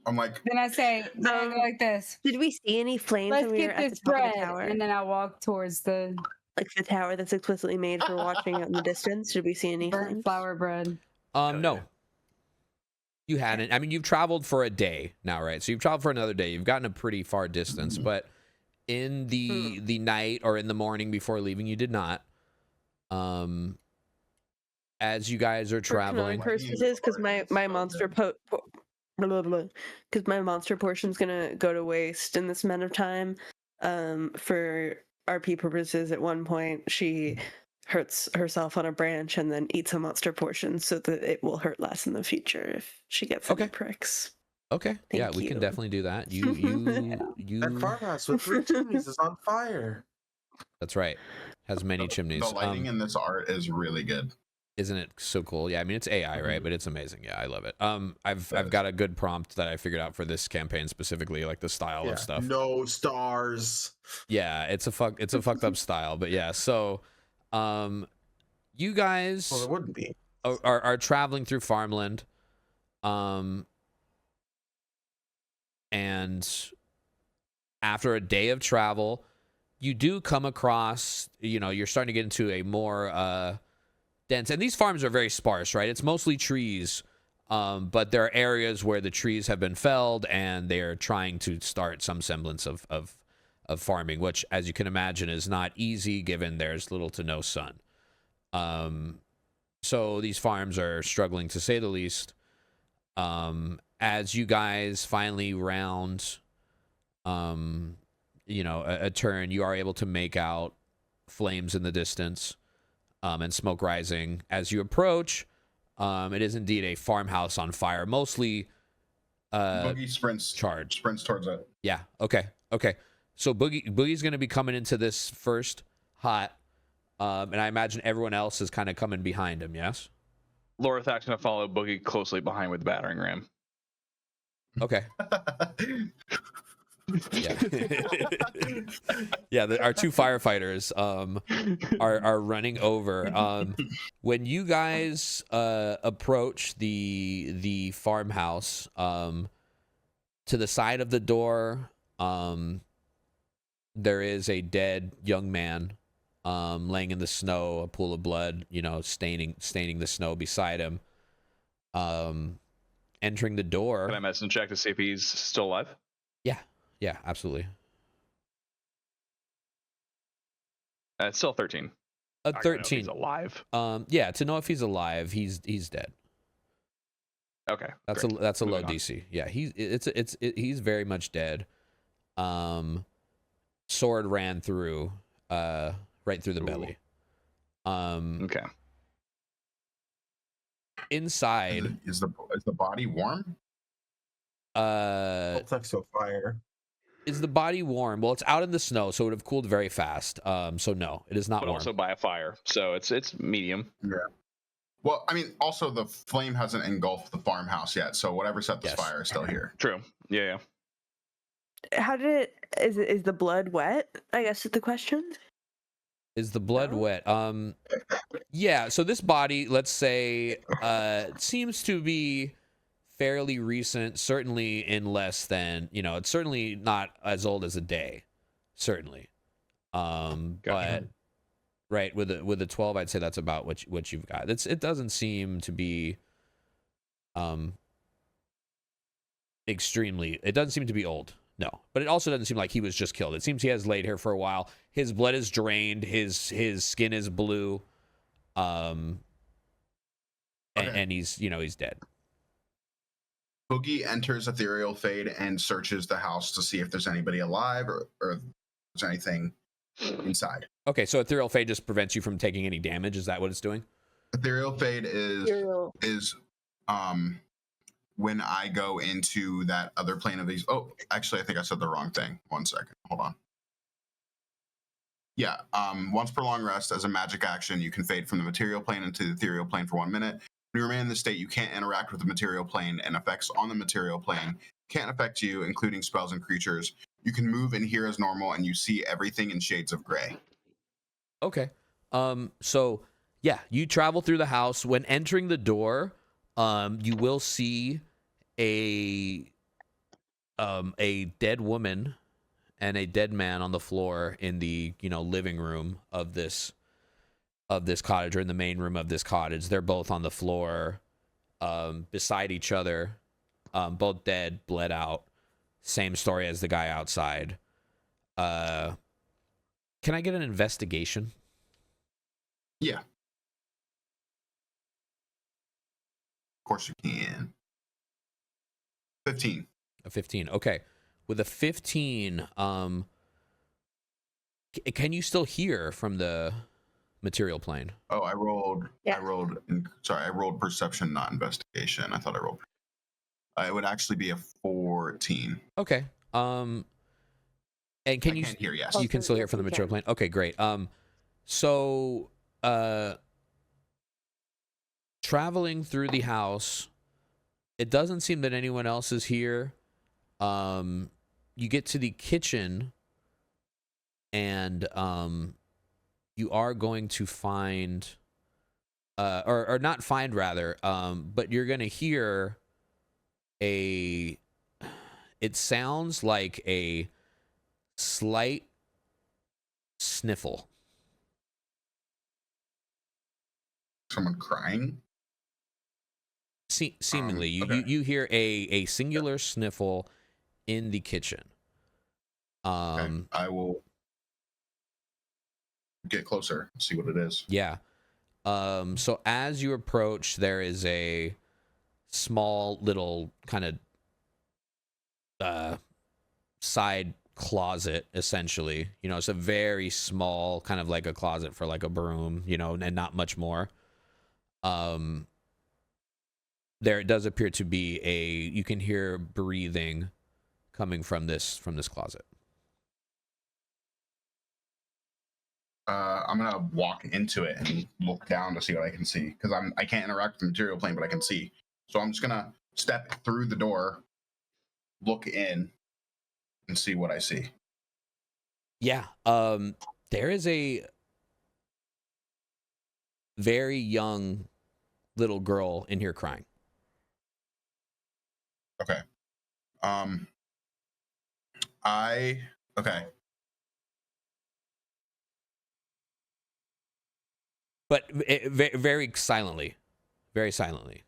I'm like, Then I go like this. Did we see any flames Let's when we were get at the this top of bread. the tower? And then I walk towards the Like the tower that's explicitly made for watching out in the distance. Did we see any burnt flames? flour bread. No. You hadn't. I mean, you've traveled for a day now, right? So you've traveled for another day. You've gotten a pretty far distance, but in the night or in the morning before leaving, you did not. As you guys are traveling, Purposes, because my monster because my monster portion's gonna go to waste in this amount of time. For RP purposes, at one point she hurts herself on a branch and then eats a monster portion so that it will hurt less in the future if she gets any Okay. pricks. okay, yeah, Thank we can you. definitely do that. You. That farmhouse with 3 chimneys is on fire. That's right. Has many chimneys. the lighting in this art is really good. Isn't it so cool? Yeah, I mean it's AI, right? But it's amazing. Yeah, I love it. I've got a good prompt that I figured out for this campaign specifically, like the style Yeah, of stuff. No stars. Yeah, it's a fucked up style, but yeah. So, you guys Well, there wouldn't be. are traveling through farmland, and after a day of travel, you do come across, you're starting to get into a more dense, and these farms are very sparse, right? It's mostly trees, but there are areas where the trees have been felled and they're trying to start some semblance of farming, which, as you can imagine, is not easy given there's little to no sun. So these farms are struggling, to say the least. As you guys finally round, a turn, you are able to make out flames in the distance, and smoke rising. As you approach, it is indeed a farmhouse on fire, mostly Boogie sprints towards it. Yeah, okay. So Boogie's going to be coming into this first hot, and I imagine everyone else is kind of coming behind him, yes? Lorathak's going to follow Boogie closely behind with the battering ram. Okay. Yeah. Yeah, our two firefighters are running over. When you guys approach the farmhouse, to the side of the door, there is a dead young man laying in the snow, a pool of blood, staining the snow beside him. Entering the door. Can I medicine check to see if he's still alive? Yeah, absolutely. It's still 13. A Not gonna know if 13. He's alive. Yeah, to know if he's alive, he's dead. Okay. That's great. a low Moving on. DC. Yeah, he's very much dead. Sword ran through, right through the belly. Okay. Inside, Is the body warm? It's like so fire. is the body warm? Well, it's out in the snow, so it would have cooled very fast. So no, it is not But warm. also by a fire, so it's medium. Yeah. Well, I mean, also the flame hasn't engulfed the farmhouse yet, so whatever set this Yes. fire is still here. True. Yeah. How did it? Is the blood wet? I guess is the question. Is the blood No? wet? Yeah, so this body, let's say, seems to be fairly recent, certainly in less than, it's certainly not as old as a day. Certainly. But right, with a 12, I'd say that's about what you've got. It doesn't seem to be it doesn't seem to be old. No, but it also doesn't seem like he was just killed. It seems he has laid here for a while. His blood is drained. His skin is blue. And he's he's dead. Boogie enters Ethereal Fade and searches the house to see if there's anybody alive or if there's anything inside. Okay, so Ethereal Fade just prevents you from taking any damage. Is that what it's doing? Ethereal Fade is when I go into that other plane of these. Oh, actually, I think I said the wrong thing. 1 second. Hold on. Yeah. Once per long rest, as a magic action, you can fade from the material plane into the ethereal plane for 1 minute. When you remain in this state, you can't interact with the material plane, and effects on the material plane can't affect you, including spells and creatures. You can move and hear as normal, and you see everything in shades of gray. Okay. So yeah, you travel through the house. When entering the door, you will see a dead woman and a dead man on the floor in the living room of this cottage, or in the main room of this cottage. They're both on the floor beside each other, both dead, bled out. Same story as the guy outside. Can I get an investigation? Yeah. Of course you can. 15. A 15. Okay. With a 15, can you still hear from the material plane? Oh, I rolled Yeah. perception, not investigation. I thought I rolled. It would actually be a 14. Okay. And I can you can't hear, yes. you can still hear Yes, from the you material can. plane? Okay, great. So traveling through the house, it doesn't seem that anyone else is here. You get to the kitchen, and you are going to find or not find rather, but you're gonna hear it sounds like a slight sniffle. Someone crying? Seemingly, Okay. you hear a singular sniffle in the kitchen. Okay. I will get closer, see what it is. Yeah. So as you approach, there is a small little kind of side closet, essentially. You know, it's a very small kind of like a closet for like a broom, you know, and not much more. There it does appear to be you can hear breathing coming from this closet. I'm gonna walk into it and look down to see what I can see, because I can't interact with the material plane, but I can see. So I'm just gonna step through the door, look in, and see what I see. Yeah. There is a very young little girl in here crying. Okay. Okay. But very silently, very silently.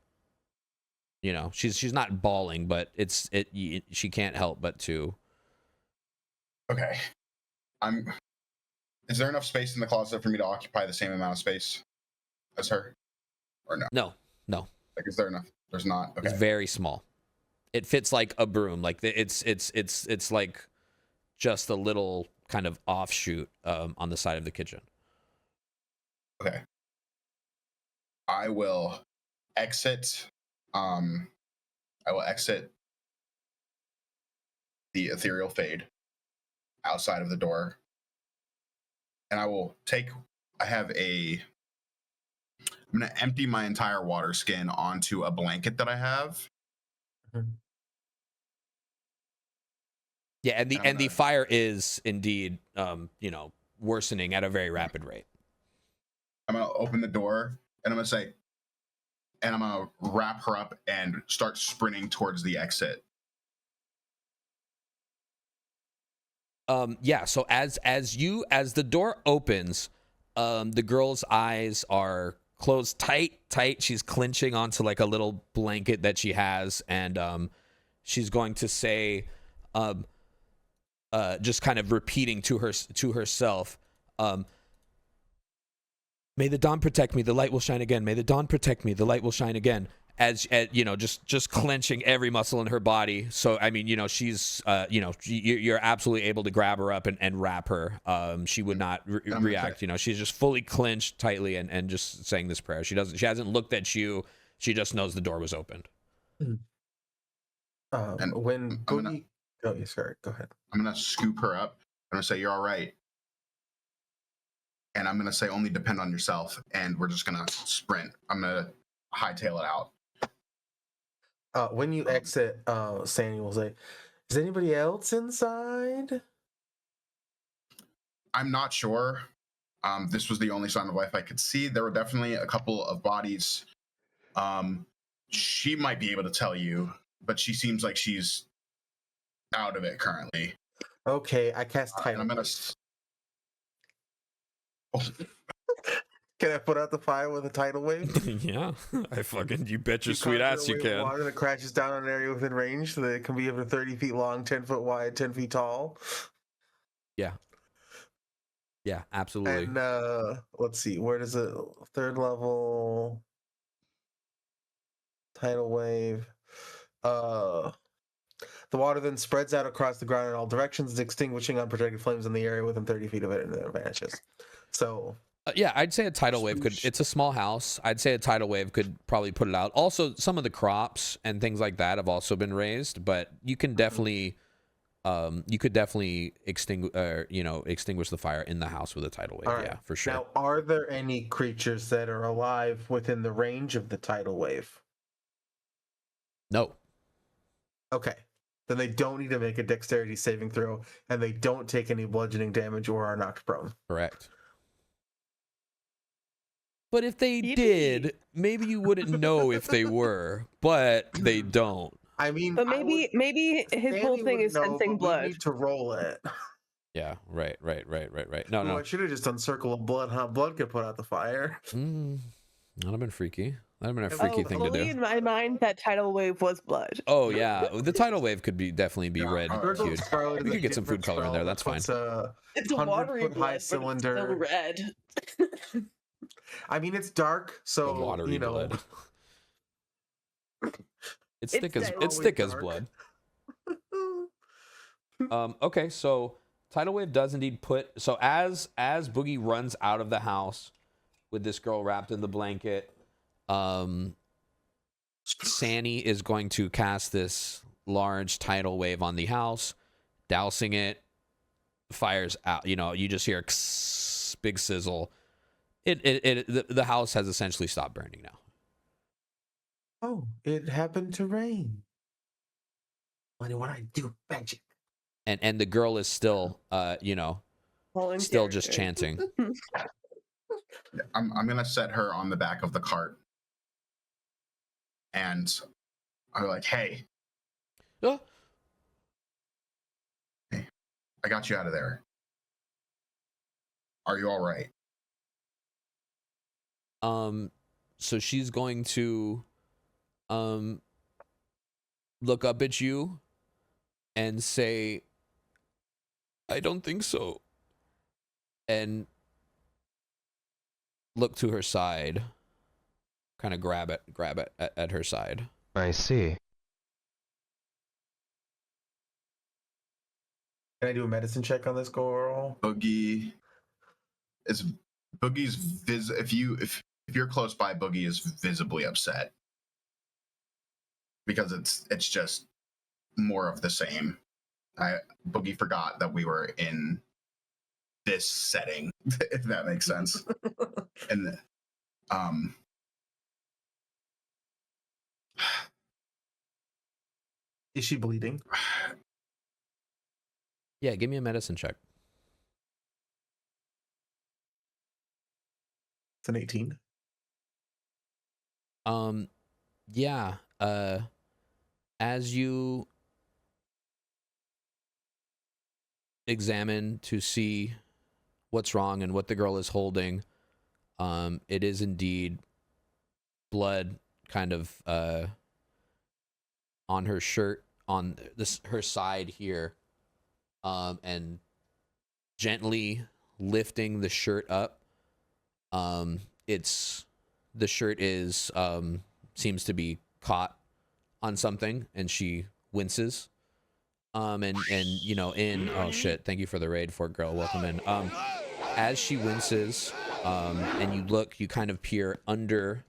You know, she's not bawling, but she can't help but to. Okay. Is there enough space in the closet for me to occupy the same amount of space as her, or no? No. Like, is there enough? There's not. Okay. It's very small. It fits like a broom. Like it's like just a little kind of offshoot on the side of the kitchen. Okay. I will exit. I will exit the ethereal fade outside of the door, and I'm gonna empty my entire water skin onto a blanket that I have. Mhm. Yeah, and the fire is indeed worsening at a very rapid rate. I'm gonna open the door and I'm gonna wrap her up and start sprinting towards the exit. Yeah, so as the door opens, the girl's eyes are closed tight. She's clenching onto like a little blanket that she has, and she's going to say, just kind of repeating to herself, may the dawn protect me, the light will shine again. May the dawn protect me, the light will shine again. As you know, just clenching every muscle in her body. So I mean, you know, she's you're absolutely able to grab her up and wrap her. She would not react. You know, she's just fully clenched tightly and just saying this prayer. She hasn't looked at you. She just knows the door was opened. And when Boogie, sorry, go ahead. I'm gonna scoop her up. I'm gonna say, "You're all right," and I'm gonna say, "Only depend on yourself." And we're just gonna sprint. I'm gonna hightail it out. When you exit, Sandy will say, "Is anybody else inside?" I'm not sure. This was the only sign of life I could see. There were definitely a couple of bodies. She might be able to tell you, but she seems like she's out of it currently. Okay, I cast tidal. And I'm gonna. Can I put out the fire with a tidal wave? Yeah, you bet your sweet ass you can. Water that crashes down on an area within range, so that it can be up to 30 feet long, 10 foot wide, 10 feet tall. Yeah, absolutely. And let's see, where does it? Third level tidal wave. The water then spreads out across the ground in all directions, extinguishing unprotected flames in the area within 30 feet of it, and then it vanishes. So. Yeah, I'd say a tidal wave could. It's a small house. I'd say a tidal wave could probably put it out. Also, some of the crops and things like that have also been raised, but you can definitely, extinguish the fire in the house with a tidal wave. Right. Yeah, for sure. Now, are there any creatures that are alive within the range of the tidal wave? No. Okay. Then they don't need to make a dexterity saving throw, and they don't take any bludgeoning damage or are knocked prone. Correct. But if they Yippee. did, maybe you wouldn't know if they were, but they don't. I mean, But maybe his whole Danny thing would is know, sensing but blood. we need to roll it. Yeah, right. No, Ooh, no. I should have just done circle of blood, huh? Blood could put out the fire. That'd have been freaky. That'd have been a Oh, freaky thing to Fully do. in my mind, that tidal wave was blood. Oh yeah, the tidal wave could definitely be Yeah, red Circle hued. Scarlet We is could get some food different color in there. spell That's that fine. puts a It's a watery 100-foot high blood, cylinder. but it's still red. I mean, it's dark, The so watery you know. blood. It's It's thick as dead. it's Always thick as dark. blood. Okay, so tidal wave does indeed put so as Boogie runs out of the house with this girl wrapped in the blanket, Sanny is going to cast this large tidal wave on the house, dousing it, fires out. You know, you just hear a big sizzle. The house has essentially stopped burning now. Oh, it happened to rain. What do I do? Magic. And the girl is still Falling still just character. chanting. I'm gonna set her on the back of the cart, and I'm like, "Hey, Oh, I got you out of there. Are you all right?" so she's going to look up at you and say, I don't think so, and look to her side, kind of grab it at her side. I see. Can I do a medicine check on this girl? Boogie's if you're close by, Boogie is visibly upset because it's just more of the same. Boogie forgot that we were in this setting, if that makes sense. And Is she bleeding? Yeah, give me a medicine check. It's an 18. Yeah, as you examine to see what's wrong and what the girl is holding, it is indeed blood kind of on her shirt, on her side here, and gently lifting the shirt up. The shirt is seems to be caught on something, and she winces. And you know, oh shit, thank you for the raid, Fort Girl, welcome in. As she winces, and you kind of peer under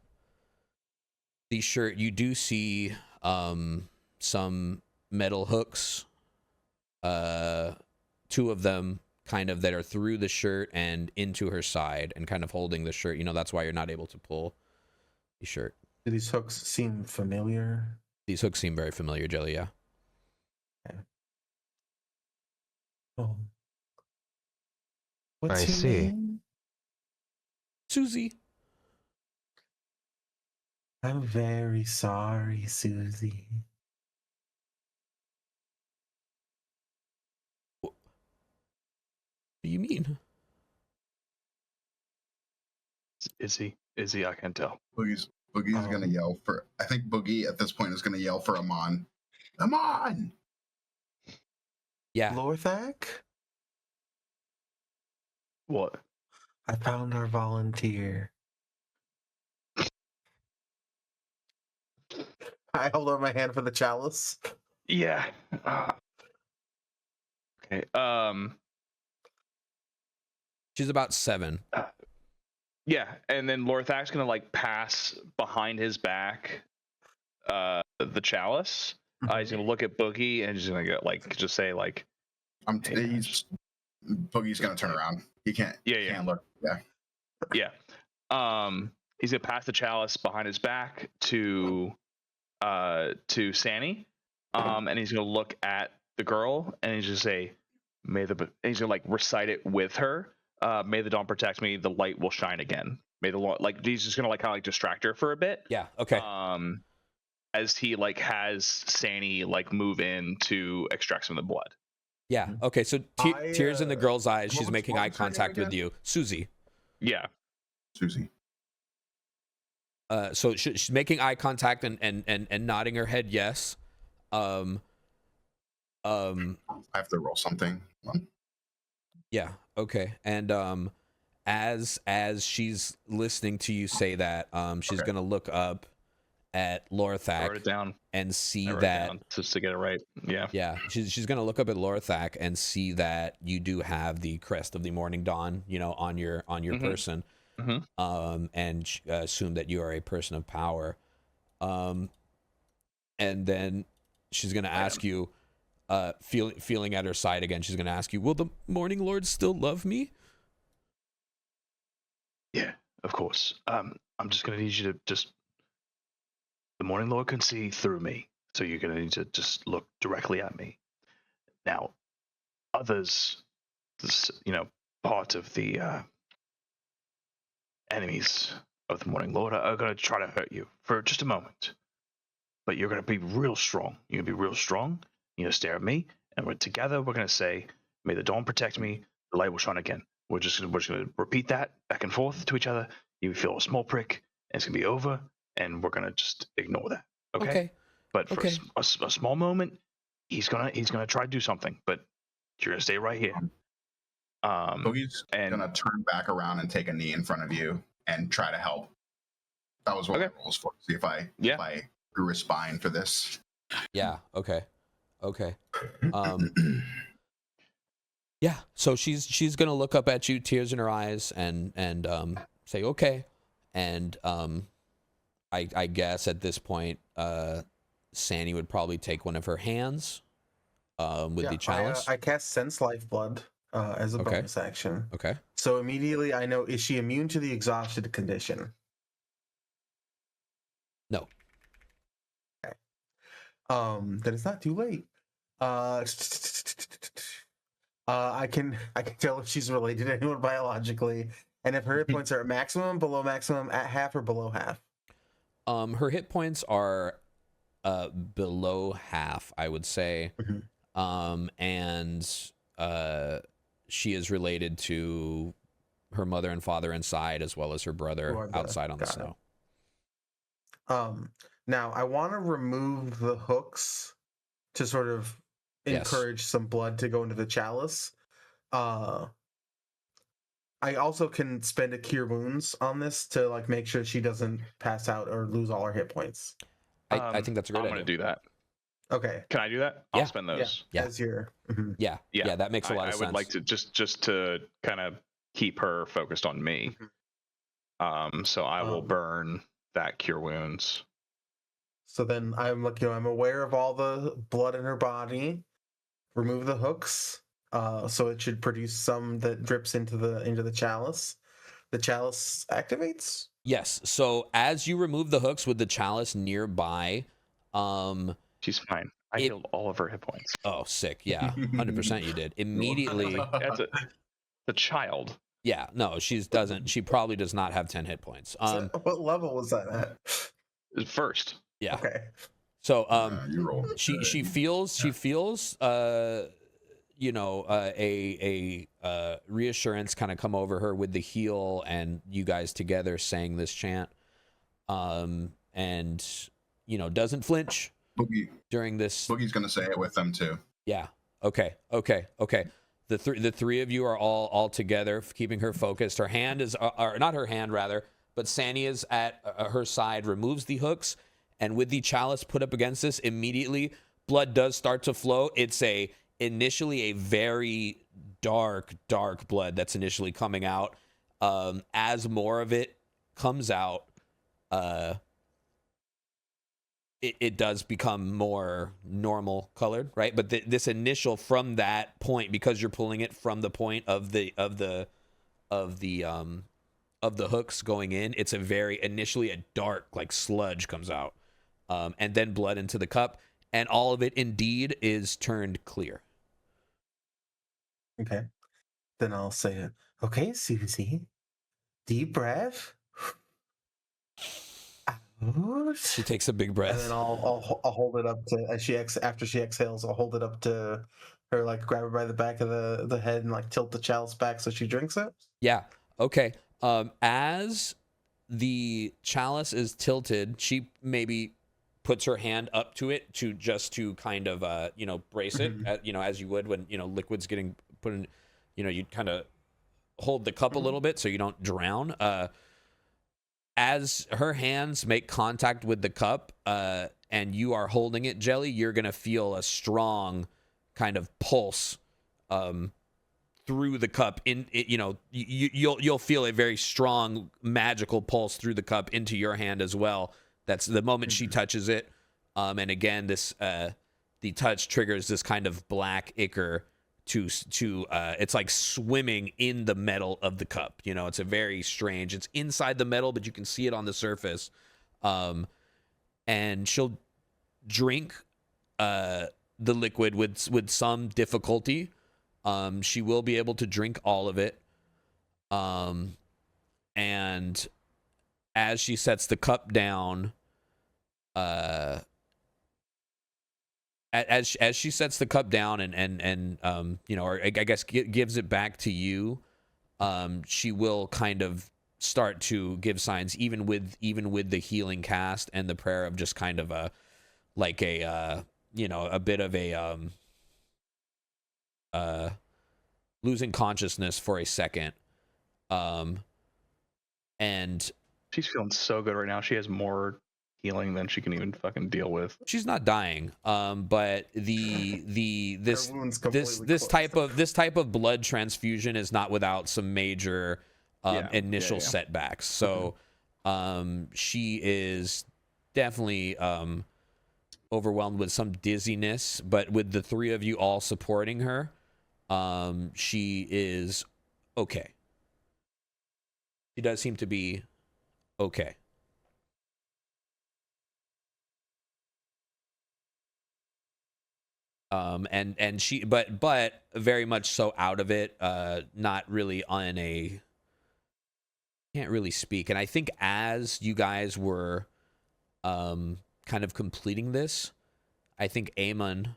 the shirt, you do see some metal hooks, 2 of them kind of that are through the shirt and into her side and kind of holding the shirt. You know, that's why you're not able to pull the shirt. Do these hooks seem familiar? These hooks seem very familiar, Jelly, yeah. Okay. Oh. What's I your see. name? Susie. I'm very sorry, Susie. What do you mean? Is he? I can tell. Boogie's gonna yell for. I think Boogie at this point is gonna yell for Eamon. Eamon! Yeah. Lorthak? What? I found our volunteer. I hold out my hand for the chalice. Yeah. Okay. She's about 7. Yeah, and then Lorthak's gonna like pass behind his back, the chalice. He's gonna look at Boogie and he's gonna go just say like, Boogie's gonna turn around. He can't. Yeah. Can't look. Yeah. yeah. He's gonna pass the chalice behind his back to Sanny, and he's gonna look at the girl and he's gonna say, and he's gonna like recite it with her. May the dawn protect me. The light will shine again. may the Lord, like he's just gonna like kind of like distract her for a bit. Yeah. Okay. As he like has Sanny like move in to extract some of the blood. Yeah. Okay. So tears in the girl's eyes. what She's was- making what eye was her name contact with again? you, Susie. Yeah. Susie. So she's making eye contact and nodding her head yes. I have to roll something. Yeah. Okay. And as she's listening to you say that, she's Okay. gonna look up at Lorthak Wrote it down. and see I wrote it that down just to get it right. Yeah. yeah, she's gonna look up at Lorthak and see that you do have the crest of the morning dawn, on your person. And assume that you are a person of power. And then she's gonna ask you, feeling at her side again, she's gonna ask you, will the Morning Lord still love me? Yeah, of course. I'm just gonna need you to just. The Morning Lord can see through me, so you're gonna need to just look directly at me. Now, others, part of the enemies of the Morning Lord are gonna try to hurt you for just a moment. But you're gonna be real strong. You're gonna be real strong. You're gonna stare at me, and we're gonna say, "May the dawn protect me. The light will shine again." We're just gonna repeat that back and forth to each other. You feel a small prick, and it's gonna be over, and we're gonna just ignore that. Okay. But for Okay. a small moment, he's gonna try to do something, but you're gonna stay right here. Boogie's gonna turn back around and take a knee in front of you and try to help. That was what I rolls for. See if I grew a spine for this. Yeah. Okay. Yeah. So she's gonna look up at you, tears in her eyes, and say okay, and I guess at this point, Sanny would probably take one of her hands, with the chalice. I cast Sense Lifeblood as a bonus action. Okay. So immediately I know, is she immune to the exhausted condition? No. Okay. Then it's not too late. I can tell if she's related to anyone biologically, and if her hit points are at maximum, below maximum, at half, or below half. Her hit points are below half, I would say. And she is related to her mother and father inside, as well as her brother outside on the snow. Now I want to remove the hooks to sort of encourage some blood to go into the chalice. I also can spend a cure wounds on this to like make sure she doesn't pass out or lose all her hit points. I think that's a great idea. I'm gonna do that. Okay. Can I do that? I'll spend those. Yeah. As your yeah, that makes a lot of sense. I would like to just to kind of keep her focused on me. So I will burn that cure wounds. So then I'm I'm aware of all the blood in her body. Remove the hooks. So it should produce some that drips into the chalice. The chalice activates? Yes. So as you remove the hooks with the chalice nearby, she's fine. I healed all of her hit points. Oh, sick. Yeah. 100% you did. Immediately. That's the child. Yeah. No, she probably does not have 10 hit points. So what level was that at? First. Yeah. Okay. So you roll. she feels a reassurance kind of come over her with the heal and you guys together saying this chant, and doesn't flinch during this. Boogie's gonna say it with them too. Yeah. Okay. The three of you are all together, keeping her focused. Her hand is, or not her hand rather, but Sanny is at her side, removes the hooks, and with the chalice put up against this, immediately blood does start to flow. It's initially a very dark blood that's initially coming out. As more of it comes out, it does become more normal colored, right? But this initial, from that point, because you're pulling it from the point of the hooks going in, it's initially a dark like sludge comes out, and then blood into the cup, and all of it indeed is turned clear. Okay. Then I'll say it. Okay, Susie. Deep breath. She takes a big breath. And then I'll hold it up to after she exhales. I'll hold it up to her, like grab her by the back of the head and like tilt the chalice back so she drinks it. Yeah. Okay. As the chalice is tilted, she maybe puts her hand up to it to kind of brace it, as you would when liquid's getting put in. You'd kind of hold the cup a little bit so you don't drown. As her hands make contact with the cup, and you are holding it, Jelly, you're gonna feel a strong kind of pulse through the cup. You'll feel a very strong magical pulse through the cup into your hand as well. That's the moment she touches it, and again, this the touch triggers this kind of black ichor to it's like swimming in the metal of the cup. It's a very strange, it's inside the metal, but you can see it on the surface. And she'll drink the liquid with some difficulty. She will be able to drink all of it. And as she sets the cup down, as she sets the cup down and or I guess gives it back to you, she will kind of start to give signs, even with the healing cast and the prayer, of just kind of a bit of a losing consciousness for a second. And she's feeling so good right now. She has more healing than she can even fucking deal with. She's not dying, but this type of blood transfusion is not without some major initial setbacks. So she is definitely overwhelmed with some dizziness, but with the three of you all supporting her, she is okay. She does seem to be okay. And she, but very much so out of it, not really on a, can't really speak. And I think as you guys were, kind of completing this, I think Eamon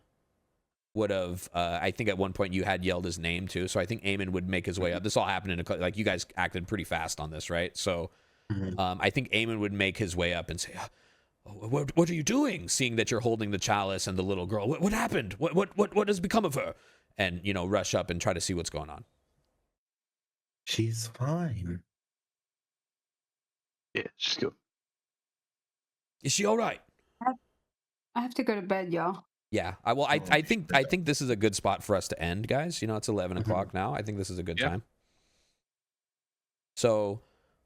would have, I think at one point you had yelled his name too. So I think Eamon would make his way up. This all happened in like, you guys acted pretty fast on this, right? So, I think Eamon would make his way up and say, what are you doing? Seeing that you're holding the chalice and the little girl, what happened? What has become of her? And rush up and try to see what's going on. She's fine. Yeah, she's good. Is she all right? I have to go to bed, y'all. Yeah. I think this is a good spot for us to end, guys. It's 11 o'clock now. I think this is a good time. So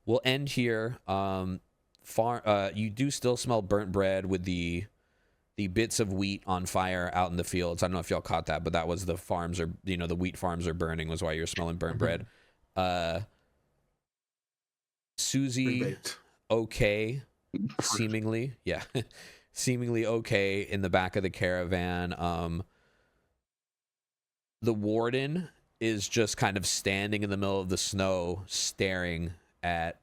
we'll end here. You do still smell burnt bread with the bits of wheat on fire out in the fields. I don't know if y'all caught that, but that was the farms are, the wheat farms are burning, was why you're smelling burnt bread. Susie, okay, seemingly, yeah, seemingly okay in the back of the caravan. The warden is just kind of standing in the middle of the snow, staring at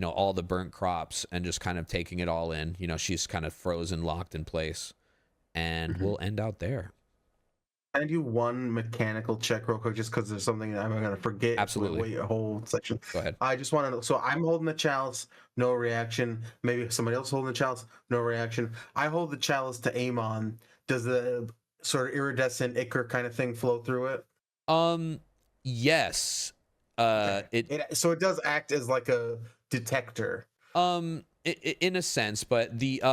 all the burnt crops and just kind of taking it all in. She's kind of frozen, locked in place. And we'll end out there. Can I do one mechanical check real quick, just because there's something I'm going to forget? Absolutely. Wait, a whole section. Go ahead. I just want to know. So I'm holding the chalice, no reaction. Maybe somebody else holding the chalice, no reaction. I hold the chalice to Eamon. Does the sort of iridescent ichor kind of thing flow through it? Yes. So it does act as like a detector. In a sense, but the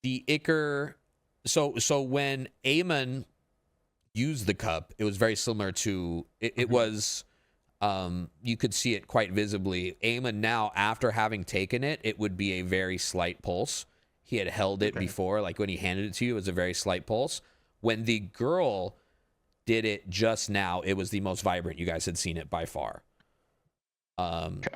ichor. So when Eamon used the cup, it was very similar to it was. You could see it quite visibly. Eamon now, after having taken it, it would be a very slight pulse. He had held it before, like when he handed it to you, it was a very slight pulse. When the girl did it just now, it was the most vibrant. You guys had seen it by far.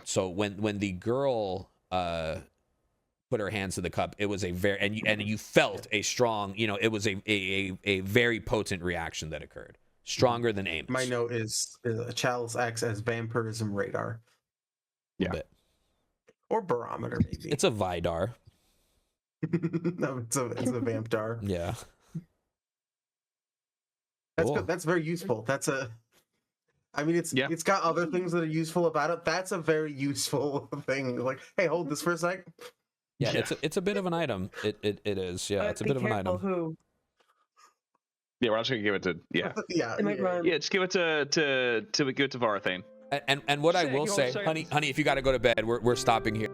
So when the girl put her hands to the cup, it was a very and you felt a strong, it was a very potent reaction that occurred, stronger than Eamon's. My note is chalice acts as vampirism radar. Yeah. Or barometer, maybe. It's a Vidar. No, it's a Vampdar. Yeah. That's Cool. good. That's very useful. That's a. I mean, it's Yeah. it's got other things that are useful about it. That's a very useful thing. Like, hey, hold this for a sec. Yeah, it's a bit of an item. It is. Yeah, it's a Be bit of an careful item. Who? Yeah, we're not just gonna give it to Yeah. It might run. Yeah, just give it to give it to Varthane. And what I Sick, will you say, wanna say- honey, if you got to go to bed, we're stopping here.